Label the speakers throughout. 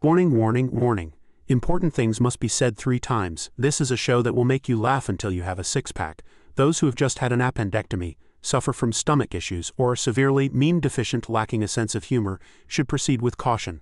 Speaker 1: Warning, warning, warning. Important things must be said 3 times. This is a show that will make you laugh until you have a six-pack. Those who have just had an appendectomy, suffer from stomach issues, or are severely meme deficient lacking a sense of humor should proceed with caution.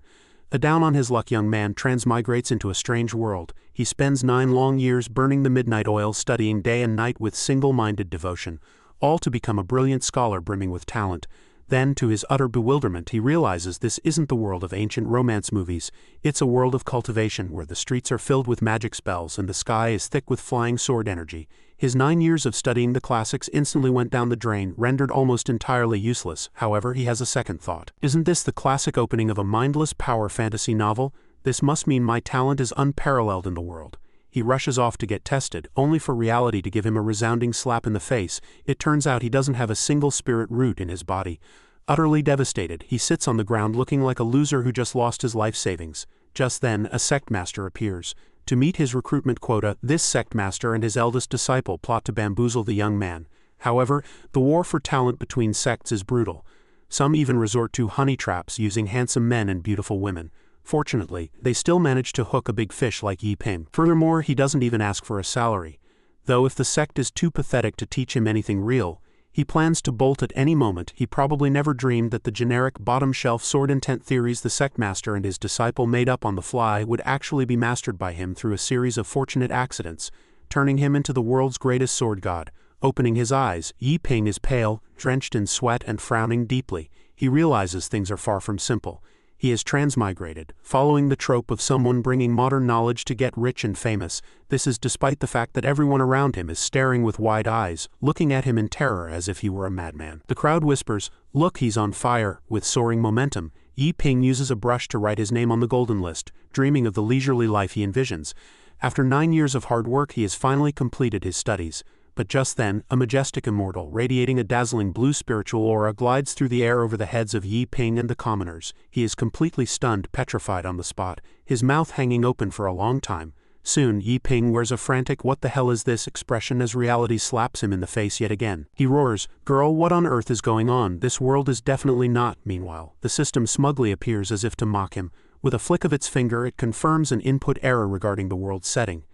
Speaker 1: A down-on-his-luck young man transmigrates into a strange world. He spends 9 long years burning the midnight oil, studying day and night with single-minded devotion, all to become a brilliant scholar brimming with talent. Then, to his utter bewilderment, he realizes this isn't the world of ancient romance movies. It's a world of cultivation where the streets are filled with magic spells and the sky is thick with flying sword energy. His 9 years of studying the classics instantly went down the drain, rendered almost entirely useless. However, he has a second thought. Isn't this the classic opening of a mindless power fantasy novel? This must mean my talent is unparalleled in the world. He rushes off to get tested, only for reality to give him a resounding slap in the face. It turns out he doesn't have a single spirit root in his body. Utterly devastated, he sits on the ground looking like a loser who just lost his life savings. Just then, a sect master appears. To meet his recruitment quota, this sect master and his eldest disciple plot to bamboozle the young man. However, the war for talent between sects is brutal. Some even resort to honey traps using handsome men and beautiful women. Fortunately, they still manage to hook a big fish like Yi Ping. Furthermore, he doesn't even ask for a salary. Though if the sect is too pathetic to teach him anything real, he plans to bolt at any moment. He probably never dreamed that the generic bottom-shelf sword intent theories the sect master and his disciple made up on the fly would actually be mastered by him through a series of fortunate accidents, turning him into the world's greatest sword god. Opening his eyes, Yi Ping is pale, drenched in sweat and frowning deeply. He realizes things are far from simple. He is transmigrated, following the trope of someone bringing modern knowledge to get rich and famous. This is despite the fact that everyone around him is staring with wide eyes, looking at him in terror as if he were a madman. The crowd whispers, "Look, he's on fire." With soaring momentum, Yi Ping uses a brush to write his name on the golden list, dreaming of the leisurely life he envisions. After 9 years of hard work, he has finally completed his studies. But just then, a majestic immortal, radiating a dazzling blue spiritual aura, glides through the air over the heads of Yi Ping and the commoners. He is completely stunned, petrified on the spot, his mouth hanging open for a long time. Soon, Yi Ping wears a frantic "what the hell is this" expression as reality slaps him in the face yet again. He roars, "Girl, what on earth is going on? This world is definitely not." Meanwhile, the system smugly appears as if to mock him. With a flick of its finger, it confirms an input error regarding the world's setting.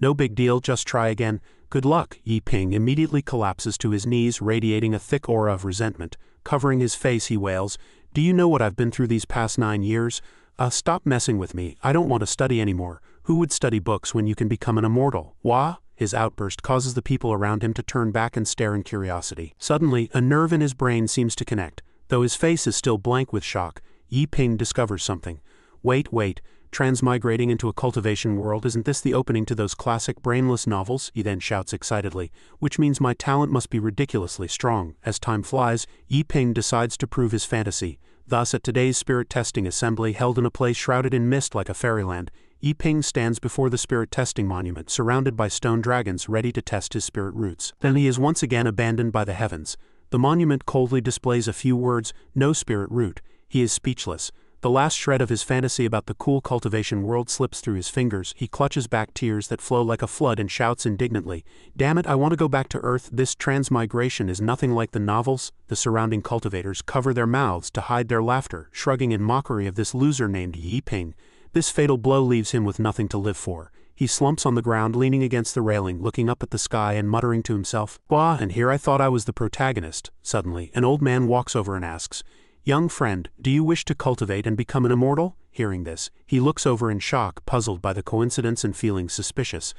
Speaker 1: "No big deal, just try again. Good luck." Yi Ping immediately collapses to his knees, radiating a thick aura of resentment. Covering his face, he wails, "Do you know what I've been through these past 9 years? Stop messing with me. I don't want to study anymore. Who would study books when you can become an immortal? Wah?" His outburst causes the people around him to turn back and stare in curiosity. Suddenly, a nerve in his brain seems to connect. Though his face is still blank with shock, Yi Ping discovers something. Wait. Transmigrating into a cultivation world, isn't this the opening to those classic brainless novels? He then shouts excitedly, which means my talent must be ridiculously strong. As time flies, Yi Ping decides to prove his fantasy. Thus, at today's spirit testing assembly held in a place shrouded in mist like a fairyland, Yi Ping stands before the spirit testing monument, surrounded by stone dragons ready to test his spirit roots. Then he is once again abandoned by the heavens. The monument coldly displays a few words, "No spirit root." He is speechless. The last shred of his fantasy about the cool cultivation world slips through his fingers. He clutches back tears that flow like a flood and shouts indignantly, "Damn it, I want to go back to Earth. This transmigration is nothing like the novels." The surrounding cultivators cover their mouths to hide their laughter, shrugging in mockery of this loser named Yi Ping. This fatal blow leaves him with nothing to live for. He slumps on the ground, leaning against the railing, looking up at the sky and muttering to himself, "Wah, and here I thought I was the protagonist." Suddenly, an old man walks over and asks, "Young friend, do you wish to cultivate and become an immortal?" Hearing this, he looks over in shock, puzzled by the coincidence and feeling suspicious.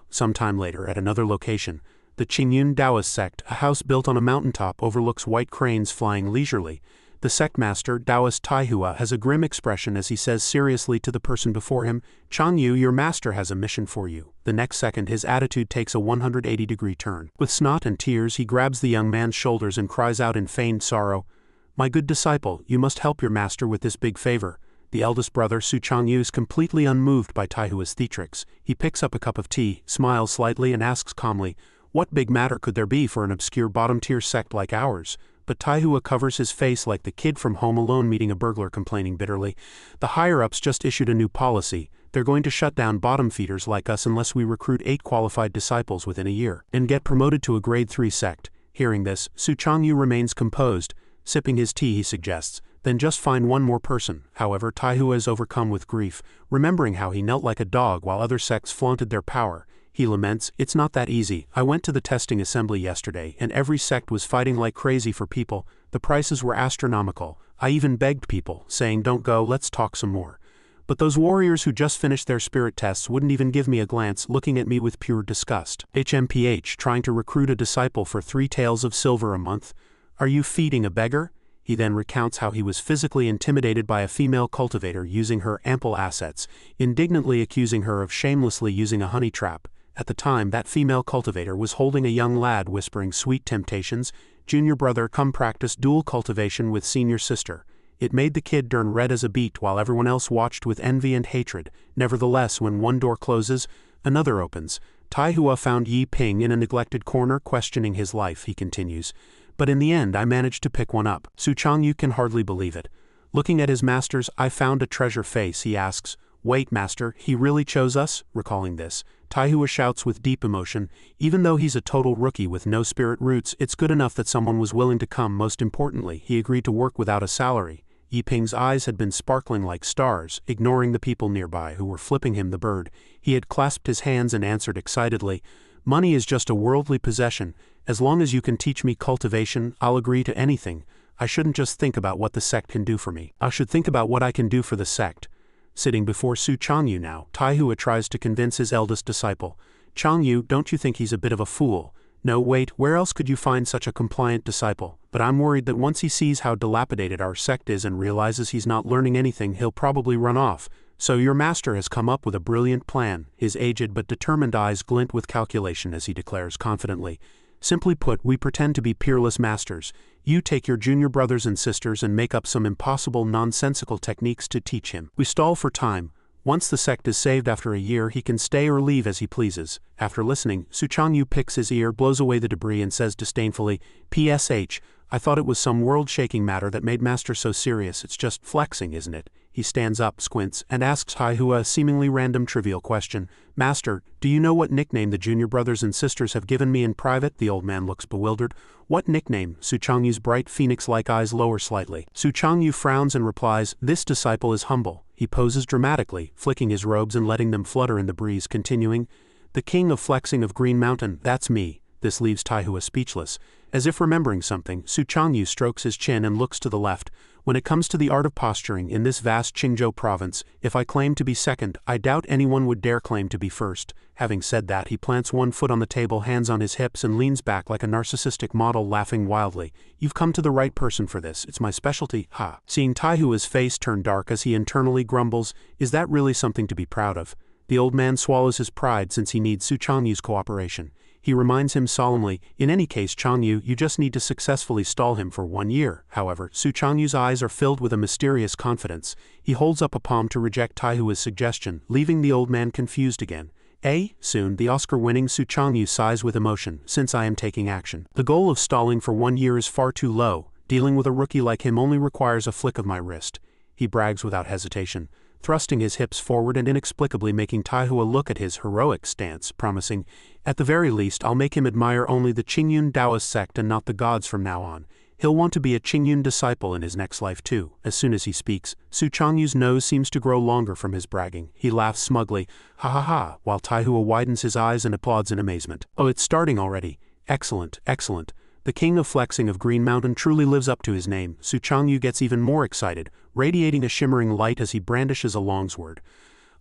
Speaker 1: Sometime later, at another location, the Qingyun Taoist sect, a house built on a mountaintop, overlooks white cranes flying leisurely. The sect master, Taoist Taihua, has a grim expression as he says seriously to the person before him, "Changyu, your master has a mission for you." The next second, his attitude takes a 180-degree turn. With snot and tears, he grabs the young man's shoulders and cries out in feigned sorrow, "My good disciple, you must help your master with this big favor." The eldest brother, Su Changyu, is completely unmoved by Taihua's theatrics. He picks up a cup of tea, smiles slightly and asks calmly, "What big matter could there be for an obscure bottom-tier sect like ours?" But Taihua covers his face like the kid from Home Alone meeting a burglar, complaining bitterly, "The higher-ups just issued a new policy. They're going to shut down bottom feeders like us unless we recruit 8 qualified disciples within a year and get promoted to a grade 3 sect." Hearing this, Su Changyu remains composed. Sipping his tea, he suggests, Then just find one more person. However, Taihua is overcome with grief, remembering how he knelt like a dog while other sects flaunted their power. He laments, "It's not that easy. I went to the testing assembly yesterday, and every sect was fighting like crazy for people. The prices were astronomical. I even begged people, saying, 'Don't go, let's talk some more.' But those warriors who just finished their spirit tests wouldn't even give me a glance, looking at me with pure disgust. HMPH, trying to recruit a disciple for 3 taels of silver a month? Are you feeding a beggar?" He then recounts how he was physically intimidated by a female cultivator using her ample assets, indignantly accusing her of shamelessly using a honey trap. At the time, that female cultivator was holding a young lad whispering sweet temptations, "Junior brother, come practice dual cultivation with senior sister." It made the kid turn red as a beet while everyone else watched with envy and hatred. Nevertheless, when one door closes, another opens. Taihua found Yi Ping in a neglected corner questioning his life, he continues. "But in the end I managed to pick one up." Su Changyu can hardly believe it. Looking at his master's "I found a treasure" face, he asks, "Wait, master, he really chose us?" Recalling this, Taihua shouts with deep emotion, "Even though he's a total rookie with no spirit roots, it's good enough that someone was willing to come. Most importantly, he agreed to work without a salary." Yi Ping's eyes had been sparkling like stars, ignoring the people nearby who were flipping him the bird. He had clasped his hands and answered excitedly, "Money is just a worldly possession. As long as you can teach me cultivation, I'll agree to anything. I shouldn't just think about what the sect can do for me. I should think about what I can do for the sect." Sitting before Su Changyu now, Taihua tries to convince his eldest disciple. "Changyu, don't you think he's a bit of a fool? No, wait, where else could you find such a compliant disciple? But I'm worried that once he sees how dilapidated our sect is and realizes he's not learning anything, he'll probably run off. So your master has come up with a brilliant plan." His aged but determined eyes glint with calculation as he declares confidently, "Simply put, we pretend to be peerless masters. You take your junior brothers and sisters and make up some impossible nonsensical techniques to teach him. We stall for time. Once the sect is saved after a year, he can stay or leave as he pleases." After listening, Su Changyu picks his ear, blows away the debris and says disdainfully, "PSH, I thought it was some world-shaking matter that made master so serious. It's just flexing, isn't it?" He stands up, squints, and asks Taihua a seemingly random trivial question. "Master, do you know what nickname the junior brothers and sisters have given me in private?" The old man looks bewildered. "What nickname?" Su Changyu's bright phoenix-like eyes lower slightly. Su Changyu frowns and replies, "This disciple is humble." He poses dramatically, flicking his robes and letting them flutter in the breeze, continuing, "The king of flexing of Green Mountain, that's me." This leaves Taihua speechless. As if remembering something, Su Changyu strokes his chin and looks to the left. "When it comes to the art of posturing in this vast Qingzhou province, if I claim to be second, I doubt anyone would dare claim to be first." Having said that, he plants one foot on the table, hands on his hips, and leans back like a narcissistic model, laughing wildly. "You've come to the right person for this. It's my specialty, ha." Seeing Taihua's face turn dark as he internally grumbles, "Is that really something to be proud of?" The old man swallows his pride since he needs Su Changyu's cooperation. He reminds him solemnly, "In any case, Changyu, you just need to successfully stall him for 1 year." However, Su Changyu's eyes are filled with a mysterious confidence. He holds up a palm to reject Taihua's suggestion, leaving the old man confused again. Soon, the Oscar-winning Su Changyu sighs with emotion, "Since I am taking action. The goal of stalling for 1 year is far too low. Dealing with a rookie like him only requires a flick of my wrist." He brags without hesitation, thrusting his hips forward and inexplicably making Taihua look at his heroic stance, promising, "At the very least, I'll make him admire only the Qingyun Taoist sect and not the gods from now on. He'll want to be a Qingyun disciple in his next life too." As soon as he speaks, Su Changyu's nose seems to grow longer from his bragging. He laughs smugly, "Ha ha ha," while Taihua widens his eyes and applauds in amazement. "Oh, it's starting already. Excellent, excellent. The king of flexing of Green Mountain truly lives up to his name." Su Changyu gets even more excited, radiating a shimmering light as he brandishes a longsword.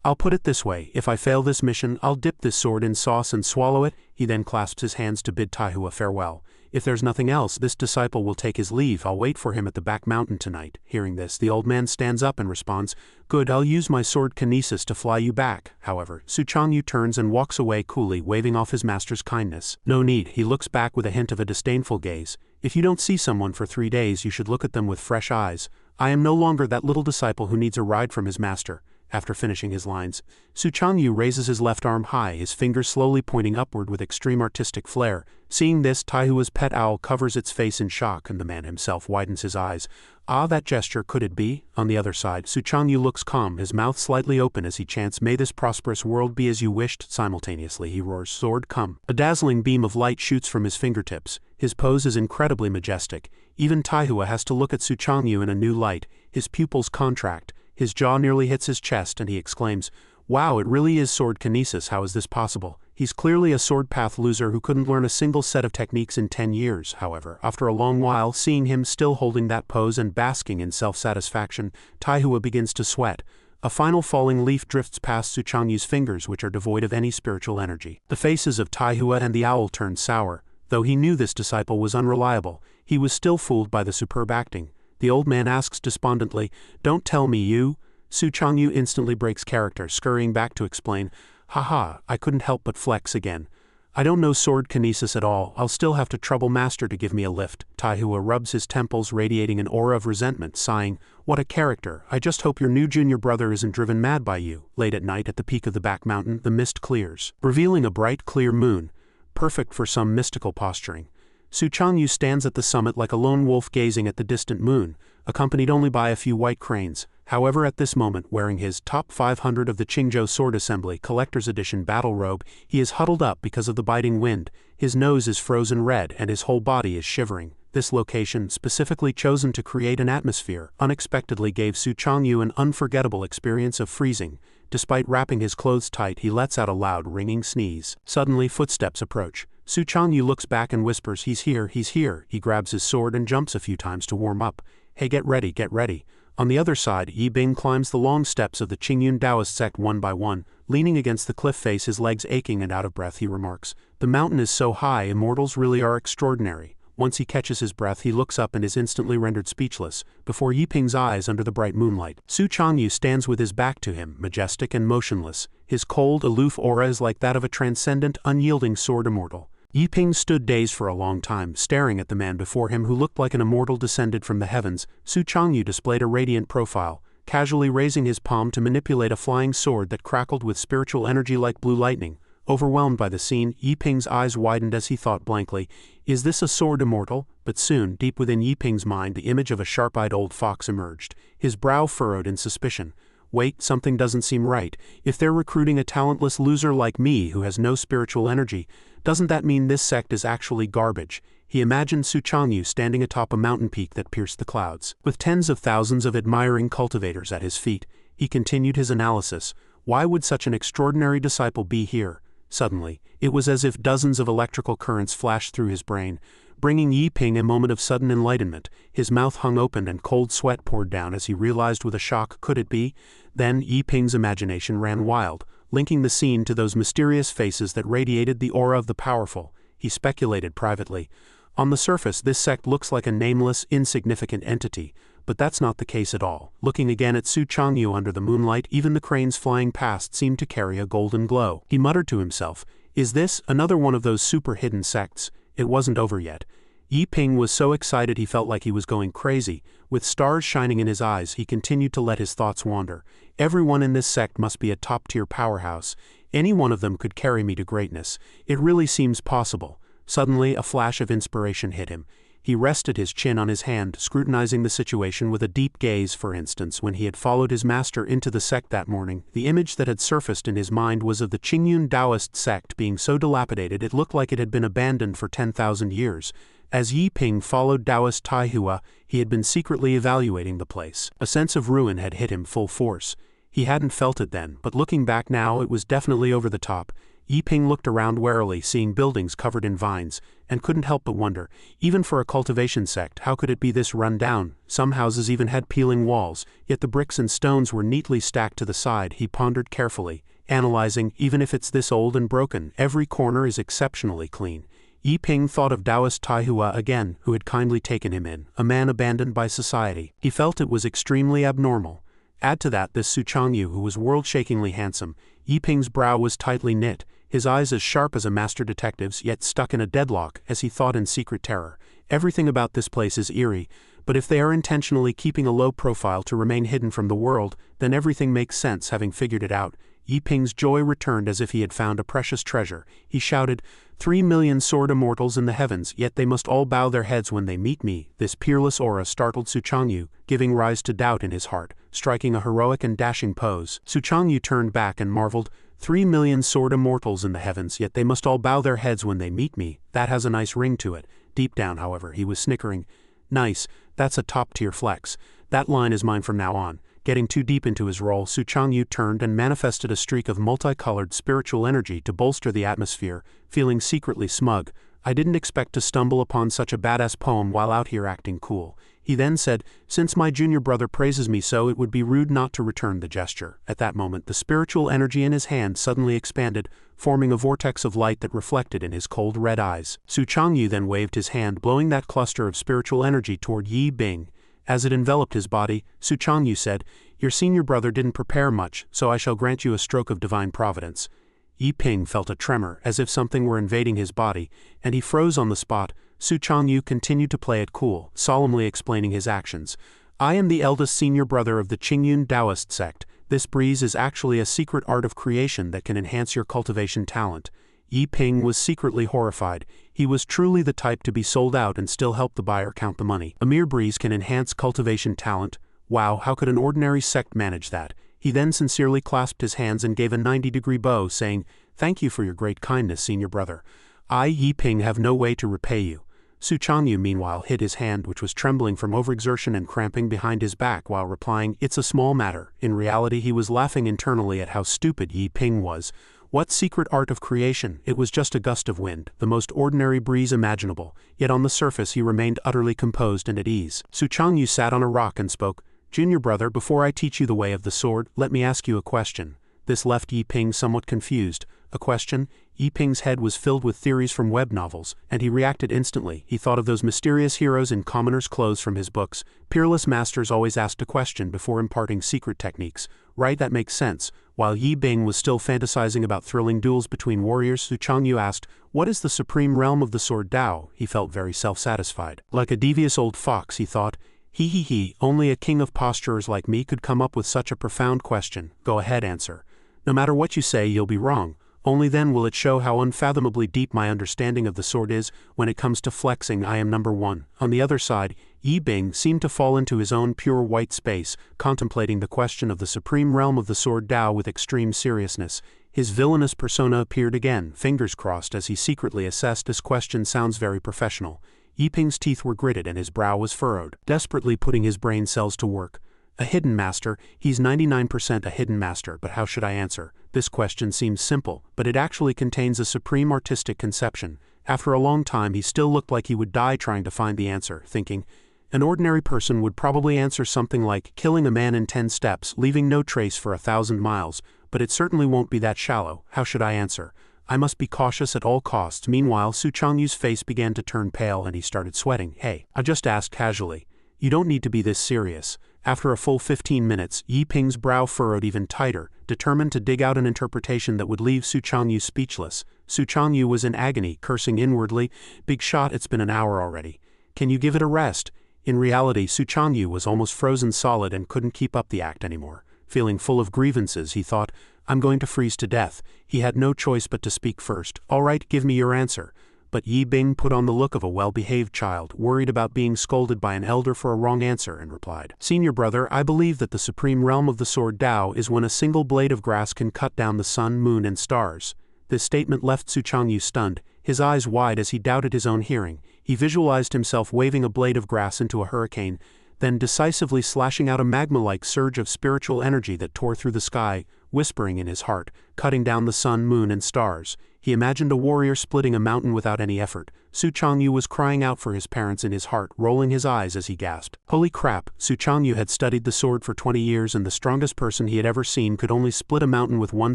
Speaker 1: "I'll put it this way, if I fail this mission, I'll dip this sword in sauce and swallow it." He then clasps his hands to bid Taihua farewell. "If there's nothing else, this disciple will take his leave. I'll wait for him at the back mountain tonight." Hearing this, the old man stands up and responds, "Good, I'll use my sword kinesis to fly you back." However, Su Changyu turns and walks away coolly, waving off his master's kindness. "No need," he looks back with a hint of a disdainful gaze. "If you don't see someone for 3 days, you should look at them with fresh eyes. I am no longer that little disciple who needs a ride from his master." After finishing his lines, Su Changyu raises his left arm high, his fingers slowly pointing upward with extreme artistic flair. Seeing this, Taihua's pet owl covers its face in shock, and the man himself widens his eyes. Ah, that gesture, could it be? On the other side, Su Changyu looks calm, his mouth slightly open as he chants, "May this prosperous world be as you wished." Simultaneously, he roars, "Sword, come." A dazzling beam of light shoots from his fingertips. His pose is incredibly majestic. Even Taihua has to look at Su Changyu in a new light. His pupils contract. His jaw nearly hits his chest, and he exclaims, "Wow, it really is sword kinesis. How is this possible?" He's clearly a sword path loser who couldn't learn a single set of techniques in 10 years, however. After a long while, seeing him still holding that pose and basking in self-satisfaction, Taihua begins to sweat. A final falling leaf drifts past Su Changyu's fingers, which are devoid of any spiritual energy. The faces of Taihua and the owl turn sour. Though he knew this disciple was unreliable, he was still fooled by the superb acting. The old man asks despondently, "Don't tell me you?" Su Changyu instantly breaks character, scurrying back to explain, "Haha, I couldn't help but flex again. I don't know sword kinesis at all. I'll still have to trouble Master to give me a lift." Taihua rubs his temples, radiating an aura of resentment, sighing, "What a character. I just hope your new junior brother isn't driven mad by you." Late at night at the peak of the back mountain, the mist clears, revealing a bright, clear moon, perfect for some mystical posturing. Su Changyu stands at the summit like a lone wolf gazing at the distant moon, accompanied only by a few white cranes. However, at this moment, wearing his top 500 of the Qingzhou Sword Assembly Collector's Edition battle robe, he is huddled up because of the biting wind. His nose is frozen red and his whole body is shivering. This location, specifically chosen to create an atmosphere, unexpectedly gave Su Changyu an unforgettable experience of freezing. Despite wrapping his clothes tight, he lets out a loud, ringing sneeze. Suddenly, footsteps approach. Su Changyu looks back and whispers, "He's here, he's here." He grabs his sword and jumps a few times to warm up. "Hey, get ready, get ready." On the other side, Yi Bing climbs the long steps of the Qingyun Taoist sect one by one. Leaning against the cliff face, his legs aching and out of breath, he remarks, "The mountain is so high, immortals really are extraordinary." Once he catches his breath, he looks up and is instantly rendered speechless. Before Yiping's eyes under the bright moonlight, Su Changyu stands with his back to him, majestic and motionless. His cold, aloof aura is like that of a transcendent, unyielding sword immortal. Yiping stood dazed for a long time, staring at the man before him who looked like an immortal descended from the heavens. Su Changyu displayed a radiant profile, casually raising his palm to manipulate a flying sword that crackled with spiritual energy like blue lightning. Overwhelmed by the scene, Yiping's eyes widened as he thought blankly, "Is this a sword immortal?" But soon, deep within Yiping's mind, the image of a sharp-eyed old fox emerged. His brow furrowed in suspicion. "Wait, something doesn't seem right. If they're recruiting a talentless loser like me who has no spiritual energy, doesn't that mean this sect is actually garbage?" He imagined Su Changyu standing atop a mountain peak that pierced the clouds. With tens of thousands of admiring cultivators at his feet, he continued his analysis. Why would such an extraordinary disciple be here? Suddenly, it was as if dozens of electrical currents flashed through his brain, bringing Yiping a moment of sudden enlightenment. His mouth hung open and cold sweat poured down as he realized with a shock, could it be? Then Yiping's imagination ran wild, linking the scene to those mysterious faces that radiated the aura of the powerful. He speculated privately. On the surface, this sect looks like a nameless, insignificant entity, but that's not the case at all. Looking again at Su Changyu under the moonlight, even the cranes flying past seemed to carry a golden glow. He muttered to himself, "Is this another one of those super hidden sects?" It wasn't over yet. Yiping was so excited he felt like he was going crazy. With stars shining in his eyes, he continued to let his thoughts wander. "Everyone in this sect must be a top-tier powerhouse. Any one of them could carry me to greatness. It really seems possible." Suddenly, a flash of inspiration hit him. He rested his chin on his hand, scrutinizing the situation with a deep gaze. For instance, when he had followed his master into the sect that morning, the image that had surfaced in his mind was of the Qingyun Taoist sect being so dilapidated it looked like it had been abandoned for 10,000 years. As Yiping followed Taoist Taihua, he had been secretly evaluating the place. A sense of ruin had hit him full force. He hadn't felt it then, but looking back now, it was definitely over the top. Yiping looked around warily, seeing buildings covered in vines, and couldn't help but wonder, even for a cultivation sect, how could it be this run down? Some houses even had peeling walls, yet the bricks and stones were neatly stacked to the side. He pondered carefully, analyzing, even if it's this old and broken, every corner is exceptionally clean. Yiping thought of Taoist Taihua again, who had kindly taken him in, a man abandoned by society. He felt it was extremely abnormal. Add to that this Su Changyu, who was world-shakingly handsome. Yiping's brow was tightly knit, his eyes as sharp as a master detective's, yet stuck in a deadlock as he thought in secret terror. Everything about this place is eerie, But if they are intentionally keeping a low profile to remain hidden from the world, then everything makes sense. Having figured it out, Yi Ping's joy returned as if he had found a precious treasure. He shouted, 3,000,000 sword immortals in the heavens, yet they must all bow their heads when they meet me. This peerless aura startled Su Changyu, giving rise to doubt in his heart. Striking a heroic and dashing pose, Su Changyu turned back and marveled, 3,000,000 sword immortals in the heavens, yet they must all bow their heads when they meet me. That has a nice ring to it. Deep down, however, he was snickering. Nice, that's a top-tier flex. That line is mine from now on. Getting too deep into his role, Su Changyu turned and manifested a streak of multicolored spiritual energy to bolster the atmosphere, feeling secretly smug. I didn't expect to stumble upon such a badass poem while out here acting cool. He then said, since my junior brother praises me so, it would be rude not to return the gesture. At that moment, the spiritual energy in his hand suddenly expanded, forming a vortex of light that reflected in his cold red eyes. Su Changyu then waved his hand, blowing that cluster of spiritual energy toward Yi Bing. As it enveloped his body, Su Changyu said, your senior brother didn't prepare much, so I shall grant you a stroke of divine providence. Yi Ping felt a tremor, as if something were invading his body, and he froze on the spot. Su Changyu continued to play it cool, solemnly explaining his actions. I am the eldest senior brother of the Qingyun Taoist sect. This breeze is actually a secret art of creation that can enhance your cultivation talent. Yi Ping was secretly horrified. He was truly the type to be sold out and still help the buyer count the money. A mere breeze can enhance cultivation talent. Wow, how could an ordinary sect manage that? He then sincerely clasped his hands and gave a 90-degree bow, saying, thank you for your great kindness, senior brother. I, Yi Ping, have no way to repay you. Su Changyu meanwhile hid his hand, which was trembling from overexertion and cramping behind his back, while replying, it's a small matter. In reality, he was laughing internally at how stupid Yi Ping was. What secret art of creation? It was just a gust of wind, the most ordinary breeze imaginable, yet on the surface he remained utterly composed and at ease. Su Changyu sat on a rock and spoke, junior brother, before I teach you the way of the sword, let me ask you a question. This left Yi Ping somewhat confused. A question? Yi Ping's head was filled with theories from web novels, and he reacted instantly. He thought of those mysterious heroes in commoner's clothes from his books. Peerless masters always asked a question before imparting secret techniques. Right, that makes sense. While Yi Bing was still fantasizing about thrilling duels between warriors, Su Changyu asked, what is the supreme realm of the sword Tao? He felt very self-satisfied. Like a devious old fox, he thought, he, only a king of posturers like me could come up with such a profound question. Go ahead, answer. No matter what you say, you'll be wrong. Only then will it show how unfathomably deep my understanding of the sword is. When it comes to flexing, I am number one. On the other side, Yi Bing seemed to fall into his own pure white space, contemplating the question of the supreme realm of the sword Tao with extreme seriousness. His villainous persona appeared again, fingers crossed, as he secretly assessed, this question sounds very professional. Yi Ping's teeth were gritted and his brow was furrowed, desperately putting his brain cells to work. A hidden master, he's 99% a hidden master, but how should I answer? This question seems simple, but it actually contains a supreme artistic conception. After a long time he still looked like he would die trying to find the answer, thinking, an ordinary person would probably answer something like, killing a man in 10 steps, leaving no trace for 1,000 miles, but it certainly won't be that shallow. How should I answer? I must be cautious at all costs. Meanwhile, Su Changyu's face began to turn pale and he started sweating. Hey, I just asked casually. You don't need to be this serious. After a full 15 minutes, Yi Ping's brow furrowed even tighter, determined to dig out an interpretation that would leave Su Changyu speechless. Su Changyu was in agony, cursing inwardly, big shot, it's been an hour already. Can you give it a rest? In reality, Su Changyu was almost frozen solid and couldn't keep up the act anymore. Feeling full of grievances, he thought, I'm going to freeze to death. He had no choice but to speak first. All right, give me your answer. But Yi Bing put on the look of a well-behaved child, worried about being scolded by an elder for a wrong answer, and replied, Senior brother, I believe that the supreme realm of the sword Tao is when a single blade of grass can cut down the sun, moon, and stars. This statement left Su Changyu stunned, his eyes wide as he doubted his own hearing. He visualized himself waving a blade of grass into a hurricane, then decisively slashing out a magma-like surge of spiritual energy that tore through the sky, whispering in his heart, cutting down the sun, moon, and stars. He imagined a warrior splitting a mountain without any effort. Su Changyu was crying out for his parents in his heart, rolling his eyes as he gasped. Holy crap, Su Changyu had studied the sword for 20 years and the strongest person he had ever seen could only split a mountain with one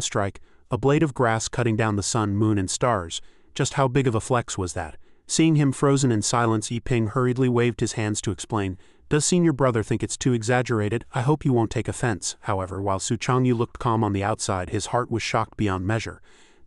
Speaker 1: strike, a blade of grass cutting down the sun, moon, and stars. Just how big of a flex was that? Seeing him frozen in silence, Yi Ping hurriedly waved his hands to explain, Does senior brother think it's too exaggerated? I hope you won't take offense. However, while Su Changyu looked calm on the outside, his heart was shocked beyond measure.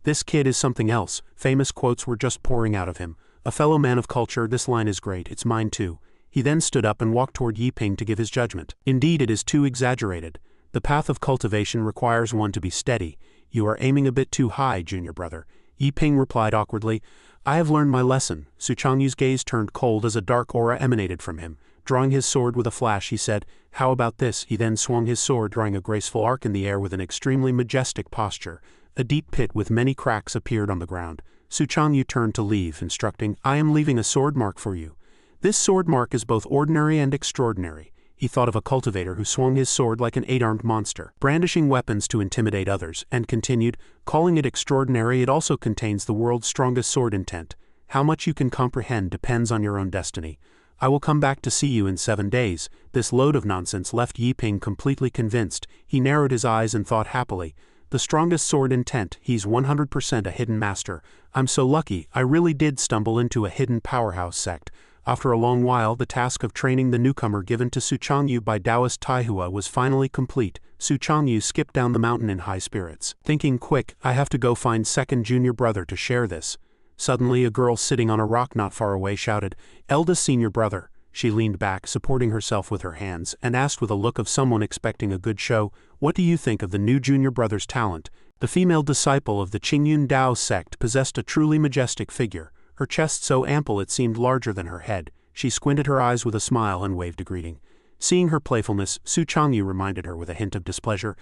Speaker 1: This kid is something else. Famous quotes were just pouring out of him. A fellow man of culture, this line is great, it's mine too. He then stood up and walked toward Yiping to give his judgment. Indeed, it is too exaggerated. The path of cultivation requires one to be steady. You are aiming a bit too high, junior brother. Yiping replied awkwardly. I have learned my lesson. Su Changyu's gaze turned cold as a dark aura emanated from him. Drawing his sword with a flash, he said, How about this? He then swung his sword, drawing a graceful arc in the air with an extremely majestic posture. A deep pit with many cracks appeared on the ground. Su Changyu turned to leave, instructing, I am leaving a sword mark for you. This sword mark is both ordinary and extraordinary. He thought of a cultivator who swung his sword like an 8-armed monster, brandishing weapons to intimidate others, and continued, calling it extraordinary, it also contains the world's strongest sword intent. How much you can comprehend depends on your own destiny. I will come back to see you in 7 days. This load of nonsense left Yiping completely convinced. He narrowed his eyes and thought happily. The strongest sword intent, he's 100% a hidden master. I'm so lucky, I really did stumble into a hidden powerhouse sect. After a long while, the task of training the newcomer given to Su Changyu by Taoist Taihua was finally complete. Su Changyu skipped down the mountain in high spirits. Thinking, quick, I have to go find second junior brother to share this. Suddenly a girl sitting on a rock not far away shouted, Eldest senior brother. She leaned back, supporting herself with her hands, and asked with a look of someone expecting a good show, What do you think of the new junior brother's talent? The female disciple of the Qingyun Dao sect possessed a truly majestic figure. Her chest so ample it seemed larger than her head. She squinted her eyes with a smile and waved a greeting. Seeing her playfulness, Su Changyu reminded her with a hint of displeasure,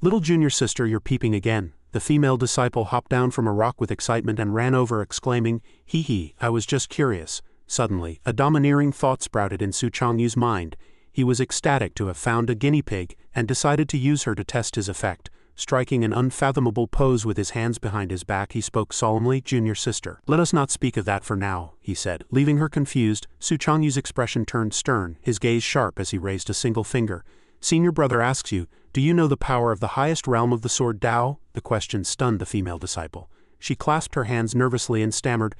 Speaker 1: Little junior sister, you're peeping again. The female disciple hopped down from a rock with excitement and ran over, exclaiming, Hee hee, I was just curious. Suddenly, a domineering thought sprouted in Su Changyu's mind. He was ecstatic to have found a guinea pig, and decided to use her to test his effect. Striking an unfathomable pose with his hands behind his back, he spoke solemnly, Junior sister. Let us not speak of that for now, he said. Leaving her confused, Su Changyu's expression turned stern, his gaze sharp as he raised a single finger. Senior brother asks you, do you know the power of the highest realm of the sword Dao? The question stunned the female disciple. She clasped her hands nervously and stammered,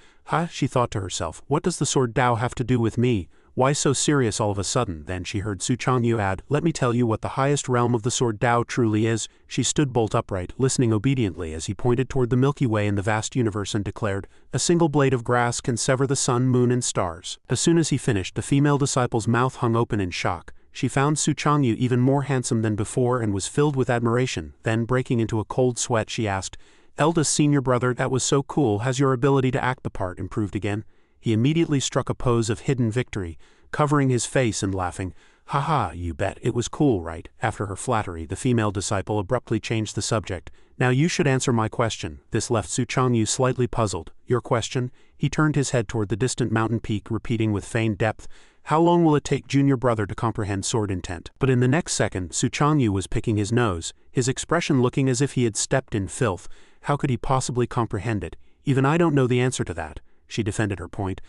Speaker 1: she thought to herself, what does the sword Dao have to do with me? Why so serious all of a sudden? Then she heard Su Changyu add, let me tell you what the highest realm of the sword Dao truly is. She stood bolt upright, listening obediently as he pointed toward the Milky Way in the vast universe and declared, a single blade of grass can sever the sun, moon, and stars. As soon as he finished, the female disciple's mouth hung open in shock. She found Su Changyu even more handsome than before and was filled with admiration. Then, breaking into a cold sweat, she asked, eldest senior brother, that was so cool. Has your ability to act the part improved again? He immediately struck a pose of hidden victory, covering his face and laughing, haha, you bet, it was cool, right? After her flattery, the female disciple abruptly changed the subject. Now you should answer my question. This left Su Changyu slightly puzzled. Your question? He turned his head toward the distant mountain peak, repeating with feigned depth, how long will it take junior brother to comprehend sword intent? But in the next second, Su Changyu was picking his nose, his expression looking as if he had stepped in filth. How could he possibly comprehend it? Even I don't know the answer to that. She defended her point.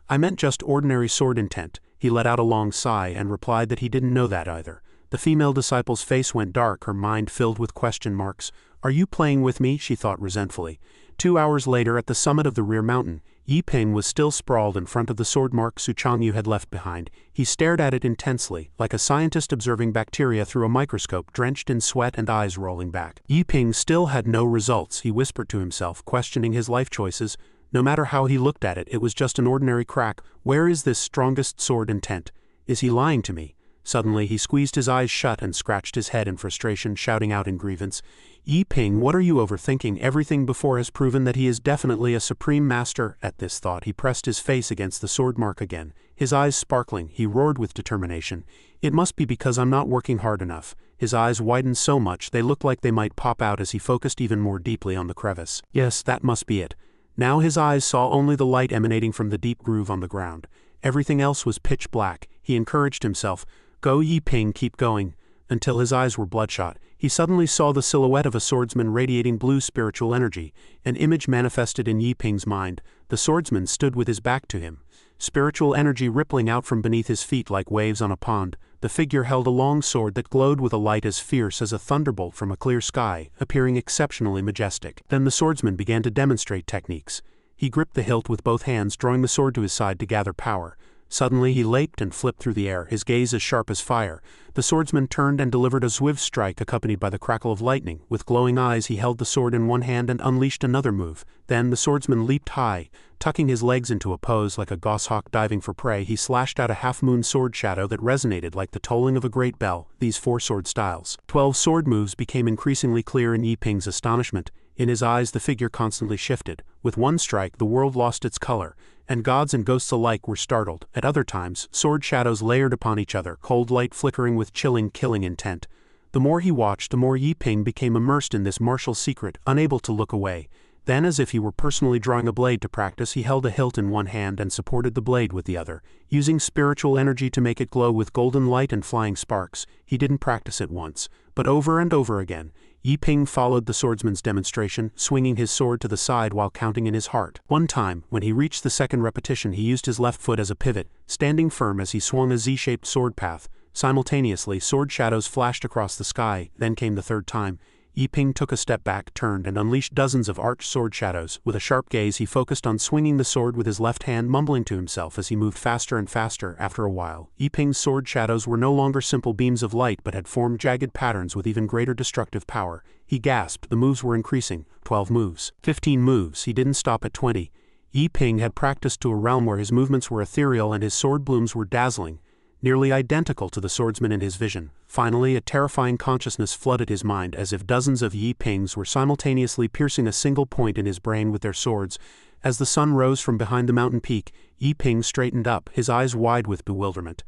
Speaker 1: I meant just ordinary sword intent. He let out a long sigh and replied that he didn't know that either. The female disciple's face went dark, her mind filled with question marks. Are you playing with me? She thought resentfully. 2 hours later, at the summit of the rear mountain, Yiping was still sprawled in front of the sword mark Su Changyu had left behind. He stared at it intensely, like a scientist observing bacteria through a microscope, drenched in sweat and eyes rolling back. Yiping still had no results, he whispered to himself, questioning his life choices. No matter how he looked at it, it was just an ordinary crack. Where is this strongest sword intent? Is he lying to me? Suddenly he squeezed his eyes shut and scratched his head in frustration, shouting out in grievance, Yiping, what are you overthinking? Everything before has proven that he is definitely a supreme master. At this thought he pressed his face against the sword mark again. His eyes sparkling, he roared with determination. It must be because I'm not working hard enough. His eyes widened so much they looked like they might pop out as he focused even more deeply on the crevice. Yes, that must be it. Now his eyes saw only the light emanating from the deep groove on the ground. Everything else was pitch black. He encouraged himself, Go Yiping, keep going. Until his eyes were bloodshot, he suddenly saw the silhouette of a swordsman radiating blue spiritual energy. An image manifested in Yiping's mind. The swordsman stood with his back to him. Spiritual energy rippling out from beneath his feet like waves on a pond. The figure held a long sword that glowed with a light as fierce as a thunderbolt from a clear sky, appearing exceptionally majestic. Then the swordsman began to demonstrate techniques. He gripped the hilt with both hands, drawing the sword to his side to gather power. Suddenly he leaped and flipped through the air, his gaze as sharp as fire. The swordsman turned and delivered a swift strike accompanied by the crackle of lightning. With glowing eyes he held the sword in one hand and unleashed another move. Then the swordsman leaped high. Tucking his legs into a pose like a goshawk diving for prey, he slashed out a half-moon sword shadow that resonated like the tolling of a great bell. These 4 sword styles. 12 sword moves became increasingly clear in Yiping's astonishment. In his eyes the figure constantly shifted. With one strike the world lost its color, and gods and ghosts alike were startled. At other times, sword shadows layered upon each other, cold light flickering with chilling, killing intent. The more he watched, the more Yiping became immersed in this martial secret, unable to look away. Then, as if he were personally drawing a blade to practice, he held a hilt in one hand and supported the blade with the other, using spiritual energy to make it glow with golden light and flying sparks. He didn't practice it once, but over and over again. Yiping followed the swordsman's demonstration, swinging his sword to the side while counting in his heart. One time, when he reached the second repetition, he used his left foot as a pivot, standing firm as he swung a Z-shaped sword path. Simultaneously, sword shadows flashed across the sky. Then came the third time. Yiping took a step back, turned, and unleashed dozens of arched sword shadows. With a sharp gaze, he focused on swinging the sword with his left hand, mumbling to himself as he moved faster and faster. After a while, Yiping's sword shadows were no longer simple beams of light but had formed jagged patterns with even greater destructive power. He gasped. The moves were increasing. 12 moves. 15 moves. He didn't stop at 20. Yiping had practiced to a realm where his movements were ethereal and his sword blooms were dazzling, nearly identical to the swordsman in his vision. Finally, a terrifying consciousness flooded his mind, as if dozens of Yipings were simultaneously piercing a single point in his brain with their swords. As the sun rose from behind the mountain peak, Yiping straightened up, his eyes wide with bewilderment.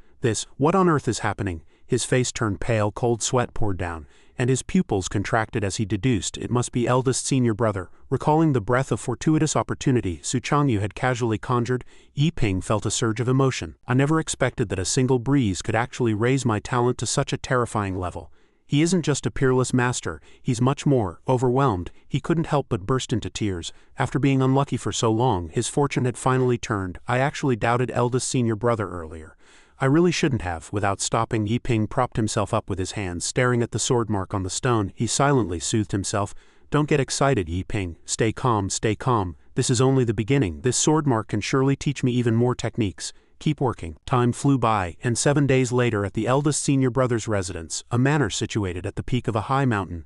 Speaker 1: What on earth is happening? His face turned pale, cold sweat poured down, and his pupils contracted as he deduced it must be eldest senior brother. Recalling the breath of fortuitous opportunity Su Changyu had casually conjured, Yiping felt a surge of emotion. I never expected that a single breeze could actually raise my talent to such a terrifying level. He isn't just a peerless master, he's much more. Overwhelmed, he couldn't help but burst into tears. After being unlucky for so long, his fortune had finally turned. I actually doubted eldest senior brother earlier. I really shouldn't have. Without stopping, Yiping propped himself up with his hands, staring at the sword mark on the stone. He silently soothed himself. Don't get excited, Yiping. Stay calm, stay calm. This is only the beginning. This sword mark can surely teach me even more techniques. Keep working. Time flew by, and 7 days later at the eldest senior brother's residence, a manor situated at the peak of a high mountain,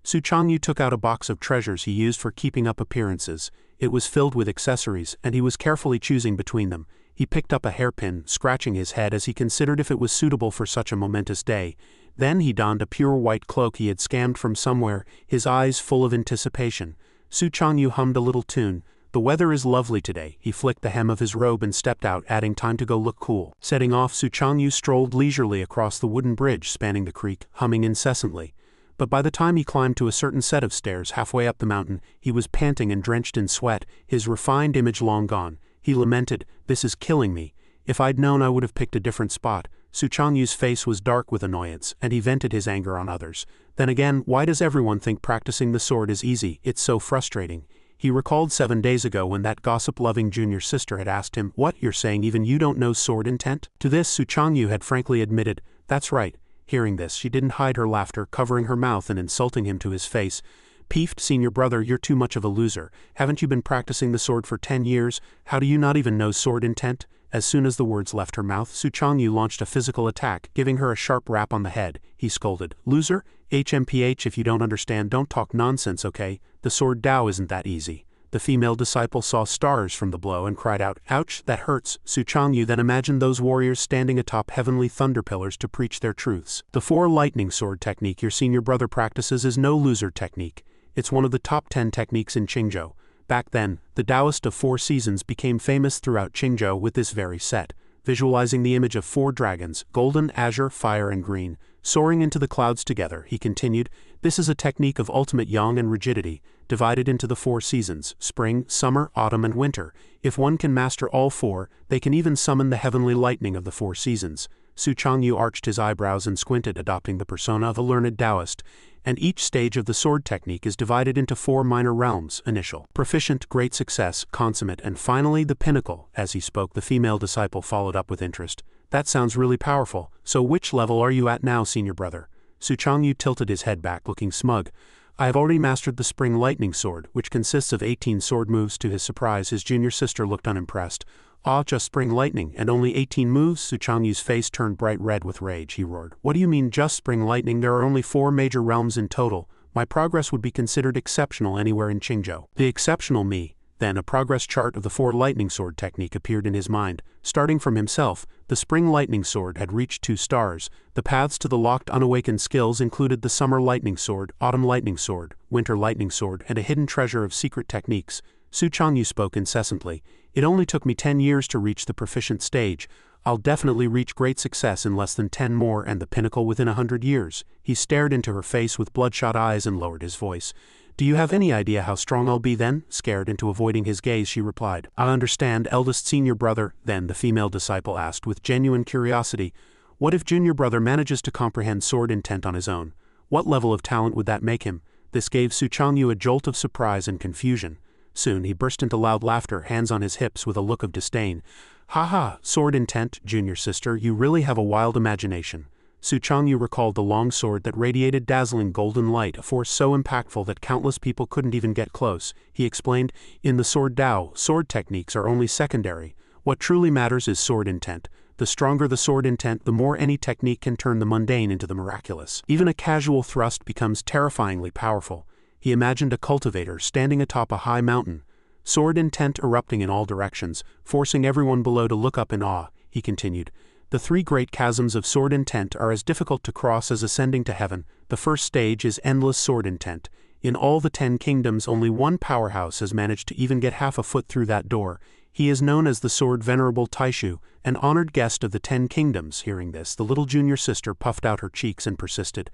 Speaker 1: Su Changyu took out a box of treasures he used for keeping up appearances. It was filled with accessories, and he was carefully choosing between them. He picked up a hairpin, scratching his head as he considered if it was suitable for such a momentous day. Then he donned a pure white cloak he had scammed from somewhere, his eyes full of anticipation. Su Changyu hummed a little tune. The weather is lovely today. He flicked the hem of his robe and stepped out, adding time to go look cool. Setting off, Su Changyu strolled leisurely across the wooden bridge spanning the creek, humming incessantly. But by the time he climbed to a certain set of stairs halfway up the mountain, he was panting and drenched in sweat, his refined image long gone. He lamented, "This is killing me. If I'd known I would have picked a different spot." Su Changyu's face was dark with annoyance, and he vented his anger on others. Then again, why does everyone think practicing the sword is easy? It's so frustrating. He recalled 7 days ago when that gossip-loving junior sister had asked him, "What, you're saying even you don't know sword intent?" To this, Su Changyu had frankly admitted, "That's right." Hearing this, she didn't hide her laughter, covering her mouth and insulting him to his face. "Peeved senior brother, you're too much of a loser. Haven't you been practicing the sword for 10 years? How do you not even know sword intent?" As soon as the words left her mouth, Su Changyu launched a physical attack, giving her a sharp rap on the head. He scolded, "Loser? HMPH, if you don't understand, don't talk nonsense, okay? The sword Dao isn't that easy." The female disciple saw stars from the blow and cried out, "Ouch, that hurts." Su Changyu then imagined those warriors standing atop heavenly thunder pillars to preach their truths. The 4 lightning sword technique your senior brother practices is no loser technique. It's one of the top 10 techniques in Qingzhou. Back then, the Taoist of 4 seasons became famous throughout Qingzhou with this very set. Visualizing the image of 4 dragons, golden, azure, fire and green, soaring into the clouds together, he continued, "This is a technique of ultimate yang and rigidity, divided into the 4 seasons, spring, summer, autumn and winter. If one can master all 4, they can even summon the heavenly lightning of the 4 seasons." Su Changyu arched his eyebrows and squinted, adopting the persona of a learned Taoist. And each stage of the sword technique is divided into 4 minor realms: initial, proficient, great success, consummate, and finally the pinnacle. As he spoke, the female disciple followed up with interest. "That sounds really powerful. So which level are you at now, senior brother?" Su Changyu tilted his head back, looking smug. "I have already mastered the spring lightning sword, which consists of 18 sword moves." To his surprise, his junior sister looked unimpressed. Ah, just spring lightning, and only 18 moves? Su Changyu's face turned bright red with rage. He roared. What do you mean just spring lightning? There are only 4 major realms in total. My progress would be considered exceptional anywhere in Qingzhou. The exceptional me. Then a progress chart of the 4 lightning sword technique appeared in his mind. Starting from himself, the spring lightning sword had reached 2 stars. The paths to the locked unawakened skills included the summer lightning sword, autumn lightning sword, winter lightning sword, and a hidden treasure of secret techniques. Su Changyu spoke incessantly. It only took me 10 years to reach the proficient stage. I'll definitely reach great success in less than 10 more and the pinnacle within 100 years. He stared into her face with bloodshot eyes and lowered his voice. Do you have any idea how strong I'll be then? Scared into avoiding his gaze, she replied. I understand, eldest senior brother. Then the female disciple asked with genuine curiosity, what if junior brother manages to comprehend sword intent on his own? What level of talent would that make him? This gave Su Changyu a jolt of surprise and confusion. Soon he burst into loud laughter, hands on his hips with a look of disdain. Ha ha, sword intent, junior sister, you really have a wild imagination. Su Changyu recalled the long sword that radiated dazzling golden light, a force so impactful that countless people couldn't even get close. He explained, in the sword Dao, sword techniques are only secondary. What truly matters is sword intent. The stronger the sword intent, the more any technique can turn the mundane into the miraculous. Even a casual thrust becomes terrifyingly powerful. He imagined a cultivator standing atop a high mountain, sword intent erupting in all directions, forcing everyone below to look up in awe. He continued, the 3 great chasms of sword intent are as difficult to cross as ascending to heaven. The first stage is endless sword intent. In all the 10 kingdoms, only one powerhouse has managed to even get half a foot through that door. He is known as the Sword Venerable Taishu, an honored guest of the 10 kingdoms. Hearing this, the little junior sister puffed out her cheeks and persisted.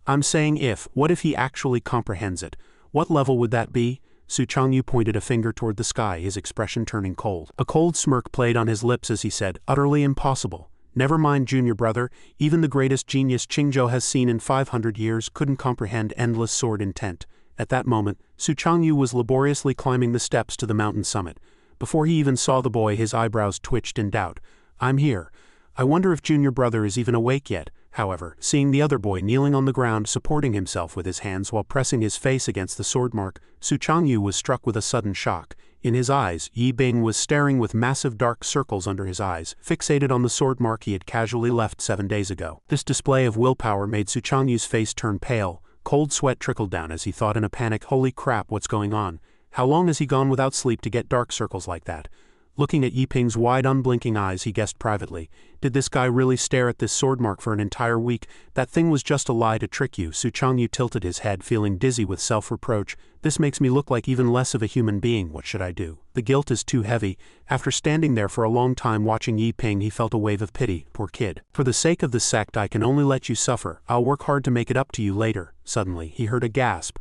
Speaker 1: I'm saying if. What if he actually comprehends it? What level would that be? Su Changyu pointed a finger toward the sky, his expression turning cold. A cold smirk played on his lips as he said, utterly impossible. Never mind, junior brother, even the greatest genius Qingzhou has seen in 500 years couldn't comprehend endless sword intent. At that moment, Su Changyu was laboriously climbing the steps to the mountain summit. Before he even saw the boy, his eyebrows twitched in doubt. I'm here. I wonder if junior brother is even awake yet. However, seeing the other boy kneeling on the ground supporting himself with his hands while pressing his face against the sword mark, Su Changyu was struck with a sudden shock. In his eyes, Yi Bing was staring with massive dark circles under his eyes, fixated on the sword mark he had casually left 7 days ago. This display of willpower made Su Changyu's face turn pale. Cold sweat trickled down as he thought in a panic, holy crap, what's going on? How long has he gone without sleep to get dark circles like that? Looking at Yi Ping's wide, unblinking eyes, he guessed privately, did this guy really stare at this sword mark for an entire week? That thing was just a lie to trick you. Su Changyu tilted his head, feeling dizzy with self-reproach. This makes me look like even less of a human being. What should I do? The guilt is too heavy. After standing there for a long time watching Yi Ping, he felt a wave of pity. Poor kid. For the sake of the sect, I can only let you suffer. I'll work hard to make it up to you later. Suddenly, he heard a gasp.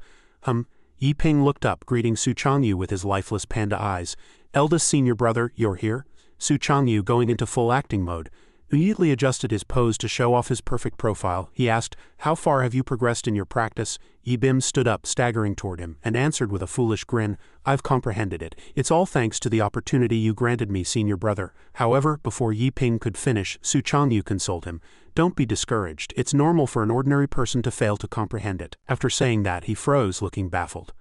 Speaker 1: Yi Ping looked up, greeting Su Changyu with his lifeless panda eyes. Eldest senior brother, you're here? Su Changyu, going into full acting mode, immediately adjusted his pose to show off his perfect profile. He asked, how far have you progressed in your practice? Yi Bim stood up, staggering toward him, and answered with a foolish grin, I've comprehended it. It's all thanks to the opportunity you granted me, senior brother. However, before Yi Ping could finish, Su Changyu consoled him. Don't be discouraged. It's normal for an ordinary person to fail to comprehend it. After saying that, he froze, looking baffled.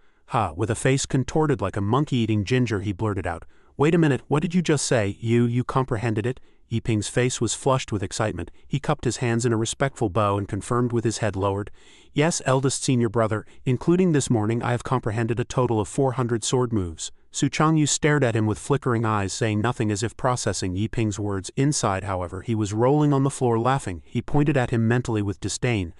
Speaker 1: With a face contorted like a monkey eating ginger, he blurted out, wait a minute, what did you just say? You comprehended it? Yi Ping's face was flushed with excitement. He cupped his hands in a respectful bow and confirmed with his head lowered. Yes, eldest senior brother, including this morning I have comprehended a total of 400 sword moves. Su Changyu stared at him with flickering eyes, saying nothing as if processing Yi Ping's words. Inside, however, he was rolling on the floor laughing. He pointed at him mentally with disdain.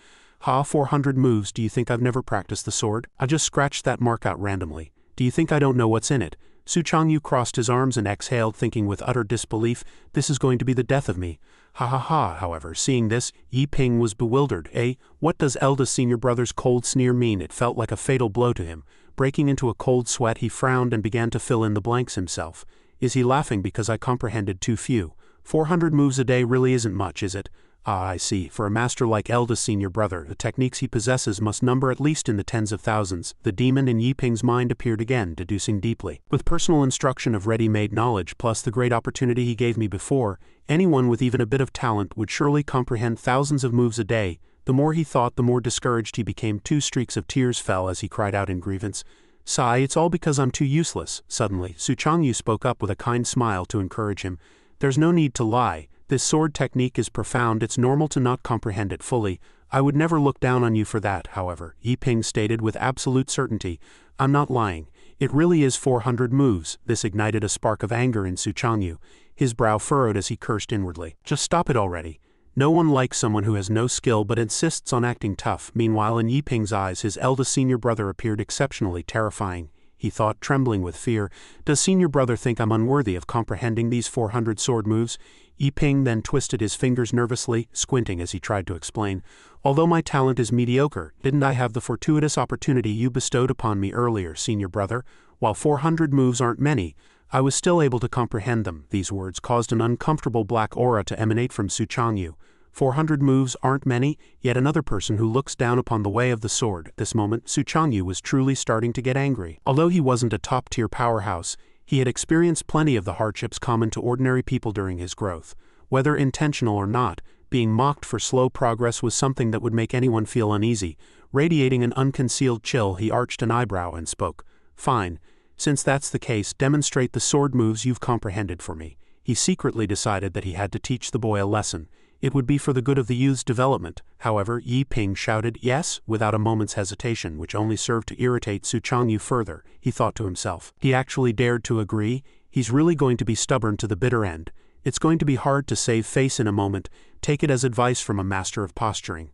Speaker 1: 400 moves, do you think I've never practiced the sword? I just scratched that mark out randomly. Do you think I don't know what's in it? Su Changyu crossed his arms and exhaled, thinking with utter disbelief, this is going to be the death of me. However, seeing this, Yi Ping was bewildered. What does eldest senior brother's cold sneer mean? It felt like a fatal blow to him. Breaking into a cold sweat, he frowned and began to fill in the blanks himself. Is he laughing because I comprehended too few? 400 moves a day really isn't much, is it? I see. For a master like eldest senior brother, the techniques he possesses must number at least in the tens of thousands. The demon in Yi Ping's mind appeared again, deducing deeply. With personal instruction of ready-made knowledge plus the great opportunity he gave me before, anyone with even a bit of talent would surely comprehend thousands of moves a day. The more he thought, the more discouraged he became. 2 streaks of tears fell as he cried out in grievance. Sigh, it's all because I'm too useless. Suddenly, Su Changyu spoke up with a kind smile to encourage him. There's no need to lie. This sword technique is profound, it's normal to not comprehend it fully. I would never look down on you for that, however, Yiping stated with absolute certainty. I'm not lying. It really is 400 moves. This ignited a spark of anger in Su Changyu. His brow furrowed as he cursed inwardly. Just stop it already. No one likes someone who has no skill but insists on acting tough. Meanwhile, in Yiping's eyes, his eldest senior brother appeared exceptionally terrifying. He thought, trembling with fear, does senior brother think I'm unworthy of comprehending these 400 sword moves? Yiping then twisted his fingers nervously, squinting as he tried to explain. Although my talent is mediocre, didn't I have the fortuitous opportunity you bestowed upon me earlier, senior brother? While 400 moves aren't many, I was still able to comprehend them. These words caused an uncomfortable black aura to emanate from Su Changyu. 400 moves aren't many, yet another person who looks down upon the way of the sword. At this moment, Su Changyu was truly starting to get angry. Although he wasn't a top-tier powerhouse, he had experienced plenty of the hardships common to ordinary people during his growth. Whether intentional or not, being mocked for slow progress was something that would make anyone feel uneasy. Radiating an unconcealed chill, he arched an eyebrow and spoke. Fine. Since that's the case, demonstrate the sword moves you've comprehended for me. He secretly decided that he had to teach the boy a lesson. It would be for the good of the youth's development. However, Yiping shouted yes without a moment's hesitation, which only served to irritate Su Changyu further. He thought to himself. He actually dared to agree? He's really going to be stubborn to the bitter end. It's going to be hard to save face in a moment. Take it as advice from a master of posturing.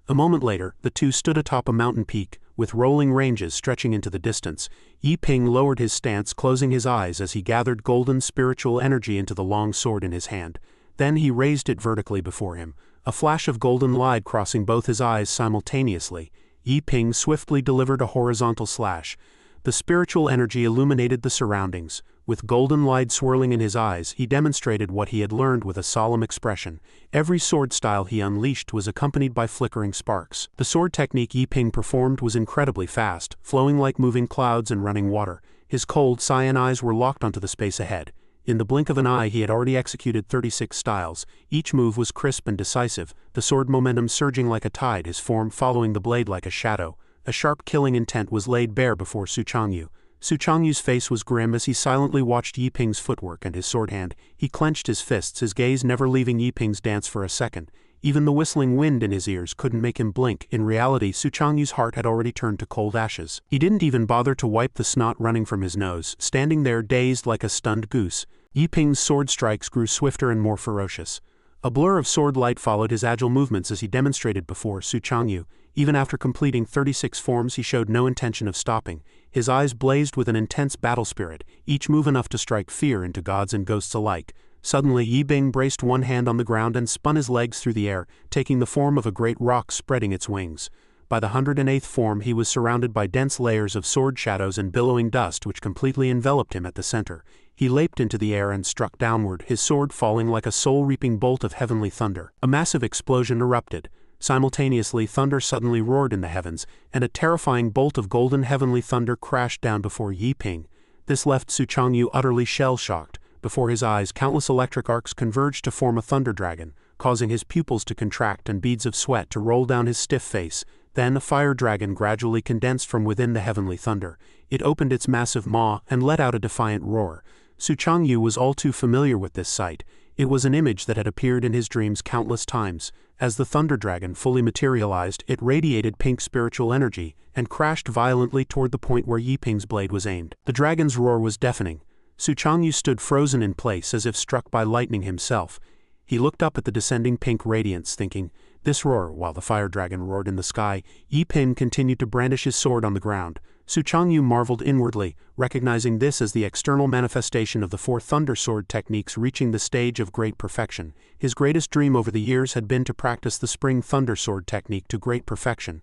Speaker 1: A moment later, the two stood atop a mountain peak, with rolling ranges stretching into the distance. Yiping lowered his stance, closing his eyes as he gathered golden spiritual energy into the long sword in his hand. Then he raised it vertically before him, a flash of golden light crossing both his eyes simultaneously. Yiping swiftly delivered a horizontal slash. The spiritual energy illuminated the surroundings. With golden light swirling in his eyes, he demonstrated what he had learned with a solemn expression. Every sword style he unleashed was accompanied by flickering sparks. The sword technique Yiping performed was incredibly fast, flowing like moving clouds and running water. His cold, cyan eyes were locked onto the space ahead. In the blink of an eye he had already executed 36 styles. Each move was crisp and decisive, the sword momentum surging like a tide, his form following the blade like a shadow. A sharp killing intent was laid bare before Su Changyu. Su Changyu's face was grim as he silently watched Yiping's footwork and his sword hand. He clenched his fists, his gaze never leaving Yiping's dance for a second. Even the whistling wind in his ears couldn't make him blink. In reality, Su Changyu's heart had already turned to cold ashes. He didn't even bother to wipe the snot running from his nose, standing there dazed like a stunned goose. Yiping's sword strikes grew swifter and more ferocious. A blur of sword light followed his agile movements as he demonstrated before Su Changyu. Even after completing 36 forms, he showed no intention of stopping. His eyes blazed with an intense battle spirit, each move enough to strike fear into gods and ghosts alike. Suddenly, Yiping braced one hand on the ground and spun his legs through the air, taking the form of a great rock spreading its wings. By the 108th form, he was surrounded by dense layers of sword shadows and billowing dust which completely enveloped him at the center. He leaped into the air and struck downward, his sword falling like a soul-reaping bolt of heavenly thunder. A massive explosion erupted. Simultaneously, thunder suddenly roared in the heavens, and a terrifying bolt of golden heavenly thunder crashed down before Yiping. This left Su Changyu utterly shell-shocked. Before his eyes, countless electric arcs converged to form a thunder dragon, causing his pupils to contract and beads of sweat to roll down his stiff face. Then a fire dragon gradually condensed from within the heavenly thunder. It opened its massive maw and let out a defiant roar. Su Changyu was all too familiar with this sight. It was an image that had appeared in his dreams countless times. As the thunder dragon fully materialized, it radiated pink spiritual energy and crashed violently toward the point where Yiping's blade was aimed. The dragon's roar was deafening. Su Changyu stood frozen in place as if struck by lightning himself. He looked up at the descending pink radiance, thinking, this roar, while the fire dragon roared in the sky. Yiping continued to brandish his sword on the ground. Su Changyu marveled inwardly, recognizing this as the external manifestation of the four thunder sword techniques reaching the stage of great perfection. His greatest dream over the years had been to practice the spring thunder sword technique to great perfection.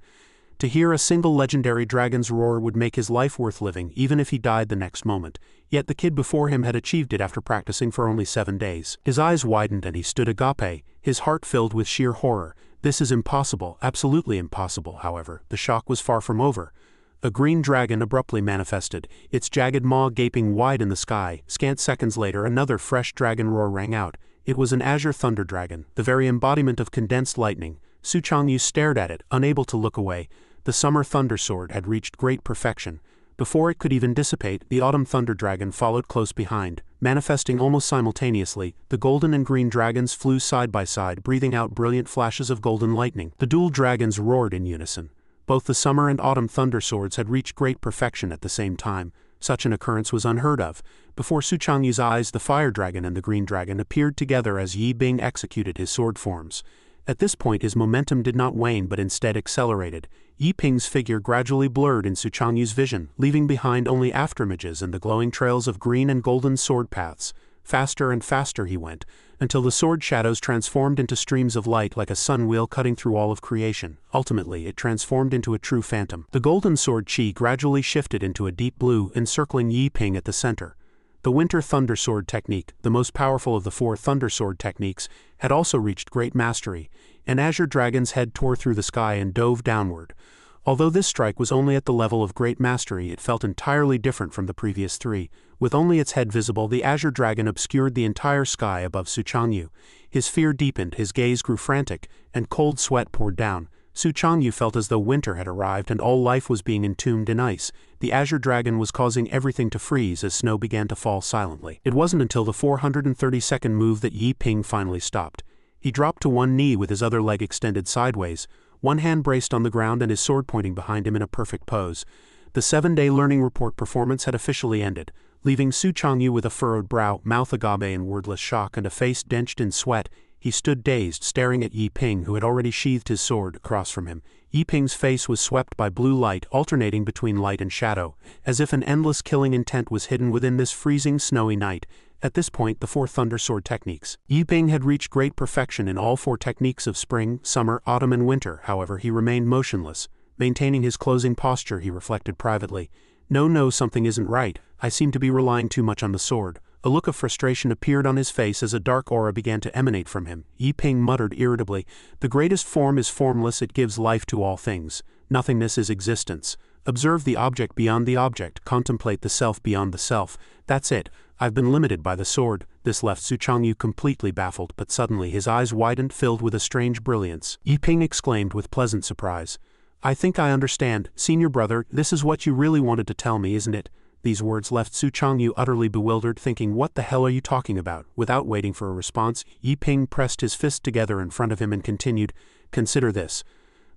Speaker 1: To hear a single legendary dragon's roar would make his life worth living, even if he died the next moment. Yet the kid before him had achieved it after practicing for only 7 days. His eyes widened and he stood agape, his heart filled with sheer horror. This is impossible, absolutely impossible. However, the shock was far from over. A green dragon abruptly manifested, its jagged maw gaping wide in the sky. Scant seconds later, another fresh dragon roar rang out. It was an azure thunder dragon, the very embodiment of condensed lightning. Su Changyu stared at it, unable to look away. The summer thunder sword had reached great perfection. Before it could even dissipate, the Autumn Thunder Dragon followed close behind. Manifesting almost simultaneously, the golden and green dragons flew side by side, breathing out brilliant flashes of golden lightning. The dual dragons roared in unison. Both the Summer and Autumn Thunder Swords had reached great perfection at the same time. Such an occurrence was unheard of. Before Su Changyu's eyes, the Fire Dragon and the Green Dragon appeared together as Yi Bing executed his sword forms. At this point his momentum did not wane but instead accelerated. Yi Ping's figure gradually blurred in Su Changyu's vision, leaving behind only afterimages and the glowing trails of green and golden sword paths. Faster and faster he went, until the sword shadows transformed into streams of light like a sun wheel cutting through all of creation. Ultimately, it transformed into a true phantom. The golden sword chi gradually shifted into a deep blue, encircling Yi Ping at the center. The Winter Thunder Sword technique, the most powerful of the 4 Thunder Sword techniques, had also reached great mastery. An azure dragon's head tore through the sky and dove downward. Although this strike was only at the level of great mastery, it felt entirely different from the previous 3. With only its head visible, the azure dragon obscured the entire sky above Su Changyu. His fear deepened, his gaze grew frantic, and cold sweat poured down. Su Changyu felt as though winter had arrived and all life was being entombed in ice. The azure dragon was causing everything to freeze as snow began to fall silently. It wasn't until the 432nd move that Yi Ping finally stopped. He dropped to one knee with his other leg extended sideways, one hand braced on the ground and his sword pointing behind him in a perfect pose. The 7-day learning report performance had officially ended, leaving Su Changyu with a furrowed brow, mouth agape in wordless shock, and a face drenched in sweat. He stood dazed, staring at Yi Ping, who had already sheathed his sword, across from him. Yi Ping's face was swept by blue light, alternating between light and shadow, as if an endless killing intent was hidden within this freezing, snowy night. At this point, the 4 Thunder Sword techniques. Yi Ping had reached great perfection in all 4 techniques of spring, summer, autumn, and winter. However, he remained motionless. Maintaining his closing posture, he reflected privately. No, something isn't right. I seem to be relying too much on the sword. A look of frustration appeared on his face as a dark aura began to emanate from him. Yi Ping muttered irritably, "The greatest form is formless, it gives life to all things. Nothingness is existence. Observe the object beyond the object, contemplate the self beyond the self. That's it. I've been limited by the sword." This left Su Changyu completely baffled, but suddenly his eyes widened, filled with a strange brilliance. Yi Ping exclaimed with pleasant surprise, "I think I understand, senior brother, this is what you really wanted to tell me, isn't it?" These words left Su Changyu utterly bewildered, thinking, "What the hell are you talking about?" Without waiting for a response, Yi Ping pressed his fists together in front of him and continued, "Consider this.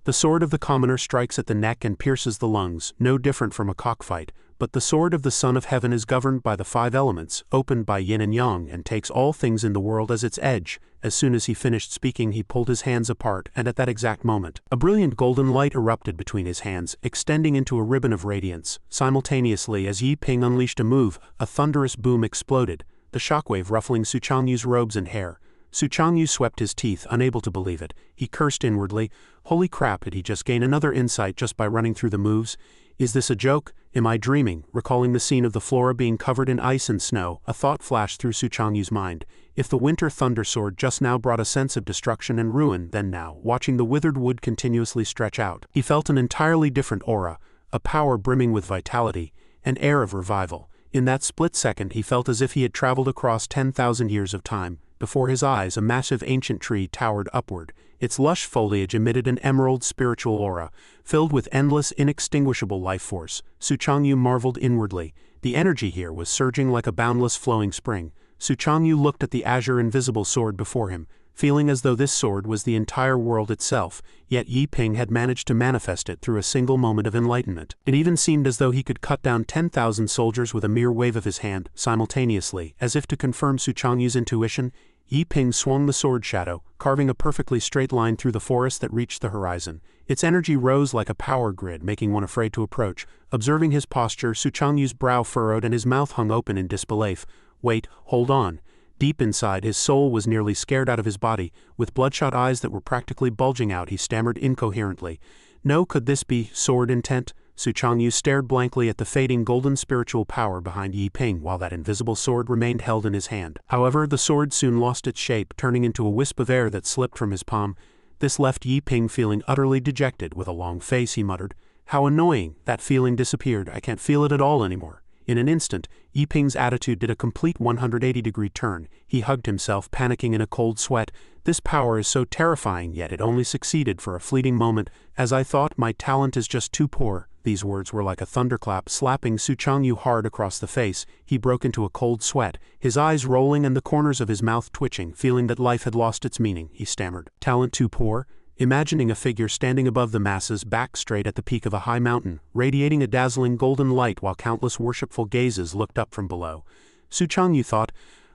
Speaker 1: The sword of the commoner strikes at the neck and pierces the lungs, no different from a cockfight. But the sword of the Son of Heaven is governed by the 5 elements, opened by yin and yang, and takes all things in the world as its edge." As soon as he finished speaking, he pulled his hands apart, and at that exact moment, a brilliant golden light erupted between his hands, extending into a ribbon of radiance. Simultaneously, as Yi Ping unleashed a move, a thunderous boom exploded, the shockwave ruffling Su Changyu's robes and hair. Su Changyu swept his teeth, unable to believe it. He cursed inwardly. Holy crap, had he just gained another insight just by running through the moves? Is this a joke? Am I dreaming? Recalling the scene of the flora being covered in ice and snow, a thought flashed through Su Changyu's mind. If the Winter Thunder Sword just now brought a sense of destruction and ruin, then now, watching the withered wood continuously stretch out, he felt an entirely different aura, a power brimming with vitality, an air of revival. In that split second he felt as if he had traveled across 10,000 years of time. Before his eyes, a massive ancient tree towered upward. Its lush foliage emitted an emerald spiritual aura, filled with endless, inextinguishable life force. Su Changyu marveled inwardly. The energy here was surging like a boundless flowing spring. Su Changyu looked at the azure invisible sword before him, feeling as though this sword was the entire world itself, yet Yi Ping had managed to manifest it through a single moment of enlightenment. It even seemed as though he could cut down 10,000 soldiers with a mere wave of his hand. Simultaneously, as if to confirm Su Changyu's intuition, Yi Ping swung the sword shadow, carving a perfectly straight line through the forest that reached the horizon. Its energy rose like a power grid, making one afraid to approach. Observing his posture, Su Changyu's brow furrowed and his mouth hung open in disbelief. "Wait, hold on." Deep inside, his soul was nearly scared out of his body. With bloodshot eyes that were practically bulging out, he stammered incoherently. "No, could this be sword intent?" Su Changyu stared blankly at the fading golden spiritual power behind Yi Ping while that invisible sword remained held in his hand. However, the sword soon lost its shape, turning into a wisp of air that slipped from his palm. This left Yi Ping feeling utterly dejected. With a long face, he muttered, "How annoying." That feeling disappeared. "I can't feel it at all anymore." In an instant, Yi Ping's attitude did a complete 180-degree turn. He hugged himself, panicking in a cold sweat. "This power is so terrifying, yet it only succeeded for a fleeting moment. As I thought, my talent is just too poor." These words were like a thunderclap slapping Su Changyu hard across the face. He broke into a cold sweat, his eyes rolling and the corners of his mouth twitching, feeling that life had lost its meaning. He stammered. Talent too poor? Imagining a figure standing above the masses, back straight at the peak of a high mountain, radiating a dazzling golden light while countless worshipful gazes looked up from below. Su Changyu thought,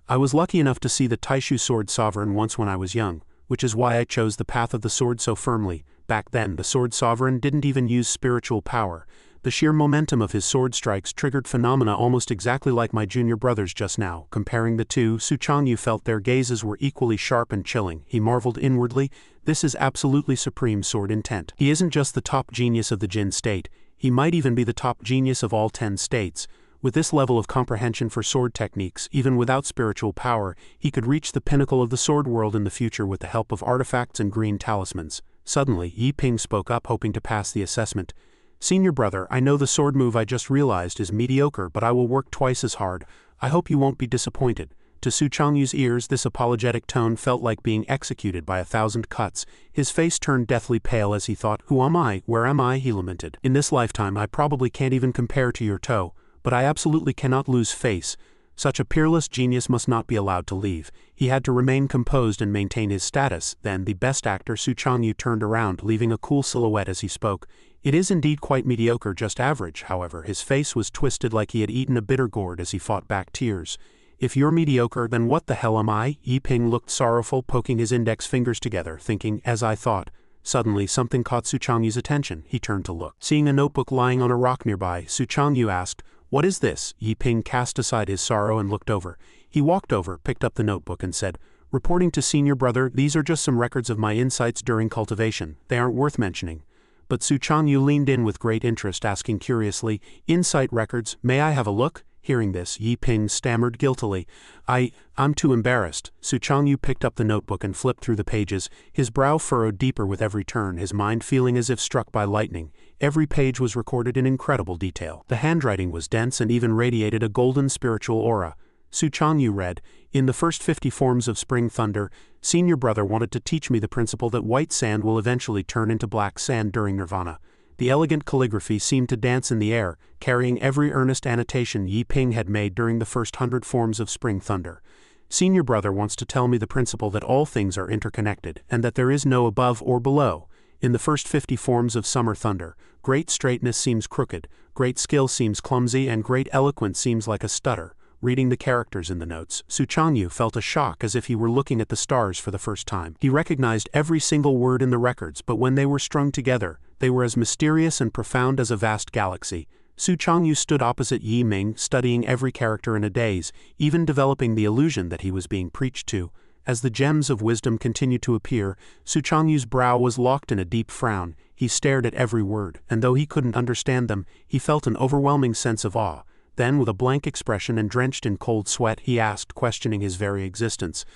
Speaker 1: I was lucky enough to see the Taishu sword sovereign once when I was young, which is why I chose the path of the sword so firmly. Back then, the sword sovereign didn't even use spiritual power. The sheer momentum of his sword strikes triggered phenomena almost exactly like my junior brother's just now. Comparing the two, Su Changyu felt their gazes were equally sharp and chilling. He marveled inwardly, this is absolutely supreme sword intent. He isn't just the top genius of the Jin state, he might even be the top genius of all 10 states. With this level of comprehension for sword techniques, even without spiritual power, he could reach the pinnacle of the sword world in the future with the help of artifacts and green talismans. Suddenly, Yi Ping spoke up, hoping to pass the assessment. Senior brother, I know the sword move I just realized is mediocre, but I will work twice as hard. I hope you won't be disappointed. To Su Changyu's ears, this apologetic tone felt like being executed by 1,000 cuts. His face turned deathly pale as he thought, who am I? Where am I? He lamented. In this lifetime I probably can't even compare to your toe, but I absolutely cannot lose face. Such a peerless genius must not be allowed to leave. He had to remain composed and maintain his status. Then the best actor Su Changyu turned around, leaving a cool silhouette as he spoke. It is indeed quite mediocre, just average. However, his face was twisted like he had eaten a bitter gourd as he fought back tears. If you're mediocre, then what the hell am I? Yi Ping looked sorrowful, poking his index fingers together, thinking, as I thought. Suddenly, something caught Su Changyu's attention. He turned to look. Seeing a notebook lying on a rock nearby, Su Changyu asked, "What is this?" Yi Ping cast aside his sorrow and looked over. He walked over, picked up the notebook and said, "Reporting to senior brother, these are just some records of my insights during cultivation. They aren't worth mentioning." But Su Changyu leaned in with great interest, asking curiously, "Insight records, may I have a look?" Hearing this, Yi Ping stammered guiltily, I'm too embarrassed." Su Changyu picked up the notebook and flipped through the pages, his brow furrowed deeper with every turn, his mind feeling as if struck by lightning. Every page was recorded in incredible detail. The handwriting was dense and even radiated a golden spiritual aura. Su Changyu read, "In the first 50 forms of spring thunder, senior brother wanted to teach me the principle that white sand will eventually turn into black sand during nirvana." The elegant calligraphy seemed to dance in the air, carrying every earnest annotation Yi Ping had made during the first 100 forms of spring thunder. "Senior brother wants to tell me the principle that all things are interconnected, and that there is no above or below. In the first 50 forms of summer thunder, great straightness seems crooked, great skill seems clumsy, and great eloquence seems like a stutter." Reading the characters in the notes, Su Changyu felt a shock as if he were looking at the stars for the first time. He recognized every single word in the records, but when they were strung together, they were as mysterious and profound as a vast galaxy. Su Changyu stood opposite Yi Ming, studying every character in a daze, even developing the illusion that he was being preached to. As the gems of wisdom continued to appear, Su Changyu's brow was locked in a deep frown. He stared at every word, and though he couldn't understand them, he felt an overwhelming sense of awe. Then, with a blank expression and drenched in cold sweat, he asked, questioning his very existence,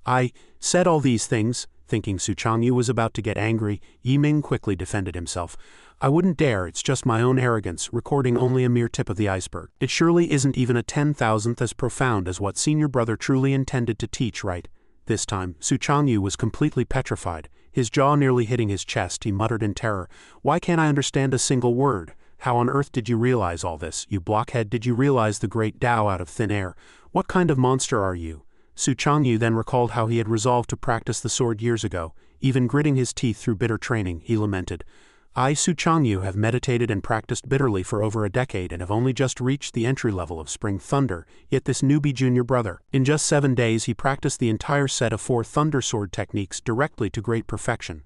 Speaker 1: "I said all these things?" Thinking Su Changyu was about to get angry, Yi Ming quickly defended himself. "I wouldn't dare, it's just my own arrogance, recording only a mere tip of the iceberg. It surely isn't even a 10,000th as profound as what senior brother truly intended to teach, right?" This time, Su Changyu was completely petrified. His jaw nearly hitting his chest, he muttered in terror, "Why can't I understand a single word? How on earth did you realize all this? You blockhead, did you realize the great Tao out of thin air? What kind of monster are you?" Su Changyu then recalled how he had resolved to practice the sword years ago. Even gritting his teeth through bitter training, he lamented, "I, Su Changyu, have meditated and practiced bitterly for over a decade and have only just reached the entry level of Spring Thunder, yet this newbie junior brother. In just 7 days he practiced the entire set of 4 Thunder Sword techniques directly to great perfection."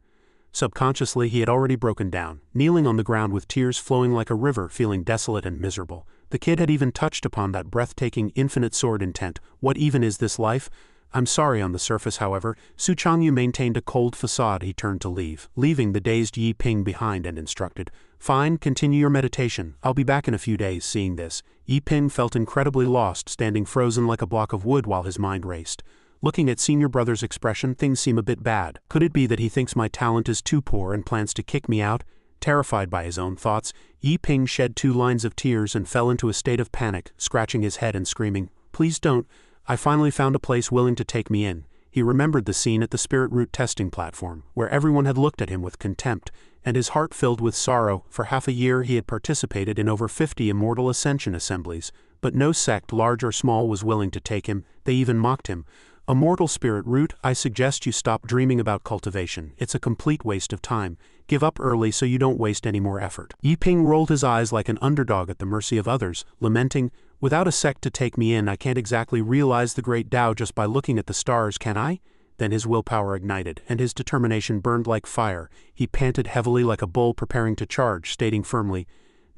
Speaker 1: Subconsciously he had already broken down, kneeling on the ground with tears flowing like a river, feeling desolate and miserable. The kid had even touched upon that breathtaking infinite sword intent. What even is this life? "I'm sorry." On the surface, however, Su Changyu maintained a cold facade. He turned to leave, leaving the dazed Yi Ping behind, and instructed, "Fine, continue your meditation. I'll be back in a few days." Seeing this, Yi Ping felt incredibly lost, standing frozen like a block of wood while his mind raced. Looking at senior brother's expression, things seem a bit bad. Could it be that he thinks my talent is too poor and plans to kick me out? Terrified by his own thoughts, Yi Ping shed 2 lines of tears and fell into a state of panic, scratching his head and screaming, "Please don't. I finally found a place willing to take me in." He remembered the scene at the spirit root testing platform, where everyone had looked at him with contempt, and his heart filled with sorrow. For half a year he had participated in over 50 immortal ascension assemblies, but no sect, large or small, was willing to take him. They even mocked him. "A mortal spirit root, I suggest you stop dreaming about cultivation. It's a complete waste of time. Give up early so you don't waste any more effort." Yi Ping rolled his eyes like an underdog at the mercy of others, lamenting, "Without a sect to take me in, I can't exactly realize the great Tao just by looking at the stars, can I?" Then his willpower ignited, and his determination burned like fire. He panted heavily like a bull preparing to charge, stating firmly,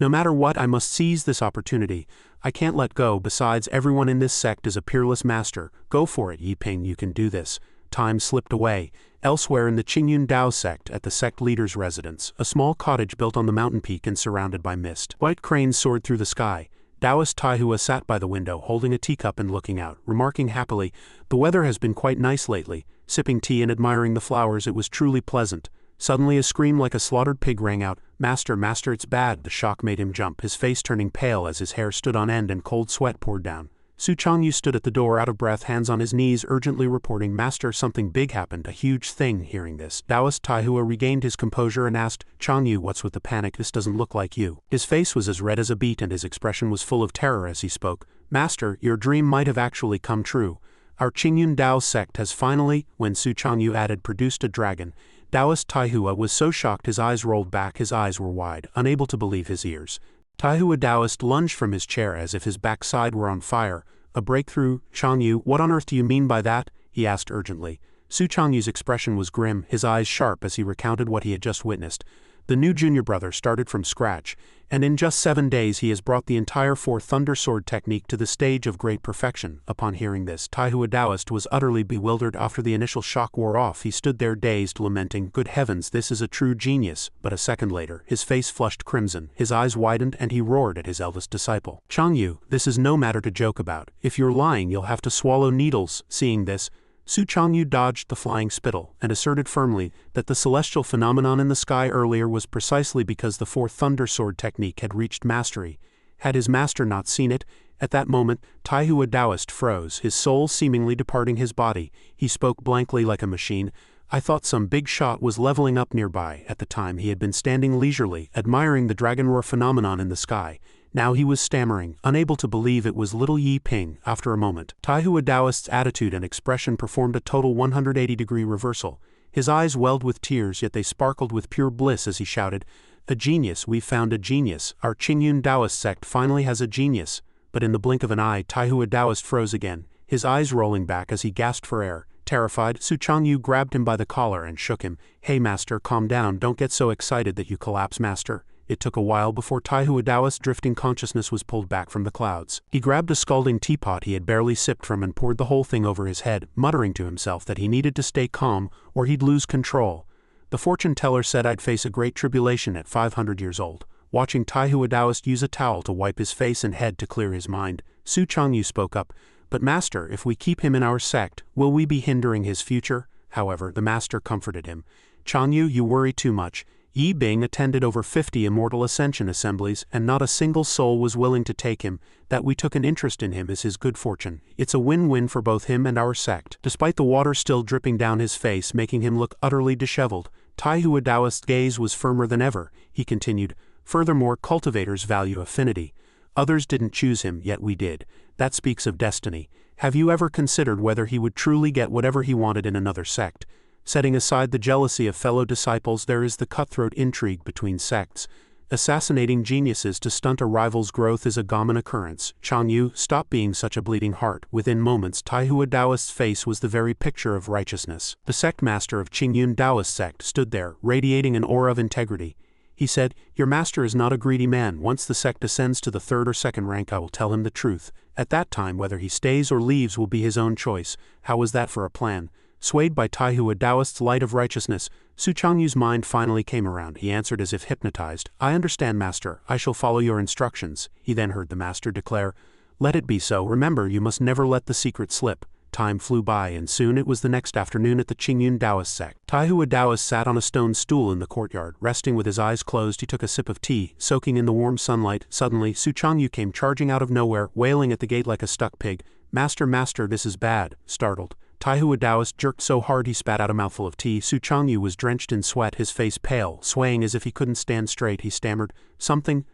Speaker 1: "No matter what, I must seize this opportunity. I can't let go. Besides, everyone in this sect is a peerless master. Go for it, Yi Ping, you can do this." Time slipped away. Elsewhere in the Qingyun Dao sect, at the sect leader's residence, a small cottage built on the mountain peak and surrounded by mist. White cranes soared through the sky. Taoist Taihua sat by the window, holding a teacup and looking out, remarking happily, "The weather has been quite nice lately." Sipping tea and admiring the flowers, it was truly pleasant. Suddenly a scream like a slaughtered pig rang out. "Master, master, it's bad." The shock made him jump, his face turning pale as his hair stood on end and cold sweat poured down. Su Changyu stood at the door, out of breath, hands on his knees, urgently reporting, "Master, something big happened, a huge thing." Hearing this, Taoist Taihua regained his composure and asked, "Changyu, what's with the panic? This doesn't look like you." His face was as red as a beet and his expression was full of terror as he spoke. "Master, your dream might have actually come true. Our Qingyun Dao sect has finally," when Su Changyu added, "produced a dragon." Taoist Taihua was so shocked his eyes rolled back, his eyes were wide, unable to believe his ears. Taihua Taoist lunged from his chair as if his backside were on fire. "A breakthrough? Changyu, what on earth do you mean by that?" he asked urgently. Su Changyu's expression was grim, his eyes sharp as he recounted what he had just witnessed. The new junior brother started from scratch, and in just 7 days he has brought the entire Four Thunder Sword technique to the stage of great perfection. Upon hearing this, Taihua Taoist was utterly bewildered. After the initial shock wore off, he stood there dazed, lamenting, "Good heavens, this is a true genius." But a second later, his face flushed crimson, his eyes widened, and he roared at his eldest disciple. "Changyu, this is no matter to joke about. If you're lying, you'll have to swallow needles." Seeing this, Su Changyu dodged the flying spittle, and asserted firmly that the celestial phenomenon in the sky earlier was precisely because the Four Thunder Sword technique had reached mastery. Had his master not seen it? At that moment, Taihua Taoist froze, his soul seemingly departing his body. He spoke blankly like a machine. "I thought some big shot was leveling up nearby." At the time he had been standing leisurely, admiring the dragon roar phenomenon in the sky. Now he was stammering, unable to believe it was little Yi Ping. After a moment, Taihua Taoist's attitude and expression performed a total 180-degree reversal. His eyes welled with tears, yet they sparkled with pure bliss as he shouted, "A genius, we've found a genius. Our Qingyun Taoist sect finally has a genius." But in the blink of an eye, Taihua Taoist froze again, his eyes rolling back as he gasped for air. Terrified, Su Changyu grabbed him by the collar and shook him. "Hey master, calm down, don't get so excited that you collapse, master." It took a while before Taihua Taoist's drifting consciousness was pulled back from the clouds. He grabbed a scalding teapot he had barely sipped from and poured the whole thing over his head, muttering to himself that he needed to stay calm or he'd lose control. The fortune teller said I'd face a great tribulation at 500 years old. Watching Taihua Taoist use a towel to wipe his face and head to clear his mind, Su Changyu spoke up, "But master, if we keep him in our sect, will we be hindering his future?" However, the master comforted him. "Changyu, you worry too much. Yi Bing attended over 50 immortal ascension assemblies, and not a single soul was willing to take him. That we took an interest in him is his good fortune. It's a win-win for both him and our sect." Despite the water still dripping down his face, making him look utterly disheveled, Taihua Taoist's gaze was firmer than ever. He continued, "Furthermore, cultivators value affinity. Others didn't choose him, yet we did. That speaks of destiny. Have you ever considered whether he would truly get whatever he wanted in another sect? Setting aside the jealousy of fellow disciples, there is the cutthroat intrigue between sects. Assassinating geniuses to stunt a rival's growth is a common occurrence. Changyu, stop being such a bleeding heart." Within moments, Taihua Taoist's face was the very picture of righteousness. The sect master of Qingyun Taoist sect stood there, radiating an aura of integrity. He said, "Your master is not a greedy man. Once the sect ascends to the 3rd or 2nd rank, I will tell him the truth. At that time, whether he stays or leaves will be his own choice." How was that for a plan? Swayed by Taihua Taoist's light of righteousness, Su Changyu's mind finally came around. He answered as if hypnotized, "I understand, master. I shall follow your instructions." He then heard the master declare, "Let it be so. Remember, you must never let the secret slip." Time flew by, and soon it was the next afternoon at the Qingyun Taoist sect. Taihua Taoist sat on a stone stool in the courtyard. Resting with his eyes closed, he took a sip of tea, soaking in the warm sunlight. Suddenly, Su Changyu came charging out of nowhere, wailing at the gate like a stuck pig. Master, master, this is bad." Startled, Taihua Taoist jerked so hard he spat out a mouthful of tea. Su Changyu was drenched in sweat, his face pale, swaying as if he couldn't stand straight. He stammered, Something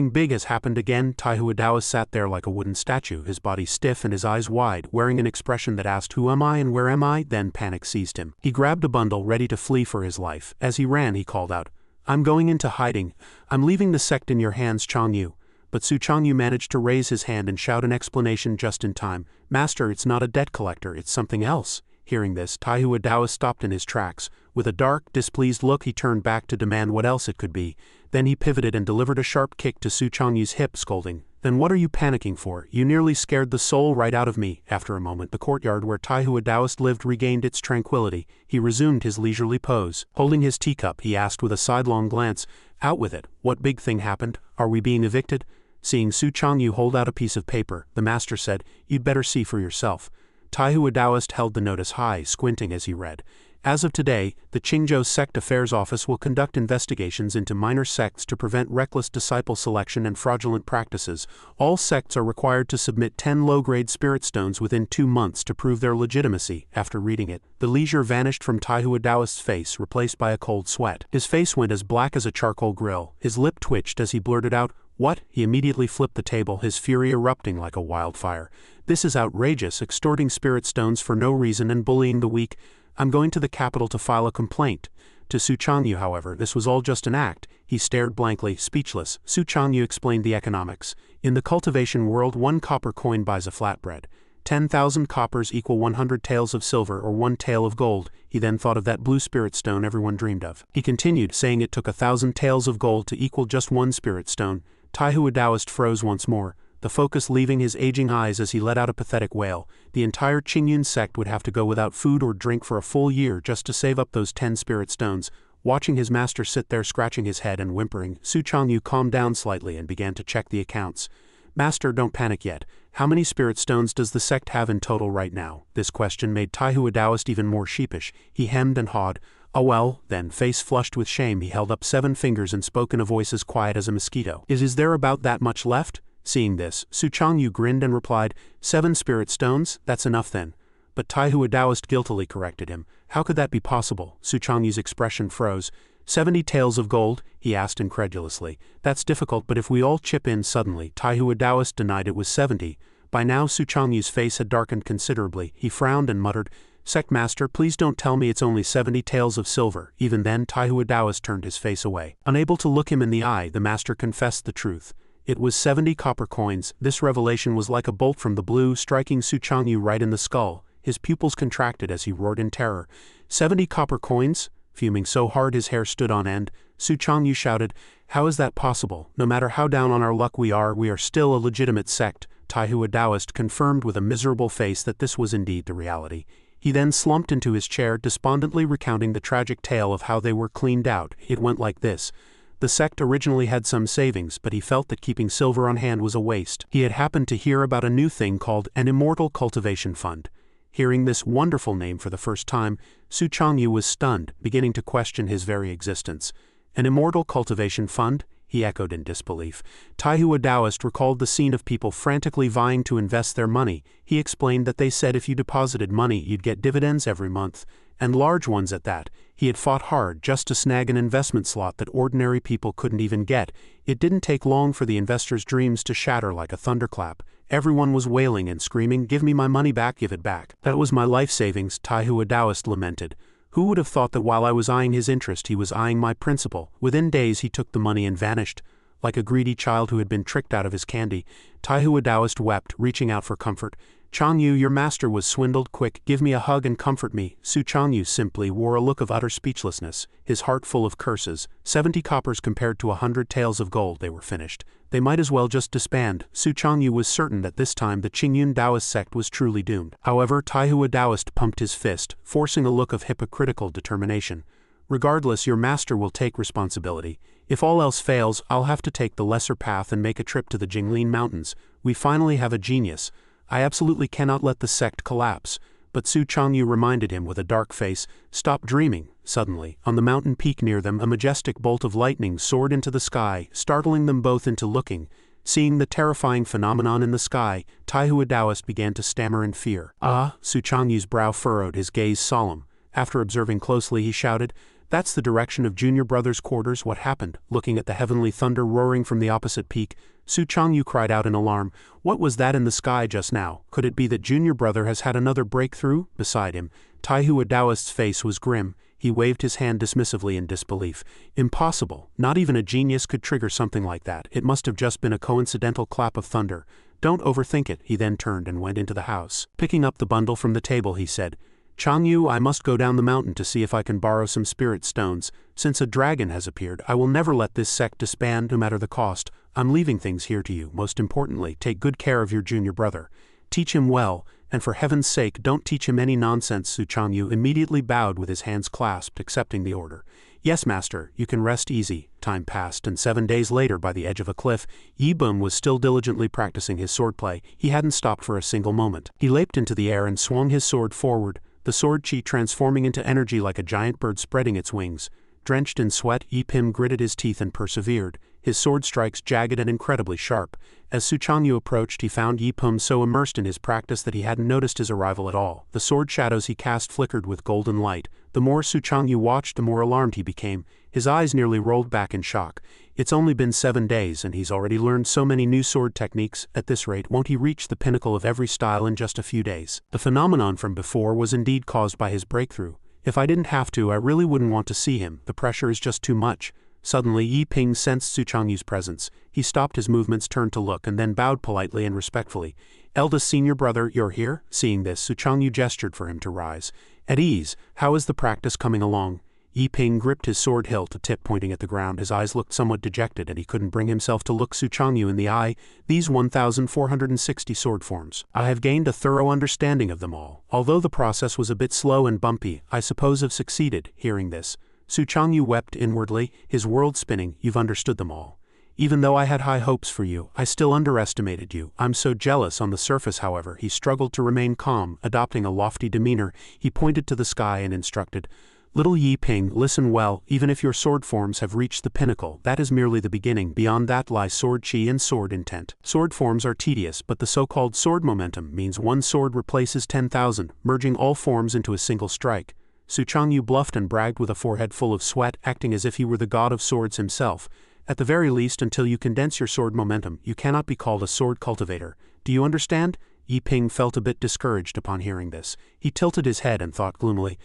Speaker 1: big has happened again. Taihua Taoist sat there like a wooden statue, his body stiff and his eyes wide, wearing an expression that asked, who am I and where am I? Then panic seized him. He grabbed a bundle, ready to flee for his life. As he ran, he called out, I'm going into hiding. I'm leaving the sect in your hands, Changyu. But Su Changyu managed to raise his hand and shout an explanation just in time. Master, it's not a debt collector, it's something else. Hearing this, Taihua Taoist stopped in his tracks. With a dark, displeased look, he turned back to demand what else it could be. Then he pivoted and delivered a sharp kick to Su Changyu's hip, scolding, Then what are you panicking for? You nearly scared the soul right out of me. After a moment, the courtyard where Taihua Taoist lived regained its tranquility. He resumed his leisurely pose. Holding his teacup, he asked with a sidelong glance, Out with it. What big thing happened? Are we being evicted? Seeing Su Changyu hold out a piece of paper, the master said, You'd better see for yourself. Taihua Taoist held the notice high, squinting as he read. As of today, the Qingzhou Sect Affairs Office will conduct investigations into minor sects to prevent reckless disciple selection and fraudulent practices. All sects are required to submit 10 low-grade spirit stones within 2 months to prove their legitimacy. After reading it, the leisure vanished from Taihua Taoist's face, replaced by a cold sweat. His face went as black as a charcoal grill. His lip twitched as he blurted out, What? He immediately flipped the table, his fury erupting like a wildfire. This is outrageous, extorting spirit stones for no reason and bullying the weak. I'm going to the capital to file a complaint. To Su Changyu, however, this was all just an act. He stared blankly, speechless. Su Changyu explained the economics. In the cultivation world, 1 copper coin buys a flatbread. 10,000 coppers equal 100 taels of silver or 1 tael of gold. He then thought of that blue spirit stone everyone dreamed of. He continued, saying it took 1,000 taels of gold to equal just 1 spirit stone. Taihua Taoist froze once more, the focus leaving his aging eyes as he let out a pathetic wail. The entire Qingyun sect would have to go without food or drink for a full year just to save up those 10 spirit stones. Watching his master sit there scratching his head and whimpering, Su Changyu calmed down slightly and began to check the accounts. Master, don't panic yet. How many spirit stones does the sect have in total right now? This question made Taihua Taoist even more sheepish. He hemmed and hawed. Oh well, then, face flushed with shame, he held up 7 fingers and spoke in a voice as quiet as a mosquito. Is there about that much left? Seeing this, Su Changyu grinned and replied, 7 spirit stones? That's enough then. But Taihua Taoist guiltily corrected him. How could that be possible? Su Changyu's expression froze. 70 taels of gold? He asked incredulously. That's difficult, but if we all chip in suddenly. Taihua Taoist denied it was 70. By now Su Changyu's face had darkened considerably. He frowned and muttered, Sect Master, please don't tell me it's only 70 taels of silver. Even then, Taihua Taoist turned his face away. Unable to look him in the eye, the master confessed the truth. It was 70 copper coins. This revelation was like a bolt from the blue, striking Su Changyu right in the skull. His pupils contracted as he roared in terror. 70 copper coins? Fuming so hard his hair stood on end, Su Changyu shouted, How is that possible? No matter how down on our luck we are still a legitimate sect. Taihua Taoist confirmed with a miserable face that this was indeed the reality. He then slumped into his chair, despondently recounting the tragic tale of how they were cleaned out. It went like this. The sect originally had some savings, but he felt that keeping silver on hand was a waste. He had happened to hear about a new thing called an Immortal Cultivation Fund. Hearing this wonderful name for the first time, Su Changyu was stunned, beginning to question his very existence. An Immortal Cultivation Fund? He echoed in disbelief. Taihua Taoist recalled the scene of people frantically vying to invest their money. He explained that they said if you deposited money you'd get dividends every month, and large ones at that. He had fought hard just to snag an investment slot that ordinary people couldn't even get. It didn't take long for the investors' dreams to shatter like a thunderclap. Everyone was wailing and screaming, Give me my money back, give it back. That was my life savings, Taihua Taoist lamented. Who would have thought that while I was eyeing his interest he was eyeing my principal? Within days he took the money and vanished. Like a greedy child who had been tricked out of his candy, Taihua Taoist wept, reaching out for comfort. Changyu, your master was swindled. Quick, give me a hug and comfort me. Su Changyu simply wore a look of utter speechlessness, his heart full of curses. 70 coppers compared to 100 taels of gold. They were finished. They might as well just disband. Su Changyu was certain that this time the Qingyun Taoist sect was truly doomed. However, Taihua Taoist pumped his fist, forcing a look of hypocritical determination. Regardless, your master will take responsibility. If all else fails, I'll have to take the lesser path and make a trip to the Jinglin Mountains. We finally have a genius. I absolutely cannot let the sect collapse. But Su Changyu reminded him with a dark face, Stop dreaming. Suddenly, on the mountain peak near them, a majestic bolt of lightning soared into the sky, startling them both into looking. Seeing the terrifying phenomenon in the sky, Taihua Taoist began to stammer in fear. "Ah!" Su Changyu's brow furrowed, his gaze solemn. After observing closely, he shouted, "That's the direction of Junior Brother's quarters. What happened?" Looking at the heavenly thunder roaring from the opposite peak, Su Changyu cried out in alarm. "What was that in the sky just now? Could it be that Junior Brother has had another breakthrough?" Beside him, Taihua Taoist's face was grim. He waved his hand dismissively in disbelief. "Impossible. Not even a genius could trigger something like that. It must have just been a coincidental clap of thunder. Don't overthink it." He then turned and went into the house. Picking up the bundle from the table, he said, "Changyu, I must go down the mountain to see if I can borrow some spirit stones. Since a dragon has appeared, I will never let this sect disband no matter the cost. I'm leaving things here to you. Most importantly, take good care of your junior brother. Teach him well, and for heaven's sake don't teach him any nonsense." Su Changyu immediately bowed with his hands clasped, accepting the order. "Yes, master, you can rest easy." Time passed, and 7 days later, by the edge of a cliff, Yi Bum was still diligently practicing his swordplay. He hadn't stopped for a single moment. He leaped into the air and swung his sword forward, the sword chi transforming into energy like a giant bird spreading its wings. Drenched in sweat, Yi Pim gritted his teeth and persevered, his sword strikes jagged and incredibly sharp. As Su Changyu approached, he found Yi Pim so immersed in his practice that he hadn't noticed his arrival at all. The sword shadows he cast flickered with golden light. The more Su Changyu watched, the more alarmed he became. His eyes nearly rolled back in shock. It's only been 7 days, and he's already learned so many new sword techniques. At this rate, won't he reach the pinnacle of every style in just a few days? The phenomenon from before was indeed caused by his breakthrough. If I didn't have to, I really wouldn't want to see him. The pressure is just too much. Suddenly, Yi Ping sensed Su Changyu's presence. He stopped his movements, turned to look, and then bowed politely and respectfully. "Eldest senior brother, you're here?" Seeing this, Su Changyu gestured for him to rise. "At ease. How is the practice coming along?" Yi Ping gripped his sword hilt, a tip pointing at the ground. His eyes looked somewhat dejected, and he couldn't bring himself to look Su Changyu in the eye. "These 1,460 sword forms. I have gained a thorough understanding of them all. Although the process was a bit slow and bumpy, I suppose I've succeeded." Hearing this, Su Changyu wept inwardly, his world spinning. "You've understood them all. Even though I had high hopes for you, I still underestimated you. I'm so jealous." On the surface, however, he struggled to remain calm. Adopting a lofty demeanor, he pointed to the sky and instructed, "Little Yi Ping, listen well. Even if your sword forms have reached the pinnacle, that is merely the beginning. Beyond that lie sword chi and sword intent. Sword forms are tedious, but the so-called sword momentum means one sword replaces 10,000, merging all forms into a single strike." Su Changyu bluffed and bragged with a forehead full of sweat, acting as if he were the god of swords himself. "At the very least, until you condense your sword momentum, you cannot be called a sword cultivator. Do you understand?" Yi Ping felt a bit discouraged upon hearing this. He tilted his head and thought gloomily,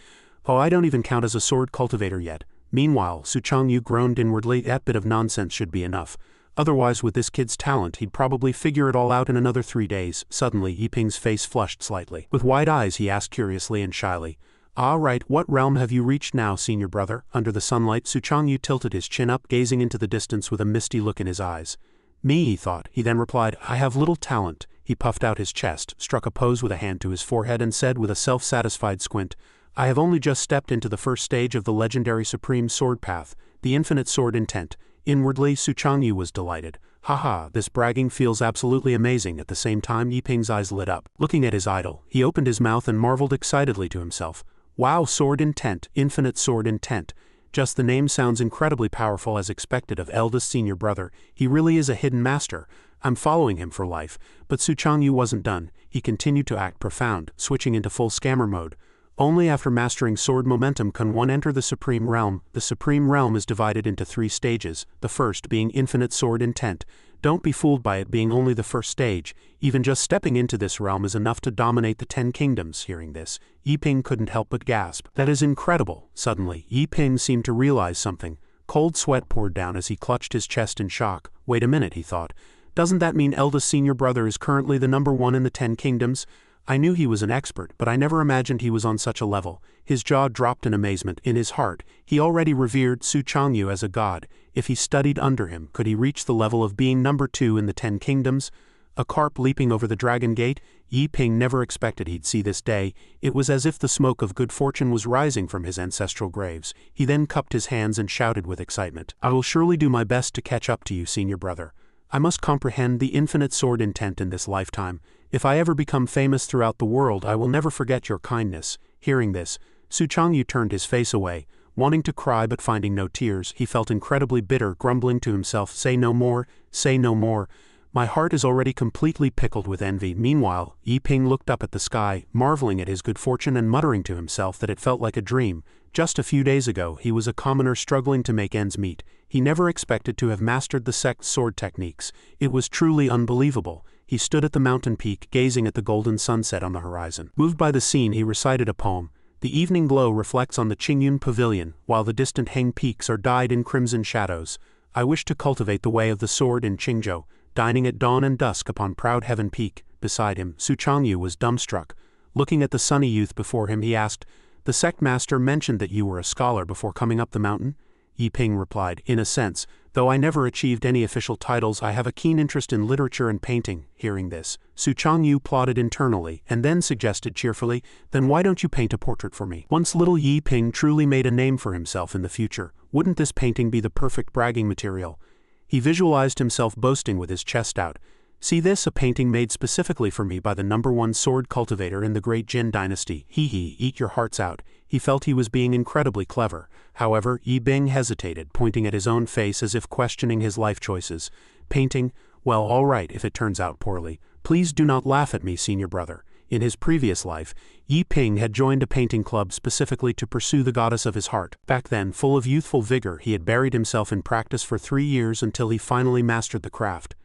Speaker 1: "Oh, I don't even count as a sword cultivator yet." Meanwhile, Su Changyu groaned inwardly. That bit of nonsense should be enough. Otherwise, with this kid's talent, he'd probably figure it all out in another 3 days. Suddenly, Yi Ping's face flushed slightly. With wide eyes, he asked curiously and shyly, "Ah, right, what realm have you reached now, senior brother?" Under the sunlight, Su Changyu tilted his chin up, gazing into the distance with a misty look in his eyes. "Me," he thought. He then replied, "I have little talent." He puffed out his chest, struck a pose with a hand to his forehead, and said with a self-satisfied squint, "I have only just stepped into the first stage of the legendary supreme sword path, the infinite sword intent." Inwardly, Su Changyu was delighted. "Haha, this bragging feels absolutely amazing." At the same time, Yi Ping's eyes lit up. Looking at his idol, he opened his mouth and marveled excitedly to himself. "Wow, sword intent, infinite sword intent. Just the name sounds incredibly powerful, as expected of eldest senior brother. He really is a hidden master. I'm following him for life." But Su Changyu wasn't done. He continued to act profound, switching into full scammer mode. "Only after mastering sword momentum can one enter the Supreme Realm. The Supreme Realm is divided into 3 stages, the first being infinite sword intent. Don't be fooled by it being only the first stage. Even just stepping into this realm is enough to dominate the 10 kingdoms." Hearing this, Yi Ping couldn't help but gasp. "That is incredible." Suddenly, Yi Ping seemed to realize something. Cold sweat poured down as he clutched his chest in shock. "Wait a minute," he thought. "Doesn't that mean eldest senior brother is currently the number 1 in the 10 kingdoms? I knew he was an expert, but I never imagined he was on such a level." His jaw dropped in amazement. In his heart, he already revered Su Changyu as a god. If he studied under him, could he reach the level of being number 2 in the 10 kingdoms? A carp leaping over the dragon gate? Yi Ping never expected he'd see this day. It was as if the smoke of good fortune was rising from his ancestral graves. He then cupped his hands and shouted with excitement, "I will surely do my best to catch up to you, senior brother. I must comprehend the infinite sword intent in this lifetime. If I ever become famous throughout the world, I will never forget your kindness." Hearing this, Su Changyu turned his face away, wanting to cry but finding no tears. He felt incredibly bitter, grumbling to himself, "Say no more, say no more." My heart is already completely pickled with envy. Meanwhile, Yi Ping looked up at the sky, marveling at his good fortune and muttering to himself that it felt like a dream. Just a few days ago, he was a commoner struggling to make ends meet. He never expected to have mastered the Sect's sword techniques. It was truly unbelievable. He stood at the mountain peak, gazing at the golden sunset on the horizon. Moved by the scene, he recited a poem. The evening glow reflects on the Qingyun Pavilion, while the distant Heng peaks are dyed in crimson shadows. I wish to cultivate the way of the sword in Qingzhou. Dining at dawn and dusk upon proud Heaven Peak. Beside him, Su Changyu was dumbstruck. Looking at the sunny youth before him, he asked, "The sect master mentioned that you were a scholar before coming up the mountain?" Yi Ping replied, "In a sense, though I never achieved any official titles, I have a keen interest in literature and painting." Hearing this, Su Changyu plotted internally, and then suggested cheerfully, "Then why don't you paint a portrait for me?" Once little Yi Ping truly made a name for himself in the future, wouldn't this painting be the perfect bragging material? He visualized himself boasting with his chest out. "See this, a painting made specifically for me by the #1 sword cultivator in the great Jin dynasty. Hee, eat your hearts out." He felt he was being incredibly clever. However, Yi Ping hesitated, pointing at his own face as if questioning his life choices. "Painting? Well, all right if it turns out poorly. Please do not laugh at me, senior brother." In his previous life, Yi Ping had joined a painting club specifically to pursue the goddess of his heart. Back then, full of youthful vigor, he had buried himself in practice for 3 years until he finally mastered the craft.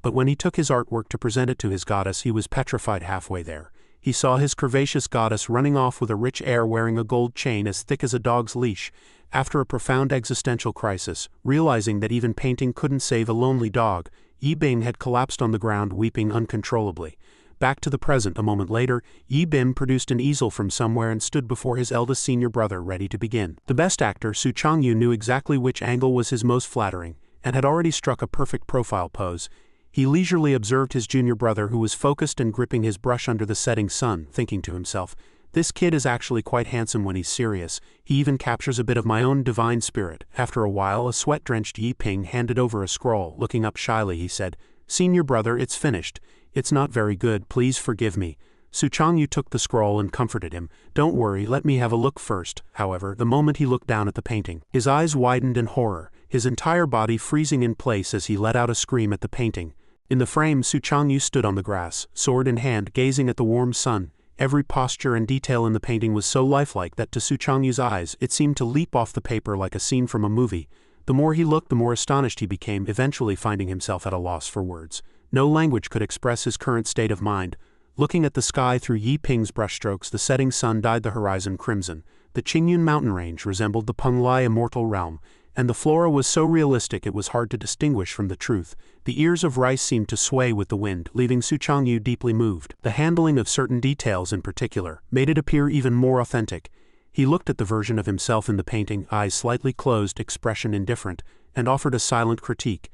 Speaker 1: But when he took his artwork to present it to his goddess, he was petrified halfway there. He saw his curvaceous goddess running off with a rich heir wearing a gold chain as thick as a dog's leash. After a profound existential crisis, realizing that even painting couldn't save a lonely dog, Yi Ping had collapsed on the ground weeping uncontrollably. Back to the present, a moment later, Yi Ping produced an easel from somewhere and stood before his eldest senior brother ready to begin. The best actor, Su Changyu, knew exactly which angle was his most flattering, and had already struck a perfect profile pose. He leisurely observed his junior brother, who was focused and gripping his brush under the setting sun, thinking to himself, "This kid is actually quite handsome when he's serious. He even captures a bit of my own divine spirit." After a while, a sweat-drenched Yi Ping handed over a scroll. Looking up shyly, he said, "Senior brother, it's finished. It's not very good, please forgive me." Su Changyu took the scroll and comforted him. "Don't worry, let me have a look first." However, the moment he looked down at the painting, his eyes widened in horror, his entire body freezing in place as he let out a scream at the painting. In the frame, Su Changyu stood on the grass, sword in hand, gazing at the warm sun. Every posture and detail in the painting was so lifelike that to Su Changyu's eyes, it seemed to leap off the paper like a scene from a movie. The more he looked, the more astonished he became, eventually finding himself at a loss for words. No language could express his current state of mind. Looking at the sky through Yi Ping's brushstrokes, the setting sun dyed the horizon crimson. The Qingyun mountain range resembled the Penglai immortal realm, and the flora was so realistic it was hard to distinguish from the truth. The ears of rice seemed to sway with the wind, leaving Su Changyu deeply moved. The handling of certain details in particular made it appear even more authentic. He looked at the version of himself in the painting, eyes slightly closed, expression indifferent, and offered a silent critique.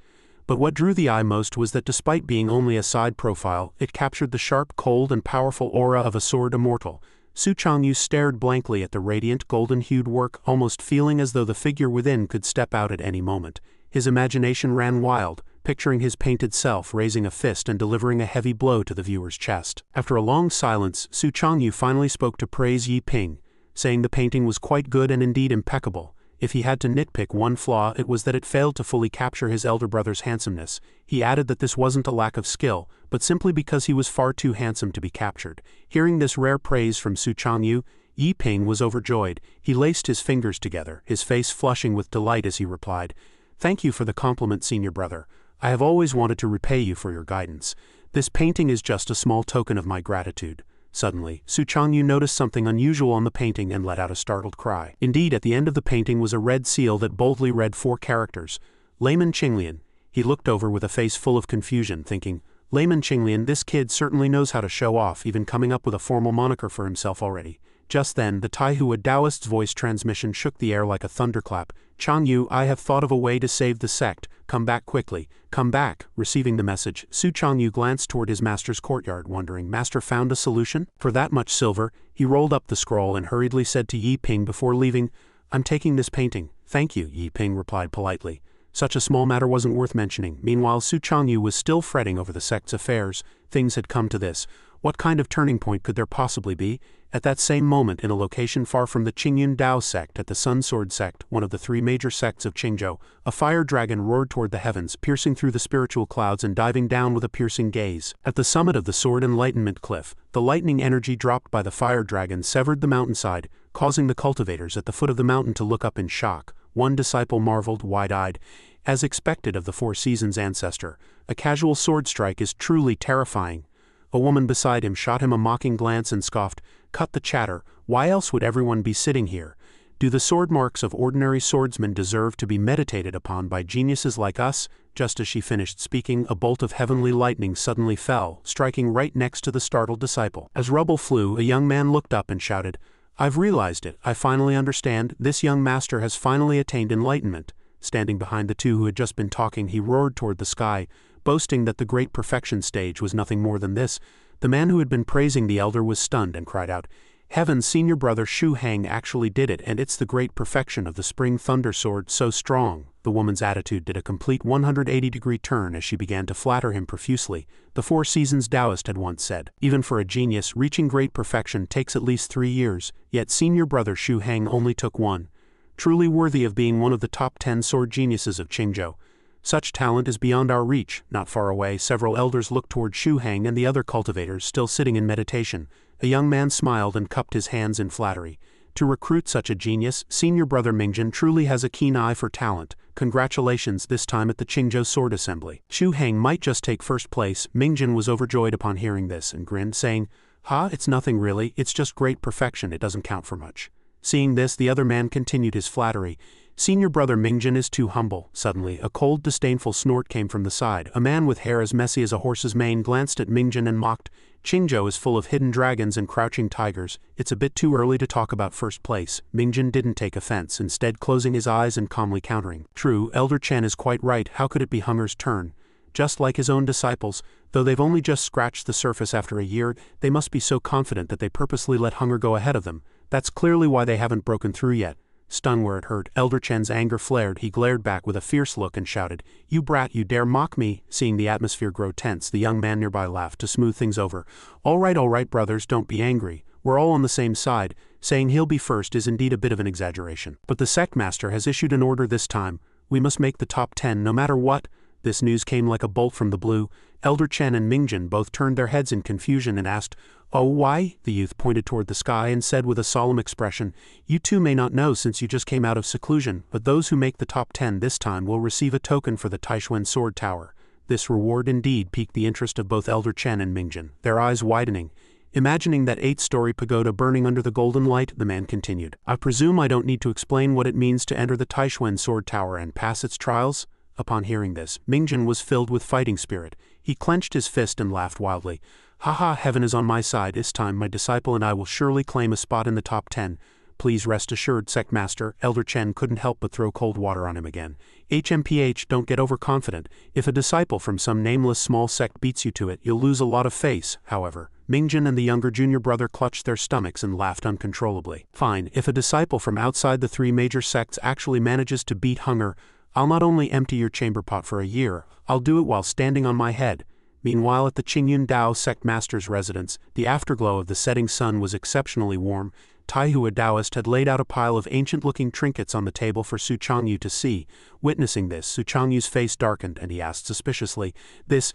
Speaker 1: But what drew the eye most was that despite being only a side profile, it captured the sharp, cold, and powerful aura of a sword immortal. Su Changyu stared blankly at the radiant, golden-hued work, almost feeling as though the figure within could step out at any moment. His imagination ran wild, picturing his painted self raising a fist and delivering a heavy blow to the viewer's chest. After a long silence, Su Changyu finally spoke to praise Yi Ping, saying the painting was quite good and indeed impeccable. If he had to nitpick one flaw, it was that it failed to fully capture his elder brother's handsomeness. He added that this wasn't a lack of skill, but simply because he was far too handsome to be captured. Hearing this rare praise from Su Changyu, Yi Ping was overjoyed. He laced his fingers together, his face flushing with delight as he replied, "Thank you for the compliment, senior brother. I have always wanted to repay you for your guidance. This painting is just a small token of my gratitude." Suddenly, Su Changyu noticed something unusual on the painting and let out a startled cry. Indeed, at the end of the painting was a red seal that boldly read 4 characters. Layman Qinglian. He looked over with a face full of confusion, thinking, Layman Qinglian, this kid certainly knows how to show off, even coming up with a formal moniker for himself already. Just then, the Taihua Taoist's voice transmission shook the air like a thunderclap. "Changyu, I have thought of a way to save the sect. Come back quickly. Come back." Receiving the message, Su Changyu glanced toward his master's courtyard, wondering, "Master found a solution? For that much silver?" He rolled up the scroll and hurriedly said to Yi Ping before leaving, "I'm taking this painting." "Thank you," Yi Ping replied politely. Such a small matter wasn't worth mentioning. Meanwhile, Su Changyu was still fretting over the sect's affairs. Things had come to this. What kind of turning point could there possibly be? At that same moment, in a location far from the Qingyun Dao sect at the Sun Sword sect, one of the three major sects of Qingzhou, a fire dragon roared toward the heavens, piercing through the spiritual clouds and diving down with a piercing gaze. At the summit of the Sword Enlightenment Cliff, the lightning energy dropped by the fire dragon severed the mountainside, causing the cultivators at the foot of the mountain to look up in shock. One disciple marveled, wide-eyed. As expected of the Four Seasons ancestor, a casual sword strike is truly terrifying. A woman beside him shot him a mocking glance and scoffed, "Cut the chatter, why else would everyone be sitting here? Do the sword marks of ordinary swordsmen deserve to be meditated upon by geniuses like us?" Just as she finished speaking, a bolt of heavenly lightning suddenly fell, striking right next to the startled disciple. As rubble flew, a young man looked up and shouted, "I've realized it, I finally understand, this young master has finally attained enlightenment." Standing behind the two who had just been talking, he roared toward the sky, boasting that the great perfection stage was nothing more than this. The man who had been praising the elder was stunned and cried out, "Heavens, senior brother Shu Hang actually did it, and it's the great perfection of the spring thunder sword, so strong." The woman's attitude did a complete 180-degree turn as she began to flatter him profusely. The Four Seasons Taoist had once said, "Even for a genius, reaching great perfection takes at least 3 years, yet senior brother Shu Hang only took 1. Truly worthy of being one of the top 10 sword geniuses of Qingzhou. Such talent is beyond our reach." Not far away, several elders looked toward Shu Hang and the other cultivators still sitting in meditation. A young man smiled and cupped his hands in flattery. "To recruit such a genius, senior brother Mingjin truly has a keen eye for talent. Congratulations this time at the Qingzhou Sword Assembly." Shu Hang might just take first place. Mingjin was overjoyed upon hearing this and grinned, saying, "Ha, it's nothing really, it's just great perfection, it doesn't count for much." Seeing this, the other man continued his flattery. "Senior brother Mingjin is too humble." Suddenly, a cold, disdainful snort came from the side. A man with hair as messy as a horse's mane glanced at Mingjin and mocked, "Qingzhou is full of hidden dragons and crouching tigers. It's a bit too early to talk about first place." Mingjin didn't take offense, instead closing his eyes and calmly countering, "True, Elder Chen is quite right, how could it be Hunger's turn? Just like his own disciples, though they've only just scratched the surface after a year, they must be so confident that they purposely let Hunger go ahead of them. That's clearly why they haven't broken through yet." Stunned where it hurt, Elder Chen's anger flared. He glared back with a fierce look and shouted, "You brat, you dare mock me?" Seeing the atmosphere grow tense, the young man nearby laughed to smooth things over. All right, brothers, don't be angry. We're all on the same side. Saying he'll be first is indeed a bit of an exaggeration. But the sect master has issued an order this time. We must make the top 10 no matter what." This news came like a bolt from the blue. Elder Chen and Mingjin both turned their heads in confusion and asked, "Oh, why?" The youth pointed toward the sky and said with a solemn expression, "You two may not know since you just came out of seclusion, but those who make the top 10 this time will receive a token for the Taishuan Sword Tower." This reward indeed piqued the interest of both Elder Chen and Mingjin, their eyes widening. Imagining that 8-story pagoda burning under the golden light, the man continued, "I presume I don't need to explain what it means to enter the Taishuan Sword Tower and pass its trials?" Upon hearing this, Mingjin was filled with fighting spirit. He clenched his fist and laughed wildly. "Ha, heaven is on my side. This time my disciple and I will surely claim a spot in the top 10. Please rest assured, Sect Master." Elder Chen couldn't help but throw cold water on him again. "HMPH, don't get overconfident. If a disciple from some nameless small sect beats you to it, you'll lose a lot of face." However, Mingjin and the younger junior brother clutched their stomachs and laughed uncontrollably. "Fine, if a disciple from outside the 3 major sects actually manages to beat Hunger, I'll not only empty your chamber pot for a year, I'll do it while standing on my head." Meanwhile, at the Qingyun Dao sect master's residence, the afterglow of the setting sun was exceptionally warm. Taihua Taoist had laid out a pile of ancient-looking trinkets on the table for Su Changyu to see. Witnessing this, Su Changyu's face darkened and he asked suspiciously, This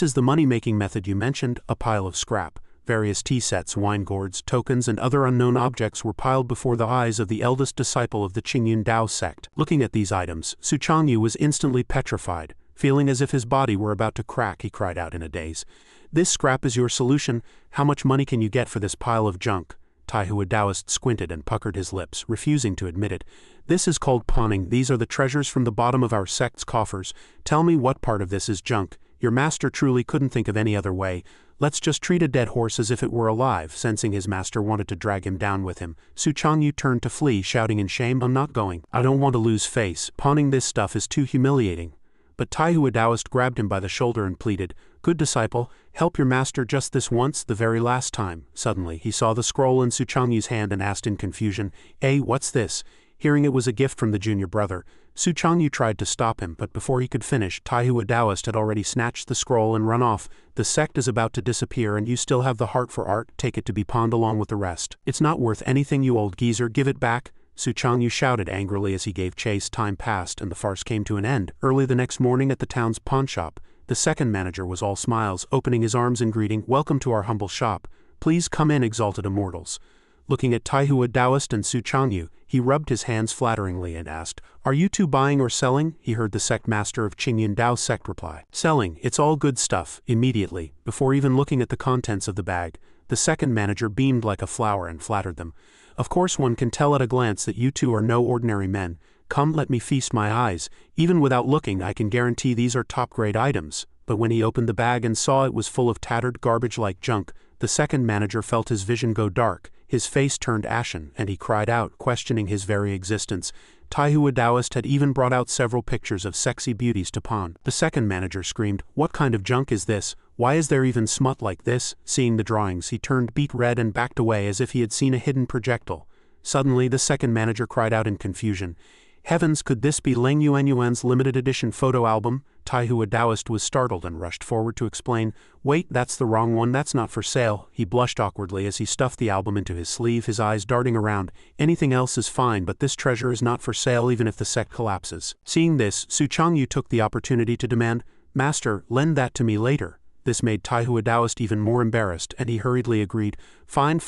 Speaker 1: is the money-making method you mentioned?" A pile of scrap. Various tea sets, wine gourds, tokens, and other unknown objects were piled before the eyes of the eldest disciple of the Qingyun Dao sect. Looking at these items, Su Changyu was instantly petrified. Feeling as if his body were about to crack, he cried out in a daze, "This scrap is your solution? How much money can you get for this pile of junk?" Taihua Taoist squinted and puckered his lips, refusing to admit it. "This is called pawning. These are the treasures from the bottom of our sect's coffers. Tell me what part of this is junk. Your master truly couldn't think of any other way. Let's just treat a dead horse as if it were alive." Sensing his master wanted to drag him down with him, Su Changyu turned to flee, shouting in shame, "I'm not going. I don't want to lose face. Pawning this stuff is too humiliating." But Taihua Taoist grabbed him by the shoulder and pleaded, "Good disciple, help your master just this once, the very last time." Suddenly, he saw the scroll in Su Changyu's hand and asked in confusion, "What's this?" Hearing it was a gift from the junior brother, Su Changyu tried to stop him, but before he could finish, Taihua Taoist had already snatched the scroll and run off. The sect is about to disappear and you still have the heart for art, take it to be pawned along with the rest. It's not worth anything, you old geezer, give it back. Su Changyu shouted angrily as he gave chase. Time passed and the farce came to an end. Early the next morning at the town's pawnshop, the second manager was all smiles, opening his arms in greeting. Welcome to our humble shop. Please come in, exalted immortals. Looking at Taihua Taoist and Su Changyu, he rubbed his hands flatteringly and asked, Are you two buying or selling? He heard the sect master of Qingyun Dao's sect reply. Selling, it's all good stuff. Immediately, before even looking at the contents of the bag, the second manager beamed like a flower and flattered them. Of course one can tell at a glance that you two are no ordinary men. Come, let me feast my eyes. Even without looking, I can guarantee these are top-grade items. But when he opened the bag and saw it was full of tattered garbage-like junk, the second manager felt his vision go dark, his face turned ashen, and he cried out, questioning his very existence. Taihua Taoist had even brought out several pictures of sexy beauties to pawn. The second manager screamed, What kind of junk is this? Why is there even smut like this? Seeing the drawings, he turned beet red and backed away as if he had seen a hidden projectile. Suddenly, the second manager cried out in confusion, Heavens, could this be Leng Yuanyuan's limited edition photo album? Taihua Taoist was startled and rushed forward to explain, Wait, that's the wrong one, that's not for sale. He blushed awkwardly as he stuffed the album into his sleeve, his eyes darting around. Anything else is fine, but this treasure is not for sale even if the sect collapses. Seeing this, Su Changyu took the opportunity to demand, Master, lend that to me later. This made Taihua Taoist even more embarrassed, and he hurriedly agreed, Fine.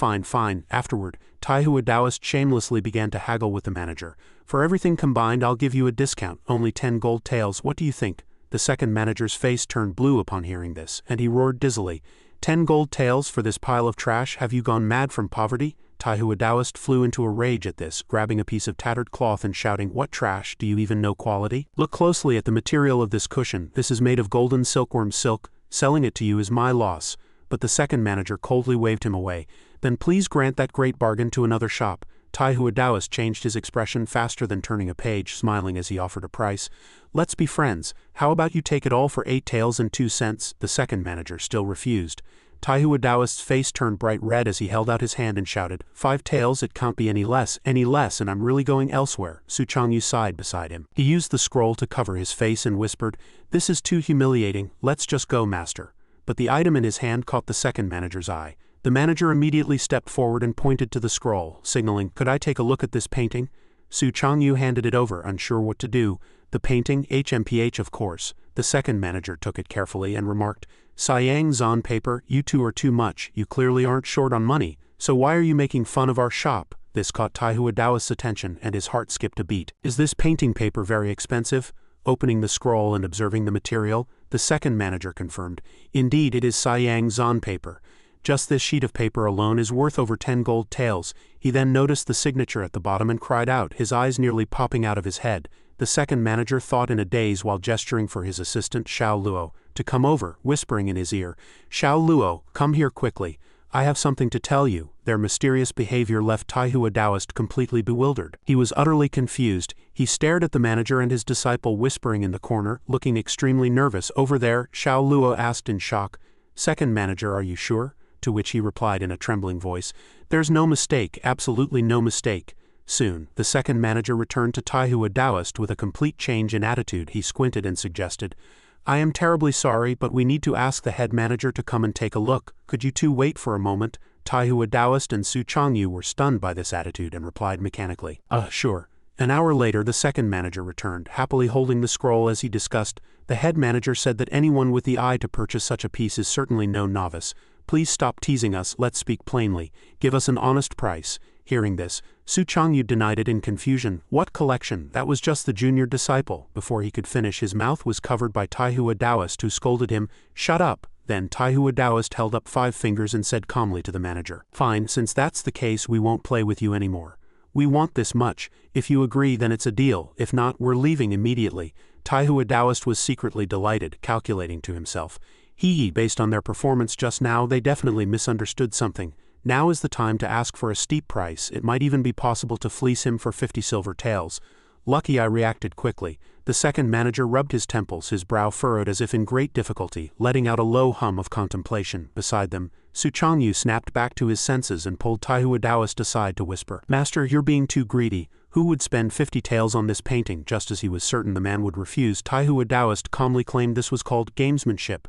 Speaker 1: Afterward, Taihua Taoist shamelessly began to haggle with the manager. For everything combined, I'll give you a discount, only 10 gold taels, what do you think? The second manager's face turned blue upon hearing this, and he roared dizzily, 10 gold taels for this pile of trash, have you gone mad from poverty? Taihua Taoist flew into a rage at this, grabbing a piece of tattered cloth and shouting, What trash, do you even know quality? Look closely at the material of this cushion, this is made of golden silkworm silk, selling it to you is my loss. But the second manager coldly waved him away. Then please grant that great bargain to another shop. Taihua Taoist changed his expression faster than turning a page, smiling as he offered a price. Let's be friends, how about you take it all for 8 taels and 2 cents? The second manager still refused. Taihua Taoist's face turned bright red as he held out his hand and shouted, 5 taels, it can't be any less, and I'm really going elsewhere. Su Changyu sighed beside him. He used the scroll to cover his face and whispered, This is too humiliating, let's just go, master. But the item in his hand caught the second manager's eye. The manager immediately stepped forward and pointed to the scroll, signaling, Could I take a look at this painting? Su Changyu handed it over, unsure what to do. The painting, HMPH of course. The second manager took it carefully and remarked, Siang Zan paper, you two are too much, you clearly aren't short on money, so why are you making fun of our shop? This caught Taihua Taoist's attention and his heart skipped a beat. Is this painting paper very expensive? Opening the scroll and observing the material, the second manager confirmed, Indeed it is Siang Zan paper. Just this sheet of paper alone is worth over 10 gold taels. He then noticed the signature at the bottom and cried out, his eyes nearly popping out of his head. The second manager thought in a daze while gesturing for his assistant Xiao Luo to come over, whispering in his ear, Xiao Luo, come here quickly. I have something to tell you. Their mysterious behavior left Taihua Taoist completely bewildered. He was utterly confused. He stared at the manager and his disciple whispering in the corner, looking extremely nervous. Over there, Xiao Luo asked in shock, Second manager, are you sure? To which he replied in a trembling voice, There's no mistake, absolutely no mistake. Soon, the second manager returned to Taihua Taoist with a complete change in attitude. He squinted and suggested, I am terribly sorry, but we need to ask the head manager to come and take a look. Could you two wait for a moment? Taihua Taoist and Su Changyu were stunned by this attitude and replied mechanically, Sure. An hour later, the second manager returned, happily holding the scroll as he discussed. The head manager said that anyone with the eye to purchase such a piece is certainly no novice. Please stop teasing us, let's speak plainly. Give us an honest price. Hearing this, Su Changyu denied it in confusion. What collection? That was just the junior disciple. Before he could finish, his mouth was covered by Taihua Taoist, who scolded him, Shut up. Then Taihua Taoist held up 5 fingers and said calmly to the manager, Fine, since that's the case, we won't play with you anymore. We want this much. If you agree, then it's a deal. If not, we're leaving immediately. Taihua Taoist was secretly delighted, calculating to himself, based on their performance just now, they definitely misunderstood something. Now is the time to ask for a steep price. It might even be possible to fleece him for 50 silver taels. Lucky I reacted quickly. The second manager rubbed his temples, his brow furrowed as if in great difficulty, letting out a low hum of contemplation. Beside them, Su Changyu snapped back to his senses and pulled Taihua Taoist aside to whisper, Master, you're being too greedy. Who would spend 50 taels on this painting? Just as he was certain the man would refuse, Taihua Taoist calmly claimed this was called gamesmanship.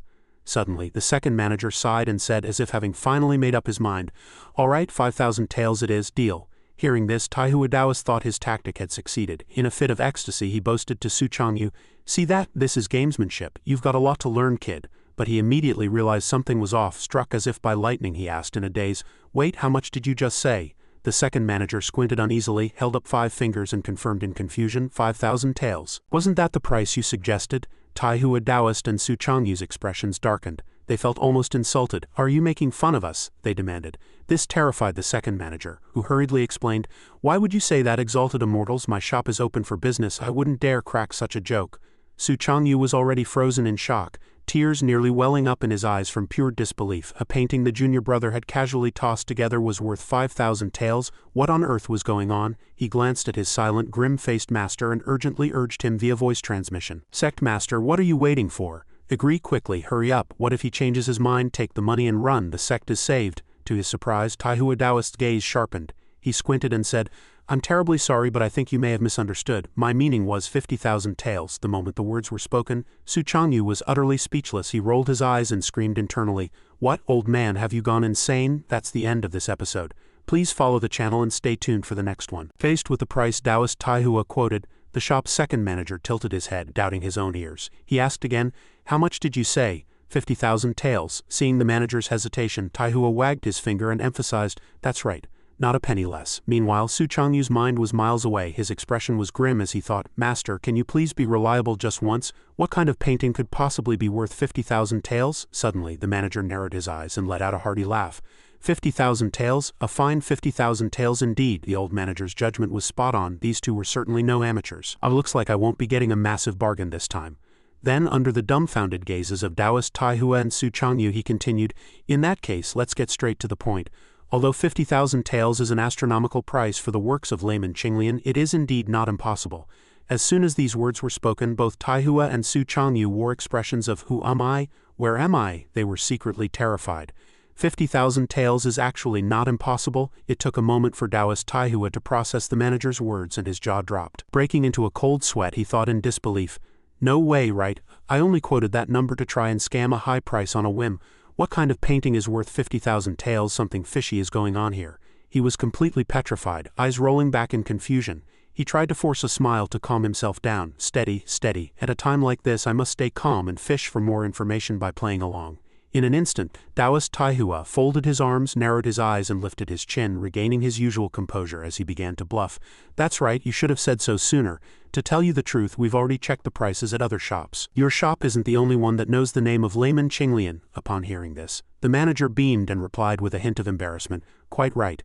Speaker 1: Suddenly, the second manager sighed and said, as if having finally made up his mind, "All right, 5,000 taels it is, deal." Hearing this, Taihua Taoist thought his tactic had succeeded. In a fit of ecstasy, he boasted to Su Changyu, "See that? This is gamesmanship. You've got a lot to learn, kid." But he immediately realized something was off. Struck as if by lightning, he asked in a daze, "Wait, how much did you just say?" The second manager squinted uneasily, held up 5 fingers and confirmed in confusion, 5,000 taels. "Wasn't that the price you suggested?" Taihua Taoist and Su Changyu's expressions darkened. They felt almost insulted. "Are you making fun of us?" they demanded. This terrified the second manager, who hurriedly explained, "Why would you say that, exalted immortals? My shop is open for business. I wouldn't dare crack such a joke." Su Changyu was already frozen in shock, tears nearly welling up in his eyes from pure disbelief. A painting the junior brother had casually tossed together was worth 5,000 taels. What on earth was going on? He glanced at his silent, grim-faced master and urgently urged him via voice transmission. "Sect master, what are you waiting for? Agree quickly, hurry up. What if he changes his mind? Take the money and run. The sect is saved." To his surprise, Taihua Taoist's gaze sharpened. He squinted and said, "I'm terribly sorry, but I think you may have misunderstood. My meaning was 50,000 taels." The moment the words were spoken, Su Changyu was utterly speechless. He rolled his eyes and screamed internally, "What, old man, have you gone insane?" That's the end of this episode. Please follow the channel and stay tuned for the next one. Faced with the price Taoist Taihua quoted, the shop's second manager tilted his head, doubting his own ears. He asked again, "How much did you say?" 50,000 taels. Seeing the manager's hesitation, Taihua wagged his finger and emphasized, "That's right. Not a penny less." Meanwhile, Su Changyu's mind was miles away. His expression was grim as he thought, "Master, can you please be reliable just once? What kind of painting could possibly be worth 50,000 taels?" Suddenly, the manager narrowed his eyes and let out a hearty laugh. 50,000 taels? A fine 50,000 taels indeed. The old manager's judgment was spot on. These two were certainly no amateurs. Looks like I won't be getting a massive bargain this time." Then, under the dumbfounded gazes of Taoist Taihua and Su Changyu, he continued, "In that case, let's get straight to the point. Although 50,000 taels is an astronomical price for the works of layman Qinglian, it is indeed not impossible." As soon as these words were spoken, both Taihua and Su Changyu wore expressions of "Who am I? Where am I?" They were secretly terrified. 50,000 taels is actually not impossible. It took a moment for Taoist Taihua to process the manager's words, and his jaw dropped. Breaking into a cold sweat, he thought in disbelief, "No way, right? I only quoted that number to try and scam a high price on a whim. What kind of painting is worth 50,000 taels? Something fishy is going on here." He was completely petrified, eyes rolling back in confusion. He tried to force a smile to calm himself down. "Steady, steady. At a time like this I must stay calm and fish for more information by playing along." In an instant, Taoist Taihua folded his arms, narrowed his eyes, and lifted his chin, regaining his usual composure as he began to bluff. "That's right, you should have said so sooner. To tell you the truth, we've already checked the prices at other shops. Your shop isn't the only one that knows the name of layman Qinglian." Upon hearing this, the manager beamed and replied with a hint of embarrassment, "Quite right.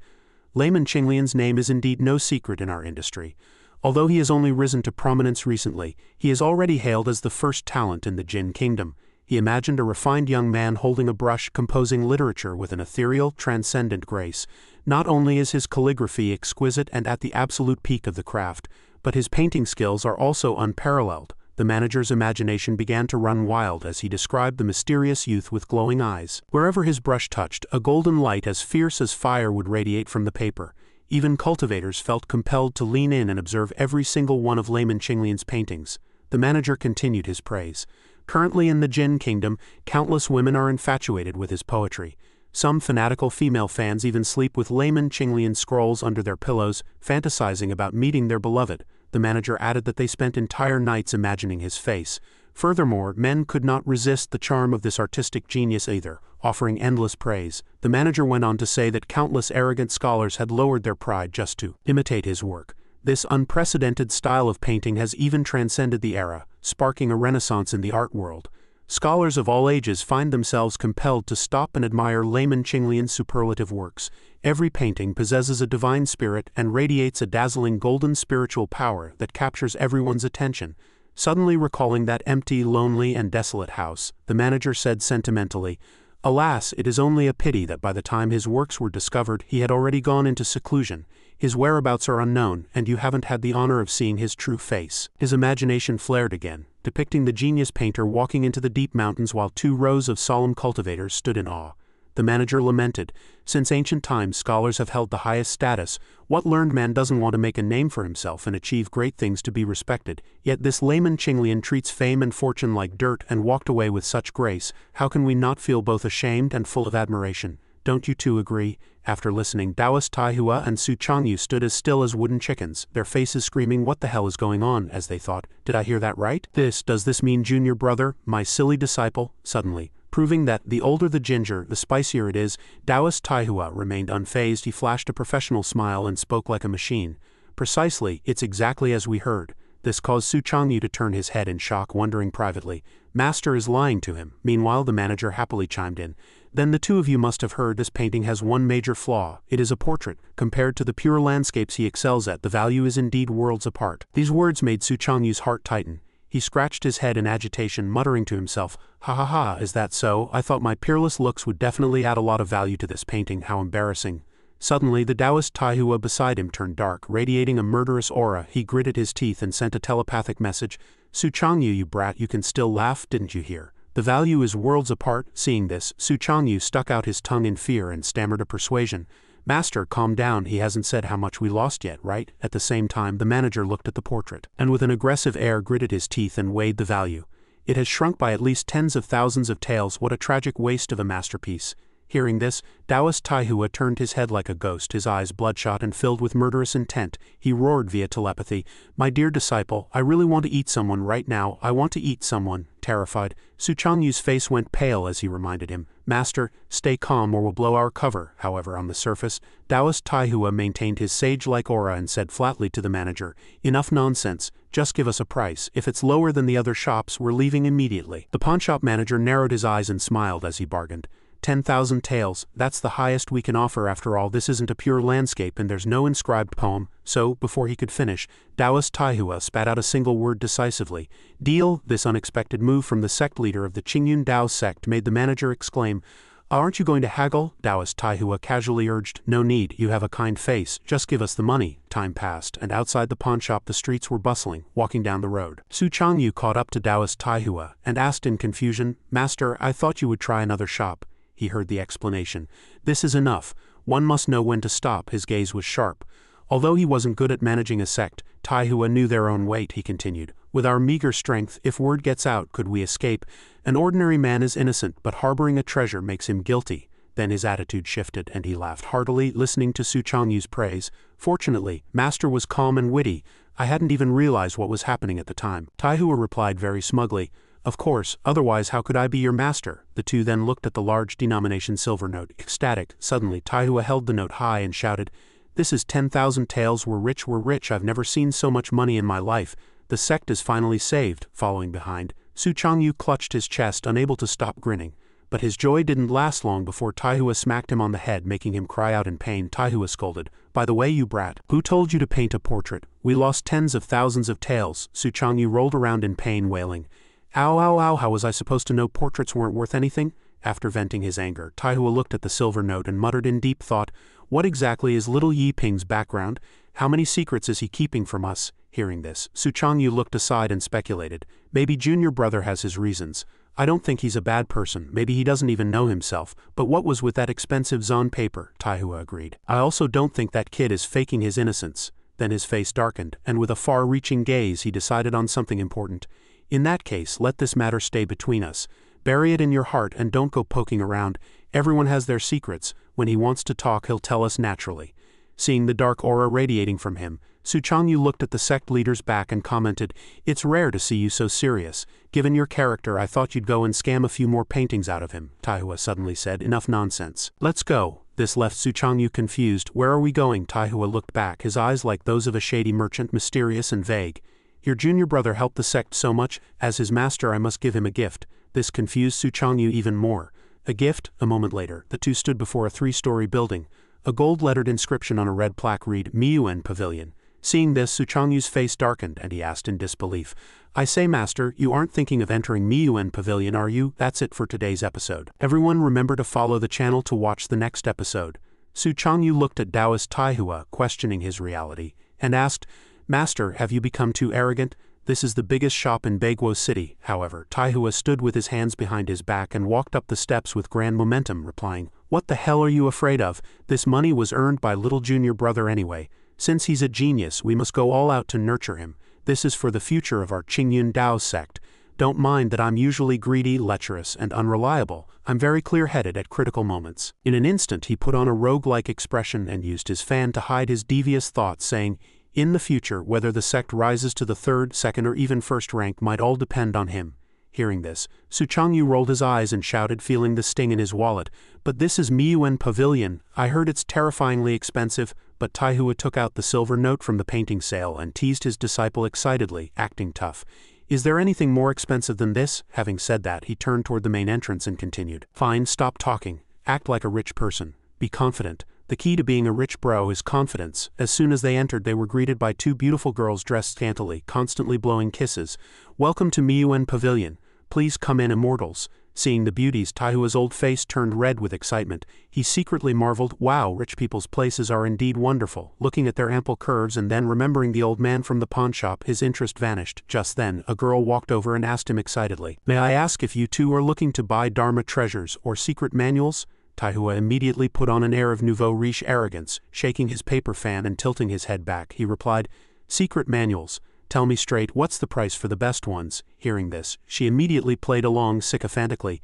Speaker 1: Layman Qinglian's name is indeed no secret in our industry. Although he has only risen to prominence recently, he is already hailed as the first talent in the Jin Kingdom." He imagined a refined young man holding a brush, composing literature with an ethereal, transcendent grace. Not only is his calligraphy exquisite and at the absolute peak of the craft, but his painting skills are also unparalleled. The manager's imagination began to run wild as he described the mysterious youth with glowing eyes. Wherever his brush touched, a golden light as fierce as fire would radiate from the paper. Even cultivators felt compelled to lean in and observe every single one of layman Qinglian's paintings. The manager continued his praise. "Currently in the Jin Kingdom, countless women are infatuated with his poetry. Some fanatical female fans even sleep with layman Qinglian scrolls under their pillows, fantasizing about meeting their beloved." The manager added that they spent entire nights imagining his face. Furthermore, men could not resist the charm of this artistic genius either, offering endless praise. The manager went on to say that countless arrogant scholars had lowered their pride just to imitate his work. This unprecedented style of painting has even transcended the era, sparking a renaissance in the art world. Scholars of all ages find themselves compelled to stop and admire layman Qinglian's superlative works. Every painting possesses a divine spirit and radiates a dazzling golden spiritual power that captures everyone's attention. Suddenly recalling that empty, lonely, and desolate house, the manager said sentimentally, "Alas, it is only a pity that by the time his works were discovered, he had already gone into seclusion. His whereabouts are unknown, and you haven't had the honor of seeing his true face." His imagination flared again, depicting the genius painter walking into the deep mountains while 2 rows of solemn cultivators stood in awe. the manager lamented. Since ancient times, scholars have held the highest status. What learned man doesn't want to make a name for himself and achieve great things to be respected? Yet this layman Qinglian treats fame and fortune like dirt and walked away with such grace. How can we not feel both ashamed and full of admiration? Don't you two agree? After listening, Taoist Taihua and Su Changyu stood as still as wooden chickens, their faces screaming what the hell is going on, as they thought, did I hear that right? Does this mean junior brother, my silly disciple? Suddenly, proving that the older the ginger, the spicier it is, Taoist Taihua remained unfazed. He flashed a professional smile and spoke like a machine. Precisely, it's exactly as we heard. This caused Su Changyu to turn his head in shock, wondering privately, Master is lying to him. Meanwhile, the manager happily chimed in. Then the two of you must have heard this painting has one major flaw. It is a portrait. Compared to the pure landscapes he excels at, the value is indeed worlds apart. These words made Su Changyu's heart tighten. He scratched his head in agitation, muttering to himself, ha ha ha, is that so? I thought my peerless looks would definitely add a lot of value to this painting, how embarrassing. Suddenly the Taoist Taihua beside him turned dark, radiating a murderous aura. He gritted his teeth and sent a telepathic message. Su Changyu, you brat, you can still laugh, didn't you hear? The value is worlds apart. Seeing this, Su Changyu stuck out his tongue in fear and stammered a persuasion. Master, calm down, he hasn't said how much we lost yet, right? At the same time, the manager looked at the portrait, and with an aggressive air gritted his teeth and weighed the value. It has shrunk by at least tens of thousands of taels. What a tragic waste of a masterpiece. Hearing this, Taoist Taihua turned his head like a ghost, his eyes bloodshot and filled with murderous intent. He roared via telepathy, my dear disciple, I really want to eat someone right now. I want to eat someone. Terrified, Su Changyu's face went pale as he reminded him, Master, stay calm or we'll blow our cover. However, on the surface, Taoist Taihua maintained his sage-like aura and said flatly to the manager, enough nonsense, just give us a price. If it's lower than the other shops, we're leaving immediately. The pawnshop manager narrowed his eyes and smiled as he bargained. 10,000 taels, that's the highest we can offer. After all, this isn't a pure landscape and there's no inscribed poem. So, before he could finish, Taoist Taihua spat out a single word decisively. Deal. This unexpected move from the sect leader of the Qingyun Dao sect made the manager exclaim, aren't you going to haggle? Taoist Taihua casually urged, no need, you have a kind face, just give us the money. Time passed, and outside the pawnshop the streets were bustling, walking down the road. Su Changyu caught up to Taoist Taihua and asked in confusion, Master, I thought you would try another shop. He heard the explanation. This is enough. One must know when to stop. His gaze was sharp. Although he wasn't good at managing a sect, Taihua knew their own weight, he continued. With our meager strength, if word gets out, could we escape? An ordinary man is innocent, but harboring a treasure makes him guilty. Then his attitude shifted, and he laughed heartily, listening to Su Changyu's praise. Fortunately, Master was calm and witty. I hadn't even realized what was happening at the time. Taihua replied very smugly, of course, otherwise how could I be your master? The two then looked at the large denomination silver note, ecstatic. Suddenly Taihua held the note high and shouted, this is 10,000 taels, we're rich, I've never seen so much money in my life. The sect is finally saved. Following behind, Su Changyu clutched his chest, unable to stop grinning. But his joy didn't last long before Taihua smacked him on the head, making him cry out in pain. Taihua scolded, by the way, you brat, who told you to paint a portrait? We lost tens of thousands of taels. Su Changyu rolled around in pain, wailing, ow, ow, ow, how was I supposed to know portraits weren't worth anything? After venting his anger, Taihua looked at the silver note and muttered in deep thought, what exactly is little Yi Ping's background? How many secrets is he keeping from us? Hearing this, Su Changyu looked aside and speculated, maybe junior brother has his reasons. I don't think he's a bad person, maybe he doesn't even know himself, but what was with that expensive zone paper? Taihua agreed. I also don't think that kid is faking his innocence. Then his face darkened, and with a far-reaching gaze he decided on something important. In that case, let this matter stay between us. Bury it in your heart and don't go poking around. Everyone has their secrets. When he wants to talk, he'll tell us naturally. Seeing the dark aura radiating from him, Su Changyu looked at the sect leader's back and commented, it's rare to see you so serious. Given your character, I thought you'd go and scam a few more paintings out of him. Taihua suddenly said, enough nonsense. Let's go. This left Su Changyu confused. Where are we going? Taihua looked back, his eyes like those of a shady merchant, mysterious and vague. Your junior brother helped the sect so much, as his master I must give him a gift. This confused Su Changyu even more. A gift? A moment later, the two stood before a 3-story building. A gold-lettered inscription on a red plaque read, Miyuan Pavilion. Seeing this, Su Changyu's face darkened, and he asked in disbelief, I say, master, you aren't thinking of entering Miyuan Pavilion, are you? That's it for today's episode. Everyone remember to follow the channel to watch the next episode. Su Changyu looked at Taoist Taihua, questioning his reality, and asked, Master, have you become too arrogant? This is the biggest shop in Baguio City. However, Taihua stood with his hands behind his back and walked up the steps with grand momentum, replying, "What the hell are you afraid of? This money was earned by little junior brother anyway. Since he's a genius, we must go all out to nurture him. This is for the future of our Qingyun Dao sect. Don't mind that I'm usually greedy, lecherous, and unreliable. I'm very clear-headed at critical moments." In an instant he put on a rogue-like expression and used his fan to hide his devious thoughts, saying, "In the future, whether the sect rises to the third, second, or even first rank might all depend on him." Hearing this, Su Changyu rolled his eyes and shouted, feeling the sting in his wallet, "But this is Miyuan Pavilion. I heard it's terrifyingly expensive." But Taihua took out the silver note from the painting sale and teased his disciple excitedly, acting tough. "Is there anything more expensive than this?" Having said that, he turned toward the main entrance and continued, "Fine, stop talking. Act like a rich person. Be confident. The key to being a rich bro is confidence." As soon as they entered, they were greeted by two beautiful girls dressed scantily, constantly blowing kisses. "Welcome to Miyuan Pavilion. Please come in, immortals." Seeing the beauties, Taihua's old face turned red with excitement. He secretly marveled, "Wow, rich people's places are indeed wonderful." Looking at their ample curves and then remembering the old man from the pawn shop, his interest vanished. Just then, a girl walked over and asked him excitedly, "May I ask if you two are looking to buy Dharma treasures or secret manuals?" Taihua immediately put on an air of nouveau riche arrogance, shaking his paper fan and tilting his head back. He replied, "Secret manuals. Tell me straight, what's the price for the best ones?" Hearing this, she immediately played along sycophantically.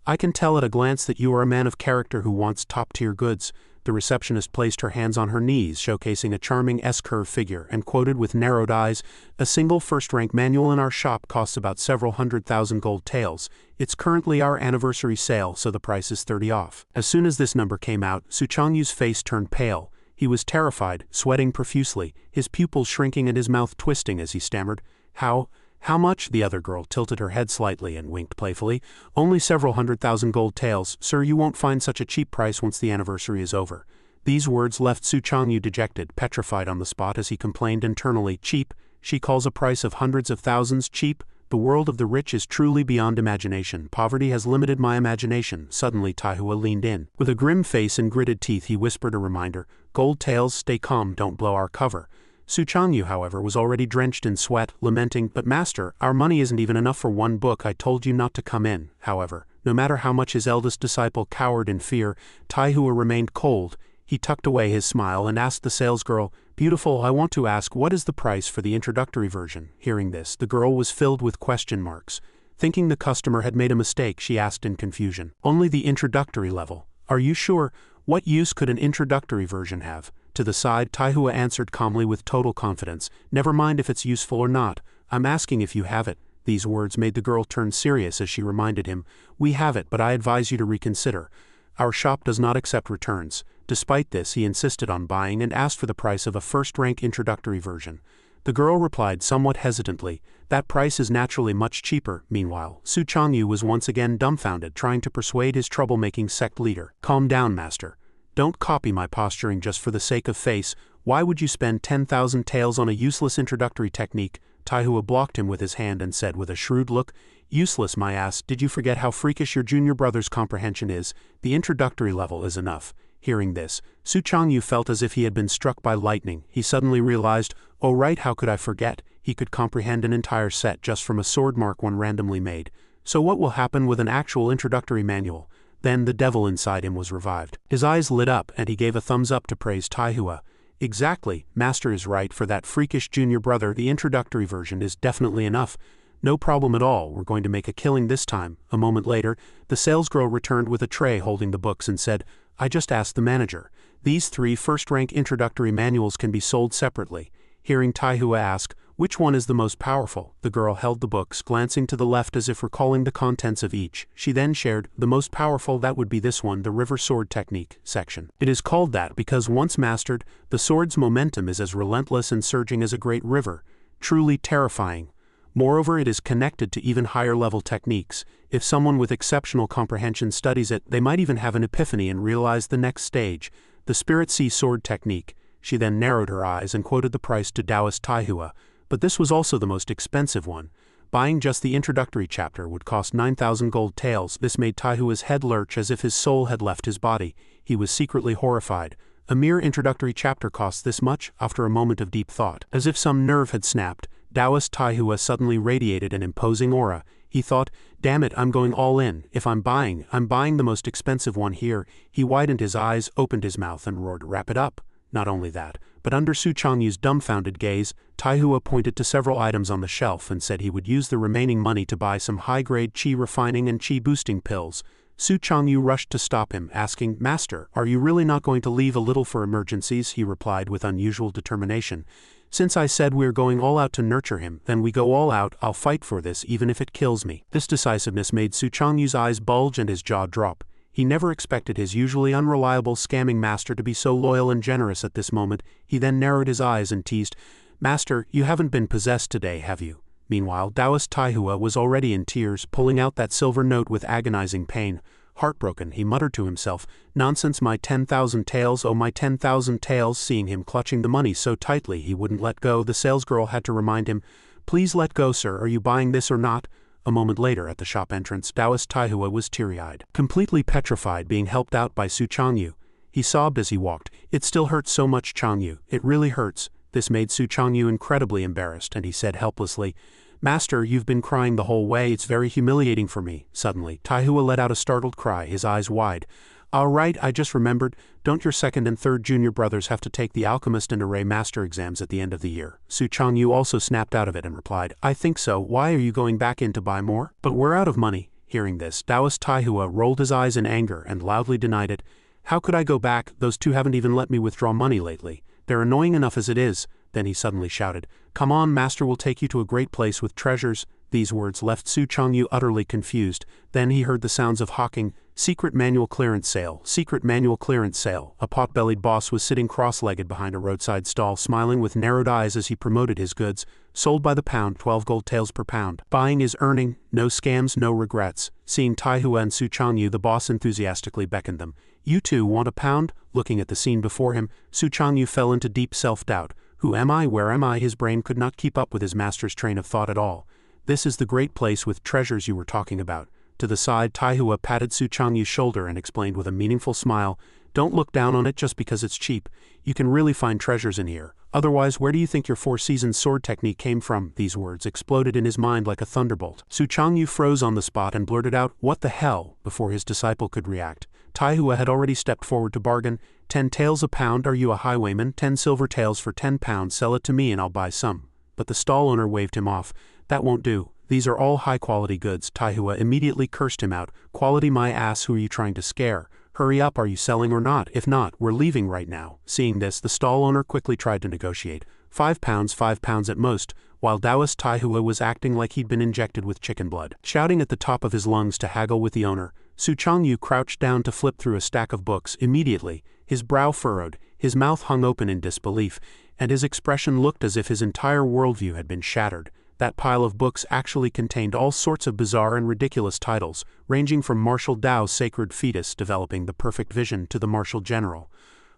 Speaker 1: "I can tell at a glance that you are a man of character who wants top-tier goods." The receptionist placed her hands on her knees, showcasing a charming S-curve figure, and quoted with narrowed eyes, "A single first-rank manual in our shop costs about several 100,000 gold taels. It's currently our anniversary sale, so the price is 30 off." As soon as this number came out, Su Changyu's face turned pale. He was terrified, sweating profusely, his pupils shrinking and his mouth twisting as he stammered, How much?" The other girl tilted her head slightly and winked playfully. "Only several 100,000 gold taels. Sir, you won't find such a cheap price once the anniversary is over." These words left Su Changyu dejected, petrified on the spot as he complained internally, "Cheap? She calls a price of hundreds of thousands cheap? The world of the rich is truly beyond imagination. Poverty has limited my imagination." Suddenly Taihua leaned in. With a grim face and gritted teeth he whispered a reminder, "Gold tails, stay calm, don't blow our cover." Su Changyu, however, was already drenched in sweat, lamenting, "But master, our money isn't even enough for one book. I told you not to come in." However, no matter how much his eldest disciple cowered in fear, Taihua remained cold. He tucked away his smile and asked the salesgirl, "Beautiful, I want to ask, what is the price for the introductory version?" Hearing this, the girl was filled with question marks. Thinking the customer had made a mistake, she asked in confusion, "Only the introductory level? Are you sure? What use could an introductory version have?" To the side, Taihua answered calmly with total confidence, "Never mind if it's useful or not. I'm asking if you have it." These words made the girl turn serious as she reminded him, "We have it, but I advise you to reconsider. Our shop does not accept returns." Despite this, he insisted on buying and asked for the price of a first-rank introductory version. The girl replied somewhat hesitantly, "That price is naturally much cheaper." Meanwhile, Su Changyu was once again dumbfounded, trying to persuade his troublemaking sect leader. "Calm down, master. Don't copy my posturing just for the sake of face. Why would you spend 10,000 taels on a useless introductory technique?" Taihua blocked him with his hand and said with a shrewd look, "Useless, my ass. Did you forget how freakish your junior brother's comprehension is? The introductory level is enough." Hearing this, Su Changyu felt as if he had been struck by lightning. He suddenly realized, "Oh right, how could I forget? He could comprehend an entire set just from a sword mark one randomly made. So what will happen with an actual introductory manual?" Then the devil inside him was revived. His eyes lit up and he gave a thumbs up to praise Taihua. "Exactly, master is right. For that freakish junior brother, the introductory version is definitely enough. No problem at all, we're going to make a killing this time." A moment later, the salesgirl returned with a tray holding the books and said, "I just asked the manager. These 3 first-rank introductory manuals can be sold separately." Hearing Taihua ask, "Which one is the most powerful?" the girl held the books, glancing to the left as if recalling the contents of each. She then shared, "The most powerful, that would be this one, the River Sword Technique section. It is called that because once mastered, the sword's momentum is as relentless and surging as a great river. Truly terrifying. Moreover, it is connected to even higher-level techniques. If someone with exceptional comprehension studies it, they might even have an epiphany and realize the next stage, the Spirit Sea Sword Technique." She then narrowed her eyes and quoted the price to Taoist Taihua, but this was also the most expensive one. Buying just the introductory chapter would cost 9,000 gold taels. This made Taihua's head lurch as if his soul had left his body. He was secretly horrified. A mere introductory chapter costs this much? After a moment of deep thought, as if some nerve had snapped, Taoist Taihua suddenly radiated an imposing aura. He thought, damn it, I'm going all in. If I'm buying the most expensive one here. He widened his eyes, opened his mouth and roared, wrap it up. Not only that, but under Su Changyu's dumbfounded gaze, Taihua pointed to several items on the shelf and said he would use the remaining money to buy some high-grade qi refining and qi boosting pills. Su Changyu rushed to stop him, asking, Master, are you really not going to leave a little for emergencies? He replied with unusual determination. Since I said we're going all out to nurture him, then we go all out. I'll fight for this even if it kills me. This decisiveness made Su Changyu's eyes bulge and his jaw drop. He never expected his usually unreliable scamming master to be so loyal and generous at this moment. He then narrowed his eyes and teased, Master, you haven't been possessed today, have you? Meanwhile, Taoist Taihua was already in tears, pulling out that silver note with agonizing pain. Heartbroken, he muttered to himself, nonsense, my 10,000 taels, oh my 10,000 taels. Seeing him clutching the money so tightly he wouldn't let go, the salesgirl had to remind him, please let go, sir, are you buying this or not? A moment later at the shop entrance, Taoist Taihua was teary-eyed, completely petrified, being helped out by Su Changyu. He sobbed as he walked, it still hurts so much, Changyu, it really hurts. This made Su Changyu incredibly embarrassed, and he said helplessly, Master, you've been crying the whole way, it's very humiliating for me. Suddenly, Taihua let out a startled cry, his eyes wide. All right, I just remembered, don't your second and third junior brothers have to take the Alchemist and Array Master exams at the end of the year? Su Changyu also snapped out of it and replied, I think so, why are you going back in to buy more? But we're out of money. Hearing this, Taoist Taihua rolled his eyes in anger and loudly denied it. How could I go back? Those two haven't even let me withdraw money lately. They're annoying enough as it is. Then he suddenly shouted, Come on, Master will take you to a great place with treasures. These words left Su Changyu utterly confused. Then he heard the sounds of hawking. Secret manual clearance sale, secret manual clearance sale. A pot-bellied boss was sitting cross-legged behind a roadside stall, smiling with narrowed eyes as he promoted his goods. Sold by the pound, 12 gold taels per pound. Buying is earning, no scams, no regrets. Seeing Taihua and Su Changyu, the boss enthusiastically beckoned them. You two want a pound? Looking at the scene before him, Su Changyu fell into deep self-doubt. Who am I? Where am I? His brain could not keep up with his master's train of thought at all. This is the great place with treasures you were talking about. To the side, Taihua patted Su Changyu's shoulder and explained with a meaningful smile, Don't look down on it just because it's cheap. You can really find treasures in here. Otherwise, where do you think your 4-season sword technique came from? These words exploded in his mind like a thunderbolt. Su Changyu froze on the spot and blurted out, What the hell? Before his disciple could react. Taihua had already stepped forward to bargain. 10 taels a pound, are you a highwayman? 10 silver taels for 10 pounds, sell it to me and I'll buy some. But the stall owner waved him off. That won't do. These are all high-quality goods. Taihua immediately cursed him out. Quality my ass, who are you trying to scare? Hurry up, are you selling or not? If not, we're leaving right now. Seeing this, the stall owner quickly tried to negotiate. 5 pounds at most, while Taoist Taihua was acting like he'd been injected with chicken blood. Shouting at the top of his lungs to haggle with the owner, Su Changyu crouched down to flip through a stack of books. Immediately, his brow furrowed, his mouth hung open in disbelief, and his expression looked as if his entire worldview had been shattered. That pile of books actually contained all sorts of bizarre and ridiculous titles, ranging from Martial Dao's Sacred Fetus, developing the perfect vision, to the Martial General.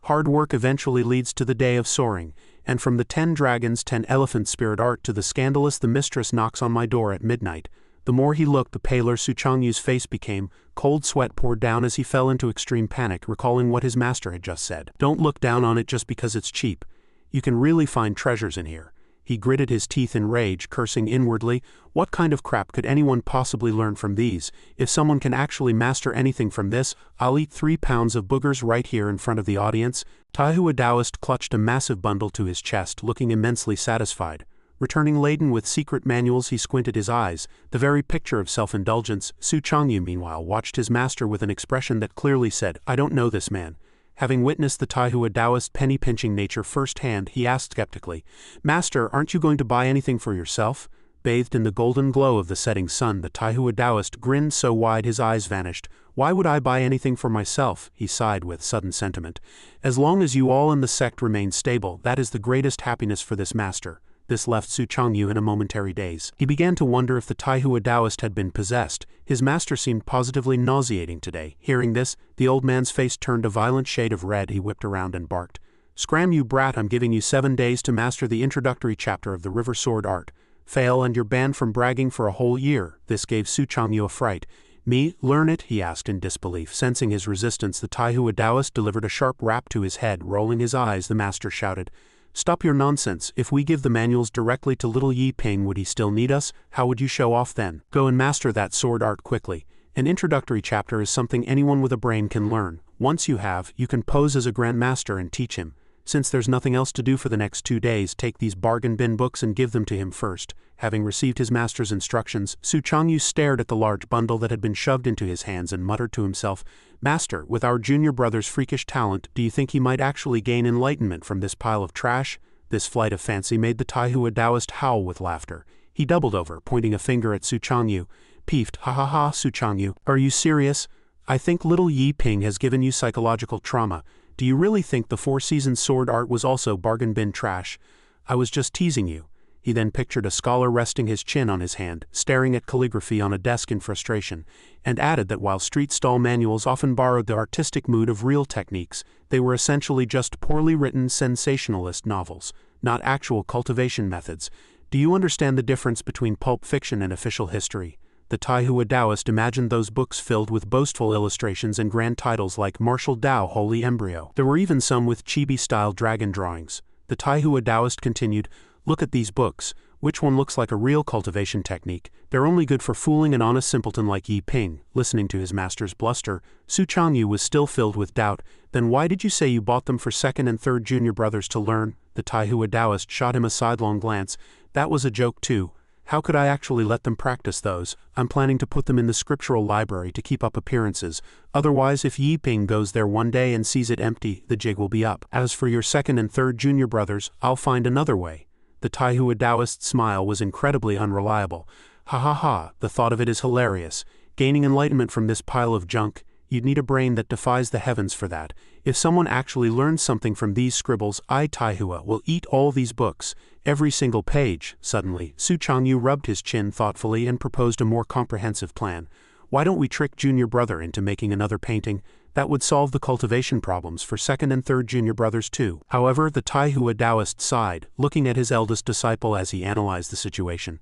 Speaker 1: Hard work eventually leads to the day of soaring, and from the 10 dragons, 10 elephant spirit art to the scandalous The Mistress Knocks on My Door at Midnight. The more he looked, the paler Su Changyu's face became. Cold sweat poured down as he fell into extreme panic, recalling what his master had just said. Don't look down on it just because it's cheap. You can really find treasures in here. He gritted his teeth in rage, cursing inwardly. What kind of crap could anyone possibly learn from these? If someone can actually master anything from this, I'll eat 3 pounds of boogers right here in front of the audience. Taihua Taoist clutched a massive bundle to his chest, looking immensely satisfied. Returning laden with secret manuals, he squinted his eyes, the very picture of self-indulgence. Su Changyu, meanwhile, watched his master with an expression that clearly said, I don't know this man. Having witnessed the Taihua Taoist penny-pinching nature firsthand, he asked skeptically, Master, aren't you going to buy anything for yourself? Bathed in the golden glow of the setting sun, the Taihua Taoist grinned so wide his eyes vanished. Why would I buy anything for myself? He sighed with sudden sentiment. As long as you all in the sect remain stable, that is the greatest happiness for this master. This left Su Changyu in a momentary daze. He began to wonder if the Taihua Taoist had been possessed. His master seemed positively nauseating today. Hearing this, the old man's face turned a violent shade of red. He whipped around and barked. Scram, you brat, I'm giving you 7 days to master the introductory chapter of the River Sword art. Fail and you're banned from bragging for a whole year. This gave Su Changyu a fright. Me, learn it? He asked in disbelief. Sensing his resistance, the Taihua Taoist delivered a sharp rap to his head. Rolling his eyes, the master shouted, Stop your nonsense. If we give the manuals directly to little Yi Ping, would he still need us? How would you show off then? Go and master that sword art quickly. An introductory chapter is something anyone with a brain can learn. Once you have, you can pose as a grandmaster and teach him. Since there's nothing else to do for the next 2 days, take these bargain bin books and give them to him first. Having received his master's instructions, Su Changyu stared at the large bundle that had been shoved into his hands and muttered to himself, "Master, with our junior brother's freakish talent, do you think he might actually gain enlightenment from this pile of trash?" This flight of fancy made the Taihua Taoist howl with laughter. He doubled over, pointing a finger at Su Changyu. Peeved, "Ha ha ha, Su Changyu, are you serious? I think little Yi Ping has given you psychological trauma. Do you really think the Four Seasons sword art was also bargain bin trash? I was just teasing you." He then pictured a scholar resting his chin on his hand, staring at calligraphy on a desk in frustration, and added that while street stall manuals often borrowed the artistic mood of real techniques, they were essentially just poorly written sensationalist novels, not actual cultivation methods. Do you understand the difference between pulp fiction and official history? The Taihua Taoist imagined those books filled with boastful illustrations and grand titles like Martial Tao Holy Embryo. There were even some with chibi-style dragon drawings. The Taihua Taoist continued, "Look at these books. Which one looks like a real cultivation technique? They're only good for fooling an honest simpleton like Yi Ping." Listening to his master's bluster, Su Changyu was still filled with doubt. "Then why did you say you bought them for second and third junior brothers to learn?" The Taihua Taoist shot him a sidelong glance. "That was a joke too. How could I actually let them practice those? I'm planning to put them in the scriptural library to keep up appearances. Otherwise, if Yi Ping goes there one day and sees it empty, the jig will be up. As for your second and third junior brothers, I'll find another way." The Taihua Taoist's smile was incredibly unreliable. "Ha ha ha, the thought of it is hilarious. Gaining enlightenment from this pile of junk? You'd need a brain that defies the heavens for that. If someone actually learns something from these scribbles, I, Taihua, will eat all these books. Every single page." Suddenly, Su Changyu rubbed his chin thoughtfully and proposed a more comprehensive plan. "Why don't we trick junior brother into making another painting? That would solve the cultivation problems for second and third junior brothers too." However, the Taihua Taoist sighed, looking at his eldest disciple as he analyzed the situation.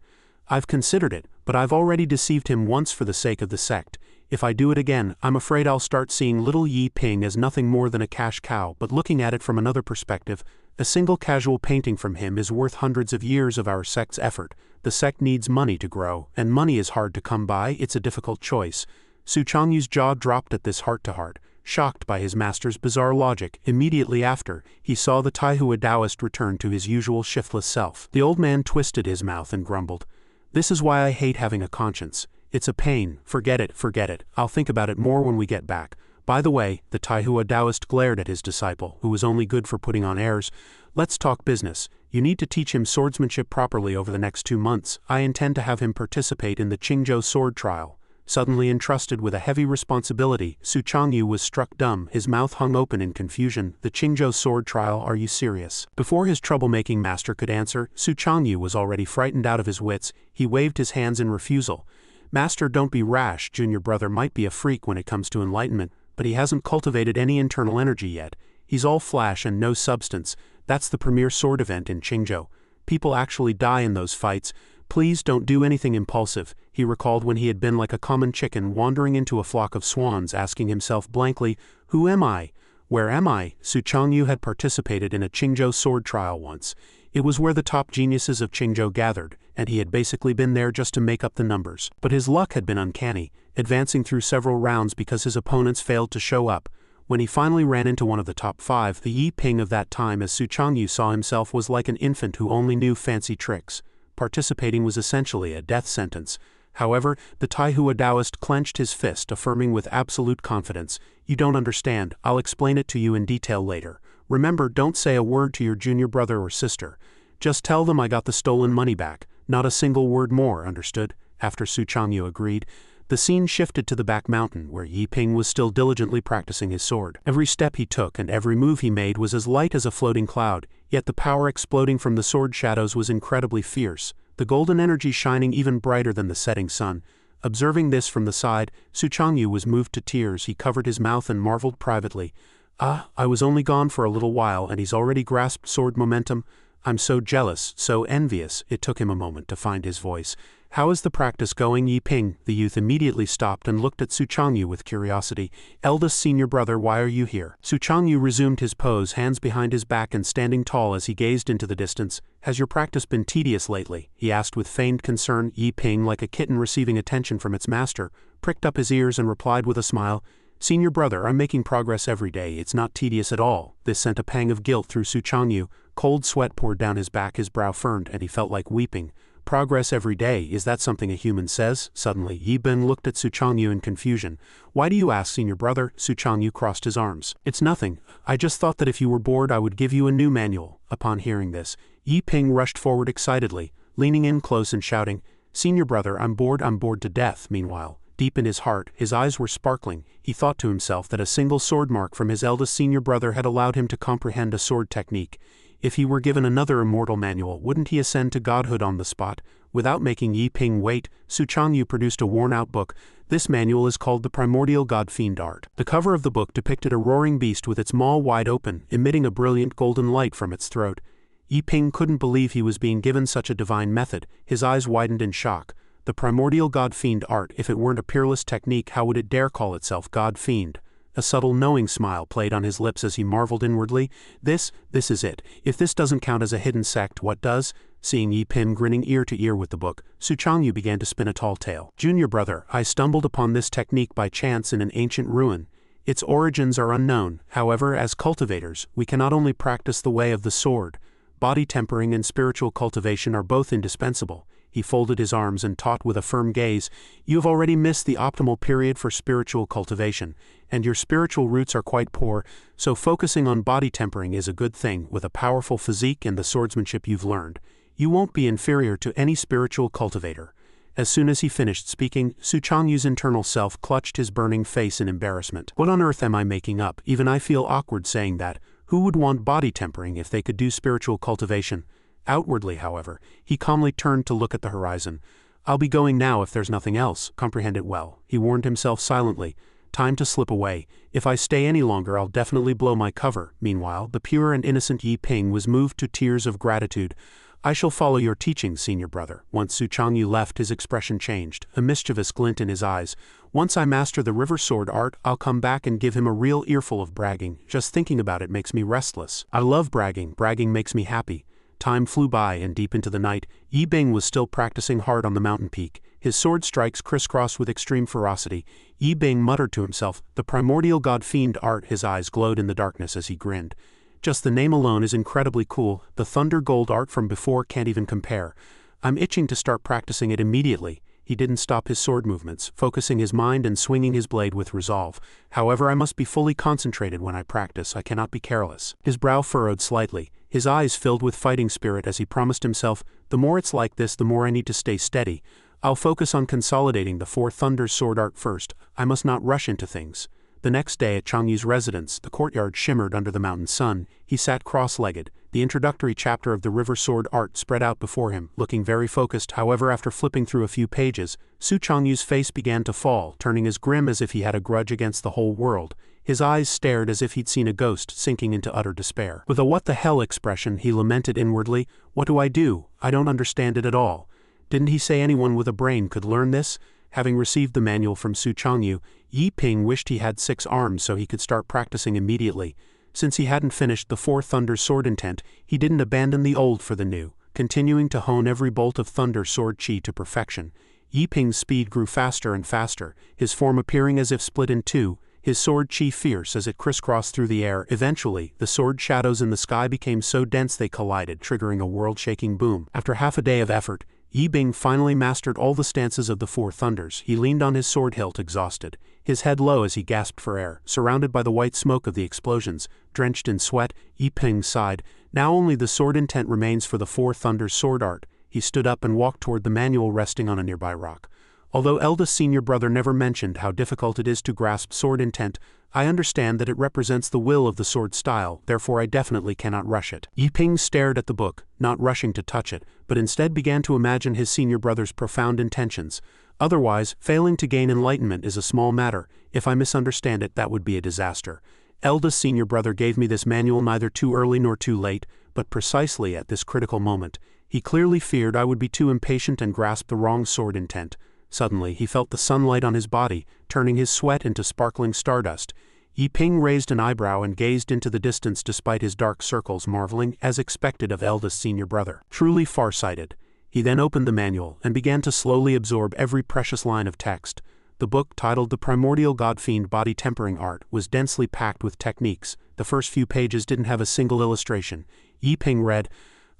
Speaker 1: "I've considered it, but I've already deceived him once for the sake of the sect. If I do it again, I'm afraid I'll start seeing little Yi Ping as nothing more than a cash cow. But looking at it from another perspective, a single casual painting from him is worth hundreds of years of our sect's effort. The sect needs money to grow, and money is hard to come by. It's a difficult choice." Su Changyu's jaw dropped at this heart-to-heart, shocked by his master's bizarre logic. Immediately after, he saw the Taihua Taoist return to his usual shiftless self. The old man twisted his mouth and grumbled, "This is why I hate having a conscience. It's a pain. Forget it, forget it. I'll think about it more when we get back. By the way," the Taihua Taoist glared at his disciple, who was only good for putting on airs, "let's talk business. You need to teach him swordsmanship properly over the next 2 months. I intend to have him participate in the Qingzhou sword trial." Suddenly entrusted with a heavy responsibility, Su Changyu was struck dumb, his mouth hung open in confusion. "The Qingzhou sword trial, are you serious?" Before his troublemaking master could answer, Su Changyu was already frightened out of his wits. He waved his hands in refusal. "Master, don't be rash. Junior brother might be a freak when it comes to enlightenment, but he hasn't cultivated any internal energy yet. He's all flash and no substance. That's the premier sword event in Qingzhou. People actually die in those fights. Please don't do anything impulsive." He recalled when he had been like a common chicken wandering into a flock of swans, asking himself blankly, "Who am I? Where am I?" Su Changyu had participated in a Qingzhou sword trial once. It was where the top geniuses of Qingzhou gathered, and he had basically been there just to make up the numbers. But his luck had been uncanny, advancing through several rounds because his opponents failed to show up. When he finally ran into one of the top 5, the Yi Ping of that time, as Su Changyu saw himself, was like an infant who only knew fancy tricks. Participating was essentially a death sentence. However, the Taihua Taoist clenched his fist, affirming with absolute confidence, "You don't understand. I'll explain it to you in detail later. Remember, don't say a word to your junior brother or sister. Just tell them I got the stolen money back. Not a single word more, understood?" After Su Changyu agreed, the scene shifted to the back mountain, where Yi Ping was still diligently practicing his sword. Every step he took and every move he made was as light as a floating cloud, yet the power exploding from the sword shadows was incredibly fierce, the golden energy shining even brighter than the setting sun. Observing this from the side, Su Changyu was moved to tears. He covered his mouth and marveled privately. "Ah, I was only gone for a little while and he's already grasped sword momentum. I'm so jealous, so envious." It took him a moment to find his voice. "How is the practice going, Yi Ping?" The youth immediately stopped and looked at Su Changyu with curiosity. "Eldest senior brother, why are you here?" Su Changyu resumed his pose, hands behind his back and standing tall as he gazed into the distance. "Has your practice been tedious lately?" he asked with feigned concern. Yi Ping, like a kitten receiving attention from its master, pricked up his ears and replied with a smile, "Senior brother, I'm making progress every day. It's not tedious at all." This sent a pang of guilt through Su Changyu. Cold sweat poured down his back, his brow furrowed, and he felt like weeping. "Progress every day, is that something a human says?" Suddenly, Yi Ping looked at Su Changyu in confusion. "Why do you ask, senior brother?" Su Changyu crossed his arms. "It's nothing. I just thought that if you were bored I would give you a new manual." Upon hearing this, Yi Ping rushed forward excitedly, leaning in close and shouting, "Senior brother, I'm bored to death." Meanwhile, deep in his heart, his eyes were sparkling. He thought to himself that a single sword mark from his eldest senior brother had allowed him to comprehend a sword technique. If he were given another immortal manual, wouldn't he ascend to godhood on the spot? Without making Yi Ping wait, Su Changyu produced a worn-out book. This manual is called The Primordial God-Fiend Art. The cover of the book depicted a roaring beast with its maw wide open, emitting a brilliant golden light from its throat. Yi Ping couldn't believe he was being given such a divine method. His eyes widened in shock. The Primordial God-Fiend Art, if it weren't a peerless technique, how would it dare call itself God-Fiend? A subtle knowing smile played on his lips as he marveled inwardly. This is it. If this doesn't count as a hidden sect, what does? Seeing Yi Ping grinning ear to ear with the book, Su Changyu began to spin a tall tale. "Junior brother, I stumbled upon this technique by chance in an ancient ruin. Its origins are unknown. However, as cultivators, we can not only practice the way of the sword. Body tempering and spiritual cultivation are both indispensable." He folded his arms and taught with a firm gaze, "You have already missed the optimal period for spiritual cultivation, and your spiritual roots are quite poor, so focusing on body tempering is a good thing. With a powerful physique and the swordsmanship you've learned, you won't be inferior to any spiritual cultivator." As soon as he finished speaking, Su Changyu's internal self clutched his burning face in embarrassment. "What on earth am I making up? Even I feel awkward saying that. Who would want body tempering if they could do spiritual cultivation?" Outwardly, however, he calmly turned to look at the horizon. "I'll be going now if there's nothing else. Comprehend it well," he warned himself silently. "Time to slip away. If I stay any longer I'll definitely blow my cover." Meanwhile, the pure and innocent Yi Ping was moved to tears of gratitude. "I shall follow your teachings, senior brother." Once Su Changyu left, his expression changed, a mischievous glint in his eyes. "Once I master the river sword art, I'll come back and give him a real earful of bragging. Just thinking about it makes me restless. I love bragging. Bragging makes me happy." Time flew by, and deep into the night, Yi Ping was still practicing hard on the mountain peak. His sword strikes crisscrossed with extreme ferocity. Yi Ping muttered to himself, "The primordial god-fiend art." His eyes glowed in the darkness as he grinned. "Just the name alone is incredibly cool. The thunder gold art from before can't even compare. I'm itching to start practicing it immediately." He didn't stop his sword movements, focusing his mind and swinging his blade with resolve. "However, I must be fully concentrated when I practice. I cannot be careless." His brow furrowed slightly, his eyes filled with fighting spirit as he promised himself, "The more it's like this, the more I need to stay steady. I'll focus on consolidating the four thunder sword art first. I must not rush into things." The next day at Changyu's residence, the courtyard shimmered under the mountain sun. He sat cross-legged, the introductory chapter of the river sword art spread out before him, looking very focused. However, after flipping through a few pages, Su Changyu's face began to fall, turning as grim as if he had a grudge against the whole world. His eyes stared as if he'd seen a ghost, sinking into utter despair. With a what-the-hell expression, he lamented inwardly, "What do? I don't understand it at all. Didn't he say anyone with a brain could learn this?" Having received the manual from Su Changyu, Yi Ping wished he had 6 arms so he could start practicing immediately. Since he hadn't finished the 4 thunder sword intent, he didn't abandon the old for the new, continuing to hone every bolt of thunder sword chi to perfection. Yi Ping's speed grew faster and faster, his form appearing as if split in two, his sword chi fierce as it crisscrossed through the air. Eventually, the sword shadows in the sky became so dense they collided, triggering a world-shaking boom. After half a day of effort, Yi Ping finally mastered all the stances of the 4 thunders. He leaned on his sword hilt exhausted, his head low as he gasped for air. Surrounded by the white smoke of the explosions, drenched in sweat, Yi Ping sighed. Now only the sword intent remains for the 4 thunders sword art. He stood up and walked toward the manual resting on a nearby rock. Although eldest senior brother never mentioned how difficult it is to grasp sword intent, I understand that it represents the will of the sword style, therefore I definitely cannot rush it. Yi Ping stared at the book, not rushing to touch it, but instead began to imagine his senior brother's profound intentions. Otherwise, failing to gain enlightenment is a small matter. If I misunderstand it, that would be a disaster. Eldest senior brother gave me this manual neither too early nor too late, but precisely at this critical moment. He clearly feared I would be too impatient and grasp the wrong sword intent. Suddenly, he felt the sunlight on his body, turning his sweat into sparkling stardust. Yi Ping raised an eyebrow and gazed into the distance despite his dark circles, marveling, as expected of eldest senior brother. Truly far-sighted. He then opened the manual and began to slowly absorb every precious line of text. The book, titled The Primordial God-Fiend Body Tempering Art, was densely packed with techniques. The first few pages didn't have a single illustration. Yi Ping read,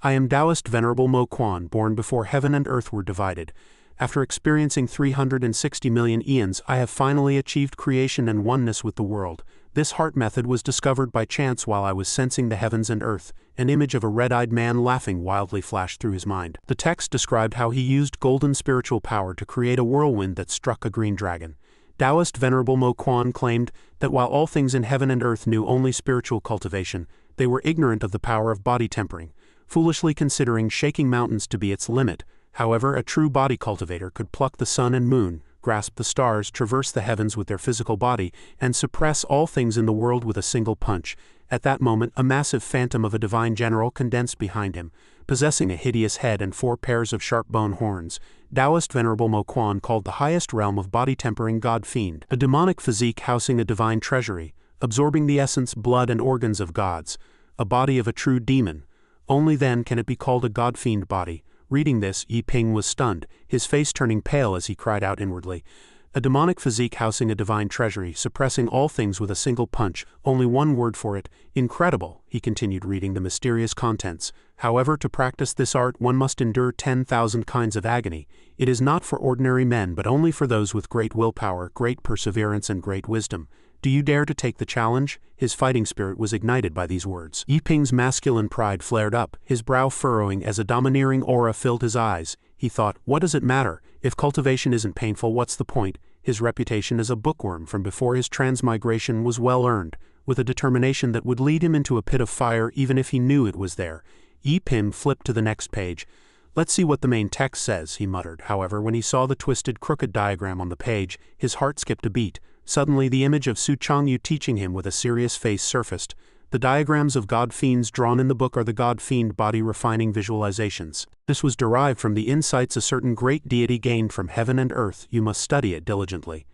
Speaker 1: "I am Taoist Venerable Mo Quan, born before heaven and earth were divided. After experiencing 360 million eons, I have finally achieved creation and oneness with the world. This heart method was discovered by chance while I was sensing the heavens and earth." An image of a red-eyed man laughing wildly flashed through his mind. The text described how he used golden spiritual power to create a whirlwind that struck a green dragon. Taoist Venerable Mo Quan claimed that while all things in heaven and earth knew only spiritual cultivation, they were ignorant of the power of body tempering, foolishly considering shaking mountains to be its limit. However, a true body cultivator could pluck the sun and moon, grasp the stars, traverse the heavens with their physical body, and suppress all things in the world with a single punch. At that moment, a massive phantom of a divine general condensed behind him, possessing a hideous head and 4 pairs of sharp bone horns. Taoist Venerable Mo Quan called the highest realm of body tempering God-Fiend, a demonic physique housing a divine treasury, absorbing the essence, blood, and organs of gods, a body of a true demon. Only then can it be called a God-Fiend body. Reading this, Yi Ping was stunned, his face turning pale as he cried out inwardly, "A demonic physique housing a divine treasury, suppressing all things with a single punch, only one word for it, incredible." He continued reading the mysterious contents. "However, to practice this art one must endure 10,000 kinds of agony. It is not for ordinary men but only for those with great willpower, great perseverance, and great wisdom. Do you dare to take the challenge?" His fighting spirit was ignited by these words. Yi Ping's masculine pride flared up, his brow furrowing as a domineering aura filled his eyes. He thought, what does it matter? If cultivation isn't painful, what's the point? His reputation as a bookworm from before his transmigration was well earned, with a determination that would lead him into a pit of fire even if he knew it was there. Yi Ping flipped to the next page. "Let's see what the main text says," he muttered. However, when he saw the twisted, crooked diagram on the page, his heart skipped a beat. Suddenly the image of Su Changyu teaching him with a serious face surfaced. The diagrams of God-Fiends drawn in the book are the God-Fiend body refining visualizations. This was derived from the insights a certain great deity gained from heaven and earth. You must study it diligently.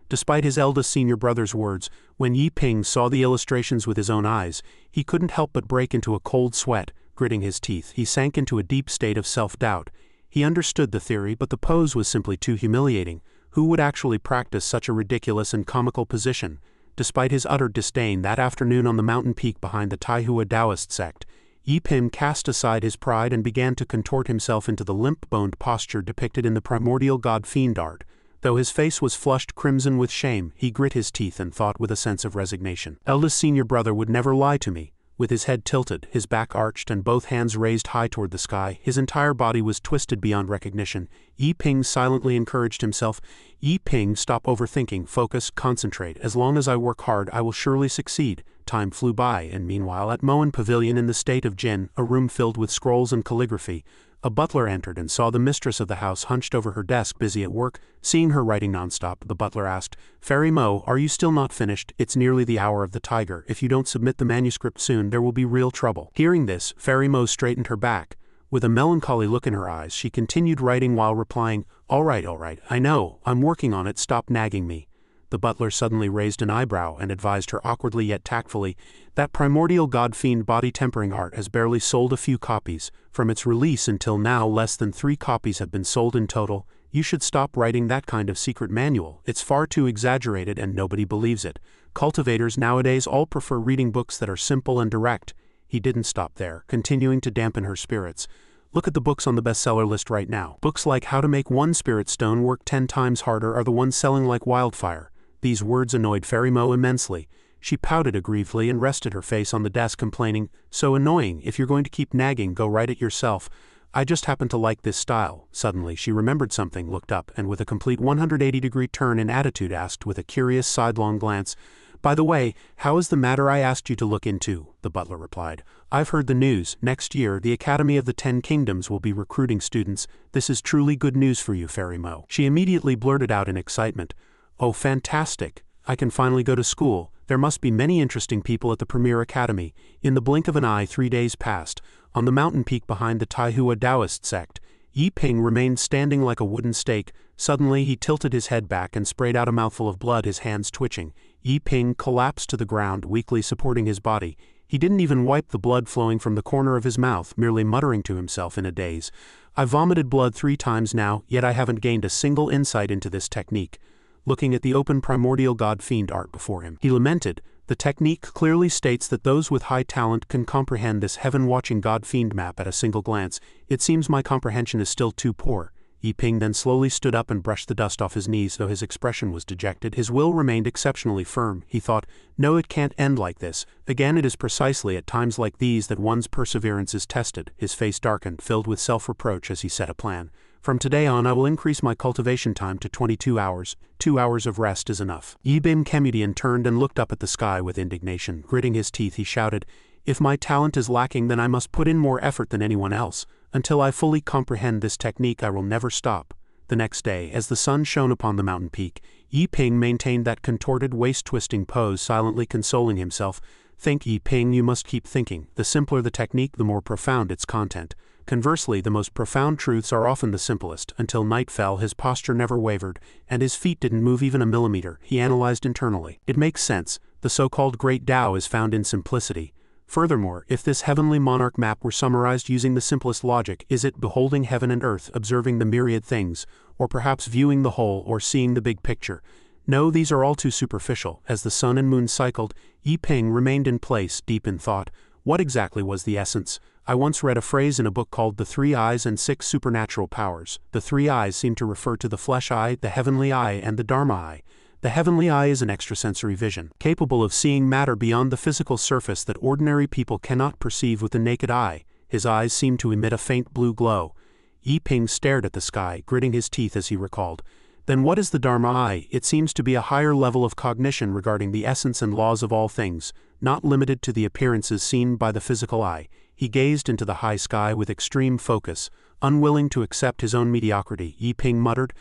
Speaker 1: Despite his eldest senior brother's words, when Yi Ping saw the illustrations with his own eyes, he couldn't help but break into a cold sweat. Gritting his teeth, he sank into a deep state of self-doubt. He understood the theory, but the pose was simply too humiliating. Who would actually practice such a ridiculous and comical position? Despite his utter disdain that afternoon on the mountain peak behind the Taihua Taoist sect, Yi Ping cast aside his pride and began to contort himself into the limp-boned posture depicted in the primordial God-Fiend art. Though his face was flushed crimson with shame, he grit his teeth and thought with a sense of resignation, "Eldest senior brother would never lie to me." With his head tilted, his back arched, and both hands raised high toward the sky, his entire body was twisted beyond recognition, Yi Ping silently encouraged himself, "Yi Ping, stop overthinking, focus, concentrate. As long as I work hard, I will surely succeed." Time flew by, and meanwhile at Moen Pavilion in the state of Jin, a room filled with scrolls and calligraphy, a butler entered and saw the mistress of the house hunched over her desk busy at work. Seeing her writing nonstop, the butler asked, "Fairy Mo, are you still not finished? It's nearly the hour of the tiger. If you don't submit the manuscript soon, there will be real trouble." Hearing this, Fairy Mo straightened her back. With a melancholy look in her eyes, she continued writing while replying, all right, I know, I'm working on it, stop nagging me." The butler suddenly raised an eyebrow and advised her awkwardly yet tactfully, "That primordial God-Fiend body tempering art has barely sold a few copies. From its release until now, less than 3 copies have been sold in total. You should stop writing that kind of secret manual. It's far too exaggerated and nobody believes it. Cultivators nowadays all prefer reading books that are simple and direct." He didn't stop there, continuing to dampen her spirits. "Look at the books on the bestseller list right now. Books like How to Make One Spirit Stone Work 10 Times Harder are the ones selling like wildfire." These words annoyed Fairy Mo immensely. She pouted aggrievedly and rested her face on the desk, complaining, "So annoying. If you're going to keep nagging, go write it yourself. I just happen to like this style." Suddenly she remembered something, looked up, and with a complete 180-degree turn in attitude asked with a curious sidelong glance, "By the way, how is the matter I asked you to look into?" The butler replied, "I've heard the news. Next year, the Academy of the 10 Kingdoms will be recruiting students. This is truly good news for you, Fairy Mo." She immediately blurted out in excitement, "Oh, fantastic. I can finally go to school. There must be many interesting people at the Premier Academy." In the blink of an eye, 3 days passed. On the mountain peak behind the Taihua Taoist sect, Yi Ping remained standing like a wooden stake. Suddenly he tilted his head back and sprayed out a mouthful of blood, his hands twitching. Yi Ping collapsed to the ground, weakly supporting his body. He didn't even wipe the blood flowing from the corner of his mouth, merely muttering to himself in a daze. "I've vomited blood 3 times now, yet I haven't gained a single insight into this technique." Looking at the open primordial god-fiend art before him, he lamented, "The technique clearly states that those with high talent can comprehend this heaven-watching god-fiend map at a single glance. It seems my comprehension is still too poor." Yi Ping then slowly stood up and brushed the dust off his knees. Though his expression was dejected, his will remained exceptionally firm. He thought, "No, it can't end like this. Again, it is precisely at times like these that one's perseverance is tested." His face darkened, filled with self-reproach as he set a plan. "From today on I will increase my cultivation time to 22 hours. 2 hours of rest is enough." Yi Bim Kemudian turned and looked up at the sky with indignation. Gritting his teeth, he shouted, "If my talent is lacking, then I must put in more effort than anyone else. Until I fully comprehend this technique, I will never stop." The next day, as the sun shone upon the mountain peak, Yi Ping maintained that contorted, waist-twisting pose, silently consoling himself. "Think, Yi Ping, you must keep thinking. The simpler the technique, the more profound its content. Conversely, the most profound truths are often the simplest." Until night fell, his posture never wavered, and his feet didn't move even a millimeter. He analyzed internally. It makes sense. The so-called Great Tao is found in simplicity. Furthermore, if this heavenly monarch map were summarized using the simplest logic, is it beholding heaven and earth, observing the myriad things, or perhaps viewing the whole or seeing the big picture? No, these are all too superficial. As the sun and moon cycled, Yi Ping remained in place, deep in thought. What exactly was the essence? I once read a phrase in a book called The 3 Eyes and 6 Supernatural Powers. The 3 eyes seem to refer to the flesh eye, the heavenly eye, and the Dharma eye. The heavenly eye is an extrasensory vision, capable of seeing matter beyond the physical surface that ordinary people cannot perceive with the naked eye. His eyes seemed to emit a faint blue glow. Yi Ping stared at the sky, gritting his teeth as he recalled. Then what is the Dharma eye? It seems to be a higher level of cognition regarding the essence and laws of all things, not limited to the appearances seen by the physical eye. He gazed into the high sky with extreme focus, unwilling to accept his own mediocrity. Yi Ping muttered,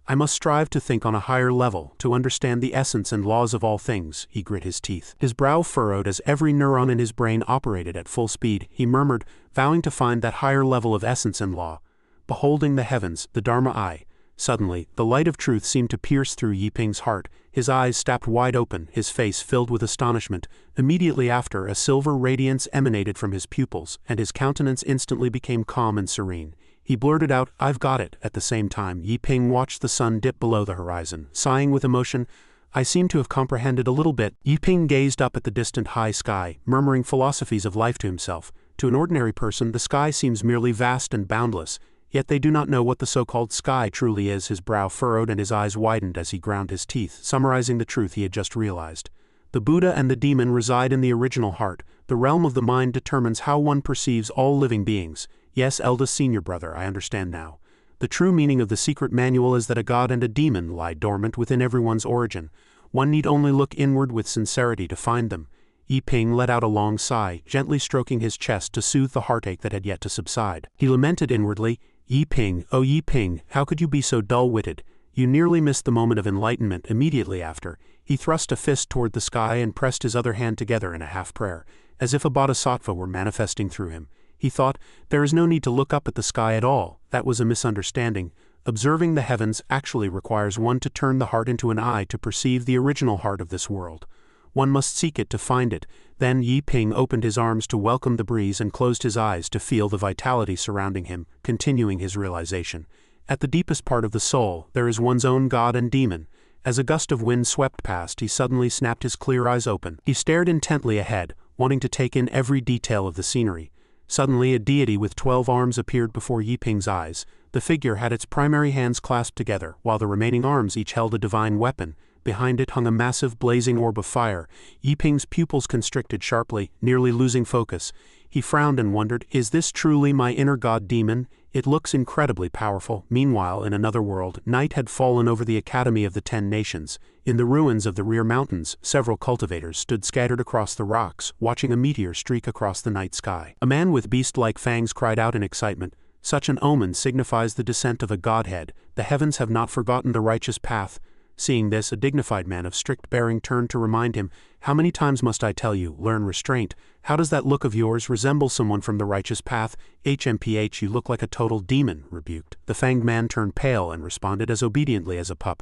Speaker 1: "I must strive to think on a higher level, to understand the essence and laws of all things." He grit his teeth. His brow furrowed as every neuron in his brain operated at full speed. He murmured, vowing to find that higher level of essence and law. Beholding the heavens, the Dharma eye. Suddenly, the light of truth seemed to pierce through Yi Ping's heart. His eyes snapped wide open, his face filled with astonishment. Immediately after, a silver radiance emanated from his pupils, and his countenance instantly became calm and serene. He blurted out, "I've got it." At the same time, Yi Ping watched the sun dip below the horizon, sighing with emotion. "I seem to have comprehended a little bit." Yi Ping gazed up at the distant high sky, murmuring philosophies of life to himself. To an ordinary person, the sky seems merely vast and boundless, yet they do not know what the so-called sky truly is. His brow furrowed and his eyes widened as he ground his teeth, summarizing the truth he had just realized. The Buddha and the demon reside in the original heart. The realm of the mind determines how one perceives all living beings. Yes, eldest senior brother, I understand now. The true meaning of the secret manual is that a god and a demon lie dormant within everyone's origin. One need only look inward with sincerity to find them. Yi Ping let out a long sigh, gently stroking his chest to soothe the heartache that had yet to subside. He lamented inwardly, "Yi Ping, oh Yi Ping, how could you be so dull-witted? You nearly missed the moment of enlightenment." Immediately after, he thrust a fist toward the sky and pressed his other hand together in a half-prayer, as if a bodhisattva were manifesting through him. He thought, there is no need to look up at the sky at all. That was a misunderstanding. Observing the heavens actually requires one to turn the heart into an eye to perceive the original heart of this world. One must seek it to find it. Then Yi Ping opened his arms to welcome the breeze and closed his eyes to feel the vitality surrounding him, continuing his realization. At the deepest part of the soul, there is one's own god and demon. As a gust of wind swept past, he suddenly snapped his clear eyes open. He stared intently ahead, wanting to take in every detail of the scenery. Suddenly a deity with 12 arms appeared before Yi Ping's eyes. The figure had its primary hands clasped together, while the remaining arms each held a divine weapon. Behind it hung a massive blazing orb of fire. Yi Ping's pupils constricted sharply, nearly losing focus. He frowned and wondered, is this truly my inner god demon? It looks incredibly powerful. Meanwhile, in another world, night had fallen over the Academy of the 10 Nations. In the ruins of the rear mountains, several cultivators stood scattered across the rocks, watching a meteor streak across the night sky. A man with beast-like fangs cried out in excitement, "Such an omen signifies the descent of a godhead. The heavens have not forgotten the righteous path." Seeing this, a dignified man of strict bearing turned to remind him, "How many times must I tell you, learn restraint? How does that look of yours resemble someone from the righteous path? HMPH, you look like a total demon," rebuked. The fanged man turned pale and responded as obediently as a pup.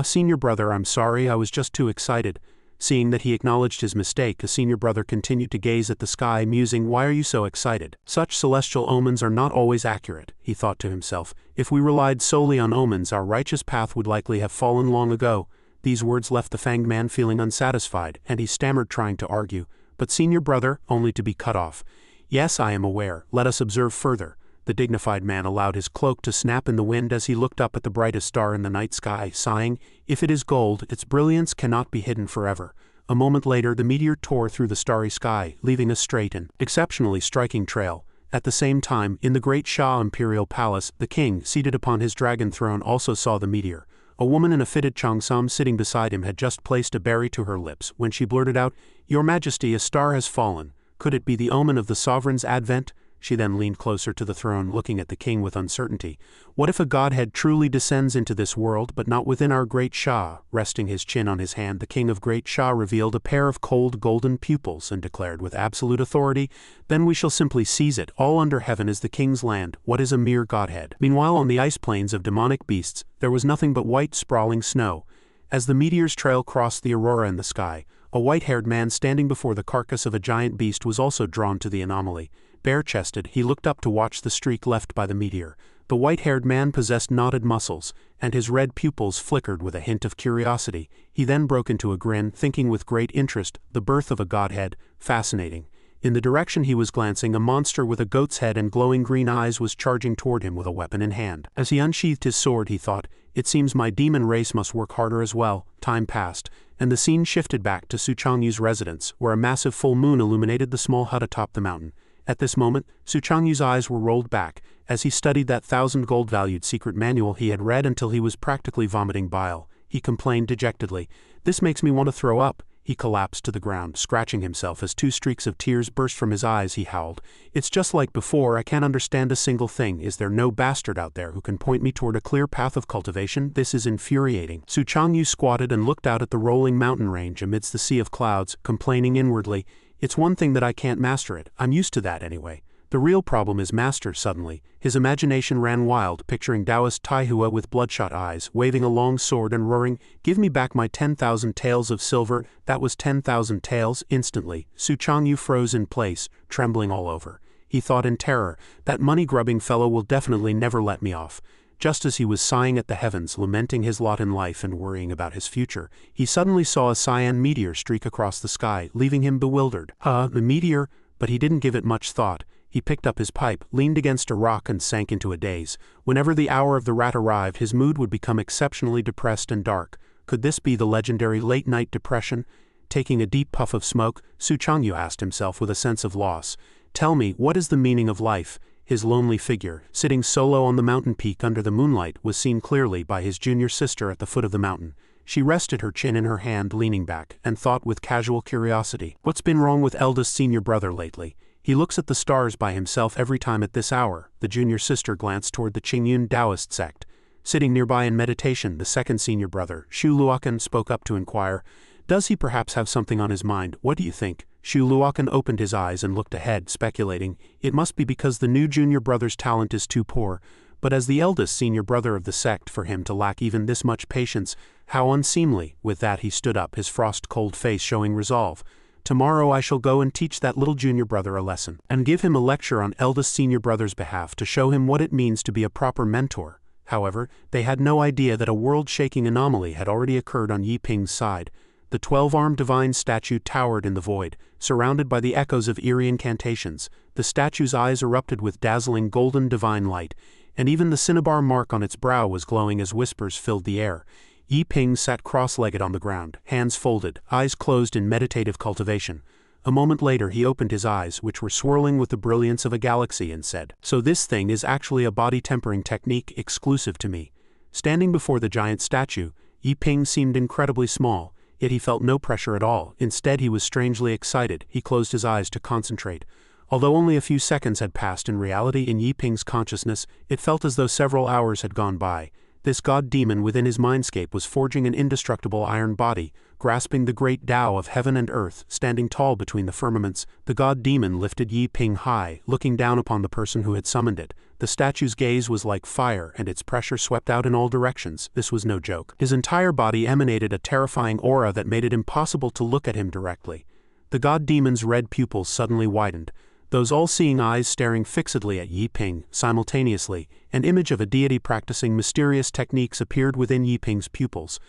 Speaker 1: Senior brother, I'm sorry, I was just too excited." Seeing that he acknowledged his mistake, a senior brother continued to gaze at the sky, musing, "Why are you so excited? Such celestial omens are not always accurate," he thought to himself. "If we relied solely on omens, our righteous path would likely have fallen long ago." These words left the fanged man feeling unsatisfied, and he stammered, trying to argue. But senior brother, only to be cut off. "Yes, I am aware. Let us observe further." The dignified man allowed his cloak to snap in the wind as he looked up at the brightest star in the night sky, sighing, "If it is gold, its brilliance cannot be hidden forever." A moment later, the meteor tore through the starry sky, leaving a straight and exceptionally striking trail. At the same time, in the great Shah Imperial Palace, the king, seated upon his dragon throne, also saw the meteor. A woman in a fitted cheongsam sitting beside him had just placed a berry to her lips when she blurted out, "Your Majesty, a star has fallen. Could it be the omen of the sovereign's advent?" She then leaned closer to the throne, looking at the king with uncertainty. "What if a godhead truly descends into this world, but not within our great Shah?" Resting his chin on his hand, the king of Great Shah revealed a pair of cold golden pupils and declared with absolute authority, "Then we shall simply seize it. All under heaven is the king's land. What is a mere godhead?" Meanwhile, on the ice plains of demonic beasts, there was nothing but white, sprawling snow. As the meteor's trail crossed the aurora in the sky, a white-haired man standing before the carcass of a giant beast was also drawn to the anomaly. Bare-chested, he looked up to watch the streak left by the meteor. The white-haired man possessed knotted muscles, and his red pupils flickered with a hint of curiosity. He then broke into a grin, thinking with great interest, the birth of a godhead, fascinating. In the direction he was glancing, a monster with a goat's head and glowing green eyes was charging toward him with a weapon in hand. As he unsheathed his sword, he thought, "It seems my demon race must work harder as well." Time passed, and the scene shifted back to Su Changyu's residence, where a massive full moon illuminated the small hut atop the mountain. At this moment, Su Changyu's eyes were rolled back, as he studied that 1,000 gold-valued secret manual he had read until he was practically vomiting bile. He complained dejectedly, "This makes me want to throw up." He collapsed to the ground, scratching himself as 2 streaks of tears burst from his eyes. He howled, "It's just like before, I can't understand a single thing. Is there no bastard out there who can point me toward a clear path of cultivation? This is infuriating." Su Changyu squatted and looked out at the rolling mountain range amidst the sea of clouds, complaining inwardly, "It's one thing that I can't master it. I'm used to that anyway. The real problem is master." Suddenly, his imagination ran wild, picturing Taoist Taihua with bloodshot eyes, waving a long sword and roaring, "Give me back my 10,000 taels of silver." That was 10,000 taels. Instantly, Su Changyu froze in place, trembling all over. He thought in terror, "That money-grubbing fellow will definitely never let me off." Just as he was sighing at the heavens, lamenting his lot in life and worrying about his future, he suddenly saw a cyan meteor streak across the sky, leaving him bewildered. The meteor? But he didn't give it much thought. He picked up his pipe, leaned against a rock and sank into a daze. Whenever the hour of the rat arrived, his mood would become exceptionally depressed and dark. Could this be the legendary late-night depression? Taking a deep puff of smoke, Su Changyu asked himself with a sense of loss, "Tell me, what is the meaning of life?" His lonely figure, sitting solo on the mountain peak under the moonlight, was seen clearly by his junior sister at the foot of the mountain. She rested her chin in her hand, leaning back, and thought with casual curiosity, "What's been wrong with eldest senior brother lately? He looks at the stars by himself every time at this hour." The junior sister glanced toward the Qingyun Taoist sect. Sitting nearby in meditation, the second senior brother, Shu Luokan, spoke up to inquire, "Does he perhaps have something on his mind? What do you think?" Shu Luokan opened his eyes and looked ahead, speculating, "It must be because the new junior brother's talent is too poor. But as the eldest senior brother of the sect, for him to lack even this much patience, how unseemly." With that he stood up, his frost-cold face showing resolve. "Tomorrow I shall go and teach that little junior brother a lesson, and give him a lecture on eldest senior brother's behalf to show him what it means to be a proper mentor." However, they had no idea that a world-shaking anomaly had already occurred on Yi Ping's side. The 12-armed divine statue towered in the void, surrounded by the echoes of eerie incantations. The statue's eyes erupted with dazzling golden divine light, and even the cinnabar mark on its brow was glowing as whispers filled the air. Yi Ping sat cross-legged on the ground, hands folded, eyes closed in meditative cultivation. A moment later he opened his eyes, which were swirling with the brilliance of a galaxy, and said, "So this thing is actually a body-tempering technique exclusive to me." Standing before the giant statue, Yi Ping seemed incredibly small, yet he felt no pressure at all. Instead, he was strangely excited. He closed his eyes to concentrate. Although only a few seconds had passed in reality in Yi Ping's consciousness, it felt as though several hours had gone by. This god-demon within his mindscape was forging an indestructible iron body, grasping the great Tao of heaven and earth, standing tall between the firmaments. The god-demon lifted Yi Ping high, looking down upon the person who had summoned it. The statue's gaze was like fire, and its pressure swept out in all directions. This was no joke. His entire body emanated a terrifying aura that made it impossible to look at him directly. The god-demon's red pupils suddenly widened, those all-seeing eyes staring fixedly at Yi Ping. Simultaneously, an image of a deity practicing mysterious techniques appeared within Yi Ping's pupils.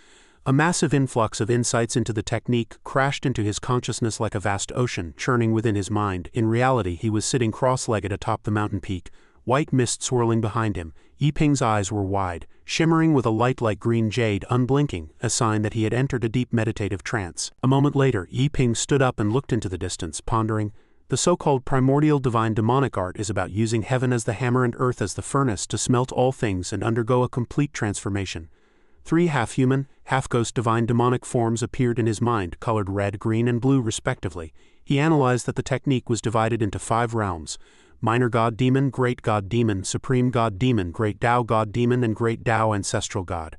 Speaker 1: A massive influx of insights into the technique crashed into his consciousness like a vast ocean churning within his mind. In reality, he was sitting cross-legged atop the mountain peak, white mist swirling behind him. Yi Ping's eyes were wide, shimmering with a light like green jade, unblinking, a sign that he had entered a deep meditative trance. A moment later, Yi Ping stood up and looked into the distance, pondering. The so-called primordial divine demonic art is about using heaven as the hammer and earth as the furnace to smelt all things and undergo a complete transformation. 3 half-human, half-ghost divine demonic forms appeared in his mind, colored red, green, and blue respectively. He analyzed that the technique was divided into 5 realms: minor god-demon, great god-demon, supreme god-demon, great Tao god-demon, and great Tao ancestral god.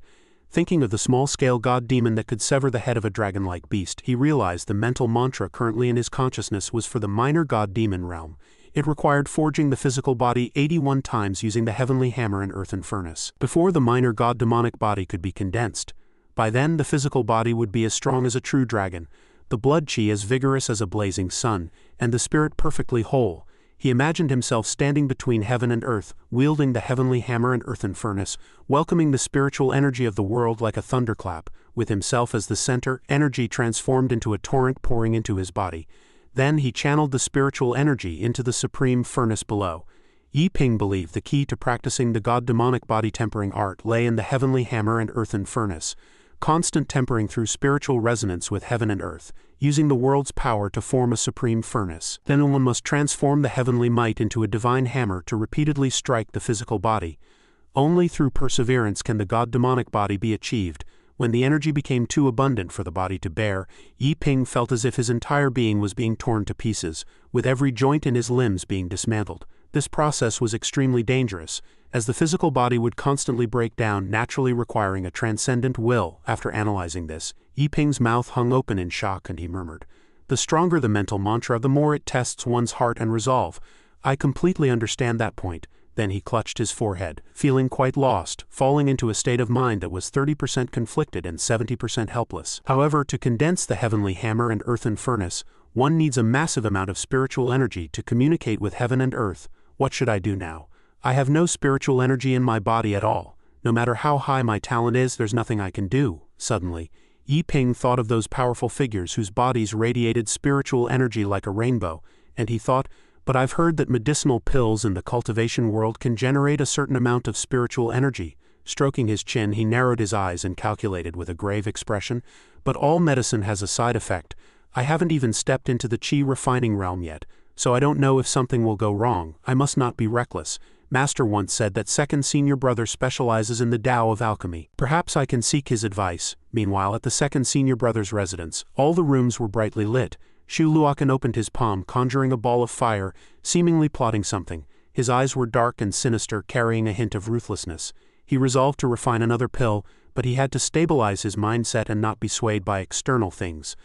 Speaker 1: Thinking of the small-scale god-demon that could sever the head of a dragon-like beast, he realized the mental mantra currently in his consciousness was for the minor god-demon realm. It required forging the physical body 81 times using the heavenly hammer and earthen furnace. Before the minor god-demonic body could be condensed, by then the physical body would be as strong as a true dragon, the blood chi as vigorous as a blazing sun, and the spirit perfectly whole. He imagined himself standing between heaven and earth, wielding the heavenly hammer and earthen furnace, welcoming the spiritual energy of the world like a thunderclap. With himself as the center, energy transformed into a torrent pouring into his body. Then he channeled the spiritual energy into the supreme furnace below. Yi Ping believed the key to practicing the god-demonic body-tempering art lay in the heavenly hammer and earthen furnace. Constant tempering through spiritual resonance with heaven and earth, using the world's power to form a supreme furnace. Then one must transform the heavenly might into a divine hammer to repeatedly strike the physical body. Only through perseverance can the god-demonic body be achieved. When the energy became too abundant for the body to bear, Yi Ping felt as if his entire being was being torn to pieces, with every joint in his limbs being dismantled. This process was extremely dangerous, as the physical body would constantly break down, naturally requiring a transcendent will. After analyzing this, Yi Ping's mouth hung open in shock and he murmured, "The stronger the mental mantra, the more it tests one's heart and resolve. I completely understand that point." Then he clutched his forehead, feeling quite lost, falling into a state of mind that was 30% conflicted and 70% helpless. However, to condense the heavenly hammer and earthen furnace, one needs a massive amount of spiritual energy to communicate with heaven and earth. What should I do now? I have no spiritual energy in my body at all. No matter how high my talent is, there's nothing I can do. Suddenly, Yi Ping thought of those powerful figures whose bodies radiated spiritual energy like a rainbow, and he thought, but I've heard that medicinal pills in the cultivation world can generate a certain amount of spiritual energy. Stroking his chin, he narrowed his eyes and calculated with a grave expression, but all medicine has a side effect. I haven't even stepped into the chi refining realm yet, so I don't know if something will go wrong. I must not be reckless. Master once said that second senior brother specializes in the Tao of alchemy. Perhaps I can seek his advice. Meanwhile, at the second senior brother's residence, all the rooms were brightly lit. Shu Luokan opened his palm, conjuring a ball of fire, seemingly plotting something. His eyes were dark and sinister, carrying a hint of ruthlessness. He resolved to refine another pill, but he had to stabilize his mindset and not be swayed by external things.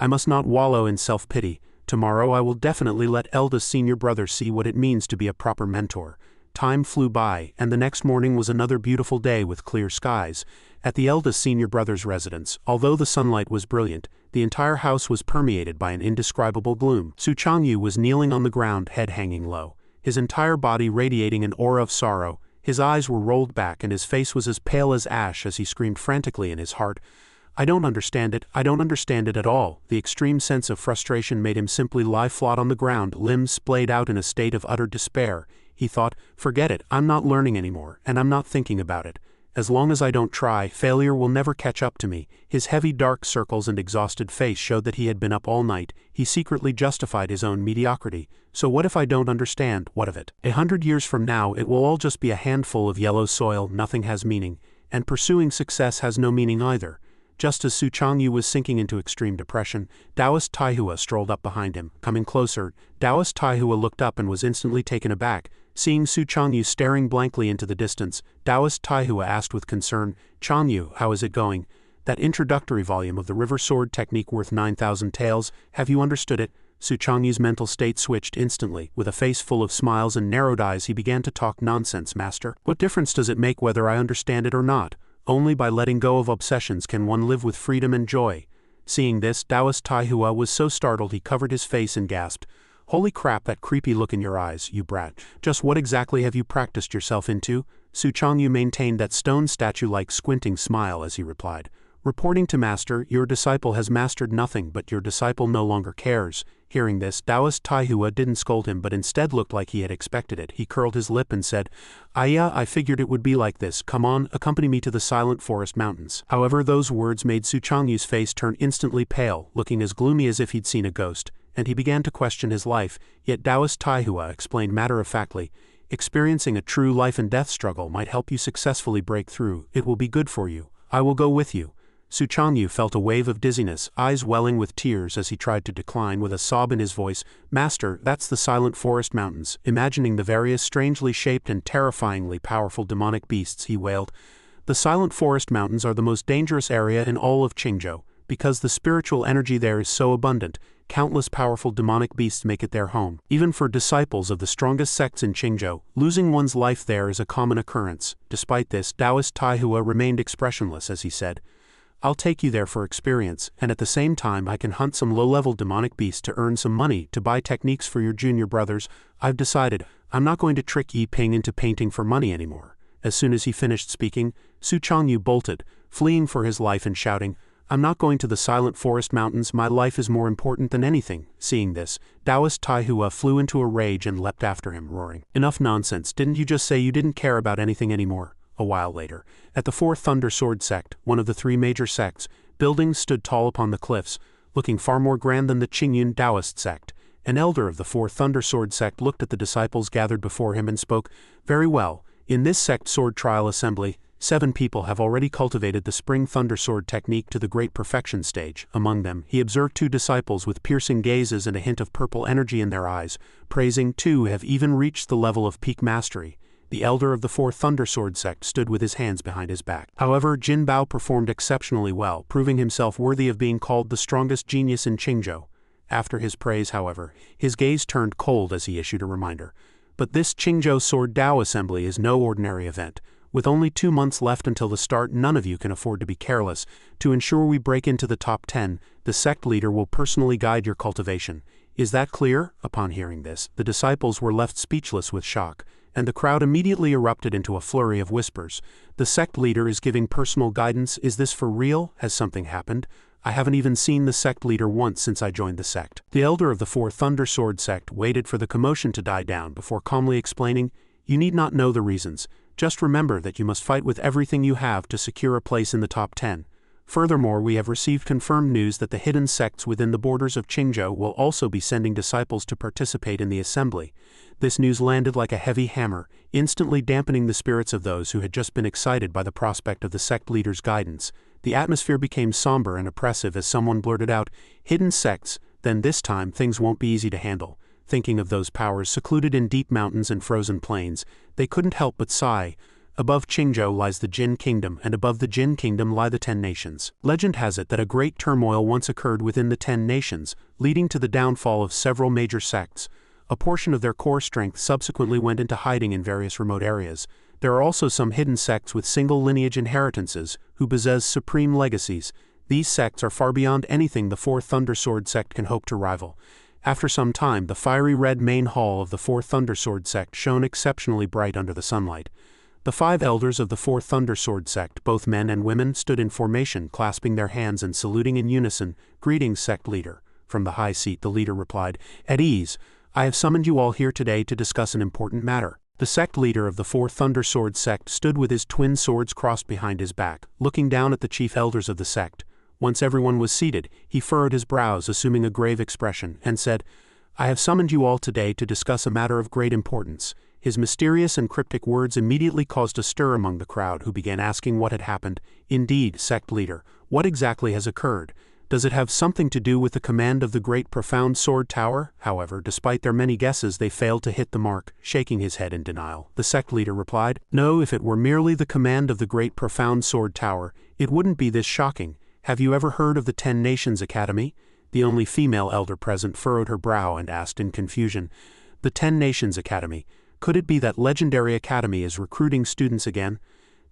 Speaker 1: I must not wallow in self-pity. Tomorrow I will definitely let eldest senior brother see what it means to be a proper mentor. Time flew by, and the next morning was another beautiful day with clear skies. At the eldest senior brother's residence, although the sunlight was brilliant, the entire house was permeated by an indescribable gloom. Su Changyu was kneeling on the ground, head hanging low, his entire body radiating an aura of sorrow. His eyes were rolled back and his face was as pale as ash as he screamed frantically in his heart, "I don't understand it, I don't understand it at all." The extreme sense of frustration made him simply lie flat on the ground, limbs splayed out in a state of utter despair. He thought, forget it, I'm not learning anymore, and I'm not thinking about it. As long as I don't try, failure will never catch up to me. His heavy dark circles and exhausted face showed that he had been up all night. He secretly justified his own mediocrity. So what if I don't understand? What of it? 100 years from now, it will all just be a handful of yellow soil, nothing has meaning, and pursuing success has no meaning either. Just as Su Changyu was sinking into extreme depression, Taoist Taihua strolled up behind him. Coming closer, Taoist Taihua looked up and was instantly taken aback. Seeing Su Changyu staring blankly into the distance, Taoist Taihua asked with concern, "Changyu, how is it going? That introductory volume of the river sword technique worth 9,000 taels, have you understood it?" Su Changyu's mental state switched instantly. With a face full of smiles and narrowed eyes, he began to talk nonsense, "Master. What difference does it make whether I understand it or not? Only by letting go of obsessions can one live with freedom and joy." Seeing this, Taoist Taihua was so startled he covered his face and gasped, "Holy crap, that creepy look in your eyes, you brat. Just what exactly have you practiced yourself into?" Su Changyu maintained that stone statue-like squinting smile as he replied, "Reporting to Master, your disciple has mastered nothing, but your disciple no longer cares." Hearing this, Taoist Taihua didn't scold him but instead looked like he had expected it. He curled his lip and said, "Yeah, I figured it would be like this. Come on, accompany me to the Silent Forest Mountains." However, those words made Su Changyu's face turn instantly pale, looking as gloomy as if he'd seen a ghost, and he began to question his life. Yet Taoist Taihua explained matter-of-factly, "Experiencing a true life-and-death struggle might help you successfully break through. It will be good for you. I will go with you." Su Changyu felt a wave of dizziness, eyes welling with tears as he tried to decline with a sob in his voice, "Master, that's the Silent Forest Mountains." Imagining the various strangely shaped and terrifyingly powerful demonic beasts, he wailed, "The Silent Forest Mountains are the most dangerous area in all of Qingzhou. Because the spiritual energy there is so abundant, countless powerful demonic beasts make it their home. Even for disciples of the strongest sects in Qingzhou, losing one's life there is a common occurrence." Despite this, Taoist Taihua remained expressionless as he said, "I'll take you there for experience, and at the same time I can hunt some low-level demonic beasts to earn some money to buy techniques for your junior brothers. I've decided, I'm not going to trick Yi Ping into painting for money anymore." As soon as he finished speaking, Su Changyu bolted, fleeing for his life and shouting, "I'm not going to the Silent Forest Mountains, my life is more important than anything." Seeing this, Taoist Taihua flew into a rage and leapt after him, roaring, "Enough nonsense, didn't you just say you didn't care about anything anymore?" A while later, at the Fourth Thunder Sword Sect, one of the three major sects, buildings stood tall upon the cliffs, looking far more grand than the Qingyun Taoist sect. An elder of the Fourth Thunder Sword Sect looked at the disciples gathered before him and spoke, "Very well, in this sect sword trial assembly, 7 people have already cultivated the Spring Thunder Sword technique to the great perfection stage." Among them, he observed 2 disciples with piercing gazes and a hint of purple energy in their eyes, praising 2 have even reached the level of peak mastery. The elder of the Fourth Thunder Sword sect stood with his hands behind his back. However, Jin Bao performed exceptionally well, proving himself worthy of being called the strongest genius in Qingzhou. After his praise, however, his gaze turned cold as he issued a reminder. "But this Qingzhou Sword Dao Assembly is no ordinary event. With only 2 months left until the start, none of you can afford to be careless. To ensure we break into the top 10, the sect leader will personally guide your cultivation. Is that clear?" Upon hearing this, the disciples were left speechless with shock, and the crowd immediately erupted into a flurry of whispers. "The sect leader is giving personal guidance? Is this for real? Has something happened? I haven't even seen the sect leader once since I joined the sect." The elder of the Fourth Thunder Sword sect waited for the commotion to die down before calmly explaining, "You need not know the reasons. Just remember that you must fight with everything you have to secure a place in the top 10. Furthermore, we have received confirmed news that the hidden sects within the borders of Qingzhou will also be sending disciples to participate in the assembly." This news landed like a heavy hammer, instantly dampening the spirits of those who had just been excited by the prospect of the sect leader's guidance. The atmosphere became somber and oppressive as someone blurted out, "Hidden sects, then this time things won't be easy to handle." Thinking of those powers secluded in deep mountains and frozen plains, they couldn't help but sigh. Above Qingzhou lies the Jin Kingdom, and above the Jin Kingdom lie the 10 nations. Legend has it that a great turmoil once occurred within the 10 nations, leading to the downfall of several major sects. A portion of their core strength subsequently went into hiding in various remote areas. There are also some hidden sects with single lineage inheritances, who possess supreme legacies. These sects are far beyond anything the Fourth Thunder Sword sect can hope to rival. After some time, the fiery red main hall of the Fourth Thunder Sword sect shone exceptionally bright under the sunlight. The 5 elders of the Fourth Thunder Sword sect, both men and women, stood in formation, clasping their hands and saluting in unison, "Greetings, sect leader." From the high seat, the leader replied, "At ease. I have summoned you all here today to discuss an important matter." The sect leader of the Fourth Thunder Sword sect stood with his twin swords crossed behind his back, looking down at the chief elders of the sect. Once everyone was seated, he furrowed his brows, assuming a grave expression, and said, "I have summoned you all today to discuss a matter of great importance." His mysterious and cryptic words immediately caused a stir among the crowd, who began asking what had happened. "Indeed, sect leader, what exactly has occurred?" Does it have something to do with the command of the Great Profound Sword Tower? However, despite their many guesses, they failed to hit the mark. Shaking his head in denial, the sect leader replied, "No, if it were merely the command of the Great Profound Sword Tower, it wouldn't be this shocking. Have you ever heard of the 10 Nations Academy?" The only female elder present furrowed her brow and asked in confusion, "The 10 Nations Academy? Could it be that legendary academy is recruiting students again?"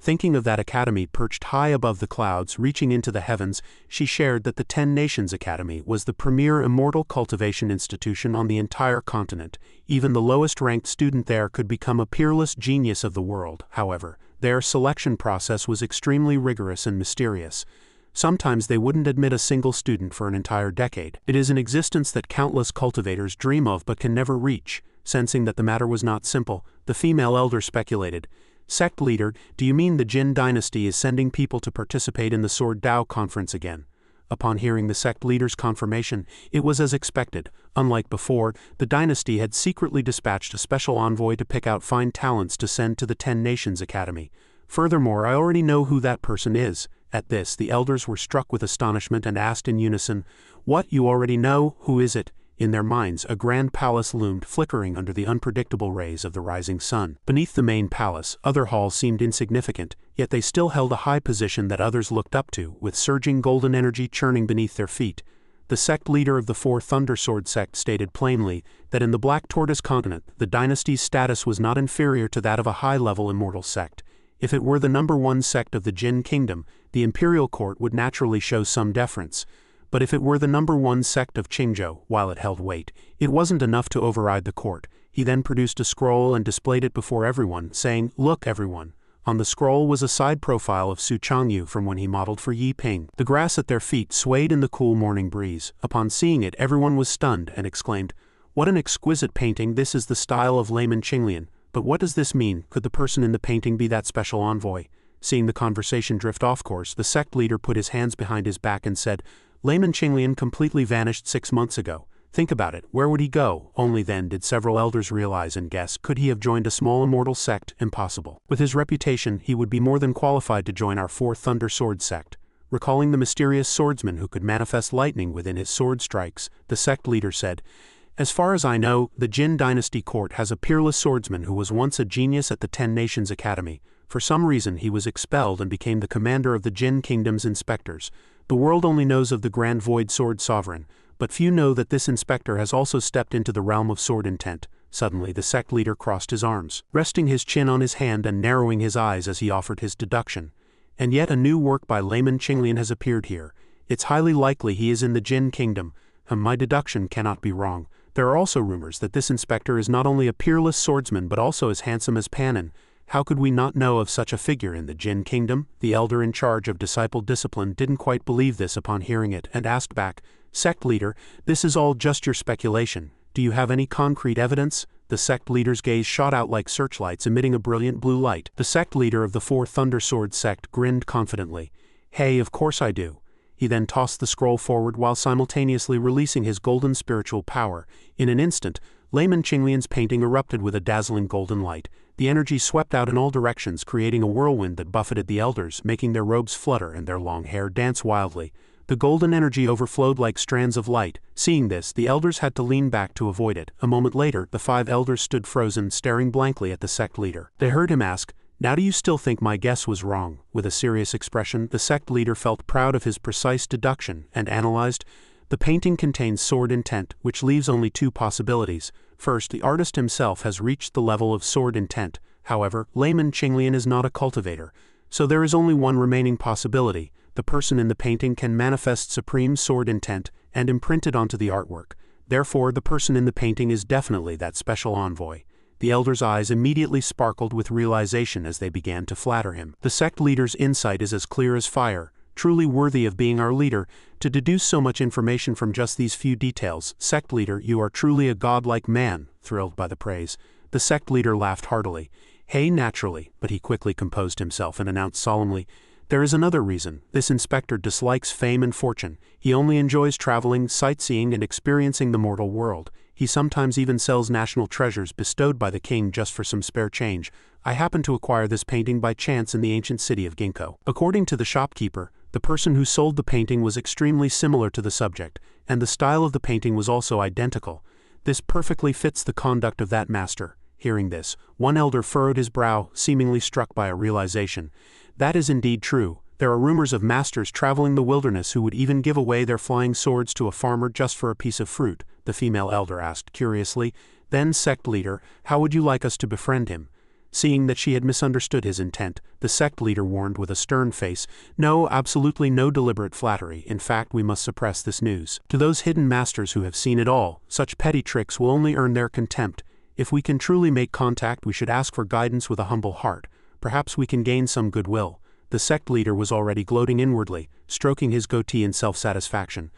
Speaker 1: Thinking of that academy perched high above the clouds, reaching into the heavens, she shared that the 10 Nations Academy was the premier immortal cultivation institution on the entire continent. Even the lowest-ranked student there could become a peerless genius of the world. However, their selection process was extremely rigorous and mysterious. Sometimes they wouldn't admit a single student for an entire decade. It is an existence that countless cultivators dream of but can never reach. Sensing that the matter was not simple, the female elder speculated, "Sect leader, do you mean the Jin dynasty is sending people to participate in the Sword Dao conference again?" Upon hearing the sect leader's confirmation, it was as expected. Unlike before, the dynasty had secretly dispatched a special envoy to pick out fine talents to send to the 10 Nations Academy. "Furthermore, I already know who that person is." At this, the elders were struck with astonishment and asked in unison, "What, you already know? Who is it?" In their minds, a grand palace loomed, flickering under the unpredictable rays of the rising sun. Beneath the main palace, other halls seemed insignificant, yet they still held a high position that others looked up to, with surging golden energy churning beneath their feet. The sect leader of the Four Thundersword sect stated plainly that in the Black Tortoise continent, the dynasty's status was not inferior to that of a high-level immortal sect. If it were the #1 sect of the Jin kingdom, the imperial court would naturally show some deference. But if it were the #1 sect of Qingzhou, while it held weight, it wasn't enough to override the court. He then produced a scroll and displayed it before everyone, saying, "Look, everyone." On the scroll was a side profile of Su Changyu from when he modeled for Yi Ping. The grass at their feet swayed in the cool morning breeze. Upon seeing it, everyone was stunned and exclaimed, "What an exquisite painting! This is the style of layman Qinglian. But what does this mean? Could the person in the painting be that special envoy?" Seeing the conversation drift off course, the sect leader put his hands behind his back and said, "Layman Qinglian completely vanished 6 months ago. Think about it, where would he go?" Only then did several elders realize and guess, could he have joined a small immortal sect? Impossible. With his reputation, he would be more than qualified to join our Four Thunder Sword sect. Recalling the mysterious swordsman who could manifest lightning within his sword strikes, the sect leader said, "As far as I know, the Jin dynasty court has a peerless swordsman who was once a genius at the 10 Nations Academy. For some reason he was expelled and became the commander of the Jin kingdom's inspectors. The world only knows of the Grand Void Sword Sovereign, but few know that this inspector has also stepped into the realm of sword intent." Suddenly the sect leader crossed his arms, resting his chin on his hand and narrowing his eyes as he offered his deduction. "And yet a new work by layman Qinglian has appeared here. It's highly likely he is in the Jin kingdom. My deduction cannot be wrong. There are also rumors that this inspector is not only a peerless swordsman but also as handsome as Panin. How could we not know of such a figure in the Jin kingdom?" The elder in charge of disciple discipline didn't quite believe this upon hearing it and asked back, "Sect leader, this is all just your speculation. Do you have any concrete evidence?" The sect leader's gaze shot out like searchlights emitting a brilliant blue light. The sect leader of the Four Thundersword sect grinned confidently. "Hey, of course I do." He then tossed the scroll forward while simultaneously releasing his golden spiritual power. In an instant, layman Qinglian's painting erupted with a dazzling golden light. The energy swept out in all directions, creating a whirlwind that buffeted the elders, making their robes flutter and their long hair dance wildly. The golden energy overflowed like strands of light. Seeing this, the elders had to lean back to avoid it. A moment later, the 5 elders stood frozen, staring blankly at the sect leader. They heard him ask, "Now do you still think my guess was wrong?" With a serious expression, the sect leader felt proud of his precise deduction and analyzed, "The painting contains sword intent, which leaves only 2 possibilities. First, the artist himself has reached the level of sword intent. However, layman Qinglian is not a cultivator, so there is only one remaining possibility. The person in the painting can manifest supreme sword intent and imprint it onto the artwork. Therefore, the person in the painting is definitely that special envoy." The elder's eyes immediately sparkled with realization as they began to flatter him. "The sect leader's insight is as clear as fire, truly worthy of being our leader. To deduce so much information from just these few details, sect leader, you are truly a godlike man." Thrilled by the praise, the sect leader laughed heartily. "Hey, naturally," but he quickly composed himself and announced solemnly, "There is another reason. This inspector dislikes fame and fortune. He only enjoys traveling, sightseeing, and experiencing the mortal world. He sometimes even sells national treasures bestowed by the king just for some spare change. I happened to acquire this painting by chance in the ancient city of Ginkgo." According to the shopkeeper, The person who sold the painting was extremely similar to the subject, and the style of the painting was also identical. This perfectly fits the conduct of that master. Hearing this, one elder furrowed his brow, seemingly struck by a realization. That is indeed true. There are rumors of masters traveling the wilderness who would even give away their flying swords to a farmer just for a piece of fruit, the female elder asked curiously. Then, sect leader, how would you like us to befriend him? Seeing that she had misunderstood his intent, the sect leader warned with a stern face, no, absolutely no deliberate flattery. In fact, we must suppress this news. To those hidden masters who have seen it all, such petty tricks will only earn their contempt. If we can truly make contact, we should ask for guidance with a humble heart. Perhaps we can gain some goodwill. The sect leader was already gloating inwardly, stroking his goatee in self-satisfaction.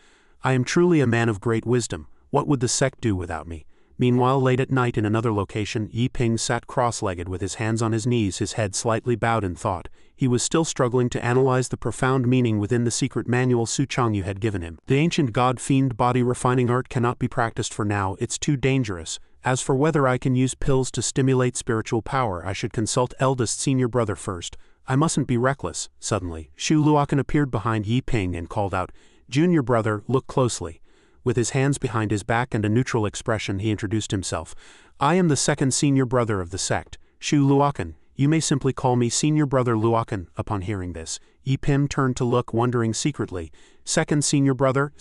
Speaker 1: I am truly a man of great wisdom. What would the sect do without me? Meanwhile, late at night in another location, Yi Ping sat cross-legged with his hands on his knees, his head slightly bowed in thought. He was still struggling to analyze the profound meaning within the secret manual Su Changyu had given him. The ancient god-fiend body-refining art cannot be practiced for now, it's too dangerous. As for whether I can use pills to stimulate spiritual power, I should consult eldest senior brother first. I mustn't be reckless. Suddenly, Shu Luokan appeared behind Yi Ping and called out, Junior brother, look closely. With his hands behind his back and a neutral expression, he introduced himself. I am the second senior brother of the sect, Shu Luokan. You may simply call me Senior Brother Luokan. Upon hearing this, Yi Ping turned to look, wondering secretly. Second senior brother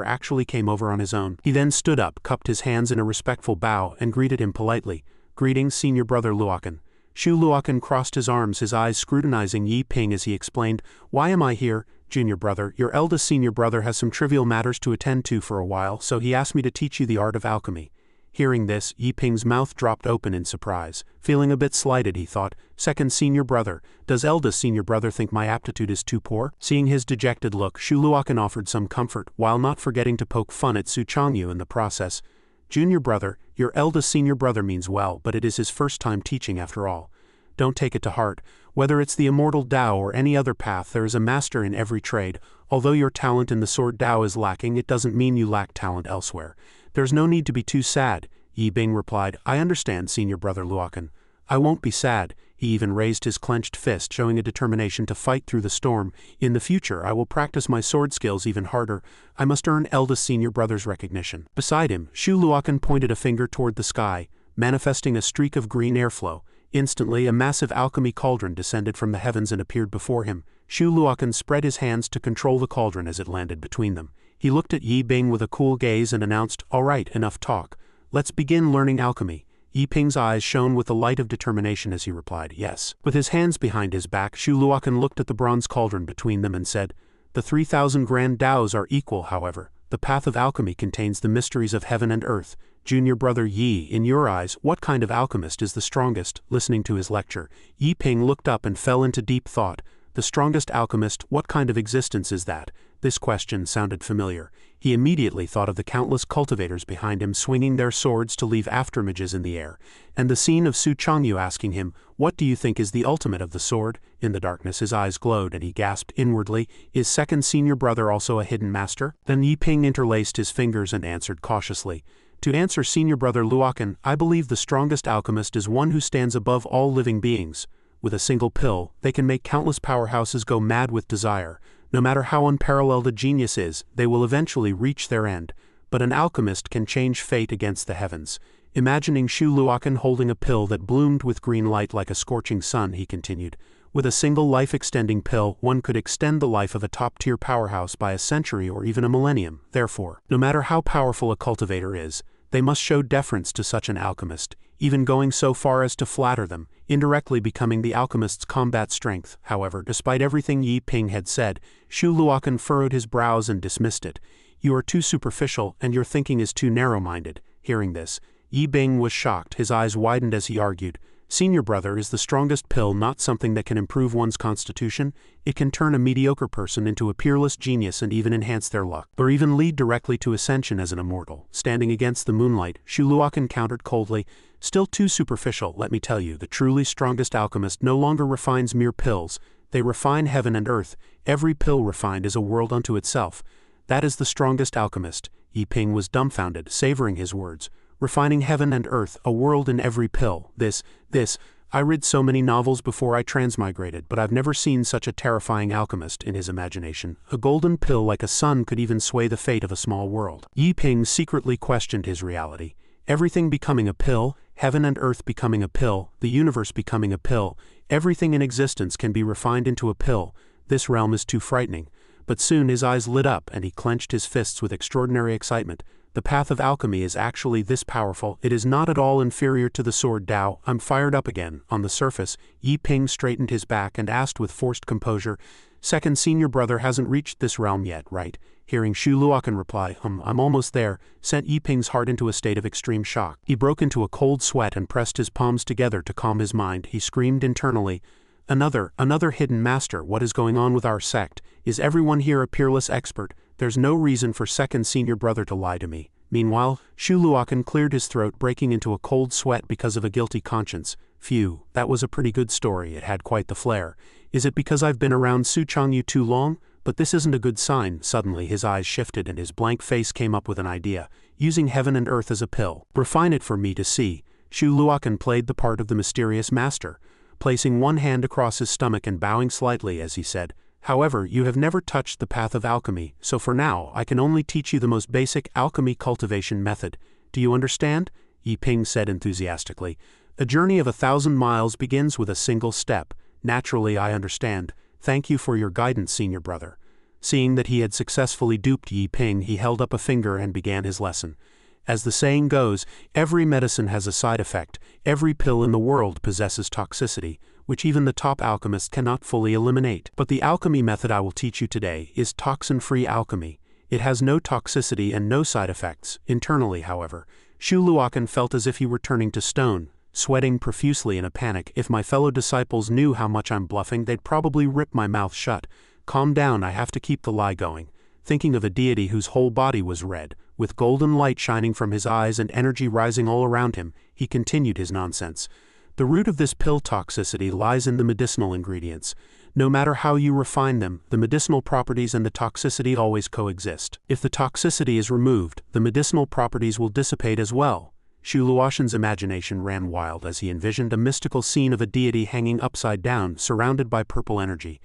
Speaker 1: actually came over on his own. He then stood up, cupped his hands in a respectful bow, and greeted him politely. Greetings, Senior Brother Luokan. Shu Luokan crossed his arms, his eyes scrutinizing Yi Ping as he explained, Why am I here? Junior brother, your eldest senior brother has some trivial matters to attend to for a while, so he asked me to teach you the art of alchemy. Hearing this, Yi Ping's mouth dropped open in surprise. Feeling a bit slighted, he thought, Second senior brother, does eldest senior brother think my aptitude is too poor? Seeing his dejected look, Shu Luokan offered some comfort, while not forgetting to poke fun at Su Changyu in the process. Junior brother, your eldest senior brother means well, but it is his first time teaching after all. Don't take it to heart. Whether it's the immortal Tao or any other path, there is a master in every trade. Although your talent in the sword Tao is lacking, it doesn't mean you lack talent elsewhere. There's no need to be too sad, Yi Ping replied. I understand, Senior Brother Luokan. I won't be sad. He even raised his clenched fist, showing a determination to fight through the storm. In the future, I will practice my sword skills even harder. I must earn eldest senior brother's recognition. Beside him, Shu Luokan pointed a finger toward the sky, manifesting a streak of green airflow. Instantly, a massive alchemy cauldron descended from the heavens and appeared before him. Shu Luokan spread his hands to control the cauldron as it landed between them. He looked at Yi Ping with a cool gaze and announced, All right, enough talk. Let's begin learning alchemy. Yi Ping's eyes shone with the light of determination as he replied, Yes. With his hands behind his back, Shu Luokan looked at the bronze cauldron between them and said, The 3,000 grand Taos are equal, however. The path of alchemy contains the mysteries of heaven and earth. Junior brother Yi, in your eyes, what kind of alchemist is the strongest? Listening to his lecture, Yi Ping looked up and fell into deep thought. The strongest alchemist, what kind of existence is that? This question sounded familiar. He immediately thought of the countless cultivators behind him swinging their swords to leave afterimages in the air, and the scene of Su Changyu asking him, What do you think is the ultimate of the sword? In the darkness his eyes glowed and he gasped inwardly, Is second senior brother also a hidden master? Then Yi Ping interlaced his fingers and answered cautiously, To answer Senior Brother Luokan, I believe the strongest alchemist is one who stands above all living beings. With a single pill, they can make countless powerhouses go mad with desire. No matter how unparalleled a genius is, they will eventually reach their end. But an alchemist can change fate against the heavens. Imagining Shu Luokan holding a pill that bloomed with green light like a scorching sun, he continued. With a single life-extending pill, one could extend the life of a top-tier powerhouse by a century or even a millennium. Therefore, no matter how powerful a cultivator is, they must show deference to such an alchemist, even going so far as to flatter them, indirectly becoming the alchemist's combat strength. However, despite everything Yi Ping had said, Shu Luokan furrowed his brows and dismissed it. You are too superficial, and your thinking is too narrow-minded. Hearing this, Yi Ping was shocked. His eyes widened as he argued, Senior brother, is the strongest pill not something that can improve one's constitution? It can turn a mediocre person into a peerless genius and even enhance their luck, or even lead directly to ascension as an immortal. Standing against the moonlight, Shu Luokan countered coldly, Still too superficial, let me tell you. The truly strongest alchemist no longer refines mere pills. They refine heaven and earth. Every pill refined is a world unto itself. That is the strongest alchemist. Yi Ping was dumbfounded, savoring his words. Refining heaven and earth, a world in every pill. This, I read so many novels before I transmigrated, but I've never seen such a terrifying alchemist in his imagination. A golden pill like a sun could even sway the fate of a small world. Yi Ping secretly questioned his reality. Everything becoming a pill, heaven and earth becoming a pill, the universe becoming a pill, everything in existence can be refined into a pill. This realm is too frightening. But soon his eyes lit up and he clenched his fists with extraordinary excitement. The path of alchemy is actually this powerful. It is not at all inferior to the sword Dao. I'm fired up again. On the surface, Yi Ping straightened his back and asked with forced composure, "Second senior brother hasn't reached this realm yet, right?" Hearing Shu Luokan reply, I'm almost there, sent Yi Ping's heart into a state of extreme shock. He broke into a cold sweat and pressed his palms together to calm his mind. He screamed internally, Another hidden master. What is going on with our sect? Is everyone here a peerless expert? There's no reason for second senior brother to lie to me." Meanwhile, Shu Luokan cleared his throat, breaking into a cold sweat because of a guilty conscience. Phew, that was a pretty good story. It had quite the flair. Is it because I've been around Su Changyu too long? But this isn't a good sign. Suddenly his eyes shifted and his blank face came up with an idea. Using heaven and earth as a pill. Refine it for me to see. Shu Luokan played the part of the mysterious master, placing one hand across his stomach and bowing slightly as he said, "However, you have never touched the path of alchemy, so for now I can only teach you the most basic alchemy cultivation method. Do you understand?" Yi Ping said enthusiastically. "A journey of 1,000 miles begins with a single step. Naturally, I understand. Thank you for your guidance, senior brother." Seeing that he had successfully duped Yi Ping, he held up a finger and began his lesson. As the saying goes, every medicine has a side effect. Every pill in the world possesses toxicity, which even the top alchemists cannot fully eliminate. But the alchemy method I will teach you today is toxin-free alchemy. It has no toxicity and no side effects. Internally, however, Shu Luokan felt as if he were turning to stone, sweating profusely in a panic. If my fellow disciples knew how much I'm bluffing, they'd probably rip my mouth shut. Calm down, I have to keep the lie going. Thinking of a deity whose whole body was red, with golden light shining from his eyes and energy rising all around him, he continued his nonsense. The root of this pill toxicity lies in the medicinal ingredients. No matter how you refine them, the medicinal properties and the toxicity always coexist. If the toxicity is removed, the medicinal properties will dissipate as well. Shu Luokan's imagination ran wild as he envisioned a mystical scene of a deity hanging upside down, surrounded by purple energy.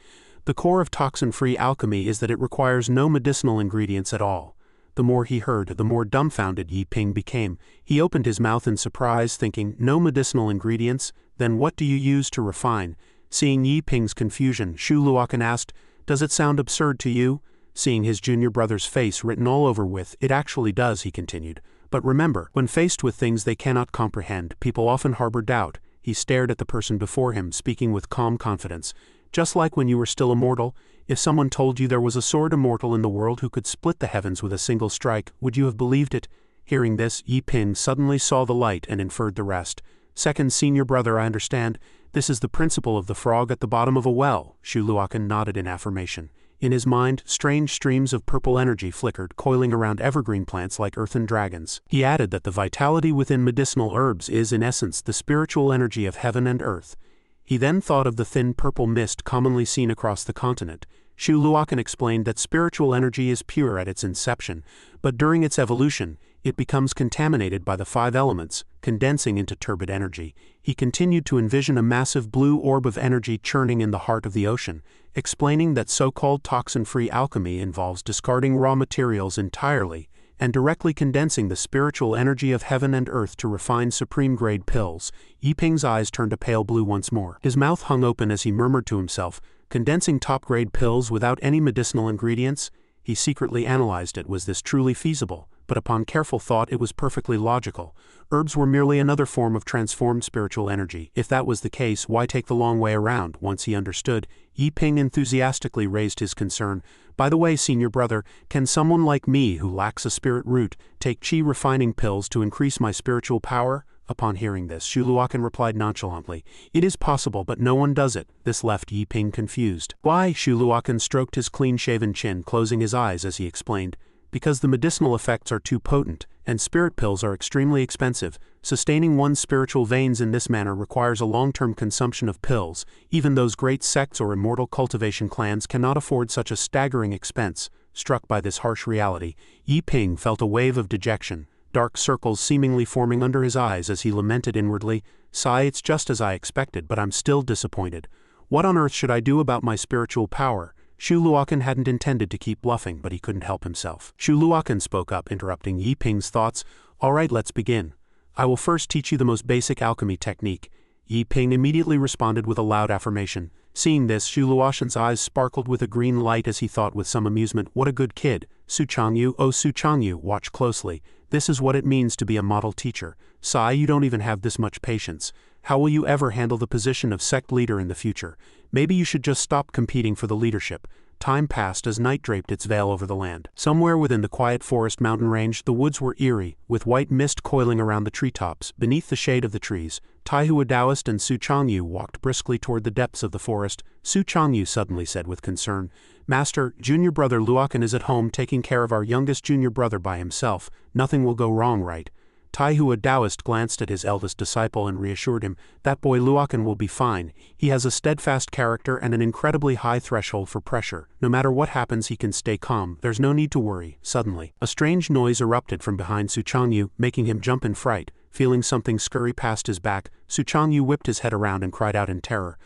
Speaker 1: The core of toxin-free alchemy is that it requires no medicinal ingredients at all. The more he heard, the more dumbfounded Yi Ping became. He opened his mouth in surprise, thinking, no medicinal ingredients? Then what do you use to refine? Seeing Yi Ping's confusion, Shu Luokan asked, "Does it sound absurd to you?" Seeing his junior brother's face written all over with, "It actually does," he continued. "But remember, when faced with things they cannot comprehend, people often harbor doubt." He stared at the person before him, speaking with calm confidence. "Just like when you were still immortal, if someone told you there was a sword immortal in the world who could split the heavens with a single strike, would you have believed it?" Hearing this, Yi Ping suddenly saw the light and inferred the rest. "Second senior brother, I understand. This is the principle of the frog at the bottom of a well." Shu Luokan nodded in affirmation. In his mind, strange streams of purple energy flickered, coiling around evergreen plants like earthen dragons. He added that the vitality within medicinal herbs is in essence the spiritual energy of heaven and earth. He then thought of the thin purple mist commonly seen across the continent. Shu Luokan explained that spiritual energy is pure at its inception, but during its evolution, it becomes contaminated by the 5 elements, condensing into turbid energy. He continued to envision a massive blue orb of energy churning in the heart of the ocean, explaining that so-called toxin-free alchemy involves discarding raw materials entirely and directly condensing the spiritual energy of heaven and earth to refine supreme-grade pills. Yi Ping's eyes turned a pale blue once more. His mouth hung open as he murmured to himself, condensing top-grade pills without any medicinal ingredients? He secretly analyzed it. Was this truly feasible? But upon careful thought, it was perfectly logical. Herbs were merely another form of transformed spiritual energy. If that was the case, why take the long way around? Once he understood, Yi Ping enthusiastically raised his concern. "By the way, senior brother, can someone like me, who lacks a spirit root, take qi refining pills to increase my spiritual power?" Upon hearing this, Shu Luokan replied nonchalantly, "It is possible, but no one does it." This left Yi Ping confused. "Why?" Shu Luokan stroked his clean-shaven chin, closing his eyes as he explained. "Because the medicinal effects are too potent, and spirit pills are extremely expensive. Sustaining one's spiritual veins in this manner requires a long-term consumption of pills. Even those great sects or immortal cultivation clans cannot afford such a staggering expense." Struck by this harsh reality, Yi Ping felt a wave of dejection. dark circles seemingly forming under his eyes as he lamented inwardly, "Sigh, it's just as I expected, but I'm still disappointed. What on earth should I do about my spiritual power?" Shu Luokan hadn't intended to keep bluffing, but he couldn't help himself. Shu Luokan spoke up, interrupting Yi Ping's thoughts. "All right, let's begin. I will first teach you the most basic alchemy technique." Yi Ping immediately responded with a loud affirmation. Seeing this, Shu Luokan's eyes sparkled with a green light as he thought with some amusement, "What a good kid. Su Changyu, oh Su Changyu, watch closely. This is what it means to be a model teacher. Sai, you don't even have this much patience. How will you ever handle the position of sect leader in the future? Maybe you should just stop competing for the leadership." Time passed as night draped its veil over the land. Somewhere within the quiet forest mountain range, the woods were eerie, with white mist coiling around the treetops. Beneath the shade of the trees, Taihua Taoist and Su Changyu walked briskly toward the depths of the forest. Su Changyu suddenly said with concern, "Master, junior brother Luokan is at home taking care of our youngest junior brother by himself. Nothing will go wrong, right?" Taihua Taoist glanced at his eldest disciple and reassured him, "That boy Luokan will be fine. He has a steadfast character and an incredibly high threshold for pressure. No matter what happens, he can stay calm. There's no need to worry." Suddenly, a strange noise erupted from behind Su Changyu, making him jump in fright. Feeling something scurry past his back, Su Changyu whipped his head around and cried out in terror.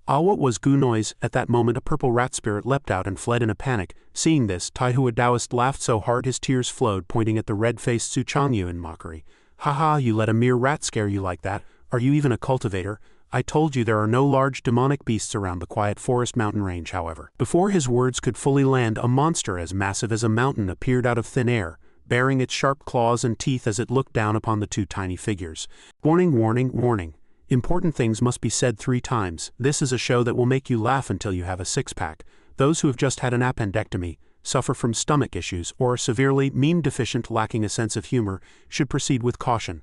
Speaker 1: "Ah, what was gu noise?" At that moment, a purple rat spirit leapt out and fled in a panic. Seeing this, Taihua Taoist laughed so hard his tears flowed, pointing at the red-faced Su Changyu in mockery. "Haha, you let a mere rat scare you like that? Are you even a cultivator? I told you there are no large demonic beasts around the quiet forest mountain range." However, before his words could fully land, a monster as massive as a mountain appeared out of thin air, baring its sharp claws and teeth as it looked down upon the two tiny figures. "Warning, warning, warning. Important things must be said 3 times. This is a show that will make you laugh until you have a six-pack. Those who have just had an appendectomy, suffer from stomach issues, or are severely meme deficient lacking a sense of humor, should proceed with caution.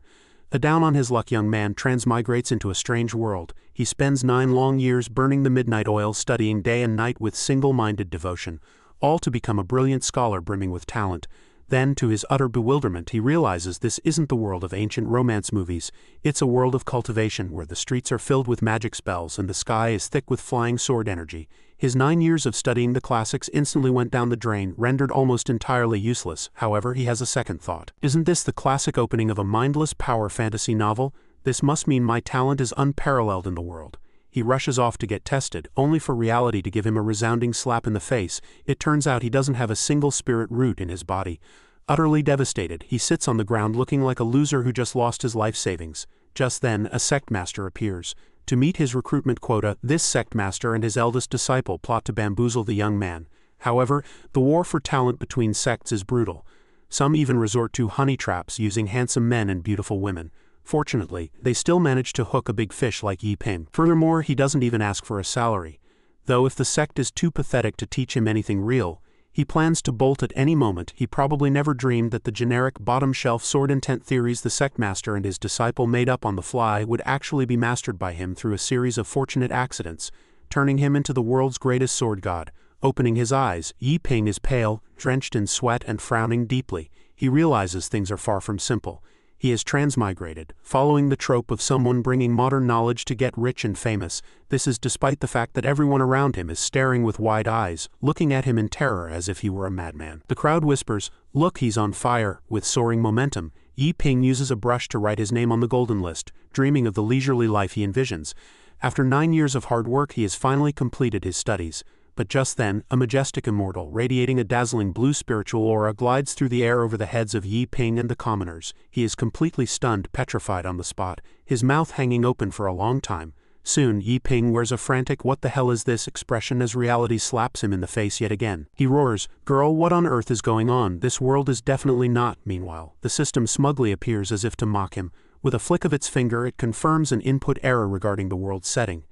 Speaker 1: A down-on-his-luck young man transmigrates into a strange world. He spends 9 long years burning the midnight oil, studying day and night with single-minded devotion, all to become a brilliant scholar brimming with talent. Then, to his utter bewilderment, he realizes this isn't the world of ancient romance movies. It's a world of cultivation where the streets are filled with magic spells and the sky is thick with flying sword energy. His 9 years of studying the classics instantly went down the drain, rendered almost entirely useless. However, he has a second thought. Isn't this the classic opening of a mindless power fantasy novel? This must mean my talent is unparalleled in the world. He rushes off to get tested, only for reality to give him a resounding slap in the face. It turns out he doesn't have a single spirit root in his body. Utterly devastated, he sits on the ground looking like a loser who just lost his life savings. Just then, a sect master appears. To meet his recruitment quota, this sect master and his eldest disciple plot to bamboozle the young man. However, the war for talent between sects is brutal. Some even resort to honey traps using handsome men and beautiful women. Fortunately, they still manage to hook a big fish like Yi Ping. Furthermore, he doesn't even ask for a salary. Though if the sect is too pathetic to teach him anything real, he plans to bolt at any moment. He probably never dreamed that the generic bottom-shelf sword intent theories the sect master and his disciple made up on the fly would actually be mastered by him through a series of fortunate accidents, turning him into the world's greatest sword god. Opening his eyes, Yi Ping is pale, drenched in sweat and frowning deeply. He realizes things are far from simple. He has transmigrated, following the trope of someone bringing modern knowledge to get rich and famous. This is despite the fact that everyone around him is staring with wide eyes, looking at him in terror as if he were a madman. The crowd whispers, "Look, he's on fire." With soaring momentum, Yi Ping uses a brush to write his name on the golden list, dreaming of the leisurely life he envisions. After 9 years of hard work, he has finally completed his studies. But just then, a majestic immortal, radiating a dazzling blue spiritual aura, glides through the air over the heads of Yi Ping and the commoners. He is completely stunned, petrified on the spot, his mouth hanging open for a long time. Soon, Yi Ping wears a frantic "what the hell is this" expression as reality slaps him in the face yet again. He roars, "Girl, what on earth is going on? This world is definitely not." Meanwhile, the system smugly appears as if to mock him. With a flick of its finger, it confirms an input error regarding the world's setting.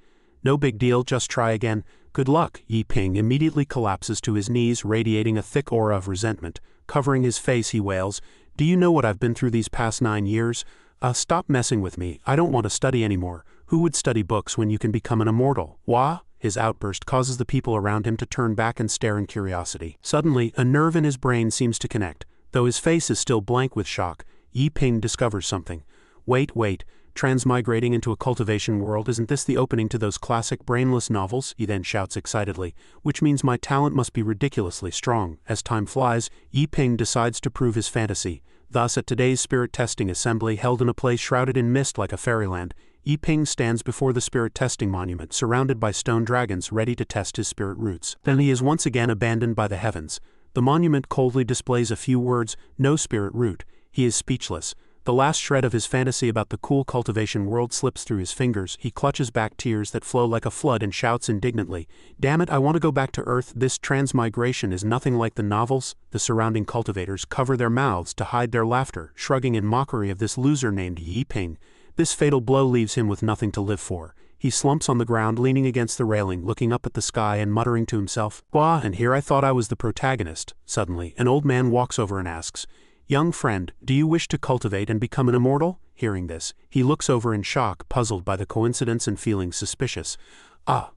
Speaker 1: "No big deal, just try again. Good luck." Yi Ping immediately collapses to his knees, radiating a thick aura of resentment. Covering his face, he wails, "Do you know what I've been through these past 9 years? Stop messing with me. I don't want to study anymore. Who would study books when you can become an immortal? Wah?" His outburst causes the people around him to turn back and stare in curiosity. Suddenly, a nerve in his brain seems to connect. Though his face is still blank with shock, Yi Ping discovers something. Wait. Transmigrating into a cultivation world, isn't this the opening to those classic brainless novels? He then shouts excitedly, "Which means my talent must be ridiculously strong." As time flies, Yi Ping decides to prove his fantasy. Thus, at today's spirit testing assembly held in a place shrouded in mist like a fairyland, Yi Ping stands before the spirit testing monument surrounded by stone dragons ready to test his spirit roots. Then he is once again abandoned by the heavens. The monument coldly displays a few words, no spirit root. He is speechless. The last shred of his fantasy about the cool cultivation world slips through his fingers. He clutches back tears that flow like a flood and shouts indignantly, "Damn it, I want to go back to Earth. This transmigration is nothing like the novels." The surrounding cultivators cover their mouths to hide their laughter, shrugging in mockery of this loser named Yi Ping. This fatal blow leaves him with nothing to live for. He slumps on the ground, leaning against the railing, looking up at the sky and muttering to himself, "Wah, and here I thought I was the protagonist." Suddenly, an old man walks over and asks, "Young friend, do you wish to cultivate and become an immortal?" Hearing this, he looks over in shock, puzzled by the coincidence and feeling suspicious.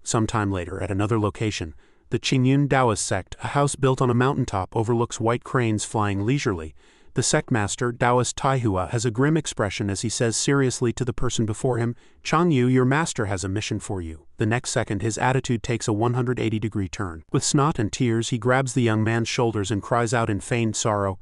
Speaker 1: Some time later, at another location, the Qingyun Taoist sect, a house built on a mountaintop, overlooks white cranes flying leisurely. The sect master, Taoist Taihua, has a grim expression as he says seriously to the person before him, "Changyu, your master has a mission for you." The next second, his attitude takes a 180-degree turn. With snot and tears, he grabs the young man's shoulders and cries out in feigned sorrow,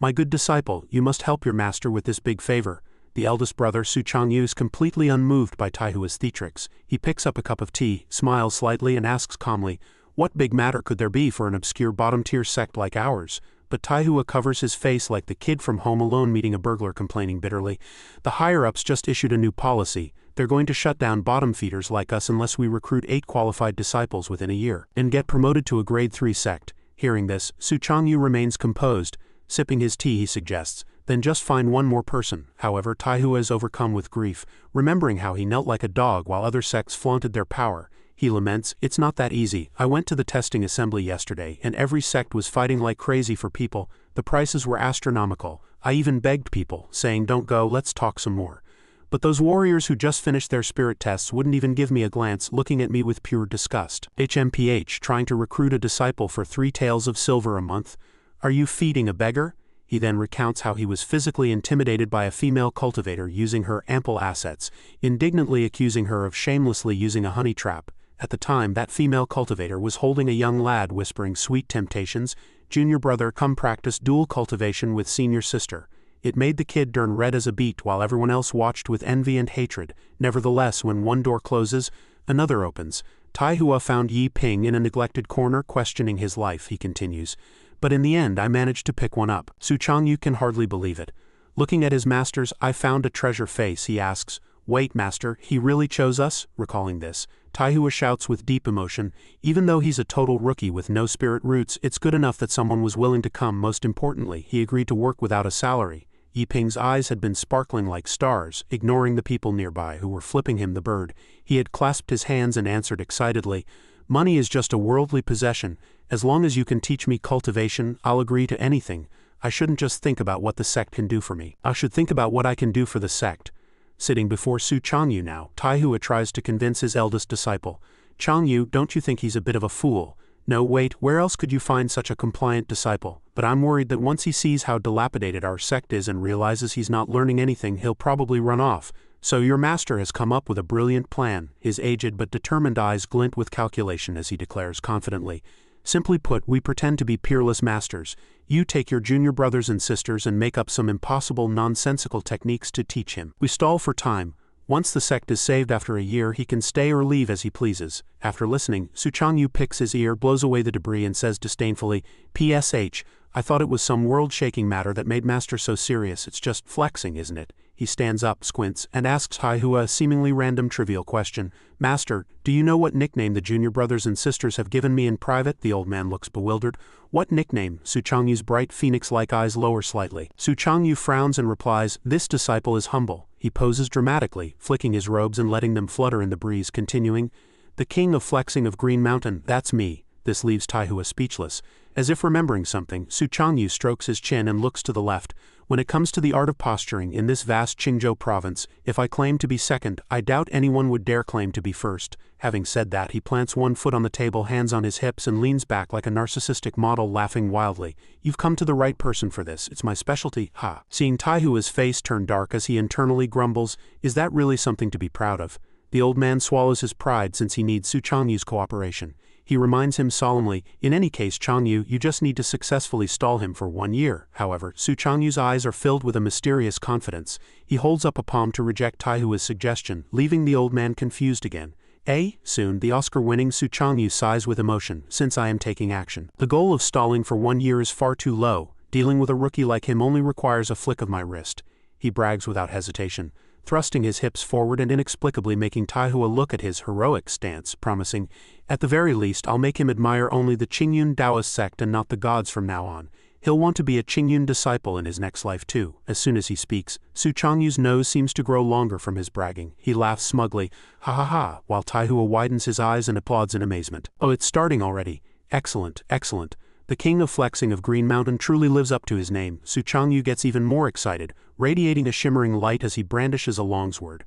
Speaker 1: "My good disciple, you must help your master with this big favor." The eldest brother, Su Changyu, is completely unmoved by Taihua's theatrics. He picks up a cup of tea, smiles slightly, and asks calmly, "What big matter could there be for an obscure bottom-tier sect like ours?" But Taihua covers his face like the kid from Home Alone meeting a burglar, complaining bitterly, "The higher-ups just issued a new policy. They're going to shut down bottom-feeders like us unless we recruit 8 qualified disciples within a year and get promoted to a grade 3 sect." Hearing this, Su Changyu remains composed. Sipping his tea, he suggests, "Then just find one more person." However, Taihua is overcome with grief, remembering how he knelt like a dog while other sects flaunted their power. He laments, "It's not that easy. I went to the testing assembly yesterday, and every sect was fighting like crazy for people. The prices were astronomical. I even begged people, saying, 'Don't go, let's talk some more.' But those warriors who just finished their spirit tests wouldn't even give me a glance, looking at me with pure disgust. HMPH, trying to recruit a disciple for 3 taels of silver a month? Are you feeding a beggar?" He then recounts how he was physically intimidated by a female cultivator using her ample assets, indignantly accusing her of shamelessly using a honey trap. At the time, that female cultivator was holding a young lad whispering sweet temptations, "Junior brother, come practice dual cultivation with senior sister." It made the kid turn red as a beet while everyone else watched with envy and hatred. Nevertheless, when one door closes, another opens. Taihua found Yi Ping in a neglected corner, questioning his life, he continues. "But in the end, I managed to pick one up." Su Changyu can hardly believe it. Looking at his master's "I found a treasure" face, he asks, "Wait, master, he really chose us?" Recalling this, Taihua shouts with deep emotion, "Even though he's a total rookie with no spirit roots, it's good enough that someone was willing to come. Most importantly, he agreed to work without a salary." Yi Ping's eyes had been sparkling like stars, ignoring the people nearby who were flipping him the bird. He had clasped his hands and answered excitedly, "Money is just a worldly possession. As long as you can teach me cultivation, I'll agree to anything. I shouldn't just think about what the sect can do for me. I should think about what I can do for the sect." Sitting before Su Changyu now, Taihua tries to convince his eldest disciple, "Changyu, don't you think he's a bit of a fool? No, wait, where else could you find such a compliant disciple? But I'm worried that once he sees how dilapidated our sect is and realizes he's not learning anything, he'll probably run off. So your master has come up with a brilliant plan." His aged but determined eyes glint with calculation as he declares confidently, "Simply put, we pretend to be peerless masters. You take your junior brothers and sisters and make up some impossible nonsensical techniques to teach him. We stall for time. Once the sect is saved after a year, he can stay or leave as he pleases." After listening, Su Changyu picks his ear, blows away the debris, and says disdainfully, "PSH, I thought it was some world-shaking matter that made master so serious. It's just flexing, isn't it?" He stands up, squints, and asks Taihua a seemingly random trivial question. "Master, do you know what nickname the junior brothers and sisters have given me in private?" The old man looks bewildered. "What nickname?" Su Changyu's bright phoenix-like eyes lower slightly. Su Changyu frowns and replies, "This disciple is humble." He poses dramatically, flicking his robes and letting them flutter in the breeze, continuing, "The king of flexing of Green Mountain, that's me." This leaves Taihua speechless. As if remembering something, Su Changyu strokes his chin and looks to the left. "When it comes to the art of posturing in this vast Qingzhou province, if I claim to be second, I doubt anyone would dare claim to be first." Having said that, he plants one foot on the table, hands on his hips, and leans back like a narcissistic model, laughing wildly. "You've come to the right person for this. It's my specialty, ha." Seeing Taihua's face turn dark as he internally grumbles, "Is that really something to be proud of?" The old man swallows his pride since he needs Su Changyu's cooperation. He reminds him solemnly, in any case Changyu, you just need to successfully stall him for 1 year. However, Su Changyu's eyes are filled with a mysterious confidence. He holds up a palm to reject Taihua's suggestion, leaving the old man confused again. Soon, the Oscar-winning Su Changyu sighs with emotion, since I am taking action. The goal of stalling for 1 year is far too low. Dealing with a rookie like him only requires a flick of my wrist. He brags without hesitation, thrusting his hips forward and inexplicably making Taihua look at his heroic stance, promising, at the very least I'll make him admire only the Qingyun Taoist sect and not the gods from now on. He'll want to be a Qingyun disciple in his next life too. As soon as he speaks, Su Changyu's nose seems to grow longer from his bragging. He laughs smugly, ha ha ha, while Taihua widens his eyes and applauds in amazement. Oh, it's starting already. Excellent, excellent. The king of flexing of Green Mountain truly lives up to his name. Su Changyu gets even more excited, radiating a shimmering light as he brandishes a longsword.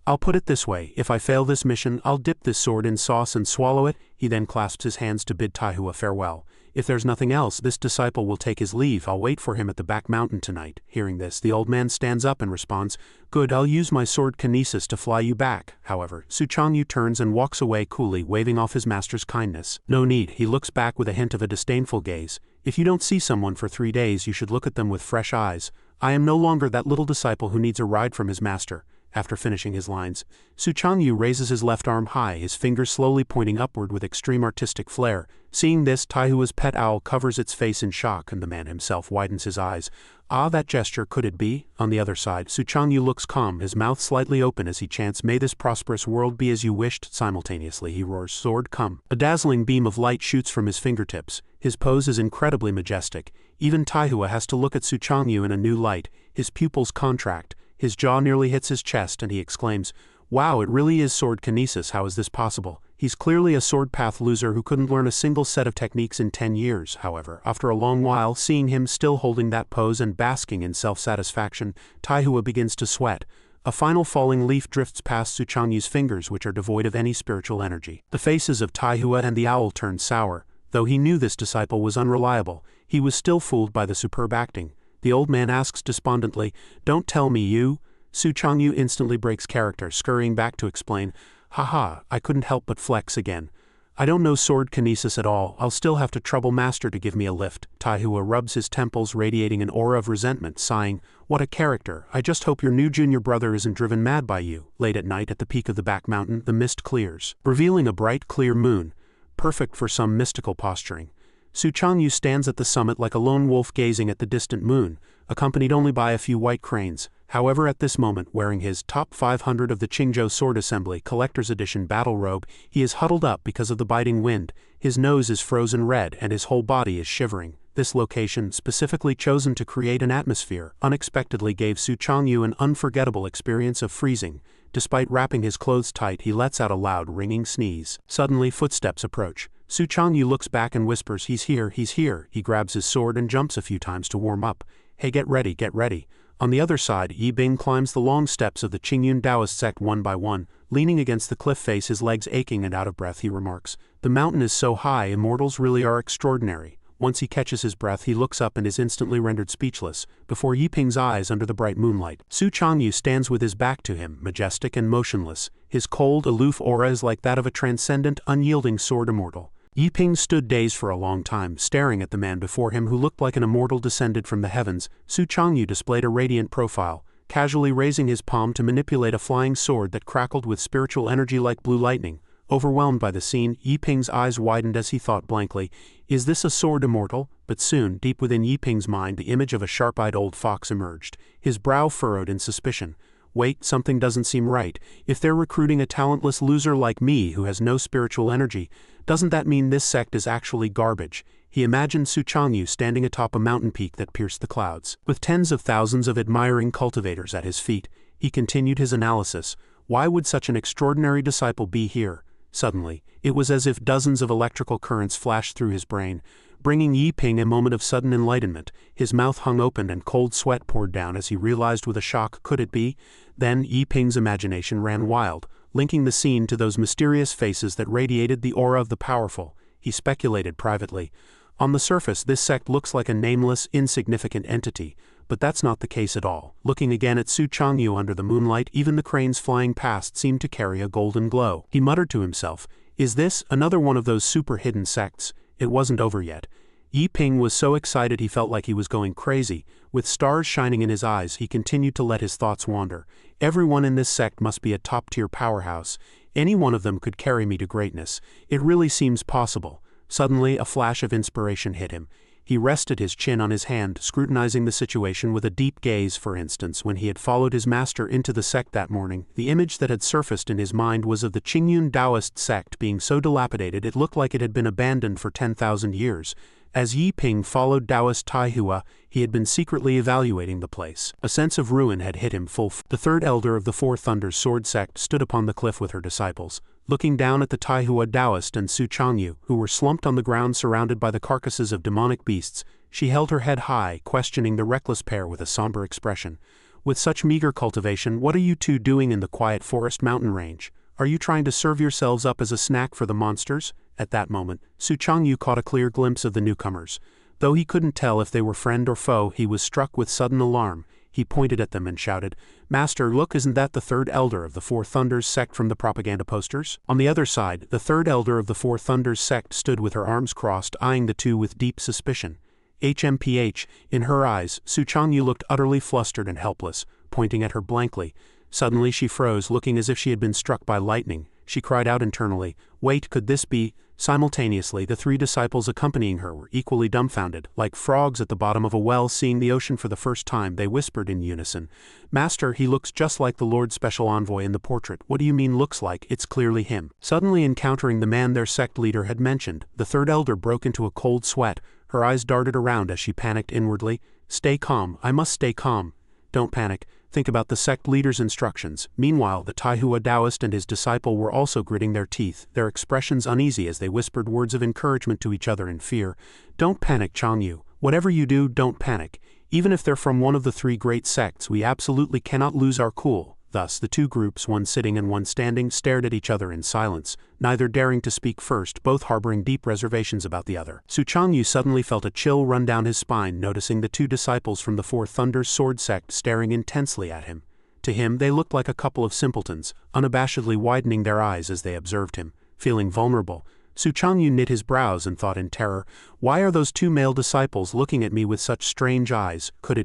Speaker 1: I'll put it this way, if I fail this mission, I'll dip this sword in sauce and swallow it. He then clasps his hands to bid Taihua farewell. If there's nothing else, this disciple will take his leave. I'll wait for him at the back mountain tonight. Hearing this, the old man stands up and responds, good, I'll use my sword kinesis to fly you back. However, Su Changyu turns and walks away coolly, waving off his master's kindness. No need, he looks back with a hint of a disdainful gaze. If you don't see someone for 3 days, you should look at them with fresh eyes. I am no longer that little disciple who needs a ride from his master. After finishing his lines, Su Changyu raises his left arm high, his fingers slowly pointing upward with extreme artistic flair. Seeing this, Taihua's pet owl covers its face in shock and the man himself widens his eyes. Ah, that gesture, could it be? On the other side, Su Changyu looks calm, his mouth slightly open as he chants, may this prosperous world be as you wished. Simultaneously he roars, sword come. A dazzling beam of light shoots from his fingertips. His pose is incredibly majestic. Even Taihua has to look at Su Changyu in a new light. His pupils contract. His jaw nearly hits his chest and he exclaims, wow, it really is sword kinesis, how is this possible? He's clearly a sword path loser who couldn't learn a single set of techniques in 10 years. However, after a long while, seeing him still holding that pose and basking in self-satisfaction, Taihua begins to sweat. A final falling leaf drifts past Su Changyu's fingers, which are devoid of any spiritual energy. The faces of Taihua and the owl turn sour. Though he knew this disciple was unreliable, he was still fooled by the superb acting. The old man asks despondently, don't tell me you. Su Changyu instantly breaks character, scurrying back to explain, haha, I couldn't help but flex again. I don't know sword kinesis at all, I'll still have to trouble master to give me a lift. Taihua rubs his temples, radiating an aura of resentment, sighing, what a character, I just hope your new junior brother isn't driven mad by you. Late at night at the peak of the back mountain, the mist clears, revealing a bright, clear moon, perfect for some mystical posturing. Su Changyu stands at the summit like a lone wolf gazing at the distant moon, accompanied only by a few white cranes. However, at this moment, wearing his top 500 of the Qingzhou Sword Assembly Collector's Edition battle robe, he is huddled up because of the biting wind. His nose is frozen red and his whole body is shivering. This location, specifically chosen to create an atmosphere, unexpectedly gave Su Changyu an unforgettable experience of freezing. Despite wrapping his clothes tight, he lets out a loud, ringing sneeze. Suddenly, footsteps approach. Su Changyu looks back and whispers, he's here, he's here. He grabs his sword and jumps a few times to warm up. Hey, get ready, get ready. On the other side, Yi Bing climbs the long steps of the Qingyun Taoist sect one by one. Leaning against the cliff face, his legs aching and out of breath, he remarks, the mountain is so high, immortals really are extraordinary. Once he catches his breath, he looks up and is instantly rendered speechless, before Yi Ping's eyes under the bright moonlight. Su Changyu stands with his back to him, majestic and motionless. His cold, aloof aura is like that of a transcendent, unyielding sword immortal. Yi Ping stood dazed for a long time, staring at the man before him who looked like an immortal descended from the heavens. Su Changyu displayed a radiant profile, casually raising his palm to manipulate a flying sword that crackled with spiritual energy like blue lightning. Overwhelmed by the scene, Yi Ping's eyes widened as he thought blankly, is this a sword immortal? But soon, deep within Yi Ping's mind, the image of a sharp-eyed old fox emerged, his brow furrowed in suspicion. Wait, something doesn't seem right. If they're recruiting a talentless loser like me who has no spiritual energy, doesn't that mean this sect is actually garbage? He imagined Su Changyu standing atop a mountain peak that pierced the clouds. With tens of thousands of admiring cultivators at his feet, he continued his analysis. Why would such an extraordinary disciple be here? Suddenly, it was as if dozens of electrical currents flashed through his brain, bringing Yi Ping a moment of sudden enlightenment. His mouth hung open and cold sweat poured down as he realized with a shock, could it be? Then Yi Ping's imagination ran wild, linking the scene to those mysterious faces that radiated the aura of the powerful. He speculated privately. On the surface, this sect looks like a nameless, insignificant entity, but that's not the case at all. Looking again at Su Changyu under the moonlight, even the cranes flying past seemed to carry a golden glow. He muttered to himself, Is this another one of those super hidden sects? It wasn't over yet. Yi Ping was so excited he felt like he was going crazy. With stars shining in his eyes, he continued to let his thoughts wander. Everyone in this sect must be a top-tier powerhouse. Any one of them could carry me to greatness. It really seems possible. Suddenly, a flash of inspiration hit him. He rested his chin on his hand, scrutinizing the situation with a deep gaze. For instance, when he had followed his master into the sect that morning, the image that had surfaced in his mind was of the Qingyun Taoist sect being so dilapidated it looked like it had been abandoned for 10,000 years. As Yi Ping followed Taoist Taihua, he had been secretly evaluating the place. A sense of ruin had hit him full. The third elder of the Four Thunders sword sect stood upon the cliff with her disciples, looking down at the Taihua Taoist and Su Changyu, who were slumped on the ground surrounded by the carcasses of demonic beasts. She held her head high, questioning the reckless pair with a somber expression. With such meager cultivation, what are you two doing in the quiet forest mountain range? Are you trying to serve yourselves up as a snack for the monsters? At that moment, Su Changyu caught a clear glimpse of the newcomers. Though he couldn't tell if they were friend or foe, he was struck with sudden alarm. He pointed at them and shouted, "Master, look, isn't that the third elder of the Four Thunders sect from the propaganda posters?" On the other side, the third elder of the Four Thunders sect stood with her arms crossed, eyeing the two with deep suspicion. HMPH, in her eyes, Su Changyu looked utterly flustered and helpless, pointing at her blankly. Suddenly she froze, looking as if she had been struck by lightning. She cried out internally, "Wait, could this be?" Simultaneously, the three disciples accompanying her were equally dumbfounded. Like frogs at the bottom of a well seeing the ocean for the first time, they whispered in unison, "Master, he looks just like the Lord's special envoy in the portrait." "What do you mean looks like? It's clearly him." Suddenly encountering the man their sect leader had mentioned, the third elder broke into a cold sweat. Her eyes darted around as she panicked inwardly. "Stay calm, I must stay calm." "Don't panic. Think about the sect leader's instructions." Meanwhile, the Taihua Taoist and his disciple were also gritting their teeth, their expressions uneasy as they whispered words of encouragement to each other in fear. "Don't panic, Changyu. Whatever you do, don't panic. Even if they're from one of the three great sects, we absolutely cannot lose our cool." Thus, the two groups, one sitting and one standing, stared at each other in silence, neither daring to speak first, both harboring deep reservations about the other. Su Changyu suddenly felt a chill run down his spine, noticing the two disciples from the Four Thunders sword sect staring intensely at him. To him, they looked like a couple of simpletons, unabashedly widening their eyes as they observed him. Feeling vulnerable, Su Changyu knit his brows and thought in terror, "Why are those two male disciples looking at me with such strange eyes? Could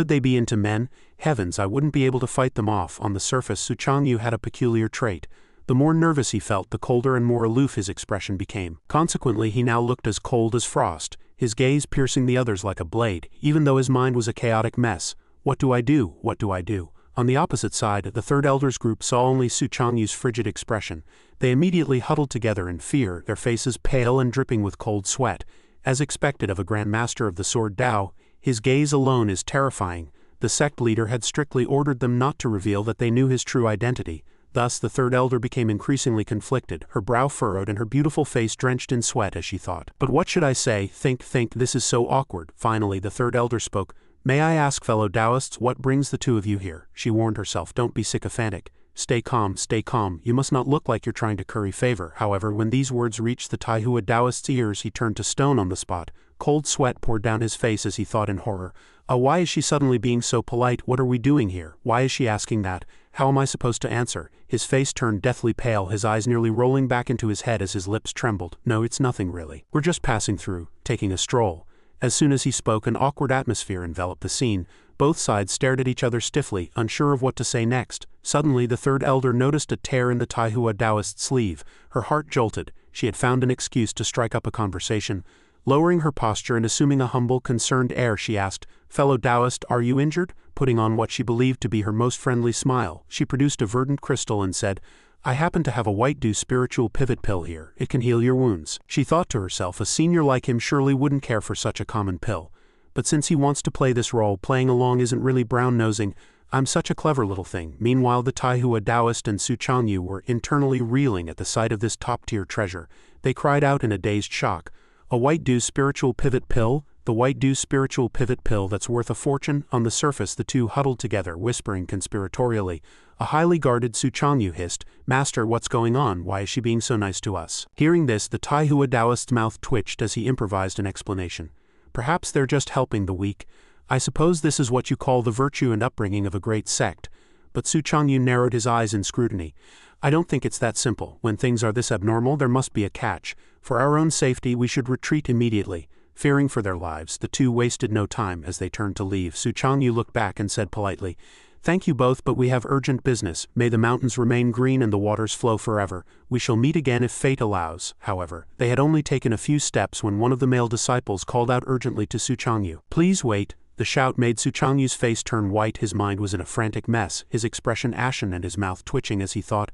Speaker 1: they be into men? Heavens, I wouldn't be able to fight them off." On the surface, Su Changyu had a peculiar trait. The more nervous he felt, the colder and more aloof his expression became. Consequently, he now looked as cold as frost, his gaze piercing the others like a blade, even though his mind was a chaotic mess. "What do I do? What do I do?" On the opposite side, the third elders group saw only Su Changyu's frigid expression. They immediately huddled together in fear, their faces pale and dripping with cold sweat. As expected of a Grand Master of the Sword Tao, his gaze alone is terrifying. The sect leader had strictly ordered them not to reveal that they knew his true identity. Thus, the third elder became increasingly conflicted, her brow furrowed and her beautiful face drenched in sweat as she thought. "But what should I say? Think, this is so awkward." Finally, the third elder spoke. "May I ask, fellow Taoists, what brings the two of you here?" She warned herself, "Don't be sycophantic. Stay calm, stay calm. You must not look like you're trying to curry favor." However, when these words reached the Taihua Taoist's ears, he turned to stone on the spot. Cold sweat poured down his face as he thought in horror. Why is she suddenly being so polite? What are we doing here? Why is she asking that? How am I supposed to answer?" His face turned deathly pale, his eyes nearly rolling back into his head as his lips trembled. "No, it's nothing really. We're just passing through, taking a stroll." As soon as he spoke, an awkward atmosphere enveloped the scene. Both sides stared at each other stiffly, unsure of what to say next. Suddenly, the third elder noticed a tear in the Taihua Taoist's sleeve. Her heart jolted. She had found an excuse to strike up a conversation. Lowering her posture and assuming a humble, concerned air, she asked, "Fellow Taoist, are you injured?" Putting on what she believed to be her most friendly smile, she produced a verdant crystal and said, "I happen to have a white dew spiritual pivot pill here. It can heal your wounds." She thought to herself, a senior like him surely wouldn't care for such a common pill. But since he wants to play this role, playing along isn't really brown-nosing. I'm such a clever little thing. Meanwhile, the Taihua Taoist and Su Changyu were internally reeling at the sight of this top-tier treasure. They cried out in a dazed shock, "A white dew spiritual pivot pill? The white dew spiritual pivot pill that's worth a fortune?" On the surface, the two huddled together, whispering conspiratorially. A highly guarded Su Changyu hissed, "Master, what's going on? Why is she being so nice to us?" Hearing this, the Taihua Taoist's mouth twitched as he improvised an explanation. "Perhaps they're just helping the weak. I suppose this is what you call the virtue and upbringing of a great sect." But Su Changyu narrowed his eyes in scrutiny. I don't think it's that simple. When things are this abnormal, there must be a catch. For our own safety, we should retreat immediately. Fearing for their lives, the two wasted no time as they turned to leave. Su Changyu looked back and said politely, "Thank you both, but we have urgent business. May the mountains remain green and the waters flow forever. We shall meet again if fate allows." However, they had only taken a few steps when one of the male disciples called out urgently to Su Changyu. "Please wait." The shout made Su Changyu's face turn white. His mind was in a frantic mess, his expression ashen and his mouth twitching as he thought,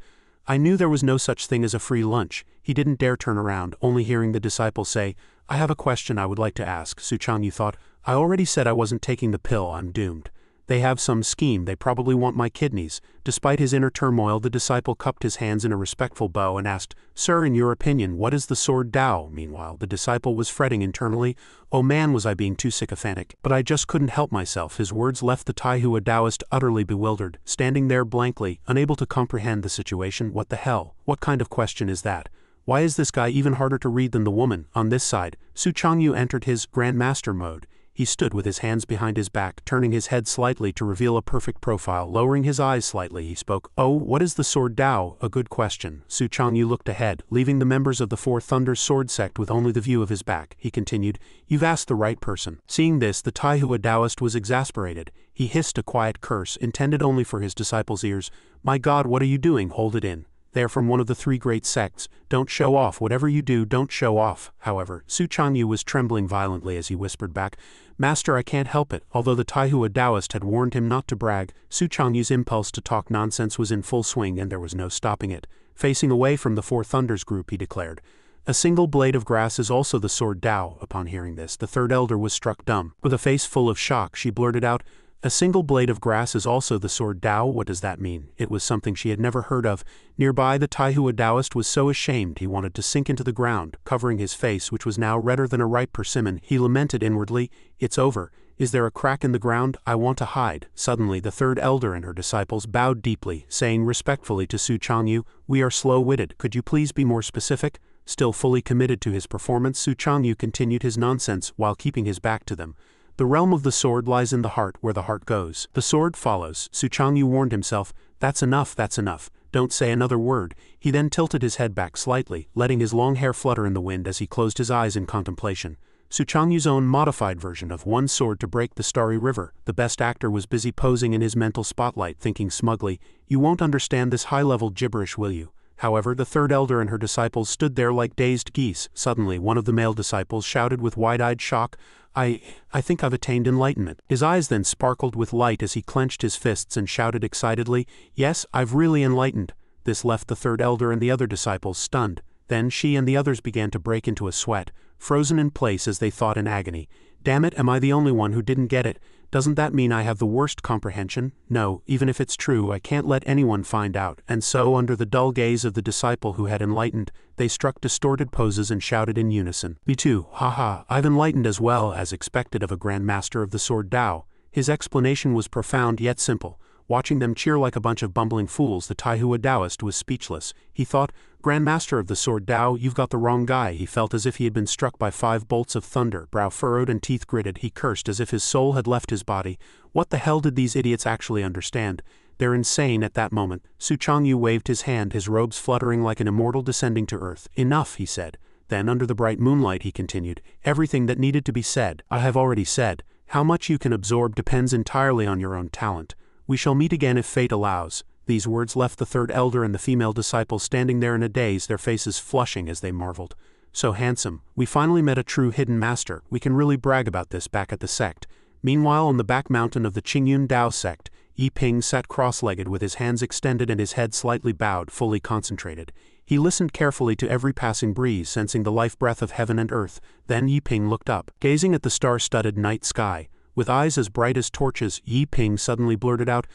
Speaker 1: "I knew there was no such thing as a free lunch." He didn't dare turn around, only hearing the disciple say, "I have a question I would like to ask." Su Changyu thought, "I already said I wasn't taking the pill, I'm doomed. They have some scheme, they probably want my kidneys." Despite his inner turmoil, the disciple cupped his hands in a respectful bow and asked, "Sir, in your opinion, what is the sword Tao?" Meanwhile, the disciple was fretting internally, "Oh man, was I being too sycophantic." But I just couldn't help myself. His words left the Taihua Taoist utterly bewildered, standing there blankly, unable to comprehend the situation. What the hell? What kind of question is that? Why is this guy even harder to read than the woman? On this side, Su Changyu entered his Grandmaster mode. He stood with his hands behind his back, turning his head slightly to reveal a perfect profile. Lowering his eyes slightly, he spoke, "Oh, what is the sword Tao? A good question." Su Changyu looked ahead, leaving the members of the Four Thunders sword sect with only the view of his back. He continued, "You've asked the right person." Seeing this, the Taihua Taoist was exasperated. He hissed a quiet curse, intended only for his disciples' ears. "My God, what are you doing? Hold it in. They're from one of the three great sects. Don't show off. Whatever you do, don't show off." However, Su Changyu was trembling violently as he whispered back, "Master, I can't help it." Although the Taihua Taoist had warned him not to brag, Su Changyu's impulse to talk nonsense was in full swing and there was no stopping it. Facing away from the Four Thunders group, he declared, "A single blade of grass is also the sword Tao." Upon hearing this, the third elder was struck dumb. With a face full of shock, she blurted out, "A single blade of grass is also the sword Tao? What does that mean?" It was something she had never heard of. Nearby, the Taihua Taoist was so ashamed he wanted to sink into the ground, covering his face, which was now redder than a ripe persimmon. He lamented inwardly, "It's over. Is there a crack in the ground? I want to hide." Suddenly, the third elder and her disciples bowed deeply, saying respectfully to Su Changyu, "We are slow-witted. Could you please be more specific?" Still fully committed to his performance, Su Changyu continued his nonsense while keeping his back to them. "The realm of the sword lies in the heart. Where the heart goes, the sword follows." Su Changyu warned himself, "That's enough, that's enough. Don't say another word." He then tilted his head back slightly, letting his long hair flutter in the wind as he closed his eyes in contemplation. Su Changyu's own modified version of one sword to break the starry river. The best actor was busy posing in his mental spotlight, thinking smugly, "You won't understand this high-level gibberish, will you?" However, the third elder and her disciples stood there like dazed geese. Suddenly, one of the male disciples shouted with wide-eyed shock, I think I've attained enlightenment." His eyes then sparkled with light as he clenched his fists and shouted excitedly, "Yes, I've really enlightened." This left the third elder and the other disciples stunned. Then she and the others began to break into a sweat, frozen in place as they thought in agony, "Damn it, am I the only one who didn't get it? Doesn't that mean I have the worst comprehension? No, even if it's true, I can't let anyone find out." And so, under the dull gaze of the disciple who had enlightened, they struck distorted poses and shouted in unison, "Me too, haha, I've enlightened as well," as expected of a Grand Master of the Sword Tao. His explanation was profound yet simple. Watching them cheer like a bunch of bumbling fools, the Taihua Taoist was speechless. He thought, "Grand Master of the Sword Tao, you've got the wrong guy." He felt as if he had been struck by 5 bolts of thunder. Brow furrowed and teeth gritted, he cursed as if his soul had left his body. What the hell did these idiots actually understand? They're insane. At that moment, Su Changyu waved his hand, his robes fluttering like an immortal descending to earth. "Enough," he said. Then, under the bright moonlight, he continued, "Everything that needed to be said, I have already said. How much you can absorb depends entirely on your own talent. We shall meet again if fate allows." These words left the third elder and the female disciple standing there in a daze, their faces flushing as they marveled. "So handsome. We finally met a true hidden master. We can really brag about this back at the sect." Meanwhile, on the back mountain of the Qingyun Dao sect, Yi Ping sat cross-legged with his hands extended and his head slightly bowed, fully concentrated. He listened carefully to every passing breeze, sensing the life breath of heaven and earth. Then Yi Ping looked up, gazing at the star-studded night sky. With eyes as bright as torches, Yi Ping suddenly blurted out,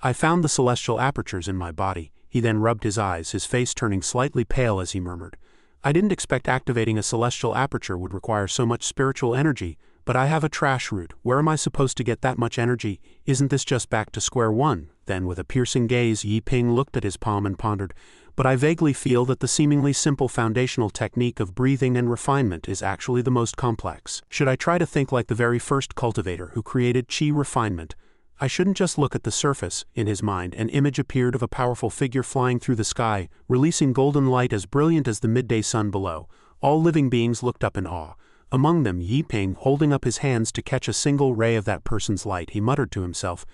Speaker 1: "I found the celestial apertures in my body." He then rubbed his eyes, his face turning slightly pale as he murmured, "I didn't expect activating a celestial aperture would require so much spiritual energy, but I have a trash root. Where am I supposed to get that much energy? Isn't this just back to square one?" Then, with a piercing gaze, Yi Ping looked at his palm and pondered, "But I vaguely feel that the seemingly simple foundational technique of breathing and refinement is actually the most complex. Should I try to think like the very first cultivator who created chi refinement? I shouldn't just look at the surface. In his mind, an image appeared of a powerful figure flying through the sky, releasing golden light as brilliant as the midday sun below. All living beings looked up in awe. Among them, Yi Ping, holding up his hands to catch a single ray of that person's light, he muttered to himself.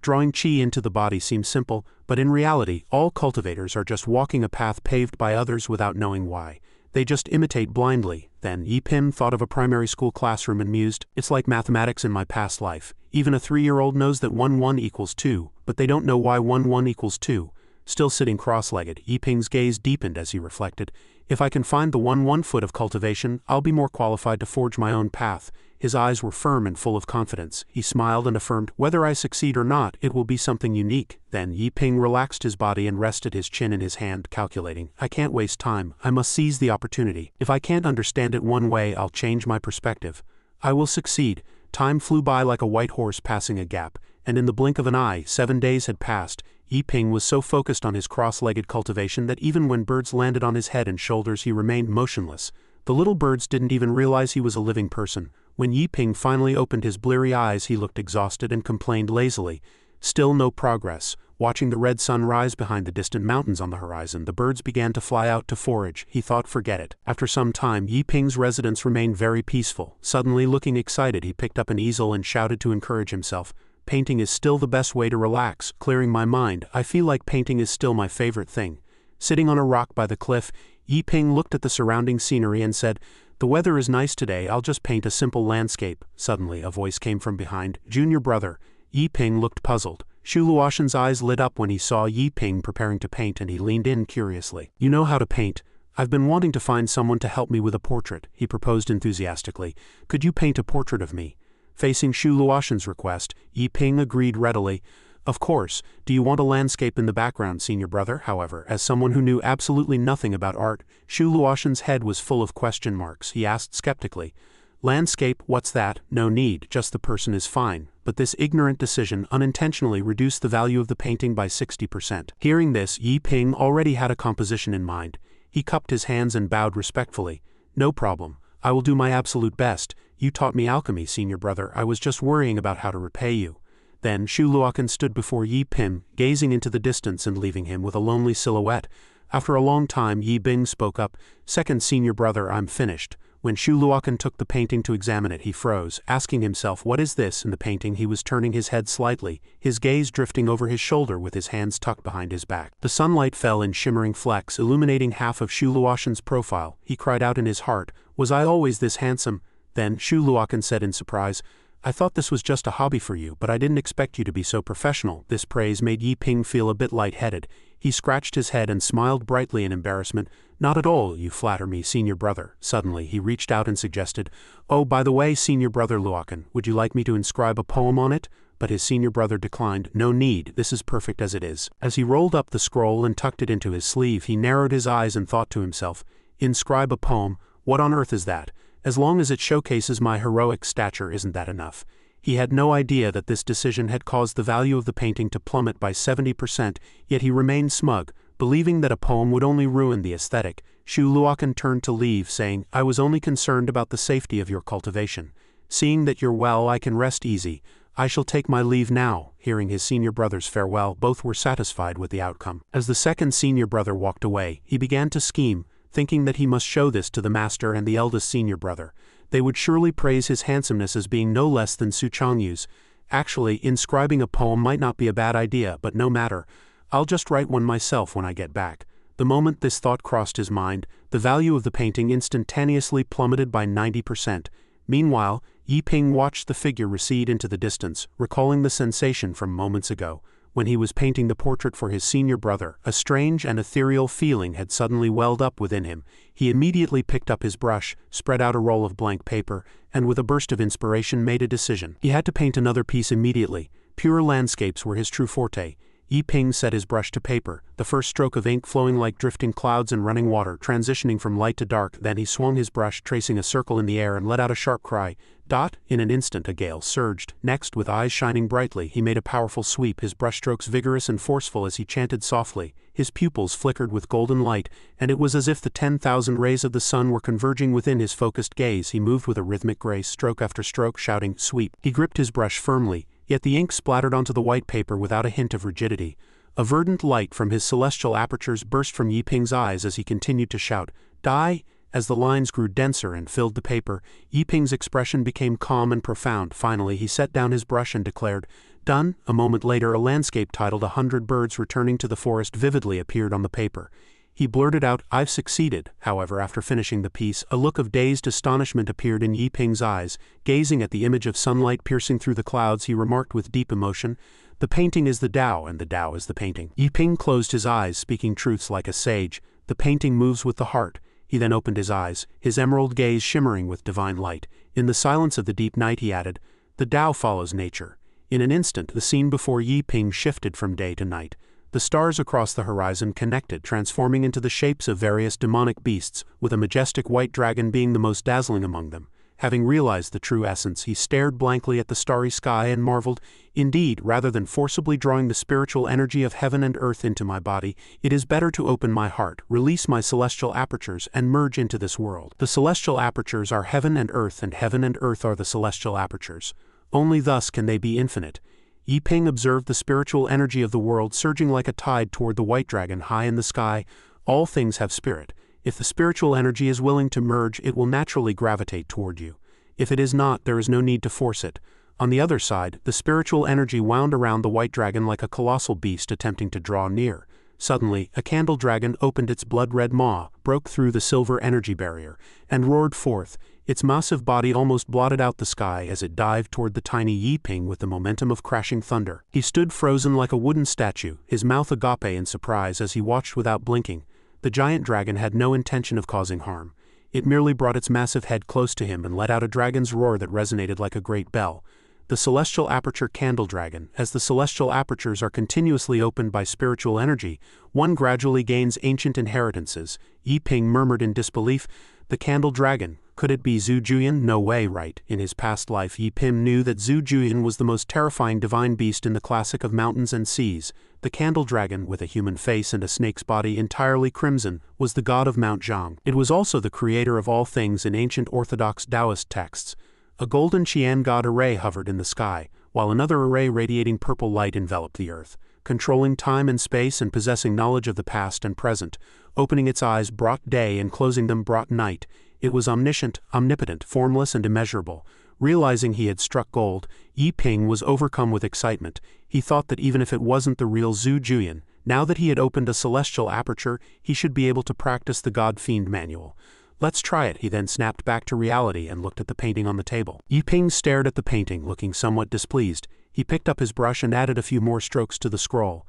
Speaker 1: Drawing qi into the body seems simple, but in reality, all cultivators are just walking a path paved by others without knowing why. They just imitate blindly. Then Yi Ping thought of a primary school classroom and mused, it's like mathematics in my past life. Even a 3-year-old knows that 1 equals 2, but they don't know why 1 equals 2. Still sitting cross-legged, Yi Ping's gaze deepened as he reflected. If I can find the 1 foot of cultivation, I'll be more qualified to forge my own path. His eyes were firm and full of confidence. He smiled and affirmed, whether I succeed or not, it will be something unique. Then Yi Ping relaxed his body and rested his chin in his hand, calculating. I can't waste time. I must seize the opportunity. If I can't understand it one way, I'll change my perspective. I will succeed. Time flew by like a white horse passing a gap, and in the blink of an eye, 7 days had passed. Yi Ping was so focused on his cross-legged cultivation that even when birds landed on his head and shoulders, he remained motionless. The little birds didn't even realize he was a living person. When Yi Ping finally opened his bleary eyes, he looked exhausted and complained lazily. Still no progress. Watching the red sun rise behind the distant mountains on the horizon, the birds began to fly out to forage. He thought, forget it. After some time, Yi Ping's residence remained very peaceful. Suddenly, looking excited, he picked up an easel and shouted to encourage himself. Painting is still the best way to relax, clearing my mind. I feel like painting is still my favorite thing. Sitting on a rock by the cliff, Yi Ping looked at the surrounding scenery and said, the weather is nice today, I'll just paint a simple landscape. Suddenly, a voice came from behind. Junior brother. Yi Ping looked puzzled. Shu Luoshan's eyes lit up when he saw Yi Ping preparing to paint, and he leaned in curiously. You know how to paint. I've been wanting to find someone to help me with a portrait, he proposed enthusiastically. Could you paint a portrait of me? Facing Shu Luoshan's request, Yi Ping agreed readily. Of course. Do you want a landscape in the background, senior brother? However, as someone who knew absolutely nothing about art, Shu Luoshan's head was full of question marks. He asked skeptically, landscape, what's that? No need, just the person is fine. But this ignorant decision unintentionally reduced the value of the painting by 60%. Hearing this, Yi Ping already had a composition in mind. He cupped his hands and bowed respectfully. No problem. I will do my absolute best. You taught me alchemy, senior brother. I was just worrying about how to repay you. Then Shu Luokan stood before Yi Ping, gazing into the distance and leaving him with a lonely silhouette. After a long time, Yi Ping spoke up. Second senior brother, I'm finished. When Shu Luokan took the painting to examine it, he froze, asking himself, what is this? In the painting, he was turning his head slightly, his gaze drifting over his shoulder with his hands tucked behind his back. The sunlight fell in shimmering flecks, illuminating half of Shu Luoshan's profile. He cried out in his heart, was I always this handsome? Then Shu Luokan said in surprise, I thought this was just a hobby for you, but I didn't expect you to be so professional. This praise made Yi Ping feel a bit lightheaded. He scratched his head and smiled brightly in embarrassment. Not at all, you flatter me, senior brother. Suddenly, he reached out and suggested, oh, by the way, senior brother Luokan, would you like me to inscribe a poem on it? But his senior brother declined. No need, this is perfect as it is. As he rolled up the scroll and tucked it into his sleeve, he narrowed his eyes and thought to himself, inscribe a poem? What on earth is that? As long as it showcases my heroic stature, isn't that enough? He had no idea that this decision had caused the value of the painting to plummet by 70%, yet he remained smug, believing that a poem would only ruin the aesthetic. Shu Luokan turned to leave, saying, I was only concerned about the safety of your cultivation. Seeing that you're well, I can rest easy. I shall take my leave now. Hearing his senior brother's farewell, both were satisfied with the outcome. As the second senior brother walked away, he began to scheme, thinking that he must show this to the master and the eldest senior brother. They would surely praise his handsomeness as being no less than Su Changyu's. Actually, inscribing a poem might not be a bad idea, but no matter. I'll just write one myself when I get back. The moment this thought crossed his mind, the value of the painting instantaneously plummeted by 90%. Meanwhile, Yi Ping watched the figure recede into the distance, recalling the sensation from moments ago. When he was painting the portrait for his senior brother, a strange and ethereal feeling had suddenly welled up within him. He immediately picked up his brush, spread out a roll of blank paper, and with a burst of inspiration made a decision. He had to paint another piece immediately. Pure landscapes were his true forte. Yi Ping set his brush to paper, the first stroke of ink flowing like drifting clouds and running water, transitioning from light to dark. Then he swung his brush, tracing a circle in the air, and let out a sharp cry. Dot! In an instant a gale surged. Next, with eyes shining brightly, he made a powerful sweep, his brushstrokes vigorous and forceful as he chanted softly. His pupils flickered with golden light, and it was as if the 10,000 rays of the sun were converging within his focused gaze. He moved with a rhythmic grace, stroke after stroke, shouting, sweep. He gripped his brush firmly, yet the ink splattered onto the white paper without a hint of rigidity. A verdant light from his celestial apertures burst from Yiping's eyes as he continued to shout, "Die!" As the lines grew denser and filled the paper, Yiping's expression became calm and profound. Finally, he set down his brush and declared, "Done." A moment later, a landscape titled "100 Birds Returning to the Forest" vividly appeared on the paper. He blurted out, "I've succeeded." However, after finishing the piece, a look of dazed astonishment appeared in Yiping's eyes. Gazing at the image of sunlight piercing through the clouds, he remarked with deep emotion, "The painting is the Tao, and the Tao is the painting." Yiping closed his eyes, speaking truths like a sage. "The painting moves with the heart." He then opened his eyes, his emerald gaze shimmering with divine light. In the silence of the deep night, he added, "The Tao follows nature." In an instant, the scene before Yiping shifted from day to night. The stars across the horizon connected, transforming into the shapes of various demonic beasts, with a majestic white dragon being the most dazzling among them. Having realized the true essence, he stared blankly at the starry sky and marveled, "Indeed, rather than forcibly drawing the spiritual energy of heaven and earth into my body, it is better to open my heart, release my celestial apertures, and merge into this world. The celestial apertures are heaven and earth are the celestial apertures. Only thus can they be infinite." Yiping observed the spiritual energy of the world surging like a tide toward the white dragon high in the sky. All things have spirit. If the spiritual energy is willing to merge, it will naturally gravitate toward you. If it is not, there is no need to force it. On the other side, the spiritual energy wound around the white dragon like a colossal beast attempting to draw near. Suddenly, a candle dragon opened its blood-red maw, broke through the silver energy barrier, and roared forth. Its massive body almost blotted out the sky as it dived toward the tiny Yiping with the momentum of crashing thunder. He stood frozen like a wooden statue, his mouth agape in surprise as he watched without blinking. The giant dragon had no intention of causing harm. It merely brought its massive head close to him and let out a dragon's roar that resonated like a great bell. The celestial aperture candle dragon. As the celestial apertures are continuously opened by spiritual energy, one gradually gains ancient inheritances. Yiping murmured in disbelief, "The candle dragon. Could it be Zhu Juyan? No way." Right. In his past life, Yiping knew that Zhu Juyan was the most terrifying divine beast in the classic of mountains and seas. The candle dragon, with a human face and a snake's body entirely crimson, was the god of Mount Zhang. It was also the creator of all things in ancient Orthodox Taoist texts. A golden Qian god array hovered in the sky, while another array radiating purple light enveloped the earth. Controlling time and space and possessing knowledge of the past and present, opening its eyes brought day and closing them brought night. It was omniscient, omnipotent, formless and immeasurable. Realizing he had struck gold, Yiping was overcome with excitement. He thought that even if it wasn't the real Zhu Juyan, now that he had opened a celestial aperture, he should be able to practice the God-Fiend manual. "Let's try it." He then snapped back to reality and looked at the painting on the table. Yiping stared at the painting, looking somewhat displeased. He picked up his brush and added a few more strokes to the scroll.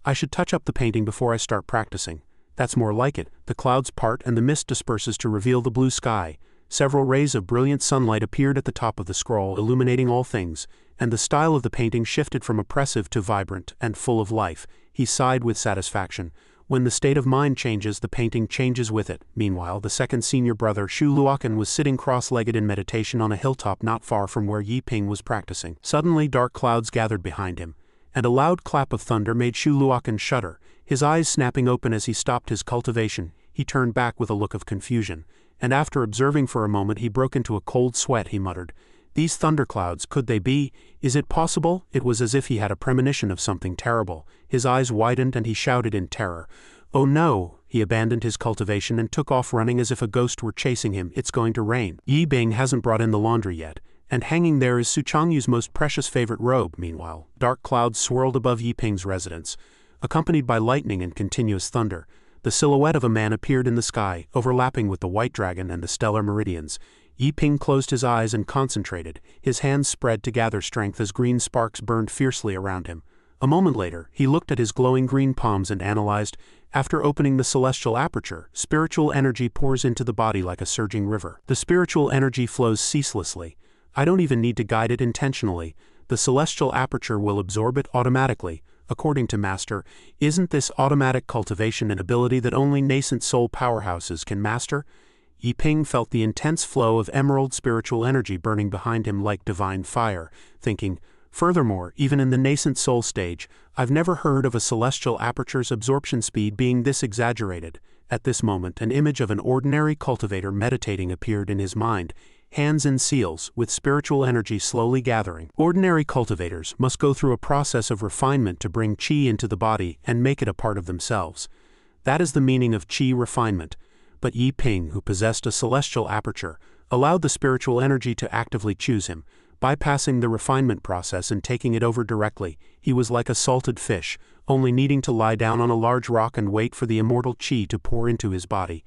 Speaker 1: "I should touch up the painting before I start practicing." "That's more like it." The clouds part and the mist disperses to reveal the blue sky. Several rays of brilliant sunlight appeared at the top of the scroll, illuminating all things, and the style of the painting shifted from oppressive to vibrant and full of life. He sighed with satisfaction. When the state of mind changes, the painting changes with it. Meanwhile, the second senior brother, Shu Luokan, was sitting cross-legged in meditation on a hilltop not far from where Yiping was practicing. Suddenly, dark clouds gathered behind him, and a loud clap of thunder made Shu Luokan shudder. His eyes snapping open as he stopped his cultivation, he turned back with a look of confusion, and after observing for a moment he broke into a cold sweat. He muttered, "These thunderclouds, could they be? Is it possible?" It was as if he had a premonition of something terrible. His eyes widened and he shouted in terror, "Oh no!" He abandoned his cultivation and took off running as if a ghost were chasing him. "It's going to rain. Yiping hasn't brought in the laundry yet. And hanging there is Su Changyu's most precious favorite robe." Meanwhile, dark clouds swirled above Yiping's residence. Accompanied by lightning and continuous thunder, the silhouette of a man appeared in the sky, overlapping with the white dragon and the stellar meridians. Yiping closed his eyes and concentrated, his hands spread to gather strength as green sparks burned fiercely around him. A moment later, he looked at his glowing green palms and analyzed, "After opening the celestial aperture, spiritual energy pours into the body like a surging river. The spiritual energy flows ceaselessly. I don't even need to guide it intentionally. The celestial aperture will absorb it automatically. According to Master, isn't this automatic cultivation an ability that only nascent soul powerhouses can master?" Yiping felt the intense flow of emerald spiritual energy burning behind him like divine fire, thinking, "Furthermore, even in the nascent soul stage, I've never heard of a celestial aperture's absorption speed being this exaggerated." At this moment, an image of an ordinary cultivator meditating appeared in his mind. hands in seals, with spiritual energy slowly gathering. Ordinary cultivators must go through a process of refinement to bring qi into the body and make it a part of themselves. That is the meaning of qi refinement. But Yi Ping, who possessed a celestial aperture, allowed the spiritual energy to actively choose him. Bypassing the refinement process and taking it over directly, he was like a salted fish, only needing to lie down on a large rock and wait for the immortal qi to pour into his body.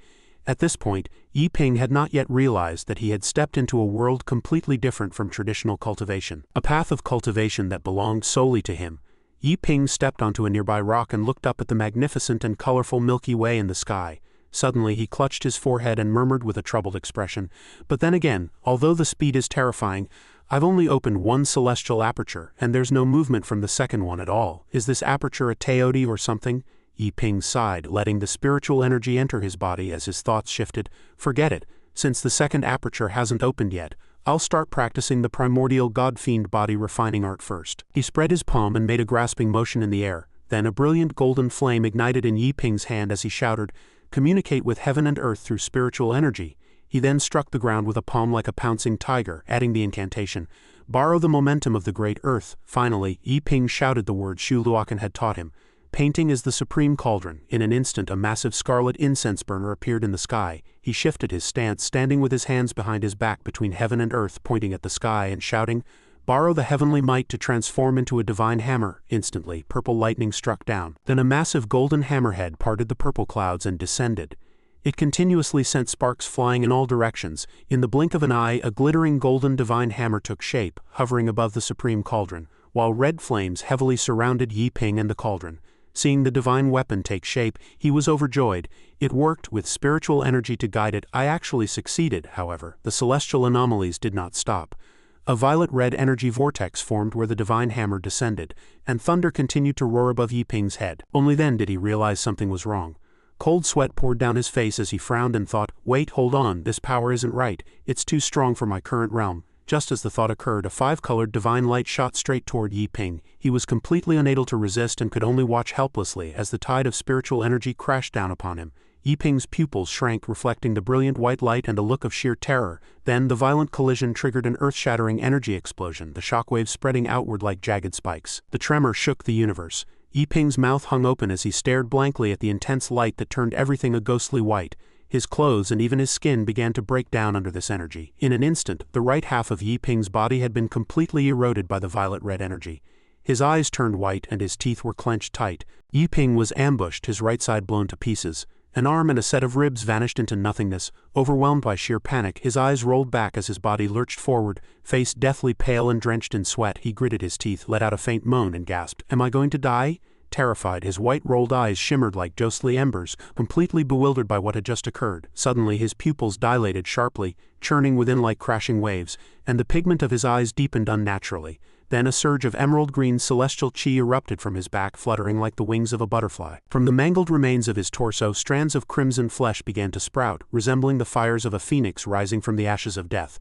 Speaker 1: At this point, Yi Ping had not yet realized that he had stepped into a world completely different from traditional cultivation, a path of cultivation that belonged solely to him. Yi Ping stepped onto a nearby rock and looked up at the magnificent and colorful Milky Way in the sky. Suddenly he clutched his forehead and murmured with a troubled expression, "But then again, although the speed is terrifying, I've only opened one celestial aperture, and there's no movement from the second one at all. Is this aperture a teoti or something?" Yi Ping sighed, letting the spiritual energy enter his body as his thoughts shifted. "Forget it. Since the second aperture hasn't opened yet, I'll start practicing the primordial god-fiend body refining art first." He spread his palm and made a grasping motion in the air. Then a brilliant golden flame ignited in Yi Ping's hand as he shouted, "Communicate with heaven and earth through spiritual energy." He then struck the ground with a palm like a pouncing tiger, adding the incantation, "Borrow the momentum of the great earth." Finally, Yi Ping shouted the word Shu Luokan had taught him. Painting is the supreme cauldron. In an instant a massive scarlet incense burner appeared in the sky. He shifted his stance, standing with his hands behind his back between heaven and earth, pointing at the sky and shouting, "Borrow the heavenly might to transform into a divine hammer." Instantly, purple lightning struck down. Then a massive golden hammerhead parted the purple clouds and descended. It continuously sent sparks flying in all directions. In the blink of an eye, a glittering golden divine hammer took shape, hovering above the supreme cauldron, while red flames heavily surrounded Yi Ping and the cauldron. Seeing the divine weapon take shape, he was overjoyed. It worked, with spiritual energy to guide it. I actually succeeded, however. The celestial anomalies did not stop. A violet-red energy vortex formed where the divine hammer descended, and thunder continued to roar above Yi Ping's head. Only then did he realize something was wrong. Cold sweat poured down his face as he frowned and thought, "Wait, hold on, this power isn't right. It's too strong for my current realm." Just as the thought occurred, a five-colored divine light shot straight toward Yi Ping. He was completely unable to resist and could only watch helplessly as the tide of spiritual energy crashed down upon him. Yi Ping's pupils shrank, reflecting the brilliant white light and a look of sheer terror. Then the violent collision triggered an earth-shattering energy explosion, the shockwaves spreading outward like jagged spikes. The tremor shook the universe. Yi Ping's mouth hung open as he stared blankly at the intense light that turned everything a ghostly white. His clothes and even his skin began to break down under this energy. In an instant, the right half of Yi Ping's body had been completely eroded by the violet-red energy. His eyes turned white and his teeth were clenched tight. Yi Ping was ambushed, his right side blown to pieces. An arm and a set of ribs vanished into nothingness. Overwhelmed by sheer panic, his eyes rolled back as his body lurched forward. Face deathly pale and drenched in sweat, he gritted his teeth, let out a faint moan and gasped, "Am I going to die?" Terrified, his white rolled eyes shimmered like ghostly embers, completely bewildered by what had just occurred. Suddenly his pupils dilated sharply, churning within like crashing waves, and the pigment of his eyes deepened unnaturally. Then a surge of emerald-green celestial qi erupted from his back, fluttering like the wings of a butterfly. From the mangled remains of his torso, strands of crimson flesh began to sprout, resembling the fires of a phoenix rising from the ashes of death.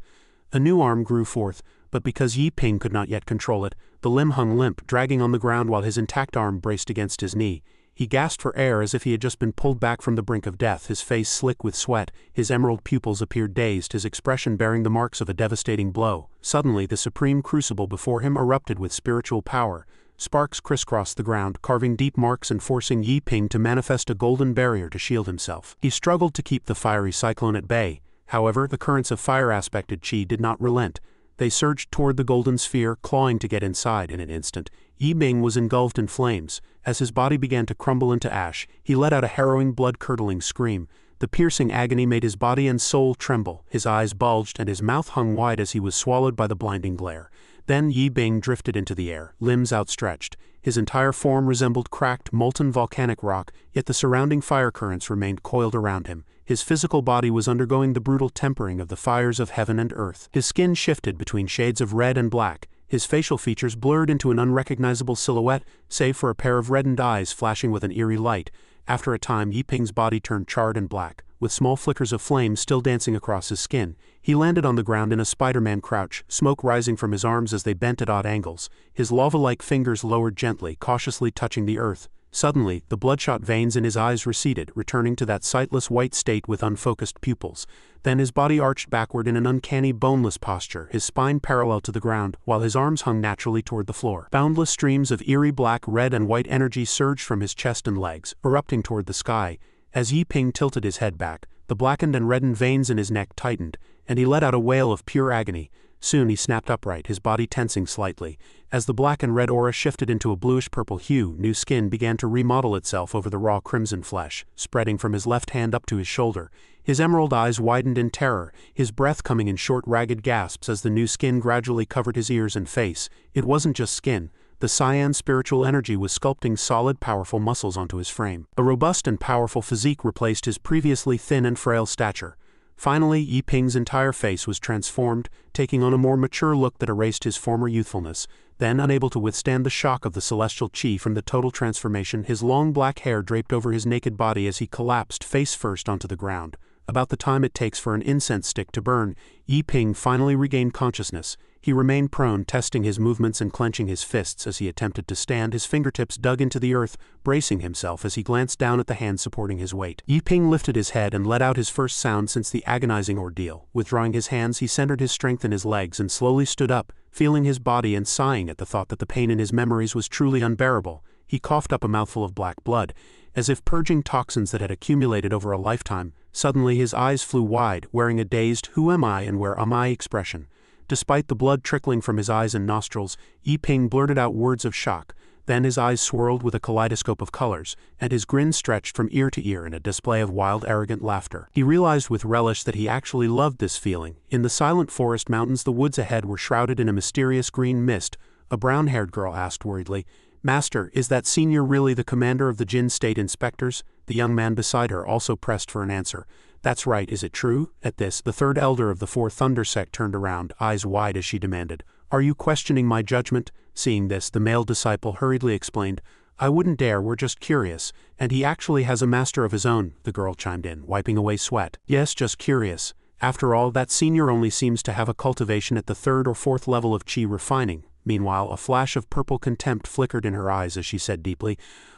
Speaker 1: A new arm grew forth, but because Yi Ping could not yet control it, the limb hung limp, dragging on the ground while his intact arm braced against his knee. He gasped for air as if he had just been pulled back from the brink of death, his face slick with sweat. His emerald pupils appeared dazed, his expression bearing the marks of a devastating blow. Suddenly, the supreme crucible before him erupted with spiritual power. Sparks crisscrossed the ground, carving deep marks and forcing Yi Ping to manifest a golden barrier to shield himself. He struggled to keep the fiery cyclone at bay. However, the currents of fire-aspected qi did not relent. They surged toward the golden sphere, clawing to get inside. In an instant, Yi Ping was engulfed in flames. As his body began to crumble into ash, he let out a harrowing, blood-curdling scream. The piercing agony made his body and soul tremble. His eyes bulged and his mouth hung wide as he was swallowed by the blinding glare. Then Yi Ping drifted into the air, limbs outstretched. His entire form resembled cracked, molten volcanic rock, yet the surrounding fire currents remained coiled around him. His physical body was undergoing the brutal tempering of the fires of heaven and earth. His skin shifted between shades of red and black. His facial features blurred into an unrecognizable silhouette, save for a pair of reddened eyes flashing with an eerie light. After a time, Yi Ping's body turned charred and black, with small flickers of flame still dancing across his skin. He landed on the ground in a Spider-Man crouch, smoke rising from his arms as they bent at odd angles. His lava-like fingers lowered gently, cautiously touching the earth. Suddenly, the bloodshot veins in his eyes receded, returning to that sightless white state with unfocused pupils. Then his body arched backward in an uncanny boneless posture, his spine parallel to the ground, while his arms hung naturally toward the floor. Boundless streams of eerie black, red, and white energy surged from his chest and legs, erupting toward the sky. As Yi Ping tilted his head back, the blackened and reddened veins in his neck tightened, and he let out a wail of pure agony. Soon he snapped upright, his body tensing slightly. As the black and red aura shifted into a bluish-purple hue, new skin began to remodel itself over the raw crimson flesh, spreading from his left hand up to his shoulder. His emerald eyes widened in terror, his breath coming in short, ragged gasps as the new skin gradually covered his ears and face. It wasn't just skin. The cyan spiritual energy was sculpting solid, powerful muscles onto his frame. A robust and powerful physique replaced his previously thin and frail stature. Finally, Yi Ping's entire face was transformed, taking on a more mature look that erased his former youthfulness. Then, unable to withstand the shock of the celestial chi from the total transformation, his long black hair draped over his naked body as he collapsed face first onto the ground. About the time it takes for an incense stick to burn, Yi Ping finally regained consciousness. He remained prone, testing his movements and clenching his fists as he attempted to stand, his fingertips dug into the earth, bracing himself as he glanced down at the hand supporting his weight. Yi Ping lifted his head and let out his first sound since the agonizing ordeal. Withdrawing his hands, he centered his strength in his legs and slowly stood up, feeling his body and sighing at the thought that the pain in his memories was truly unbearable. He coughed up a mouthful of black blood, as if purging toxins that had accumulated over a lifetime. Suddenly his eyes flew wide, wearing a dazed "who am I and where am I" expression. Despite the blood trickling from his eyes and nostrils, Yi Ping blurted out words of shock. Then his eyes swirled with a kaleidoscope of colors, and his grin stretched from ear to ear in a display of wild, arrogant laughter. He realized with relish that he actually loved this feeling. In the silent forest mountains, the woods ahead were shrouded in a mysterious green mist. A brown-haired girl asked worriedly, "Master, is that senior really the commander of the Jin State Inspectors?" The young man beside her also pressed for an answer. "That's right, is it true?" At this, the third elder of the Four Thunder Sect turned around, eyes wide as she demanded, "Are you questioning my judgment?" Seeing this, the male disciple hurriedly explained, "I wouldn't dare, we're just curious. And he actually has a master of his own," the girl chimed in, wiping away sweat. "Yes, just curious. After all, that senior only seems to have a cultivation at the third or fourth level of chi refining." Meanwhile, a flash of purple contempt flickered in her eyes as she said deeply,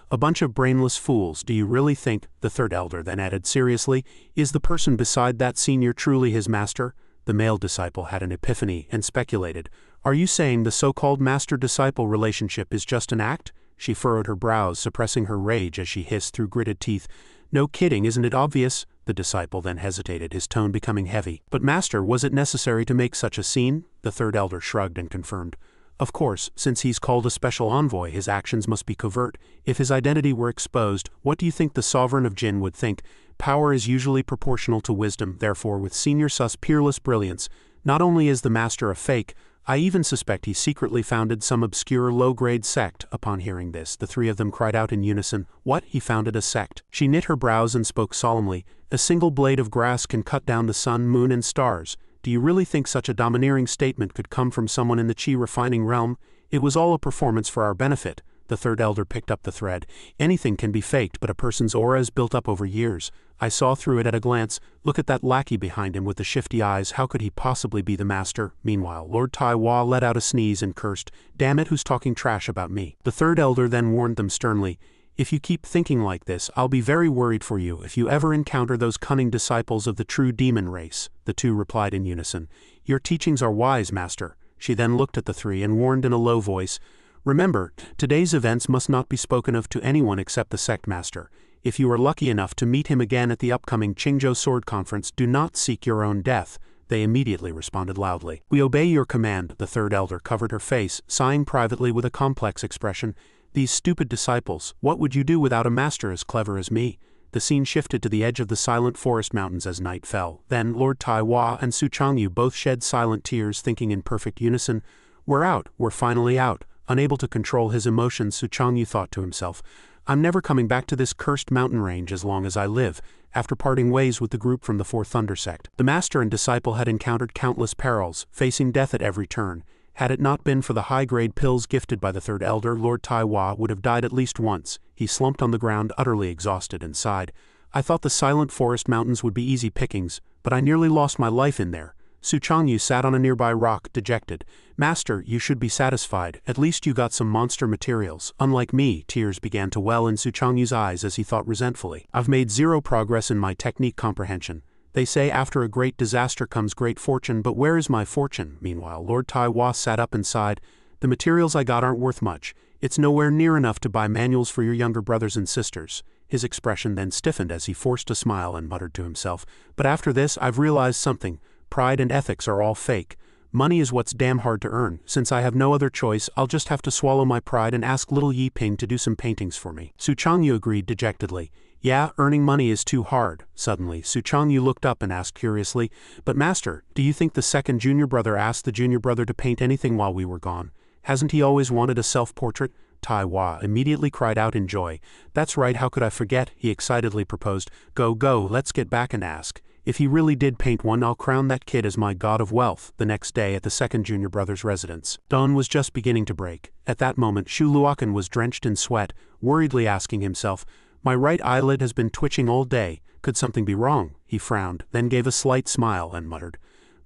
Speaker 1: "A bunch of brainless fools, do you really think," the third elder then added seriously, "is the person beside that senior truly his master?" The male disciple had an epiphany and speculated, "Are you saying the so-called master-disciple relationship is just an act?" She furrowed her brows, suppressing her rage as she hissed through gritted teeth, "No kidding, isn't it obvious?" The disciple then hesitated, his tone becoming heavy. "But master, was it necessary to make such a scene?" The third elder shrugged and confirmed, "Of course, since he's called a special envoy, his actions must be covert. If his identity were exposed, what do you think the sovereign of Jin would think? Power is usually proportional to wisdom, therefore with Senior Sus' peerless brilliance, not only is the master a fake, I even suspect he secretly founded some obscure low-grade sect." Upon hearing this, the three of them cried out in unison, "What? He founded a sect?" She knit her brows and spoke solemnly, "A single blade of grass can cut down the sun, moon, and stars. Do you really think such a domineering statement could come from someone in the chi refining realm? It was all a performance for our benefit." The third elder picked up the thread. "Anything can be faked, but a person's aura is built up over years. I saw through it at a glance. Look at that lackey behind him with the shifty eyes. How could he possibly be the master?" Meanwhile, Lord Tai Hua let out a sneeze and cursed, "Damn it, who's talking trash about me?" The third elder then warned them sternly, "If you keep thinking like this, I'll be very worried for you if you ever encounter those cunning disciples of the true demon race." The two replied in unison, "Your teachings are wise, master." She then looked at the three and warned in a low voice, "Remember, today's events must not be spoken of to anyone except the sect master. If you are lucky enough to meet him again at the upcoming Qingzhou Sword Conference, do not seek your own death." They immediately responded loudly, "We obey your command." The third elder covered her face, sighing privately with a complex expression, "These stupid disciples, what would you do without a master as clever as me?" The scene shifted to the edge of the silent forest mountains as night fell. Then Lord Tai Hua and Su Changyu both shed silent tears, thinking in perfect unison, "We're out, we're finally out." Unable to control his emotions, Su Changyu thought to himself, "I'm never coming back to this cursed mountain range as long as I live." After parting ways with the group from the Four Thunder Sect, the master and disciple had encountered countless perils, facing death at every turn. Had it not been for the high-grade pills gifted by the third elder, Lord Tai Hua would have died at least once. He slumped on the ground, utterly exhausted, and sighed, "I thought the silent forest mountains would be easy pickings, but I nearly lost my life in there." Su Changyu sat on a nearby rock, dejected. Master, you should be satisfied. At least you got some monster materials. Unlike me, tears began to well in Su Changyu's eyes as he thought resentfully. I've made zero progress in my technique comprehension. They say after a great disaster comes great fortune, but where is my fortune? Meanwhile, Lord Taiwa sat up and sighed. The materials I got aren't worth much. It's nowhere near enough to buy manuals for your younger brothers and sisters. His expression then stiffened as he forced a smile and muttered to himself, but after this I've realized something. Pride and ethics are all fake. Money is what's damn hard to earn. Since I have no other choice, I'll just have to swallow my pride and ask little Yi Ping to do some paintings for me. Su Changyu agreed dejectedly. Yeah, earning money is too hard. Suddenly, Su Changyu looked up and asked curiously, but master, do you think the second junior brother asked the junior brother to paint anything while we were gone? Hasn't he always wanted a self-portrait? Taiwa immediately cried out in joy. That's right, how could I forget? He excitedly proposed. Go, let's get back and ask. If he really did paint one, I'll crown that kid as my god of wealth. The next day at the second junior brother's residence, dawn was just beginning to break. At that moment, Shu Luokan was drenched in sweat, worriedly asking himself, my right eyelid has been twitching all day. Could something be wrong? He frowned, then gave a slight smile and muttered,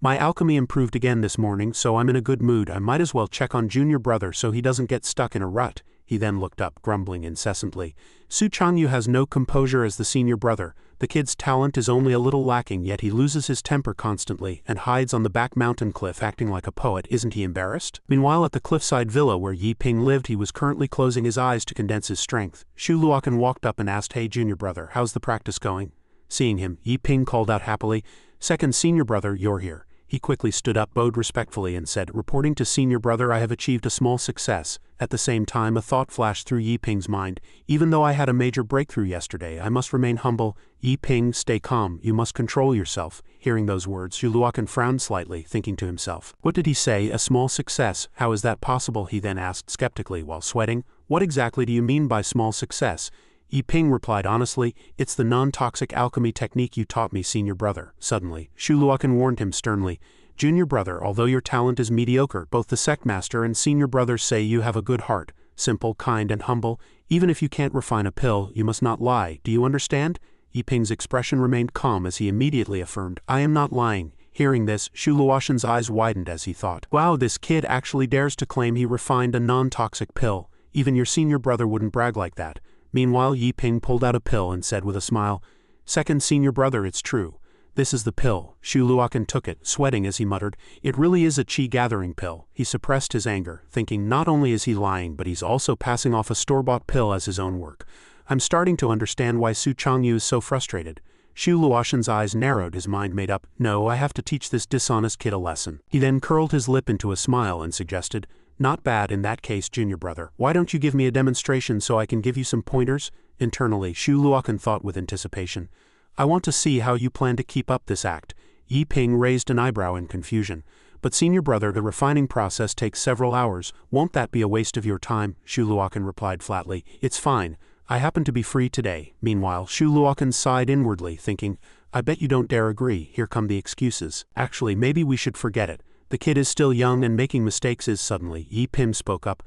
Speaker 1: my alchemy improved again this morning, so I'm in a good mood. I might as well check on junior brother so he doesn't get stuck in a rut. He then looked up, grumbling incessantly. Su Changyu has no composure as the senior brother. The kid's talent is only a little lacking, yet he loses his temper constantly and hides on the back mountain cliff acting like a poet. Isn't he embarrassed? Meanwhile, at the cliffside villa where Yi Ping lived, he was currently closing his eyes to condense his strength. Shu Luokan walked up and asked, hey junior brother, how's the practice going? Seeing him, Yi Ping called out happily, second senior brother, you're here. He quickly stood up, bowed respectfully, and said, reporting to senior brother, I have achieved a small success. At the same time, a thought flashed through Yi Ping's mind. Even though I had a major breakthrough yesterday, I must remain humble. Yi Ping, stay calm. You must control yourself. Hearing those words, Shu Luokan frowned slightly, thinking to himself, what did he say? A small success? How is that possible? He then asked skeptically while sweating. What exactly do you mean by small success? Yi Ping replied honestly, it's the non-toxic alchemy technique you taught me, senior brother. Suddenly, Shu Luokan warned him sternly, junior brother, although your talent is mediocre, both the sect master and senior brothers say you have a good heart, simple, kind, and humble. Even if you can't refine a pill, you must not lie. Do you understand? Yi Ping's expression remained calm as he immediately affirmed, I am not lying. Hearing this, Shu Luokan's eyes widened as he thought, wow, this kid actually dares to claim he refined a non-toxic pill. Even your senior brother wouldn't brag like that. Meanwhile, Yi Ping pulled out a pill and said with a smile, second senior brother, it's true. This is the pill. Shu Luokan took it, sweating as he muttered, it really is a chi-gathering pill. He suppressed his anger, thinking not only is he lying, but he's also passing off a store-bought pill as his own work. I'm starting to understand why Su Changyu is so frustrated. Shu Luokan's eyes narrowed, his mind made up, no, I have to teach this dishonest kid a lesson. He then curled his lip into a smile and suggested, not bad in that case, junior brother. Why don't you give me a demonstration so I can give you some pointers? Internally, Shu Luokan thought with anticipation. I want to see how you plan to keep up this act. Yi Ping raised an eyebrow in confusion. But senior brother, the refining process takes several hours. Won't that be a waste of your time? Shu Luokan replied flatly. It's fine. I happen to be free today. Meanwhile, Shu Luokan sighed inwardly, thinking, I bet you don't dare agree. Here come the excuses. Actually, maybe we should forget it. The kid is still young and making mistakes is suddenly. Yi Ping spoke up.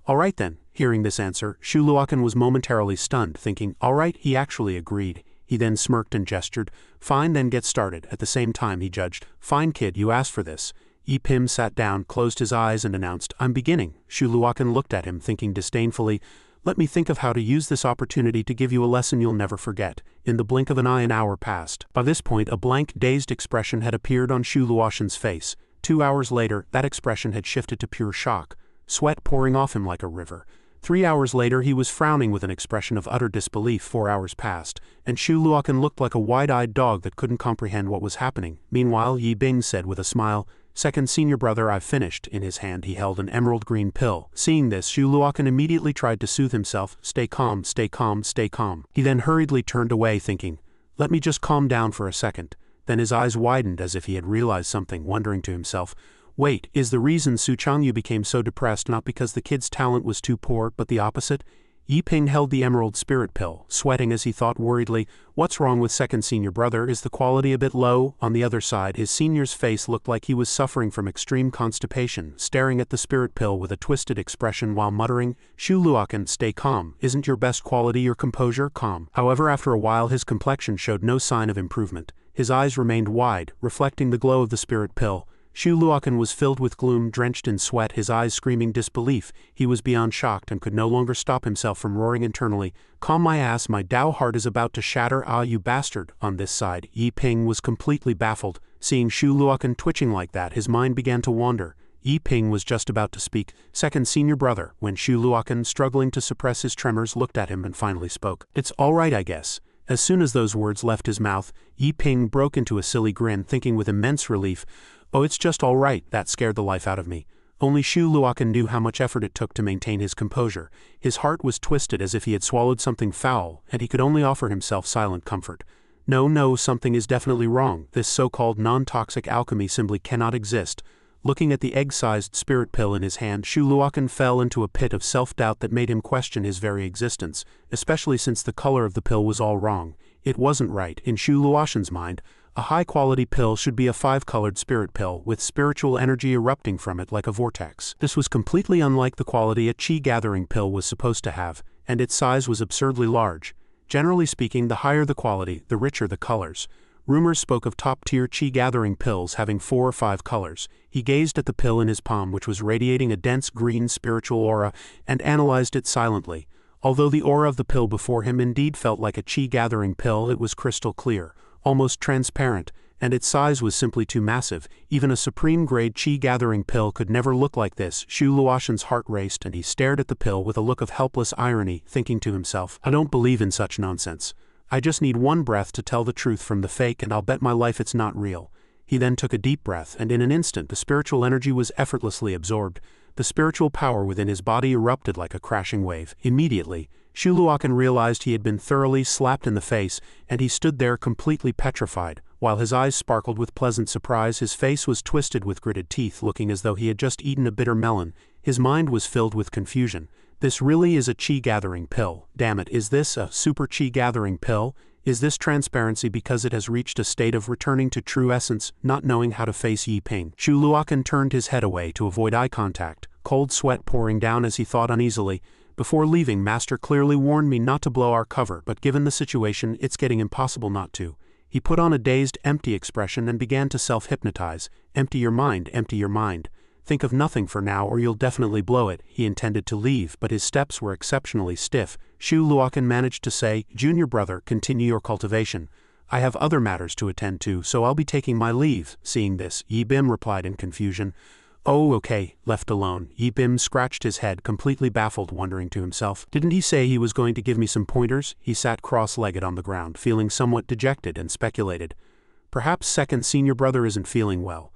Speaker 1: All right then. Hearing this answer, Shu Luokan was momentarily stunned, thinking, all right, he actually agreed. He then smirked and gestured. Fine, then get started. At the same time, he judged. Fine kid, you asked for this. Yi Ping sat down, closed his eyes and announced, I'm beginning. Shu Luokan looked at him, thinking disdainfully, let me think of how to use this opportunity to give you a lesson you'll never forget. In the blink of an eye, an hour passed. By this point, a blank, dazed expression had appeared on Shu Luokan's face. 2 hours later, that expression had shifted to pure shock, sweat pouring off him like a river. 3 hours later, he was frowning with an expression of utter disbelief. 4 hours passed, and Shu Luokan looked like a wide-eyed dog that couldn't comprehend what was happening. Meanwhile, Yi Ping said with a smile, second senior brother, I've finished. In his hand he held an emerald green pill. Seeing this, Shu Luokan immediately tried to soothe himself. Stay calm, stay calm, stay calm. He then hurriedly turned away, thinking, let me just calm down for a second. Then his eyes widened as if he had realized something, wondering to himself, wait, is the reason Su Changyu became so depressed not because the kid's talent was too poor, but the opposite? Yi Ping held the emerald spirit pill, sweating as he thought worriedly, what's wrong with second senior brother? Is the quality a bit low? On the other side, his senior's face looked like he was suffering from extreme constipation, staring at the spirit pill with a twisted expression while muttering, Shu Luokan, stay calm. Isn't your best quality your composure? Calm. However, after a while his complexion showed no sign of improvement. His eyes remained wide, reflecting the glow of the spirit pill. Shu Luokan was filled with gloom, drenched in sweat, his eyes screaming disbelief. He was beyond shocked and could no longer stop himself from roaring internally, "Calm my ass, my Tao heart is about to shatter, ah you bastard." On this side, Yi Ping was completely baffled. Seeing Shu Luokan twitching like that, his mind began to wander. Yi Ping was just about to speak, "Second senior brother," when Shu Luokan, struggling to suppress his tremors, looked at him and finally spoke. "It's all right, I guess." As soon as those words left his mouth, Yi Ping broke into a silly grin, thinking with immense relief, "Oh, it's just all right." That scared the life out of me. Only Shu Luokan knew how much effort it took to maintain his composure. His heart was twisted as if he had swallowed something foul, and he could only offer himself silent comfort. No, something is definitely wrong. This so-called non-toxic alchemy simply cannot exist." Looking at the egg-sized spirit pill in his hand, Shu Luokan fell into a pit of self-doubt that made him question his very existence, especially since the color of the pill was all wrong. It wasn't right. In Shu Luokan's mind, a high-quality pill should be a 5-colored spirit pill, with spiritual energy erupting from it like a vortex. This was completely unlike the quality a chi-gathering pill was supposed to have, and its size was absurdly large. Generally speaking, the higher the quality, the richer the colors. Rumors spoke of top-tier chi-gathering pills having 4 or 5 colors. He gazed at the pill in his palm, which was radiating a dense green spiritual aura, and analyzed it silently. Although the aura of the pill before him indeed felt like a chi-gathering pill, it was crystal clear, almost transparent, and its size was simply too massive. Even a supreme-grade chi-gathering pill could never look like this. Shu Luokan's heart raced, and he stared at the pill with a look of helpless irony, thinking to himself, "I don't believe in such nonsense. I just need one breath to tell the truth from the fake, and I'll bet my life it's not real." He then took a deep breath, and in an instant the spiritual energy was effortlessly absorbed. The spiritual power within his body erupted like a crashing wave. Immediately, Shu Luokan realized he had been thoroughly slapped in the face, and he stood there completely petrified. While his eyes sparkled with pleasant surprise, his face was twisted with gritted teeth, looking as though he had just eaten a bitter melon. His mind was filled with confusion. This really is a chi-gathering pill. Damn it, is this a super chi-gathering pill? Is this transparency because it has reached a state of returning to true essence, not knowing how to face Yi Ping? Shu Luokan turned his head away to avoid eye contact, cold sweat pouring down as he thought uneasily. "Before leaving, Master clearly warned me not to blow our cover, but given the situation, it's getting impossible not to." He put on a dazed, empty expression and began to self-hypnotize. "Empty your mind, empty your mind. Think of nothing for now or you'll definitely blow it." He intended to leave, but his steps were exceptionally stiff. Shu Luokan managed to say, "Junior brother, continue your cultivation. I have other matters to attend to, so I'll be taking my leave." Seeing this, Yi Bim replied in confusion, "Oh, okay." Left alone, Yi Bim scratched his head, completely baffled, wondering to himself, "Didn't he say he was going to give me some pointers?" He sat cross-legged on the ground, feeling somewhat dejected, and speculated, "Perhaps second senior brother isn't feeling well.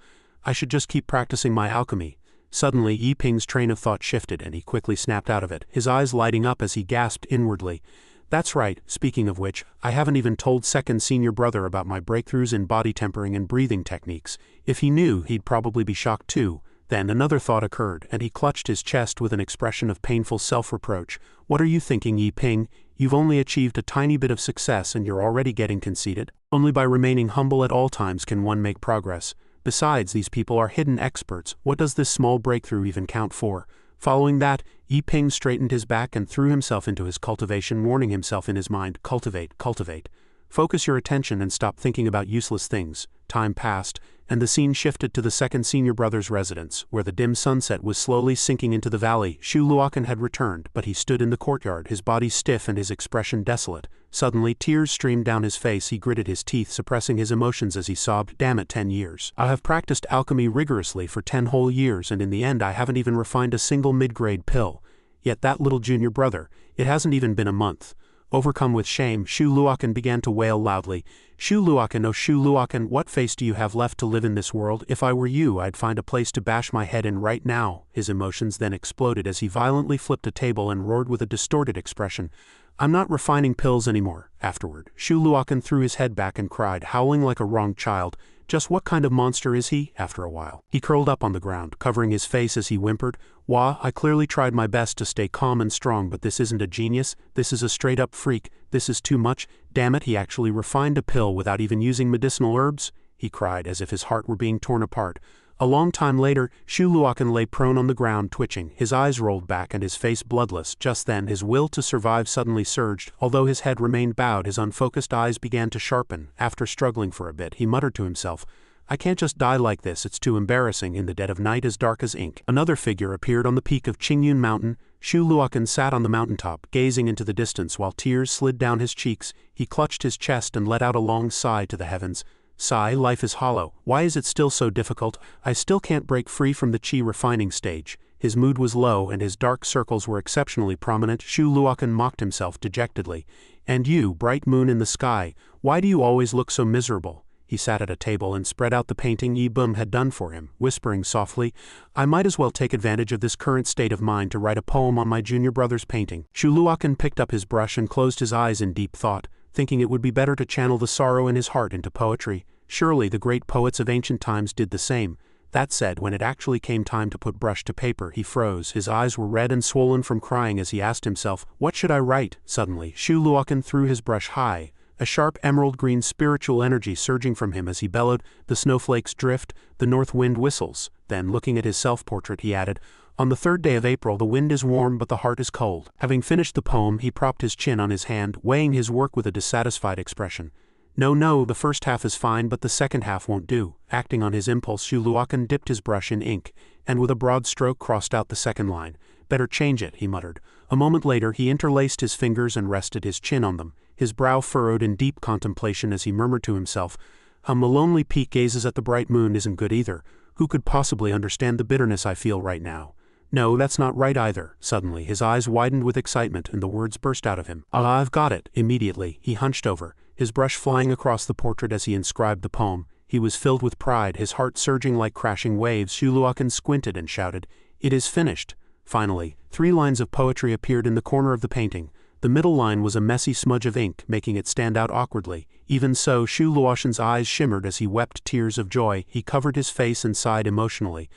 Speaker 1: I should just keep practicing my alchemy." Suddenly, Yi Ping's train of thought shifted, and he quickly snapped out of it, his eyes lighting up as he gasped inwardly, "That's right, speaking of which, I haven't even told second senior brother about my breakthroughs in body tempering and breathing techniques. If he knew, he'd probably be shocked too." Then another thought occurred, and he clutched his chest with an expression of painful self-reproach. "What are you thinking, Yi Ping? You've only achieved a tiny bit of success and you're already getting conceited. Only by remaining humble at all times can one make progress. Besides, these people are hidden experts. What does this small breakthrough even count for?" Following that, Yi Ping straightened his back and threw himself into his cultivation, warning himself in his mind, "Cultivate, cultivate. Focus your attention and stop thinking about useless things." Time passed, and the scene shifted to the second senior brother's residence, where the dim sunset was slowly sinking into the valley. Shu Luokan had returned, but he stood in the courtyard, his body stiff and his expression desolate. Suddenly, tears streamed down his face. He gritted his teeth, suppressing his emotions as he sobbed, "Damn it, 10 years. I have practiced alchemy rigorously for 10 whole years, and in the end I haven't even refined a single mid-grade pill. Yet that little junior brother, it hasn't even been a month." Overcome with shame, Shu Luokan began to wail loudly, "Shu Luokan, oh Shu Luokan, what face do you have left to live in this world? If I were you, I'd find a place to bash my head in right now." His emotions then exploded as he violently flipped a table and roared with a distorted expression, "I'm not refining pills anymore." Afterward, Shu Luokan threw his head back and cried, howling like a wronged child, "Just what kind of monster is he?" After a while, he curled up on the ground, covering his face as he whimpered, "Wah, I clearly tried my best to stay calm and strong, but this isn't a genius, this is a straight-up freak, this is too much. Damn it, he actually refined a pill without even using medicinal herbs?" he cried as if his heart were being torn apart. A long time later, Shu Luokan lay prone on the ground twitching, his eyes rolled back and his face bloodless. Just then his will to survive suddenly surged. Although his head remained bowed, his unfocused eyes began to sharpen. After struggling for a bit, he muttered to himself, "I can't just die like this, it's too embarrassing." In the dead of night as dark as ink, another figure appeared on the peak of Qingyun Mountain. Shu Luokan sat on the mountaintop, gazing into the distance while tears slid down his cheeks. He clutched his chest and let out a long sigh to the heavens. Sigh, life is hollow. Why is it still so difficult? I still can't break free from the chi refining stage. His mood was low and his dark circles were exceptionally prominent. Shu Luokan mocked himself dejectedly. And you, bright moon in the sky, why do you always look so miserable? He sat at a table and spread out the painting Yi Bum had done for him, whispering softly, I might as well take advantage of this current state of mind to write a poem on my junior brother's painting. Shu Luokan picked up his brush and closed his eyes in deep thought, thinking it would be better to channel the sorrow in his heart into poetry. Surely the great poets of ancient times did the same. That said, when it actually came time to put brush to paper, he froze. His eyes were red and swollen from crying as he asked himself, what should I write? Suddenly, Shu Luokan threw his brush high, a sharp emerald-green spiritual energy surging from him as he bellowed, the snowflakes drift, the north wind whistles. Then, looking at his self-portrait, he added, on the 3rd day of April the wind is warm but the heart is cold. Having finished the poem, he propped his chin on his hand, weighing his work with a dissatisfied expression. No, the first half is fine but the second half won't do. Acting on his impulse, Shu Luokan dipped his brush in ink, and with a broad stroke crossed out the second line. Better change it, he muttered. A moment later he interlaced his fingers and rested his chin on them, his brow furrowed in deep contemplation as he murmured to himself, a lonely peak gazes at the bright moon isn't good either. Who could possibly understand the bitterness I feel right now? No, that's not right either. Suddenly his eyes widened with excitement and the words burst out of him. Ah, I've got it. Immediately, he hunched over, his brush flying across the portrait as he inscribed the poem. He was filled with pride, his heart surging like crashing waves. Shu Luokan squinted and shouted, it is finished. Finally, 3 lines of poetry appeared in the corner of the painting. The middle line was a messy smudge of ink, making it stand out awkwardly. Even so, Shu Luokan's eyes shimmered as he wept tears of joy. He covered his face and sighed emotionally.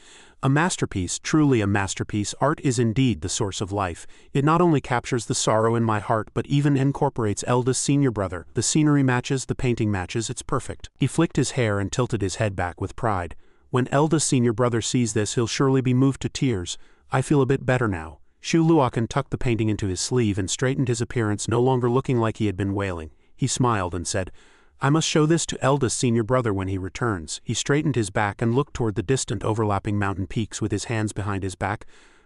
Speaker 1: A masterpiece, truly a masterpiece. Art is indeed the source of life. It not only captures the sorrow in my heart but even incorporates eldest senior brother. The scenery matches, the painting matches, it's perfect. He flicked his hair and tilted his head back with pride. When eldest senior brother sees this, he'll surely be moved to tears. I feel a bit better now. Shu Luokan tucked the painting into his sleeve and straightened his appearance, no longer looking like he had been wailing. He smiled and said, I must show this to eldest senior brother when he returns. He straightened his back and looked toward the distant overlapping mountain peaks with his hands behind his back.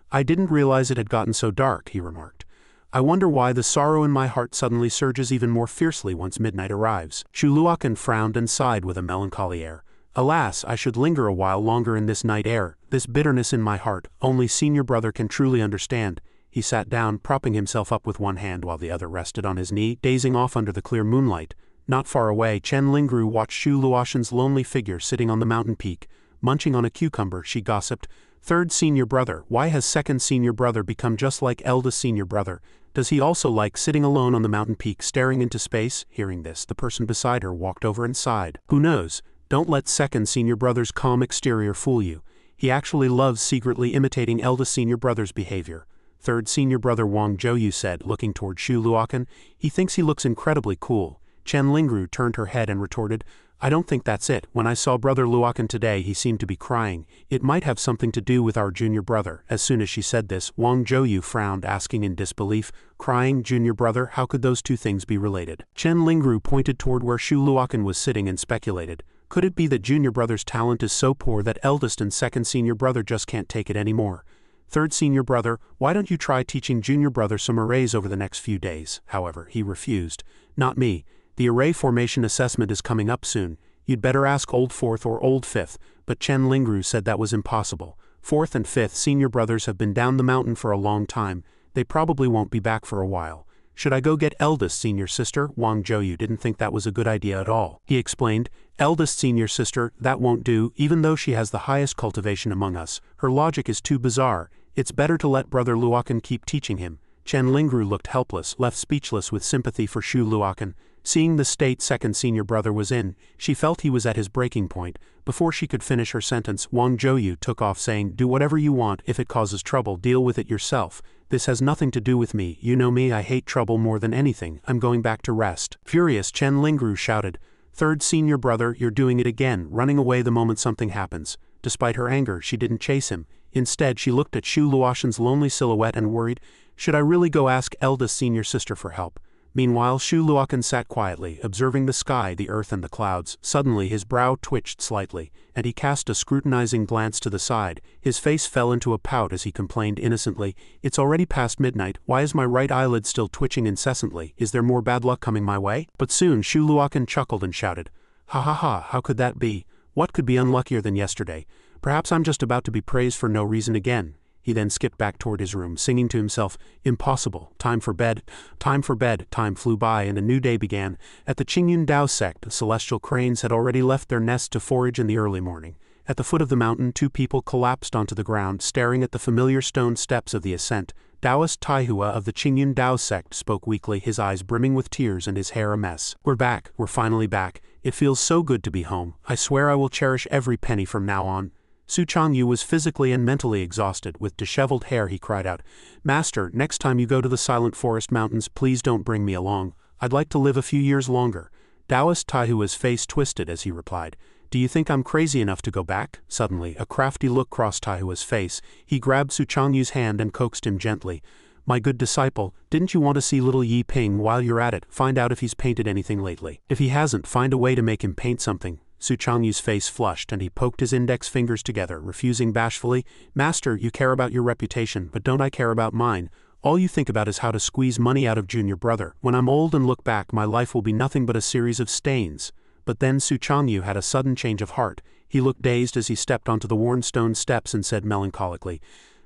Speaker 1: I didn't realize it had gotten so dark, he remarked. I wonder why the sorrow in my heart suddenly surges even more fiercely once midnight arrives. Shu Luokan frowned and sighed with a melancholy air. Alas, I should linger a while longer in this night air, this bitterness in my heart, only senior brother can truly understand. He sat down, propping himself up with one hand while the other rested on his knee, dazing off under the clear moonlight. Not far away, Chen Lingru watched Shu Luokan's lonely figure sitting on the mountain peak. Munching on a cucumber, she gossiped, 3rd senior brother, why has 2nd senior brother become just like eldest senior brother? Does he also like sitting alone on the mountain peak staring into space? Hearing this, the person beside her walked over and sighed. Who knows? Don't let 2nd senior brother's calm exterior fool you. He actually loves secretly imitating eldest senior brother's behavior. 3rd senior brother Wang Zhouyu said, looking toward Shu Luokan. He thinks he looks incredibly cool. Chen Lingru turned her head and retorted, I don't think that's it. When I saw brother Luokan today, he seemed to be crying. It might have something to do with our junior brother. As soon as she said this, Wang Zhouyu frowned, asking in disbelief, crying, junior brother, how could those two things be related? Chen Lingru pointed toward where Shu Luokan was sitting and speculated, could it be that junior brother's talent is so poor that eldest and 2nd senior brother just can't take it anymore? 3rd senior brother, why don't you try teaching junior brother some arrays over the next few days? However, he refused. Not me. The array formation assessment is coming up soon. You'd better ask old 4th or old 5th, but Chen Lingru said that was impossible. 4th and 5th senior brothers have been down the mountain for a long time. They probably won't be back for a while. Should I go get eldest senior sister? Wang Zhouyu didn't think that was a good idea at all. He explained, eldest senior sister, that won't do, even though she has the highest cultivation among us. Her logic is too bizarre. It's better to let brother Luokan keep teaching him. Chen Lingru looked helpless, left speechless with sympathy for Shu Luokan. Seeing the state 2nd senior brother was in, she felt he was at his breaking point. Before she could finish her sentence, Wang Zhouyu took off saying, do whatever you want. If it causes trouble, deal with it yourself. This has nothing to do with me. You know me, I hate trouble more than anything. I'm going back to rest. Furious, Chen Lingru shouted, 3rd senior brother, you're doing it again, running away the moment something happens. Despite her anger, she didn't chase him. Instead, she looked at Shu Luoxan's lonely silhouette and worried, should I really go ask eldest senior sister for help? Meanwhile, Shu Luoxan sat quietly, observing the sky, the earth and the clouds. Suddenly his brow twitched slightly, and he cast a scrutinizing glance to the side. His face fell into a pout as he complained innocently, it's already past midnight, why is my right eyelid still twitching incessantly? Is there more bad luck coming my way? But soon Shu Luoxan chuckled and shouted, ha ha ha, how could that be? What could be unluckier than yesterday? Perhaps I'm just about to be praised for no reason again. He then skipped back toward his room, singing to himself, impossible, time for bed, time for bed. Time flew by and a new day began. At the Qingyun Dao sect, the celestial cranes had already left their nests to forage in the early morning. At the foot of the mountain, two people collapsed onto the ground, staring at the familiar stone steps of the ascent. Taoist Taihua of the Qingyun Dao sect spoke weakly, his eyes brimming with tears and his hair a mess. We're back, we're finally back. It feels so good to be home. I swear I will cherish every penny from now on. Su Changyu was physically and mentally exhausted. With disheveled hair he cried out, Master, next time you go to the Silent Forest Mountains, please don't bring me along. I'd like to live a few years longer. Taoist Taihua's face twisted as he replied, do you think I'm crazy enough to go back? Suddenly, a crafty look crossed Taihua's face. He grabbed Su Changyu's hand and coaxed him gently. My good disciple, didn't you want to see little Yi Ping while you're at it? Find out if he's painted anything lately. If he hasn't, find a way to make him paint something. Su Changyu's face flushed and he poked his index fingers together, refusing bashfully, Master, you care about your reputation, but don't I care about mine? All you think about is how to squeeze money out of junior brother. When I'm old and look back, my life will be nothing but a series of stains. But then Su Changyu had a sudden change of heart. He looked dazed as he stepped onto the worn stone steps and said melancholically,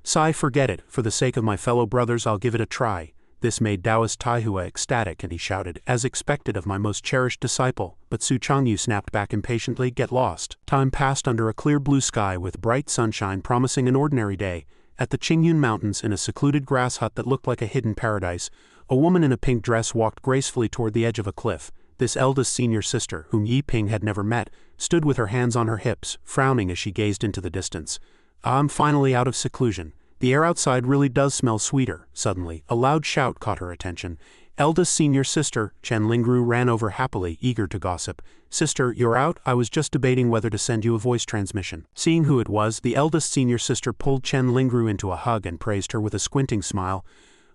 Speaker 1: Sai, forget it, for the sake of my fellow brothers I'll give it a try. This made Taoist Taihua ecstatic and he shouted, as expected of my most cherished disciple, but Su Changyu snapped back impatiently, get lost. Time passed under a clear blue sky with bright sunshine promising an ordinary day. At the Qingyun Mountains, in a secluded grass hut that looked like a hidden paradise, a woman in a pink dress walked gracefully toward the edge of a cliff. This eldest senior sister, whom Yi Ping had never met, stood with her hands on her hips, frowning as she gazed into the distance. I'm finally out of seclusion. The air outside really does smell sweeter. Suddenly, a loud shout caught her attention. Eldest senior sister, Chen Lingru ran over happily, eager to gossip. Sister, you're out? I was just debating whether to send you a voice transmission. Seeing who it was, the eldest senior sister pulled Chen Lingru into a hug and praised her with a squinting smile.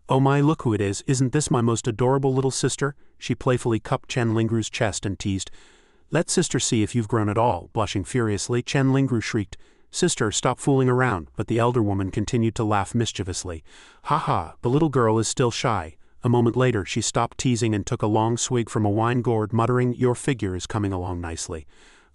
Speaker 1: Oh my, look who it is, isn't this my most adorable little sister? She playfully cupped Chen Lingru's chest and teased. Let sister see if you've grown at all. Blushing furiously, Chen Lingru shrieked. Sister, stop fooling around, but the elder woman continued to laugh mischievously. Ha ha, the little girl is still shy. A moment later she stopped teasing and took a long swig from a wine gourd, muttering, your figure is coming along nicely.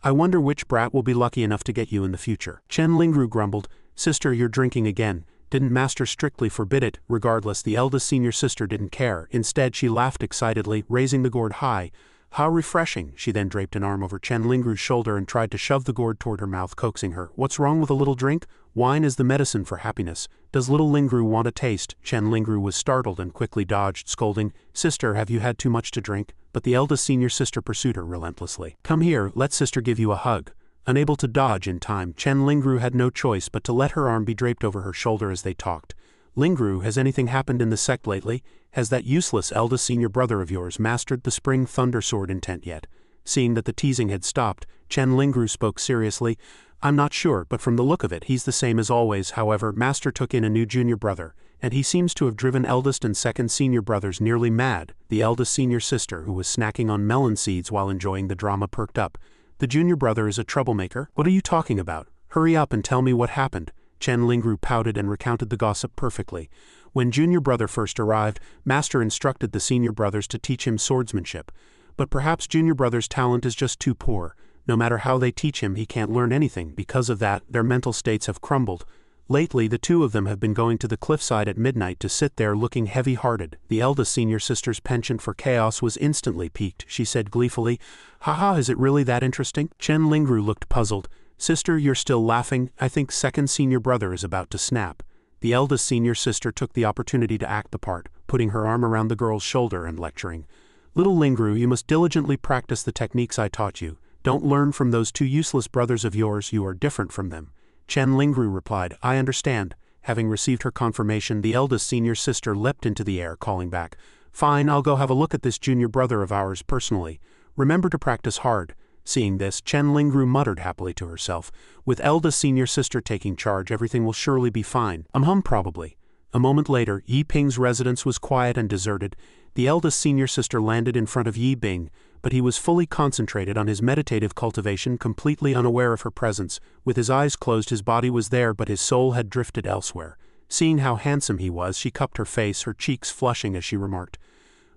Speaker 1: I wonder which brat will be lucky enough to get you in the future. Chen Lingru grumbled, Sister, you're drinking again. Didn't master strictly forbid it? Regardless, the eldest senior sister didn't care. Instead she laughed excitedly, raising the gourd high. How refreshing. She then draped an arm over Chen Lingru's shoulder and tried to shove the gourd toward her mouth, coaxing her. What's wrong with a little drink? Wine is the medicine for happiness. Does little Lingru want a taste? Chen Lingru was startled and quickly dodged, scolding, Sister, have you had too much to drink? But the eldest senior sister pursued her relentlessly. Come here, let sister give you a hug. Unable to dodge in time, Chen Lingru had no choice but to let her arm be draped over her shoulder as they talked. Lingru, has anything happened in the sect lately? Has that useless eldest senior brother of yours mastered the spring thunder sword intent yet? Seeing that the teasing had stopped, Chen Lingru spoke seriously. I'm not sure, but from the look of it he's the same as always. However, master took in a new junior brother, and he seems to have driven eldest and second senior brothers nearly mad. The eldest senior sister, who was snacking on melon seeds while enjoying the drama, perked up. The junior brother is a troublemaker? What are you talking about? Hurry up and tell me what happened. Chen Lingru pouted and recounted the gossip perfectly. When junior brother first arrived, master instructed the senior brothers to teach him swordsmanship. But perhaps junior brother's talent is just too poor. No matter how they teach him, he can't learn anything. Because of that, their mental states have crumbled. Lately, the two of them have been going to the cliffside at midnight to sit there looking heavy-hearted. The eldest senior sister's penchant for chaos was instantly piqued. She said gleefully, Haha, is it really that interesting? Chen Lingru looked puzzled. Sister, you're still laughing? I think second senior brother is about to snap. The eldest senior sister took the opportunity to act the part, putting her arm around the girl's shoulder and lecturing. Little Lingru, you must diligently practice the techniques I taught you. Don't learn from those two useless brothers of yours, you are different from them. Chen Lingru replied, I understand. Having received her confirmation, the eldest senior sister leapt into the air, calling back, Fine, I'll go have a look at this junior brother of ours personally. Remember to practice hard. Seeing this, Chen Lingru muttered happily to herself, with Elda's senior sister taking charge, everything will surely be fine. Probably. A moment later, Yi Ping's residence was quiet and deserted. The eldest senior sister landed in front of Yi Bing, but he was fully concentrated on his meditative cultivation, completely unaware of her presence. With his eyes closed, his body was there, but his soul had drifted elsewhere. Seeing how handsome he was, she cupped her face, her cheeks flushing as she remarked,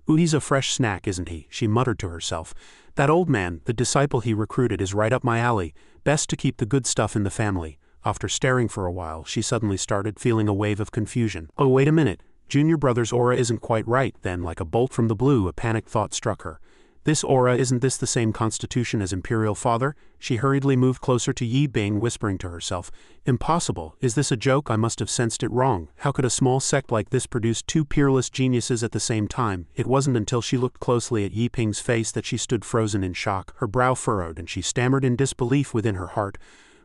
Speaker 1: "Ooh, he's a fresh snack, isn't he?" she muttered to herself. "That old man, the disciple he recruited, is right up my alley. Best to keep the good stuff in the family." After staring for a while, she suddenly started feeling a wave of confusion. "Oh, wait a minute. Junior brother's aura isn't quite right." Then, like a bolt from the blue, a panicked thought struck her. "This aura, isn't this the same constitution as Imperial Father?" She hurriedly moved closer to Yi Bing, whispering to herself, "Impossible. Is this a joke? I must have sensed it wrong. How could a small sect like this produce two peerless geniuses at the same time?" It wasn't until she looked closely at Yi Ping's face that she stood frozen in shock, her brow furrowed, and she stammered in disbelief within her heart.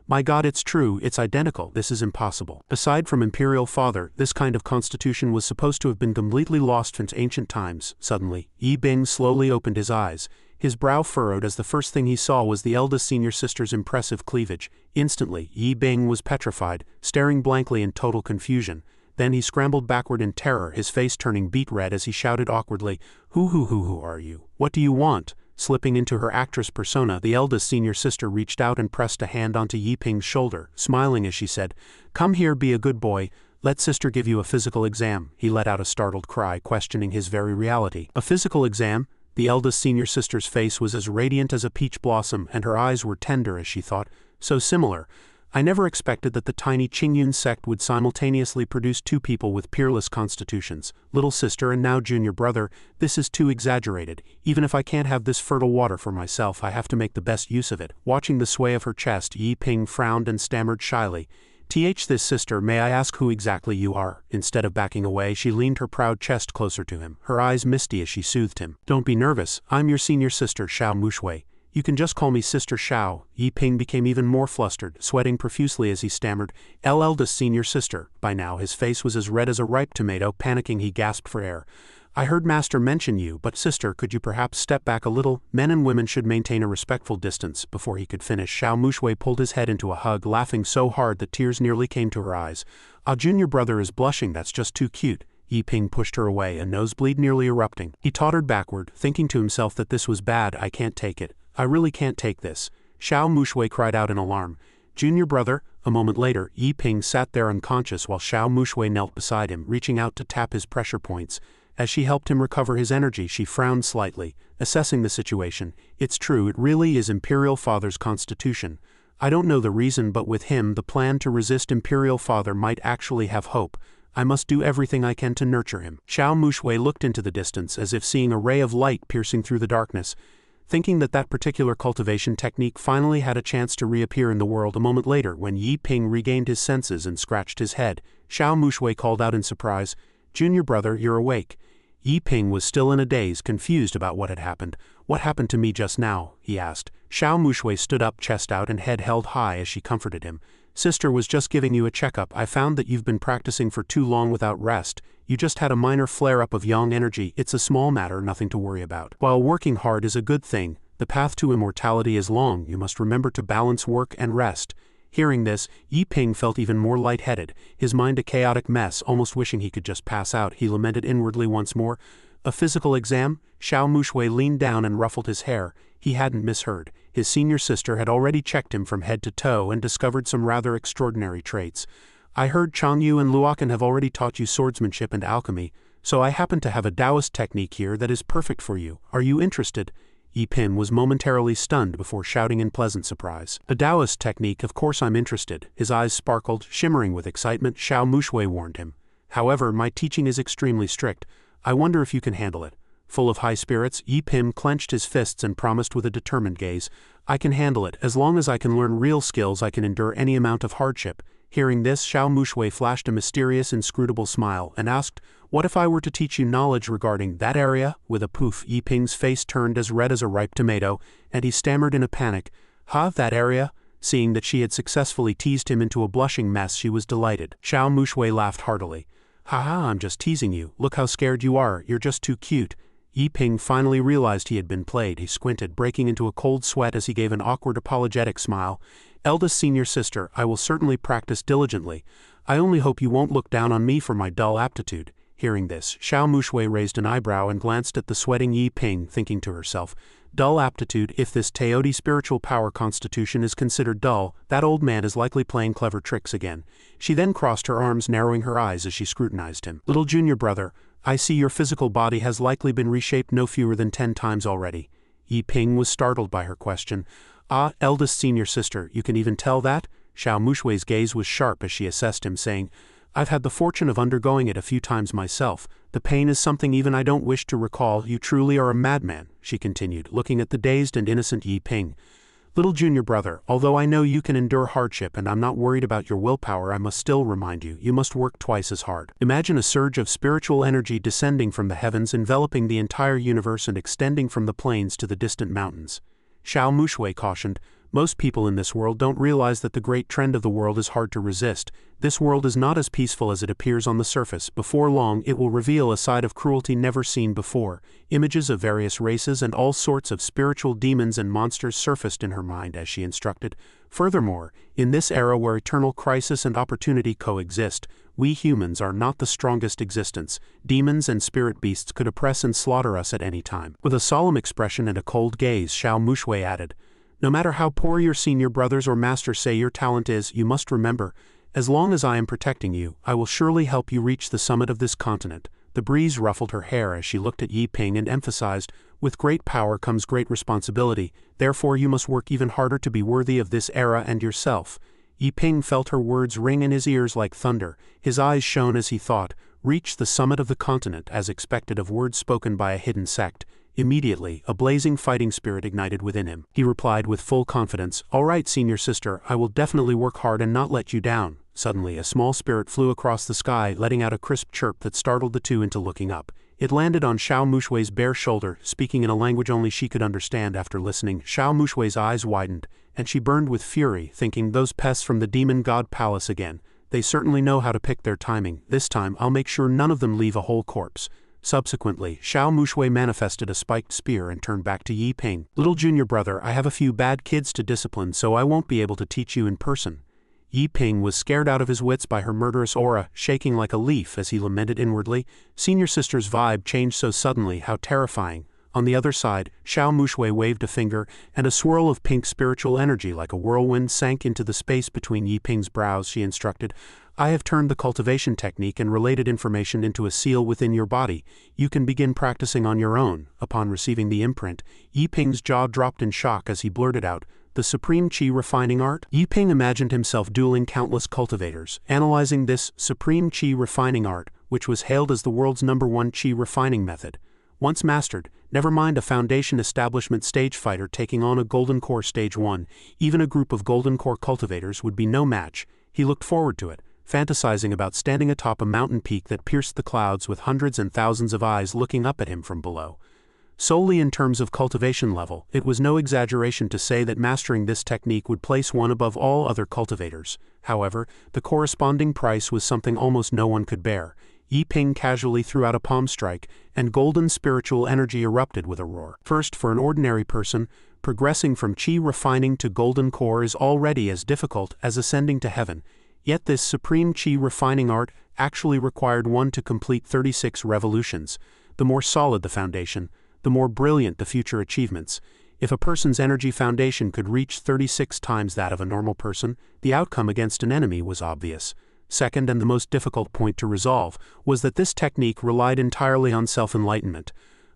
Speaker 1: "My God, it's true, it's identical, this is impossible." Aside from Imperial Father, this kind of constitution was supposed to have been completely lost since ancient times. Suddenly, Yi Bing slowly opened his eyes. His brow furrowed as the first thing he saw was the eldest senior sister's impressive cleavage. Instantly, Yi Bing was petrified, staring blankly in total confusion. Then he scrambled backward in terror, his face turning beet red as he shouted awkwardly, Who are you? What do you want?" Slipping into her actress persona, the eldest senior sister reached out and pressed a hand onto Yi Ping's shoulder, smiling as she said, "Come here, be a good boy. Let sister give you a physical exam." He let out a startled cry, questioning his very reality. "A physical exam?" The eldest senior sister's face was as radiant as a peach blossom, and her eyes were tender as she thought, "So similar. I never expected that the tiny Qingyun sect would simultaneously produce two people with peerless constitutions, little sister and now junior brother. This is too exaggerated. Even if I can't have this fertile water for myself, I have to make the best use of it." Watching the sway of her chest, Yi Ping frowned and stammered shyly, This sister, may I ask who exactly you are?" Instead of backing away, she leaned her proud chest closer to him, her eyes misty as she soothed him. "Don't be nervous. I'm your senior sister, Xiao Mushui. You can just call me Sister Xiao." Yi Ping became even more flustered, sweating profusely as he stammered, Eldest senior sister." By now his face was as red as a ripe tomato. Panicking, he gasped for air. "I heard Master mention you, but sister, could you perhaps step back a little? Men and women should maintain a respectful distance." Before he could finish, Xiao Mushui pulled his head into a hug, laughing so hard that tears nearly came to her eyes. "Ah, junior brother is blushing, that's just too cute." Yi Ping pushed her away, a nosebleed nearly erupting. He tottered backward, thinking to himself that this was bad. "I can't take it. I really can't take this." Xiao Mushui cried out in alarm. "Junior brother?" A moment later, Yi Ping sat there unconscious while Xiao Mushui knelt beside him, reaching out to tap his pressure points. As she helped him recover his energy, she frowned slightly, assessing the situation. "It's true, it really is Imperial Father's constitution. I don't know the reason, but with him, the plan to resist Imperial Father might actually have hope. I must do everything I can to nurture him." Xiao Mushui looked into the distance as if seeing a ray of light piercing through the darkness. Thinking that particular cultivation technique finally had a chance to reappear in the world. A moment later, when Yi Ping regained his senses and scratched his head, Xiao Mushui called out in surprise, "Junior brother, you're awake." Yi Ping was still in a daze, confused about what had happened. "What happened to me just now?" he asked. Xiao Mushui stood up, chest out and head held high as she comforted him. "Sister was just giving you a checkup. I found that you've been practicing for too long without rest. You just had a minor flare-up of yang energy. It's a small matter, nothing to worry about. While working hard is a good thing, the path to immortality is long. You must remember to balance work and rest." Hearing this, Yi Ping felt even more lightheaded, his mind a chaotic mess, almost wishing he could just pass out. He lamented inwardly once more. "A physical exam?" Xiao Mushui leaned down and ruffled his hair. He hadn't misheard. His senior sister had already checked him from head to toe and discovered some rather extraordinary traits. "I heard Changyu and Luokan have already taught you swordsmanship and alchemy, so I happen to have a Taoist technique here that is perfect for you. Are you interested?" Yi Ping was momentarily stunned before shouting in pleasant surprise. "A Taoist technique, of course I'm interested." His eyes sparkled, shimmering with excitement. Xiao Mushui warned him. "However, my teaching is extremely strict. I wonder if you can handle it." Full of high spirits, Yi Ping clenched his fists and promised with a determined gaze, "I can handle it. As long as I can learn real skills, I can endure any amount of hardship." Hearing this, Xiao Mushui flashed a mysterious, inscrutable smile and asked, "What if I were to teach you knowledge regarding that area?" With a poof, Yi Ping's face turned as red as a ripe tomato, and he stammered in a panic, that area?" Seeing that she had successfully teased him into a blushing mess, she was delighted. Xiao Mushui laughed heartily. "I'm just teasing you. Look how scared you are. You're just too cute." Yi-Ping finally realized he had been played. He squinted, breaking into a cold sweat as he gave an awkward apologetic smile. "Eldest senior sister, I will certainly practice diligently. I only hope you won't look down on me for my dull aptitude." Hearing this, Xiao Mushui raised an eyebrow and glanced at the sweating Yi-Ping, thinking to herself, "Dull aptitude, if this Teodi spiritual power constitution is considered dull, that old man is likely playing clever tricks again." She then crossed her arms, narrowing her eyes as she scrutinized him. "Little junior brother, I see your physical body has likely been reshaped no fewer than 10 times already." Yi-Ping was startled by her question. "Ah, eldest senior sister, you can even tell that?" Xiao Mushui's gaze was sharp as she assessed him, saying, "I've had the fortune of undergoing it a few times myself. The pain is something even I don't wish to recall. You truly are a madman," she continued, looking at the dazed and innocent Yi-Ping. "Little junior brother, although I know you can endure hardship and I'm not worried about your willpower, I must still remind you, you must work twice as hard. Imagine a surge of spiritual energy descending from the heavens, enveloping the entire universe and extending from the plains to the distant mountains." Xiao Mushui cautioned, "Most people in this world don't realize that the great trend of the world is hard to resist. This world is not as peaceful as it appears on the surface. Before long, it will reveal a side of cruelty never seen before." Images of various races and all sorts of spiritual demons and monsters surfaced in her mind as she instructed. "Furthermore, in this era where eternal crisis and opportunity coexist, we humans are not the strongest existence. Demons and spirit beasts could oppress and slaughter us at any time." With a solemn expression and a cold gaze, Xiao Mushui added, "No matter how poor your senior brothers or masters say your talent is, you must remember, as long as I am protecting you, I will surely help you reach the summit of this continent." The breeze ruffled her hair as she looked at Yi-Ping and emphasized, "With great power comes great responsibility, therefore you must work even harder to be worthy of this era and yourself." Yi-Ping felt her words ring in his ears like thunder. His eyes shone as he thought, "Reach the summit of the continent," as expected of words spoken by a hidden sect. Immediately, a blazing fighting spirit ignited within him. He replied with full confidence, "All right, senior sister, I will definitely work hard and not let you down." Suddenly, a small spirit flew across the sky, letting out a crisp chirp that startled the two into looking up. It landed on Xiao Mushui's bare shoulder, speaking in a language only she could understand. After listening, Xiao Mushui's eyes widened, and she burned with fury, thinking, "Those pests from the demon god palace again. They certainly know how to pick their timing. This time, I'll make sure none of them leave a whole corpse." Subsequently, Xiao Mushui manifested a spiked spear and turned back to Yi-Ping. "Little junior brother, I have a few bad kids to discipline, so I won't be able to teach you in person." Yi-Ping was scared out of his wits by her murderous aura, shaking like a leaf as he lamented inwardly. Senior sister's vibe changed so suddenly, how terrifying. On the other side, Xiao Mushui waved a finger, and a swirl of pink spiritual energy like a whirlwind sank into the space between Yi-Ping's brows. She instructed, "I have turned the cultivation technique and related information into a seal within your body. You can begin practicing on your own." Upon receiving the imprint, Yi-Ping's jaw dropped in shock as he blurted out, "The supreme qi refining art?" Yi-Ping imagined himself dueling countless cultivators, analyzing this supreme qi refining art, which was hailed as the world's #1 qi refining method. Once mastered, never mind a foundation establishment stage fighter taking on a Golden Core Stage 1, even a group of Golden Core cultivators would be no match. He looked forward to it, fantasizing about standing atop a mountain peak that pierced the clouds with hundreds and thousands of eyes looking up at him from below. Solely in terms of cultivation level, it was no exaggeration to say that mastering this technique would place one above all other cultivators. However, the corresponding price was something almost no one could bear. Yi-Ping casually threw out a palm strike, and golden spiritual energy erupted with a roar. First, for an ordinary person, progressing from qi refining to golden core is already as difficult as ascending to heaven. Yet this supreme qi refining art actually required one to complete 36 revolutions. The more solid the foundation, the more brilliant the future achievements. If a person's energy foundation could reach 36 times that of a normal person, the outcome against an enemy was obvious. Second, and the most difficult point to resolve, was that this technique relied entirely on self-enlightenment.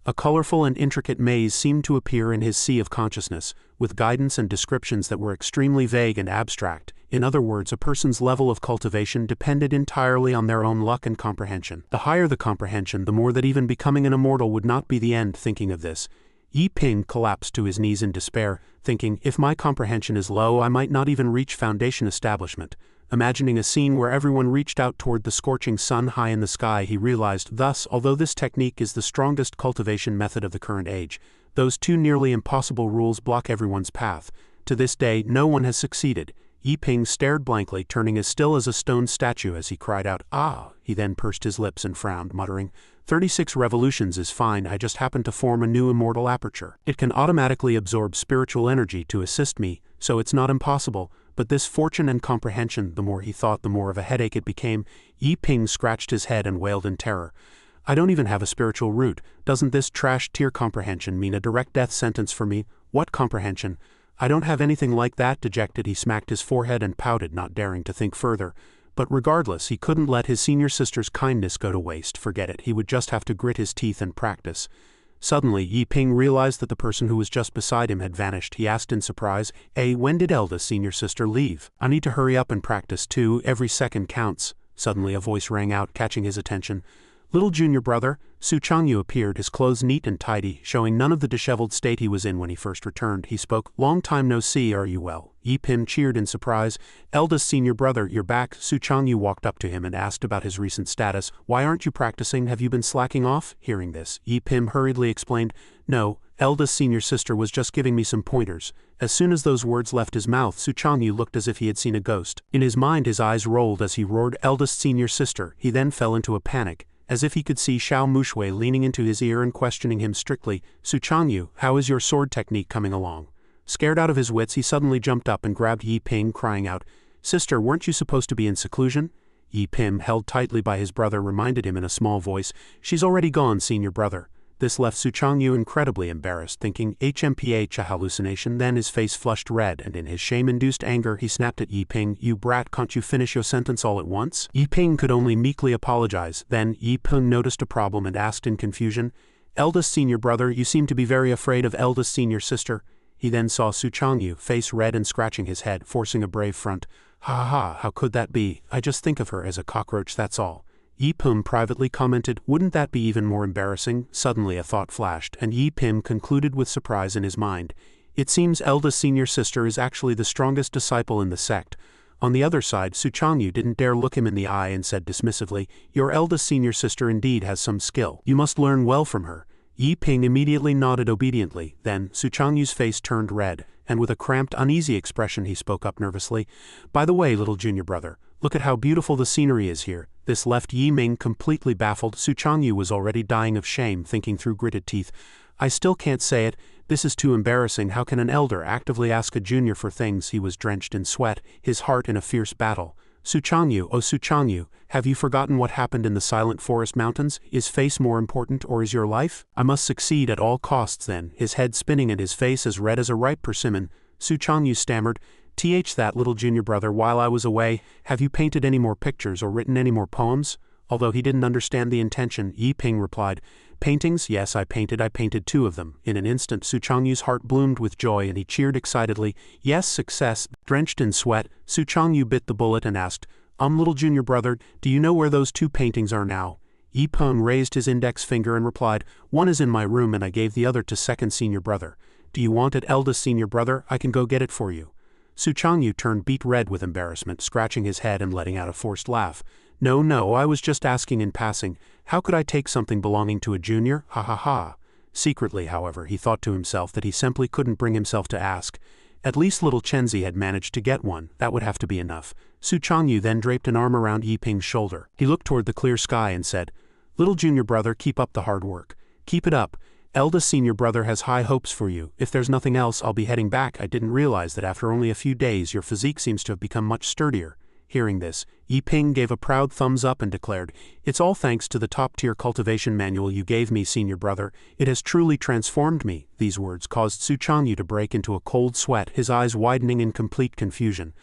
Speaker 1: A colorful and intricate maze seemed to appear in his sea of consciousness, with guidance and descriptions that were extremely vague and abstract. In other words, a person's level of cultivation depended entirely on their own luck and comprehension. The higher the comprehension, the more that even becoming an immortal would not be the end. Thinking of this, Yi-Ping collapsed to his knees in despair, thinking, "If my comprehension is low, I might not even reach foundation establishment." Imagining a scene where everyone reached out toward the scorching sun high in the sky, he realized, thus, although this technique is the strongest cultivation method of the current age, those two nearly impossible rules block everyone's path. To this day, no one has succeeded. Yi Ping stared blankly, turning as still as a stone statue as he cried out, "Ah!" He then pursed his lips and frowned, muttering, 36 revolutions is fine, I just happened to form a new immortal aperture. It can automatically absorb spiritual energy to assist me, so it's not impossible, but this fortune and comprehension, the more he thought, the more of a headache it became. Yi Ping scratched his head and wailed in terror. I don't even have a spiritual root. Doesn't this trash tier comprehension mean a direct death sentence for me? What comprehension? I don't have anything like that. Dejected, he smacked his forehead and pouted, not daring to think further. But regardless, he couldn't let his senior sister's kindness go to waste. Forget it, he would just have to grit his teeth and practice. Suddenly, Yi Ping realized that the person who was just beside him had vanished. He asked in surprise, when did eldest senior sister leave? I need to hurry up and practice too, every second counts. Suddenly a voice rang out, catching his attention. Little junior brother, Su Changyu appeared, his clothes neat and tidy, showing none of the disheveled state he was in when he first returned. He spoke, long time no see, are you well? Yi Ping cheered in surprise. Eldest senior brother, you're back. Su Changyu walked up to him and asked about his recent status. Why aren't you practicing? Have you been slacking off? Hearing this, Yi Ping hurriedly explained, no, eldest senior sister was just giving me some pointers. As soon as those words left his mouth, Su Changyu looked as if he had seen a ghost. In his mind his eyes rolled as he roared, eldest senior sister. He then fell into a panic, as if he could see Xiao Mushui leaning into his ear and questioning him strictly. Su Changyu, how is your sword technique coming along? Scared out of his wits, he suddenly jumped up and grabbed Yi Ping, crying out, Sister, weren't you supposed to be in seclusion? Yi Ping, held tightly by his brother, reminded him in a small voice, She's already gone, senior brother. This left Su Changyu incredibly embarrassed, thinking HMPH a hallucination. Then his face flushed red, and in his shame-induced anger he snapped at Yi Ping, You brat, can't you finish your sentence all at once? Yi Ping could only meekly apologize. Then Yi Ping noticed a problem and asked in confusion, Eldest senior brother, you seem to be very afraid of eldest senior sister. He then saw Su Changyu, face red and scratching his head, forcing a brave front. Ha ha ha, how could that be? I just think of her as a cockroach, that's all. Yi Ping privately commented, Wouldn't that be even more embarrassing? Suddenly a thought flashed, and Yi Ping concluded with surprise in his mind. It seems eldest senior sister is actually the strongest disciple in the sect. On the other side, Su Changyu didn't dare look him in the eye and said dismissively, Your eldest senior sister indeed has some skill. You must learn well from her. Yi Ping immediately nodded obediently. Then Su Changyu's face turned red, and with a cramped, uneasy expression he spoke up nervously, By the way, little junior brother, look at how beautiful the scenery is here. This left Yi Ming completely baffled. Su Changyu was already dying of shame, thinking through gritted teeth, I still can't say it. This is too embarrassing. How can an elder actively ask a junior for things? He was drenched in sweat, his heart in a fierce battle. Su Changyu, oh Su Changyu, have you forgotten what happened in the Silent Forest Mountains? Is face more important, or is your life? I must succeed at all costs then, his head spinning and his face as red as a ripe persimmon. Su Changyu stammered, that little junior brother, while I was away, have you painted any more pictures or written any more poems? Although he didn't understand the intention, Yi Ping replied, Paintings? Yes, I painted 2 of them. In an instant Su Changyu's heart bloomed with joy and he cheered excitedly, Yes, success. Drenched in sweat, Su Changyu bit the bullet and asked, little junior brother, do you know where those 2 paintings are now? Yi Ping raised his index finger and replied, One is in my room and I gave the other to second senior brother. Do you want it, eldest senior brother? I can go get it for you. Su Changyu turned beet red with embarrassment, scratching his head and letting out a forced laugh. No, I was just asking in passing. How could I take something belonging to a junior? Ha ha ha. Secretly, however, he thought to himself that he simply couldn't bring himself to ask. At least little Chenzi had managed to get one. That would have to be enough. Su Changyu then draped an arm around Yi Ping's shoulder. He looked toward the clear sky and said, Little junior brother, keep up the hard work. Keep it up. Eldest senior brother has high hopes for you. If there's nothing else, I'll be heading back. I didn't realize that after only a few days your physique seems to have become much sturdier. Hearing this, Yi Ping gave a proud thumbs up and declared, It's all thanks to the top-tier cultivation manual you gave me, senior brother. It has truly transformed me. These words caused Su Changyu to break into a cold sweat, his eyes widening in complete confusion.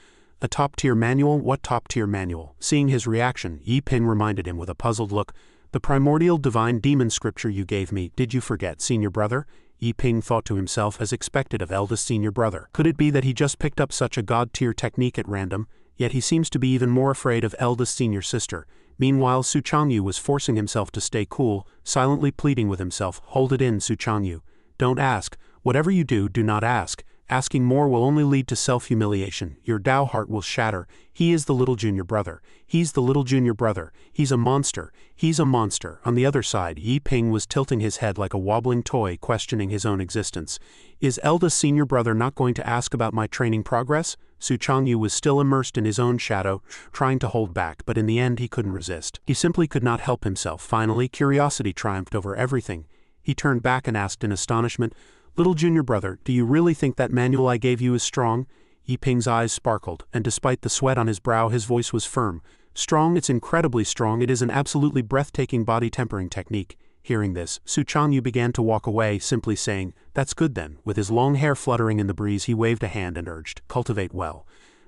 Speaker 1: A top-tier manual? What top-tier manual? Seeing his reaction, Yi Ping reminded him with a puzzled look, The primordial divine demon scripture you gave me, did you forget, senior brother? Yi Ping thought to himself, as expected of eldest senior brother. Could it be that he just picked up such a god-tier technique at random? Yet he seems to be even more afraid of eldest senior sister. Meanwhile, Su Changyu was forcing himself to stay cool, silently pleading with himself, Hold it in, Su Changyu. Don't ask. Whatever you do, do not ask. Asking more will only lead to self-humiliation. Your Tao heart will shatter. He is the little junior brother. He's the little junior brother. He's a monster. He's a monster. On the other side, Yi Ping was tilting his head like a wobbling toy, questioning his own existence. Is eldest senior brother not going to ask about my training progress? Su Changyu was still immersed in his own shadow, trying to hold back, but in the end he couldn't resist. He simply could not help himself. Finally, curiosity triumphed over everything. He turned back and asked in astonishment, "Little junior brother, do you really think that manual I gave you is strong?" Yi Ping's eyes sparkled, and despite the sweat on his brow his voice was firm. "Strong, it's incredibly strong. It is an absolutely breathtaking body tempering technique." Hearing this, Su Changyu began to walk away, simply saying, "That's good then." With his long hair fluttering in the breeze he waved a hand and urged, "Cultivate well.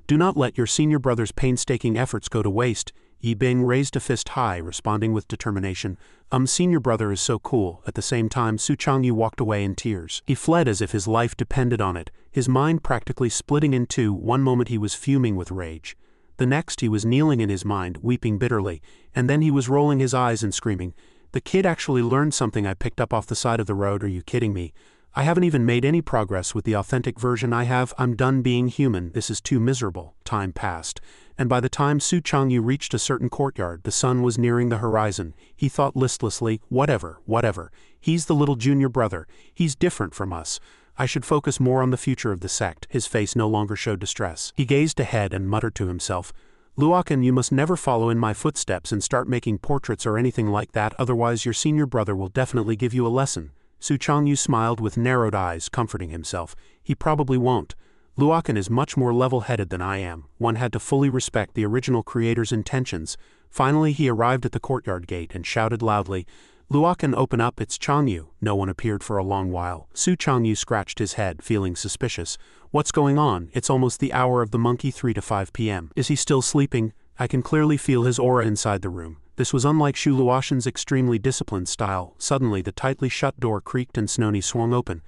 Speaker 1: Do not let your senior brother's painstaking efforts go to waste." Yi Ping raised a fist high, responding with determination, Senior brother is so cool." At the same time Su Changyu walked away in tears. He fled as if his life depended on it, his mind practically splitting in two. One moment he was fuming with rage. The next he was kneeling in his mind, weeping bitterly, and then he was rolling his eyes and screaming, "The kid actually learned something I picked up off the side of the road. Are you kidding me? I haven't even made any progress with the authentic version I have. I'm done being human. This is too miserable." Time passed, and by the time Su Changyu reached a certain courtyard, the sun was nearing the horizon. He thought listlessly, whatever. He's the little junior brother. He's different from us. I should focus more on the future of the sect. His face no longer showed distress. He gazed ahead and muttered to himself, "Luokan, you must never follow in my footsteps and start making portraits or anything like that, otherwise your senior brother will definitely give you a lesson." Su Changyu smiled with narrowed eyes, comforting himself. He probably won't. Luokan is much more level-headed than I am. One had to fully respect the original creator's intentions. Finally he arrived at the courtyard gate and shouted loudly, "Luokan, open up, it's Changyu." No one appeared for a long while. Su Changyu scratched his head, feeling suspicious. "What's going on? It's almost the hour of the monkey, 3 to 5 p.m. Is he still sleeping?" I can clearly feel his aura inside the room. This was unlike Shu Luoshan's extremely disciplined style. Suddenly the tightly shut door creaked and Snoni swung open.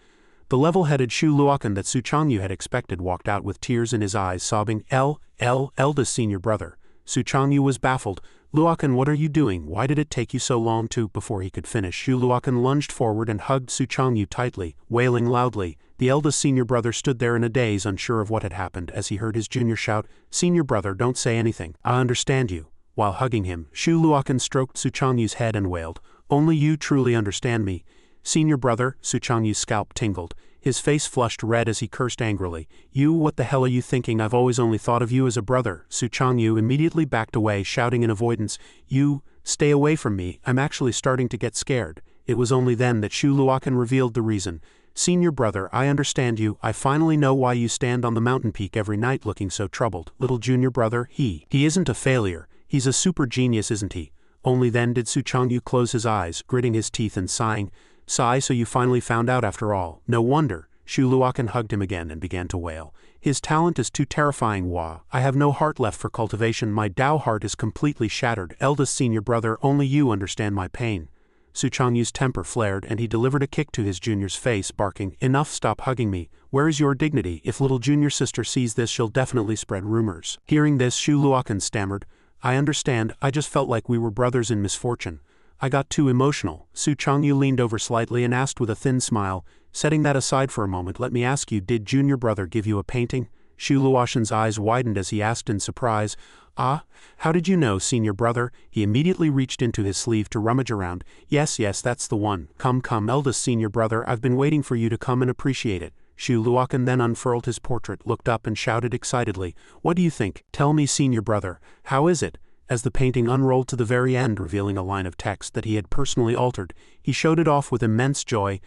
Speaker 1: The level-headed Shu Luokan that Su Changyu had expected walked out with tears in his eyes, sobbing, eldest senior brother." Su Changyu was baffled. "Luokan, what are you doing? Why did it take you so long to—" Before he could finish, Shu Luokan lunged forward and hugged Su Changyu tightly, wailing loudly. The eldest senior brother stood there in a daze, unsure of what had happened, as he heard his junior shout, "Senior brother, don't say anything. I understand you." While hugging him, Shu Luokan stroked Su Changyu's head and wailed, "Only you truly understand me." "Senior brother," Su Changyu's scalp tingled. His face flushed red as he cursed angrily. "You, what the hell are you thinking? I've always only thought of you as a brother." Su Changyu immediately backed away, shouting in avoidance, "You, stay away from me. I'm actually starting to get scared." It was only then that Shu Luokan revealed the reason. "Senior brother, I understand you. I finally know why you stand on the mountain peak every night looking so troubled. Little junior brother, he isn't a failure. He's a super genius, isn't he?" Only then did Su Changyu close his eyes, gritting his teeth and sighing. "Sigh, so you finally found out after all. No wonder." Shu Luokan hugged him again and began to wail. "His talent is too terrifying, Hua. I have no heart left for cultivation. My Tao heart is completely shattered. Eldest senior brother, only you understand my pain." Su Changyu's temper flared and he delivered a kick to his junior's face, barking, "Enough, stop hugging me. Where is your dignity? If little junior sister sees this she'll definitely spread rumors." Hearing this, Shu Luokan stammered, "I understand, I just felt like we were brothers in misfortune. I got too emotional." Su Changyu leaned over slightly and asked with a thin smile, "Setting that aside for a moment, let me ask you, did junior brother give you a painting?" Shu Luoshan's eyes widened as he asked in surprise, "Ah, how did you know, senior brother?" He immediately reached into his sleeve to rummage around. Yes, that's the one. Come, eldest senior brother, I've been waiting for you to come and appreciate it." Shu Luokan then unfurled his portrait, looked up and shouted excitedly, "What do you think? Tell me, senior brother, how is it?" As the painting unrolled to the very end, revealing a line of text that he had personally altered, he showed it off with immense joy.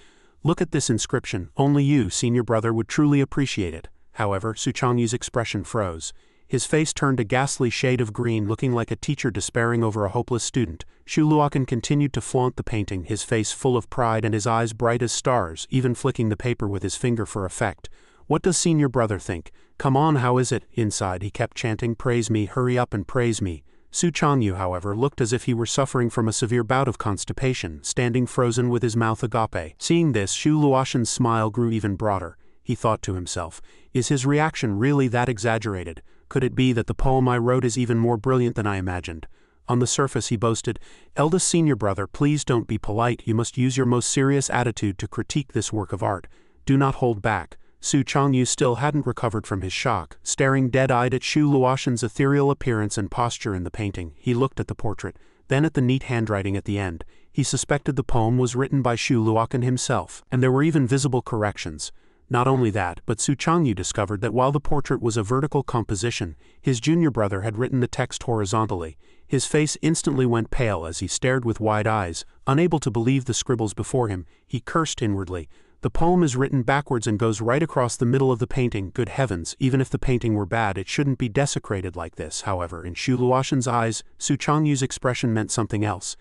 Speaker 1: "Look at this inscription. Only you, senior brother, would truly appreciate it." However, Su Changyu's expression froze. His face turned a ghastly shade of green, looking like a teacher despairing over a hopeless student. Shu Luokan continued to flaunt the painting, his face full of pride and his eyes bright as stars, even flicking the paper with his finger for effect. "What does senior brother think? Come on, how is it?" Inside he kept chanting, "Praise me, hurry up and praise me." Su Changyu, however, looked as if he were suffering from a severe bout of constipation, standing frozen with his mouth agape. Seeing this, Shu Luoshan's smile grew even broader. He thought to himself, is his reaction really that exaggerated? Could it be that the poem I wrote is even more brilliant than I imagined? On the surface he boasted, "Eldest senior brother, please don't be polite. You must use your most serious attitude to critique this work of art. Do not hold back." Su Changyu still hadn't recovered from his shock. Staring dead-eyed at Shu Luoshan's ethereal appearance and posture in the painting, he looked at the portrait, then at the neat handwriting at the end. He suspected the poem was written by Shu Luokan himself, and there were even visible corrections. Not only that, but Su Changyu discovered that while the portrait was a vertical composition, his junior brother had written the text horizontally. His face instantly went pale as he stared with wide eyes, unable to believe the scribbles before him. He cursed inwardly. The poem is written backwards and goes right across the middle of the painting. Good heavens, even if the painting were bad, it shouldn't be desecrated like this. However, in Shu Luoshan's eyes, Su Changyu's expression meant something else.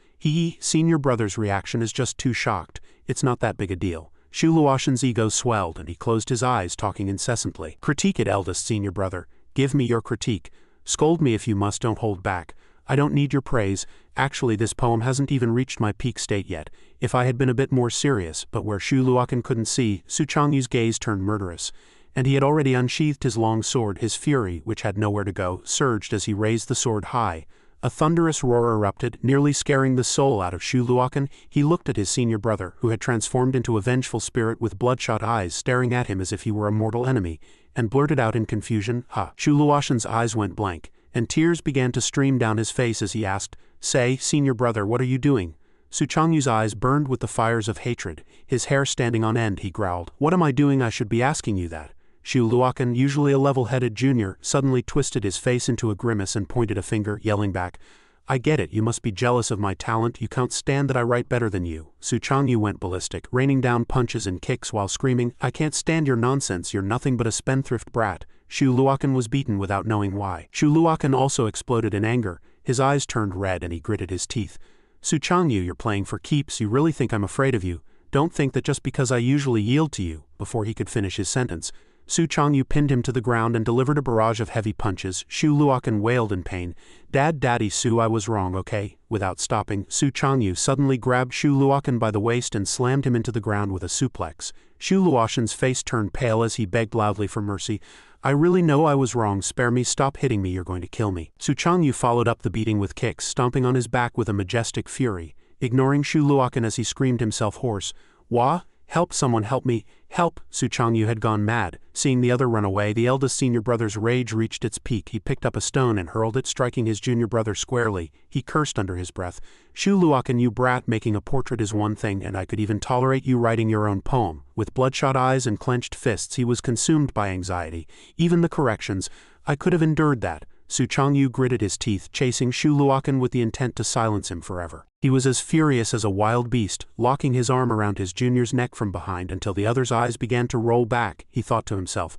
Speaker 1: Senior brother's reaction is just too shocked. It's not that big a deal. Shu Luoshan's ego swelled and he closed his eyes, talking incessantly. Critique it, eldest senior brother. Give me your critique. Scold me if you must, don't hold back. I don't need your praise. Actually, this poem hasn't even reached my peak state yet. If I had been a bit more serious, but where Shu Luokan couldn't see, Su Changyu's gaze turned murderous. And he had already unsheathed his long sword. His fury, which had nowhere to go, surged as he raised the sword high. A thunderous roar erupted, nearly scaring the soul out of Shu Luokan. He looked at his senior brother, who had transformed into a vengeful spirit with bloodshot eyes staring at him as if he were a mortal enemy, and blurted out in confusion, "Ha!" Shu Luoshan's eyes went blank, and tears began to stream down his face as he asked, "Say, senior brother, what are you doing?" Su Changyu's eyes burned with the fires of hatred. His hair standing on end, he growled, "What am I doing? I should be asking you that." Shu Luokan, usually a level-headed junior, suddenly twisted his face into a grimace and pointed a finger, yelling back, "I get it, you must be jealous of my talent, you can't stand that I write better than you." Su Changyu went ballistic, raining down punches and kicks while screaming, "I can't stand your nonsense, you're nothing but a spendthrift brat." Shu Luokan was beaten without knowing why. Shu Luokan also exploded in anger, his eyes turned red and he gritted his teeth. "Su Changyu, you're playing for keeps, you really think I'm afraid of you? Don't think that just because I usually yield to you." Before he could finish his sentence, Su Changyu pinned him to the ground and delivered a barrage of heavy punches. Shu Luokan wailed in pain. Daddy Su, I was wrong, okay?" Without stopping, Su Changyu suddenly grabbed Shu Luokan by the waist and slammed him into the ground with a suplex. Shu Luoshan's face turned pale as he begged loudly for mercy. "I really know I was wrong, spare me, stop hitting me, you're going to kill me." Su Changyu followed up the beating with kicks, stomping on his back with a majestic fury, ignoring Shu Luokan as he screamed himself hoarse. "Wah? Help, someone help me, help!" Su Changyu had gone mad. Seeing the other run away, the eldest senior brother's rage reached its peak. He picked up a stone and hurled it, striking his junior brother squarely. He cursed under his breath. "Shu Luokan, you brat, making a portrait is one thing, and I could even tolerate you writing your own poem." With bloodshot eyes and clenched fists, he was consumed by anxiety. Even the corrections, "I could have endured that." Su Changyu gritted his teeth, chasing Shu Luokan with the intent to silence him forever. He was as furious as a wild beast, locking his arm around his junior's neck from behind until the other's eyes began to roll back. He thought to himself,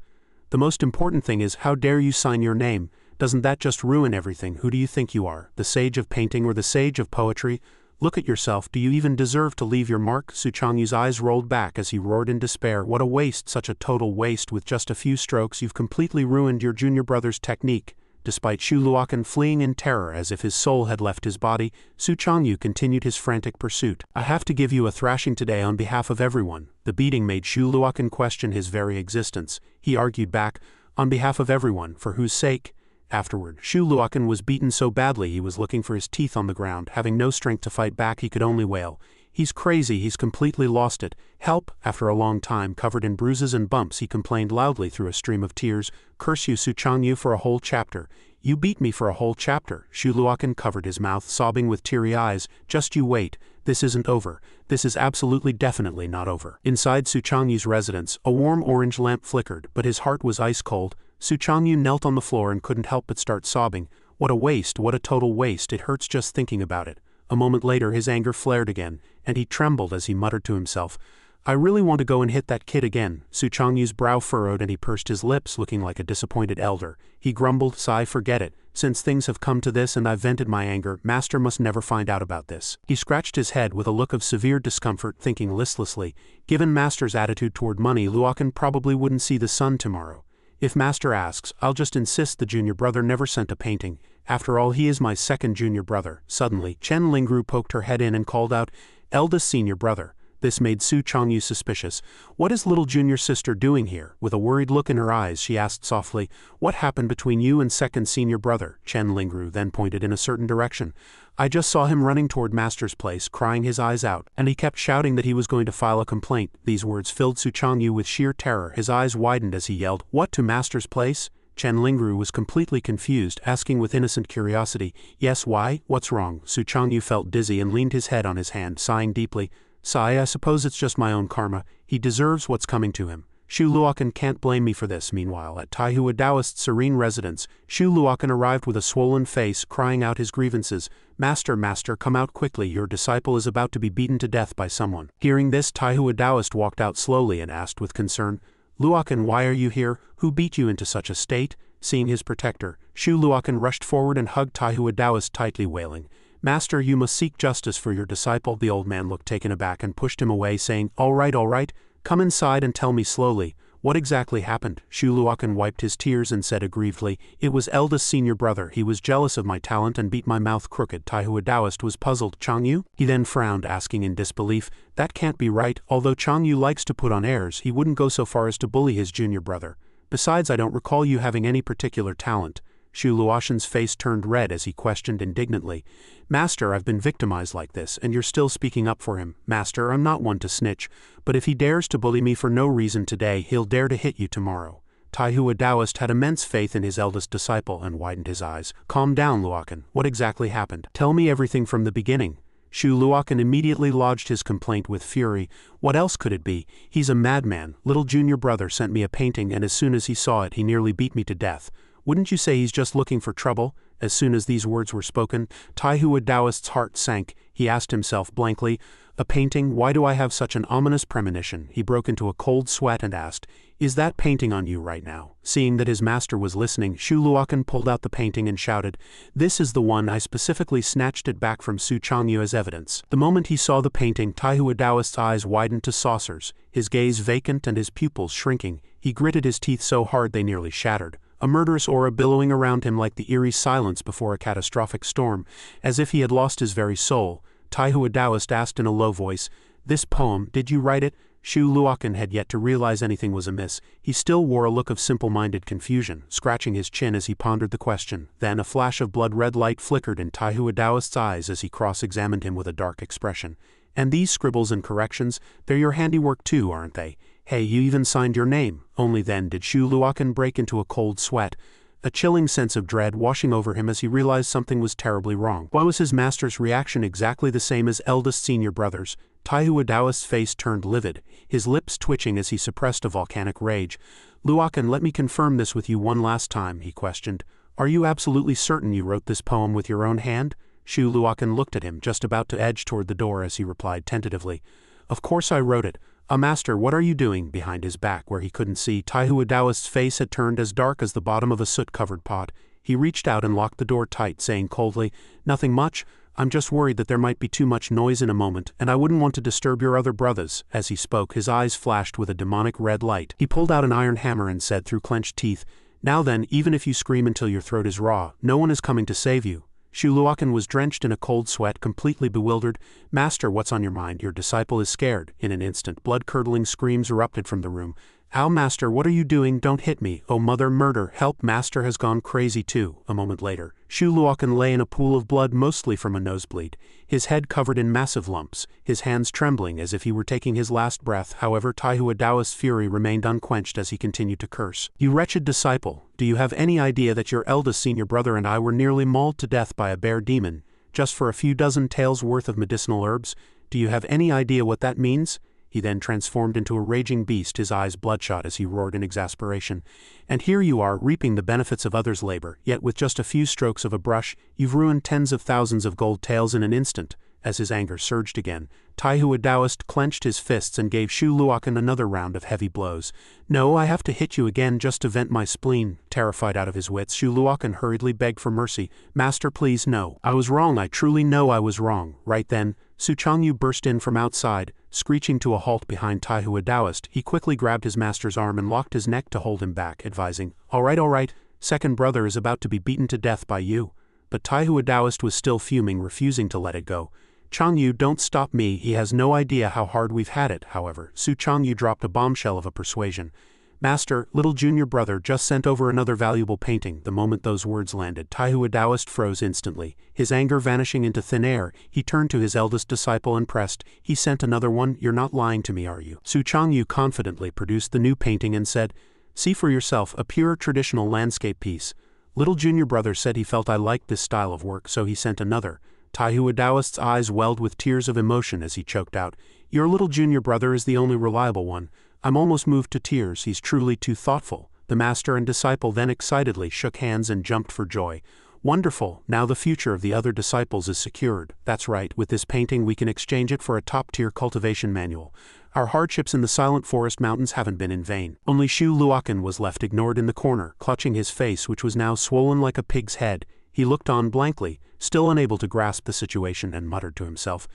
Speaker 1: "The most important thing is, how dare you sign your name? Doesn't that just ruin everything? Who do you think you are, the sage of painting or the sage of poetry? Look at yourself, do you even deserve to leave your mark?" Su Changyu's eyes rolled back as he roared in despair. "What a waste, such a total waste. With just a few strokes you've completely ruined your junior brother's technique." Despite Shu Luokan fleeing in terror as if his soul had left his body, Su Changyu continued his frantic pursuit. "I have to give you a thrashing today on behalf of everyone." The beating made Shu Luokan question his very existence. He argued back, "On behalf of everyone, for whose sake?" Afterward, Shu Luokan was beaten so badly he was looking for his teeth on the ground. Having no strength to fight back, he could only wail, "He's crazy, he's completely lost it. Help!" After a long time, covered in bruises and bumps, he complained loudly through a stream of tears, "Curse you, Su Changyu, for a whole chapter. You beat me for a whole chapter." Shu Luokan covered his mouth, sobbing with teary eyes. "Just you wait. This isn't over. This is absolutely definitely not over." Inside Su Changyu's residence, a warm orange lamp flickered, but his heart was ice cold. Su Changyu knelt on the floor and couldn't help but start sobbing. What a waste, what a total waste, it hurts just thinking about it. A moment later his anger flared again, and he trembled as he muttered to himself, "I really want to go and hit that kid again." Su Changyu's brow furrowed and he pursed his lips, looking like a disappointed elder. He grumbled, "Sigh, forget it. Since things have come to this and I've vented my anger, Master must never find out about this." He scratched his head with a look of severe discomfort, thinking listlessly, given Master's attitude toward money, Luokan probably wouldn't see the sun tomorrow. If Master asks, I'll just insist the junior brother never sent a painting. After all, he is my second junior brother. Suddenly, Chen Lingru poked her head in and called out, "Eldest senior brother." This made Su Changyu suspicious. "What is little junior sister doing here?" With a worried look in her eyes, she asked softly, "What happened between you and second senior brother?" Chen Lingru then pointed in a certain direction. "I just saw him running toward Master's place, crying his eyes out, and he kept shouting that he was going to file a complaint." These words filled Su Changyu with sheer terror. His eyes widened as he yelled, "What, to Master's place?" Chen Lingru was completely confused, asking with innocent curiosity, "Yes, why? What's wrong?" Su Changyu felt dizzy and leaned his head on his hand, sighing deeply. "Sigh, I suppose it's just my own karma. He deserves what's coming to him. Shu Luokan can't blame me for this." Meanwhile, at Taihua Taoist's serene residence, Shu Luokan arrived with a swollen face, crying out his grievances. Master, come out quickly, your disciple is about to be beaten to death by someone." Hearing this, Taihua Taoist walked out slowly and asked with concern, "Luokan, why are you here? Who beat you into such a state?" Seeing his protector, Shu Luokan rushed forward and hugged Taihua Taoist tightly, wailing, "Master, you must seek justice for your disciple." The old man looked taken aback and pushed him away, saying, all right, come inside and tell me slowly. What exactly happened?" Shu Luokan wiped his tears and said aggrievedly, "It was eldest senior brother. He was jealous of my talent and beat my mouth crooked." Taihua Taoist was puzzled. "Changyu?" He then frowned, asking in disbelief, "That can't be right. Although Changyu likes to put on airs, he wouldn't go so far as to bully his junior brother. Besides, I don't recall you having any particular talent." Shu Luokan's face turned red as he questioned indignantly, "Master, I've been victimized like this, and you're still speaking up for him." "Master, I'm not one to snitch, but if he dares to bully me for no reason today, he'll dare to hit you tomorrow." Taihua Taoist had immense faith in his eldest disciple and widened his eyes. "Calm down, Luokan. What exactly happened? Tell me everything from the beginning." Shu Luokan immediately lodged his complaint with fury. "What else could it be? He's a madman. Little junior brother sent me a painting, and as soon as he saw it, he nearly beat me to death. Wouldn't you say he's just looking for trouble?" As soon as these words were spoken, Taihua Taoist's heart sank. He asked himself blankly, "A painting? Why do I have such an ominous premonition?" He broke into a cold sweat and asked, "Is that painting on you right now?" Seeing that his master was listening, Shu Luokan pulled out the painting and shouted, "This is the one. I specifically snatched it back from Su Changyu as evidence." The moment he saw the painting, Taihua Taoist's eyes widened to saucers, his gaze vacant and his pupils shrinking. He gritted his teeth so hard they nearly shattered, a murderous aura billowing around him like the eerie silence before a catastrophic storm, as if he had lost his very soul. Taihua Taoist asked in a low voice, "This poem, did you write it?" Shu Luokan had yet to realize anything was amiss. He still wore a look of simple-minded confusion, scratching his chin as he pondered the question. Then a flash of blood-red light flickered in Taihua Taoist's eyes as he cross-examined him with a dark expression. "And these scribbles and corrections, they're your handiwork too, aren't they? Hey, you even signed your name." Only then did Shu Luokan break into a cold sweat, a chilling sense of dread washing over him as he realized something was terribly wrong. Why was his master's reaction exactly the same as eldest senior brother's? Taihua Taoist's face turned livid, his lips twitching as he suppressed a volcanic rage. "Luokan, let me confirm this with you one last time," he questioned. "Are you absolutely certain you wrote this poem with your own hand?" Shu Luokan looked at him, just about to edge toward the door as he replied tentatively, "Of course I wrote it. Master, what are you doing?" Behind his back, where he couldn't see, Taihua Taoist's face had turned as dark as the bottom of a soot-covered pot. He reached out and locked the door tight, saying coldly, "Nothing much. I'm just worried that there might be too much noise in a moment, and I wouldn't want to disturb your other brothers." As he spoke, his eyes flashed with a demonic red light. He pulled out an iron hammer and said through clenched teeth, "Now then, even if you scream until your throat is raw, no one is coming to save you." Shu Luokan was drenched in a cold sweat, completely bewildered. "Master, what's on your mind? Your disciple is scared." In an instant, blood-curdling screams erupted from the room. "Ow, Master, what are you doing? Don't hit me. Oh, mother, murder, help, Master has gone crazy too." A moment later, Shu Luokan lay in a pool of blood, mostly from a nosebleed, his head covered in massive lumps, his hands trembling as if he were taking his last breath. However, Taihua Taoist's fury remained unquenched as he continued to curse. "You wretched disciple, do you have any idea that your eldest senior brother and I were nearly mauled to death by a bear demon, just for a few dozen taels worth of medicinal herbs? Do you have any idea what that means?" He then transformed into a raging beast, his eyes bloodshot as he roared in exasperation. "And here you are, reaping the benefits of others' labor, yet with just a few strokes of a brush, you've ruined tens of thousands of gold taels in an instant." As his anger surged again, Taihua Taoist clenched his fists and gave Shu Luokan another round of heavy blows. "No, I have to hit you again just to vent my spleen." Terrified out of his wits, Shu Luokan hurriedly begged for mercy. "Master, please, no. I was wrong. I truly know I was wrong." Right then, Su Changyu burst in from outside, screeching to a halt behind Taihua Taoist. He quickly grabbed his master's arm and locked his neck to hold him back, advising, all right, second brother is about to be beaten to death by you." But Taihua Taoist was still fuming, refusing to let it go. Changyu, don't stop me, he has no idea how hard we've had it. However, Su Changyu dropped a bombshell of a persuasion. Master, little junior brother just sent over another valuable painting. The moment those words landed, Taihua Taoist froze instantly. His anger vanishing into thin air, he turned to his eldest disciple and pressed, he sent another one? You're not lying to me, are you? Su Changyu confidently produced the new painting and said, see for yourself, a pure traditional landscape piece. Little junior brother said he felt I liked this style of work, so he sent another. Taihua Taoist's eyes welled with tears of emotion as he choked out, your little junior brother is the only reliable one. I'm almost moved to tears, he's truly too thoughtful. The master and disciple then excitedly shook hands and jumped for joy. Wonderful, now the future of the other disciples is secured. That's right, with this painting we can exchange it for a top-tier cultivation manual. Our hardships in the Silent Forest Mountains haven't been in vain. Only Shu Luokan was left ignored in the corner, clutching his face which was now swollen like a pig's head. He looked on blankly, still unable to grasp the situation, and muttered to himself,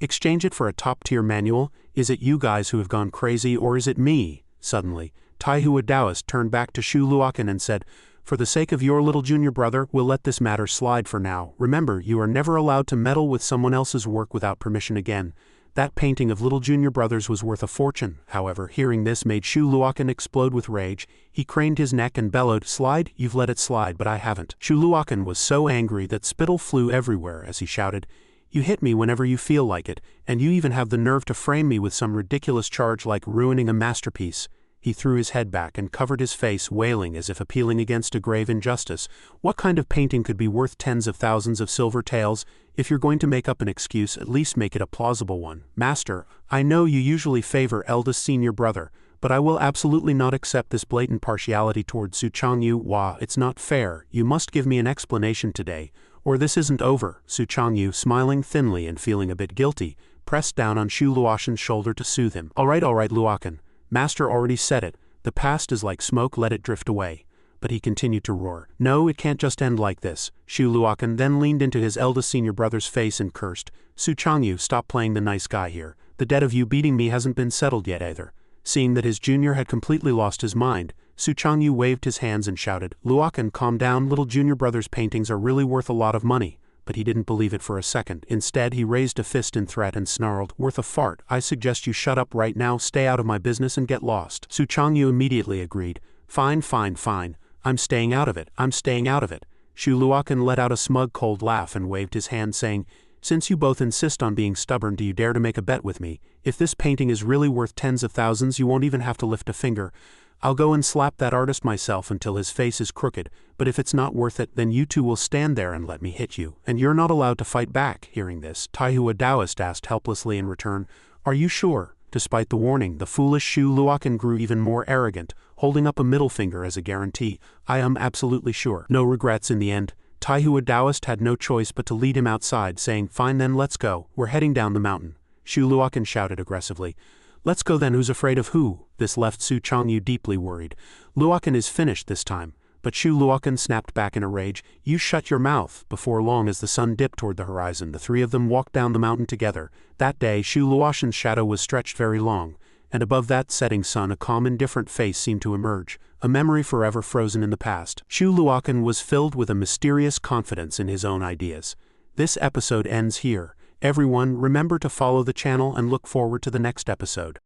Speaker 1: exchange it for a top-tier manual? Is it you guys who have gone crazy, or is it me? Suddenly, Taihua Taoist turned back to Shu Luokan and said, for the sake of your little junior brother, we'll let this matter slide for now. Remember, you are never allowed to meddle with someone else's work without permission again. That painting of little junior brother's was worth a fortune. However, hearing this made Shu Luokan explode with rage. He craned his neck and bellowed, slide? You've let it slide, but I haven't. Shu Luokan was so angry that spittle flew everywhere as he shouted, you hit me whenever you feel like it, and you even have the nerve to frame me with some ridiculous charge like ruining a masterpiece. He threw his head back and covered his face, wailing as if appealing against a grave injustice. What kind of painting could be worth tens of thousands of silver taels? If you're going to make up an excuse, at least make it a plausible one. Master, I know you usually favor eldest senior brother, but I will absolutely not accept this blatant partiality toward Su Changyu. Wah, it's not fair. You must give me an explanation today, or this isn't over. Su Changyu, smiling thinly and feeling a bit guilty, pressed down on Shu Luokan's shoulder to soothe him. All right, Luokan. Master already said it. The past is like smoke, let it drift away. But he continued to roar. No, it can't just end like this. Shu Luokan then leaned into his eldest senior brother's face and cursed. Su Changyu, stop playing the nice guy here. The debt of you beating me hasn't been settled yet either. Seeing that his junior had completely lost his mind, Su Changyu waved his hands and shouted, Luokan, calm down, little junior brother's paintings are really worth a lot of money. But he didn't believe it for a second. Instead, he raised a fist in threat and snarled, worth a fart. I suggest you shut up right now, stay out of my business and get lost. Su Changyu immediately agreed. Fine. I'm staying out of it. Shu Luokan let out a smug cold laugh and waved his hand saying, since you both insist on being stubborn, do you dare to make a bet with me? If this painting is really worth tens of thousands, you won't even have to lift a finger. I'll go and slap that artist myself until his face is crooked, but if it's not worth it, then you two will stand there and let me hit you, and you're not allowed to fight back. Hearing this, Taihua Taoist asked helplessly in return, are you sure? Despite the warning, the foolish Shu Luokan grew even more arrogant, holding up a middle finger as a guarantee. I am absolutely sure. No regrets in the end. Taihua Taoist had no choice but to lead him outside, saying, fine then, let's go, we're heading down the mountain. Shu Luokan shouted aggressively, let's go then, who's afraid of who? This left Su Changyu deeply worried. Luokan is finished this time. But Shu Luokan snapped back in a rage, you shut your mouth. Before long, as the sun dipped toward the horizon, the three of them walked down the mountain together. That day, Shu Luokan's shadow was stretched very long, and above that setting sun a calm indifferent face seemed to emerge, a memory forever frozen in the past. Shu Luokan was filled with a mysterious confidence in his own ideas. This episode ends here. Everyone, remember to follow the channel and look forward to the next episode.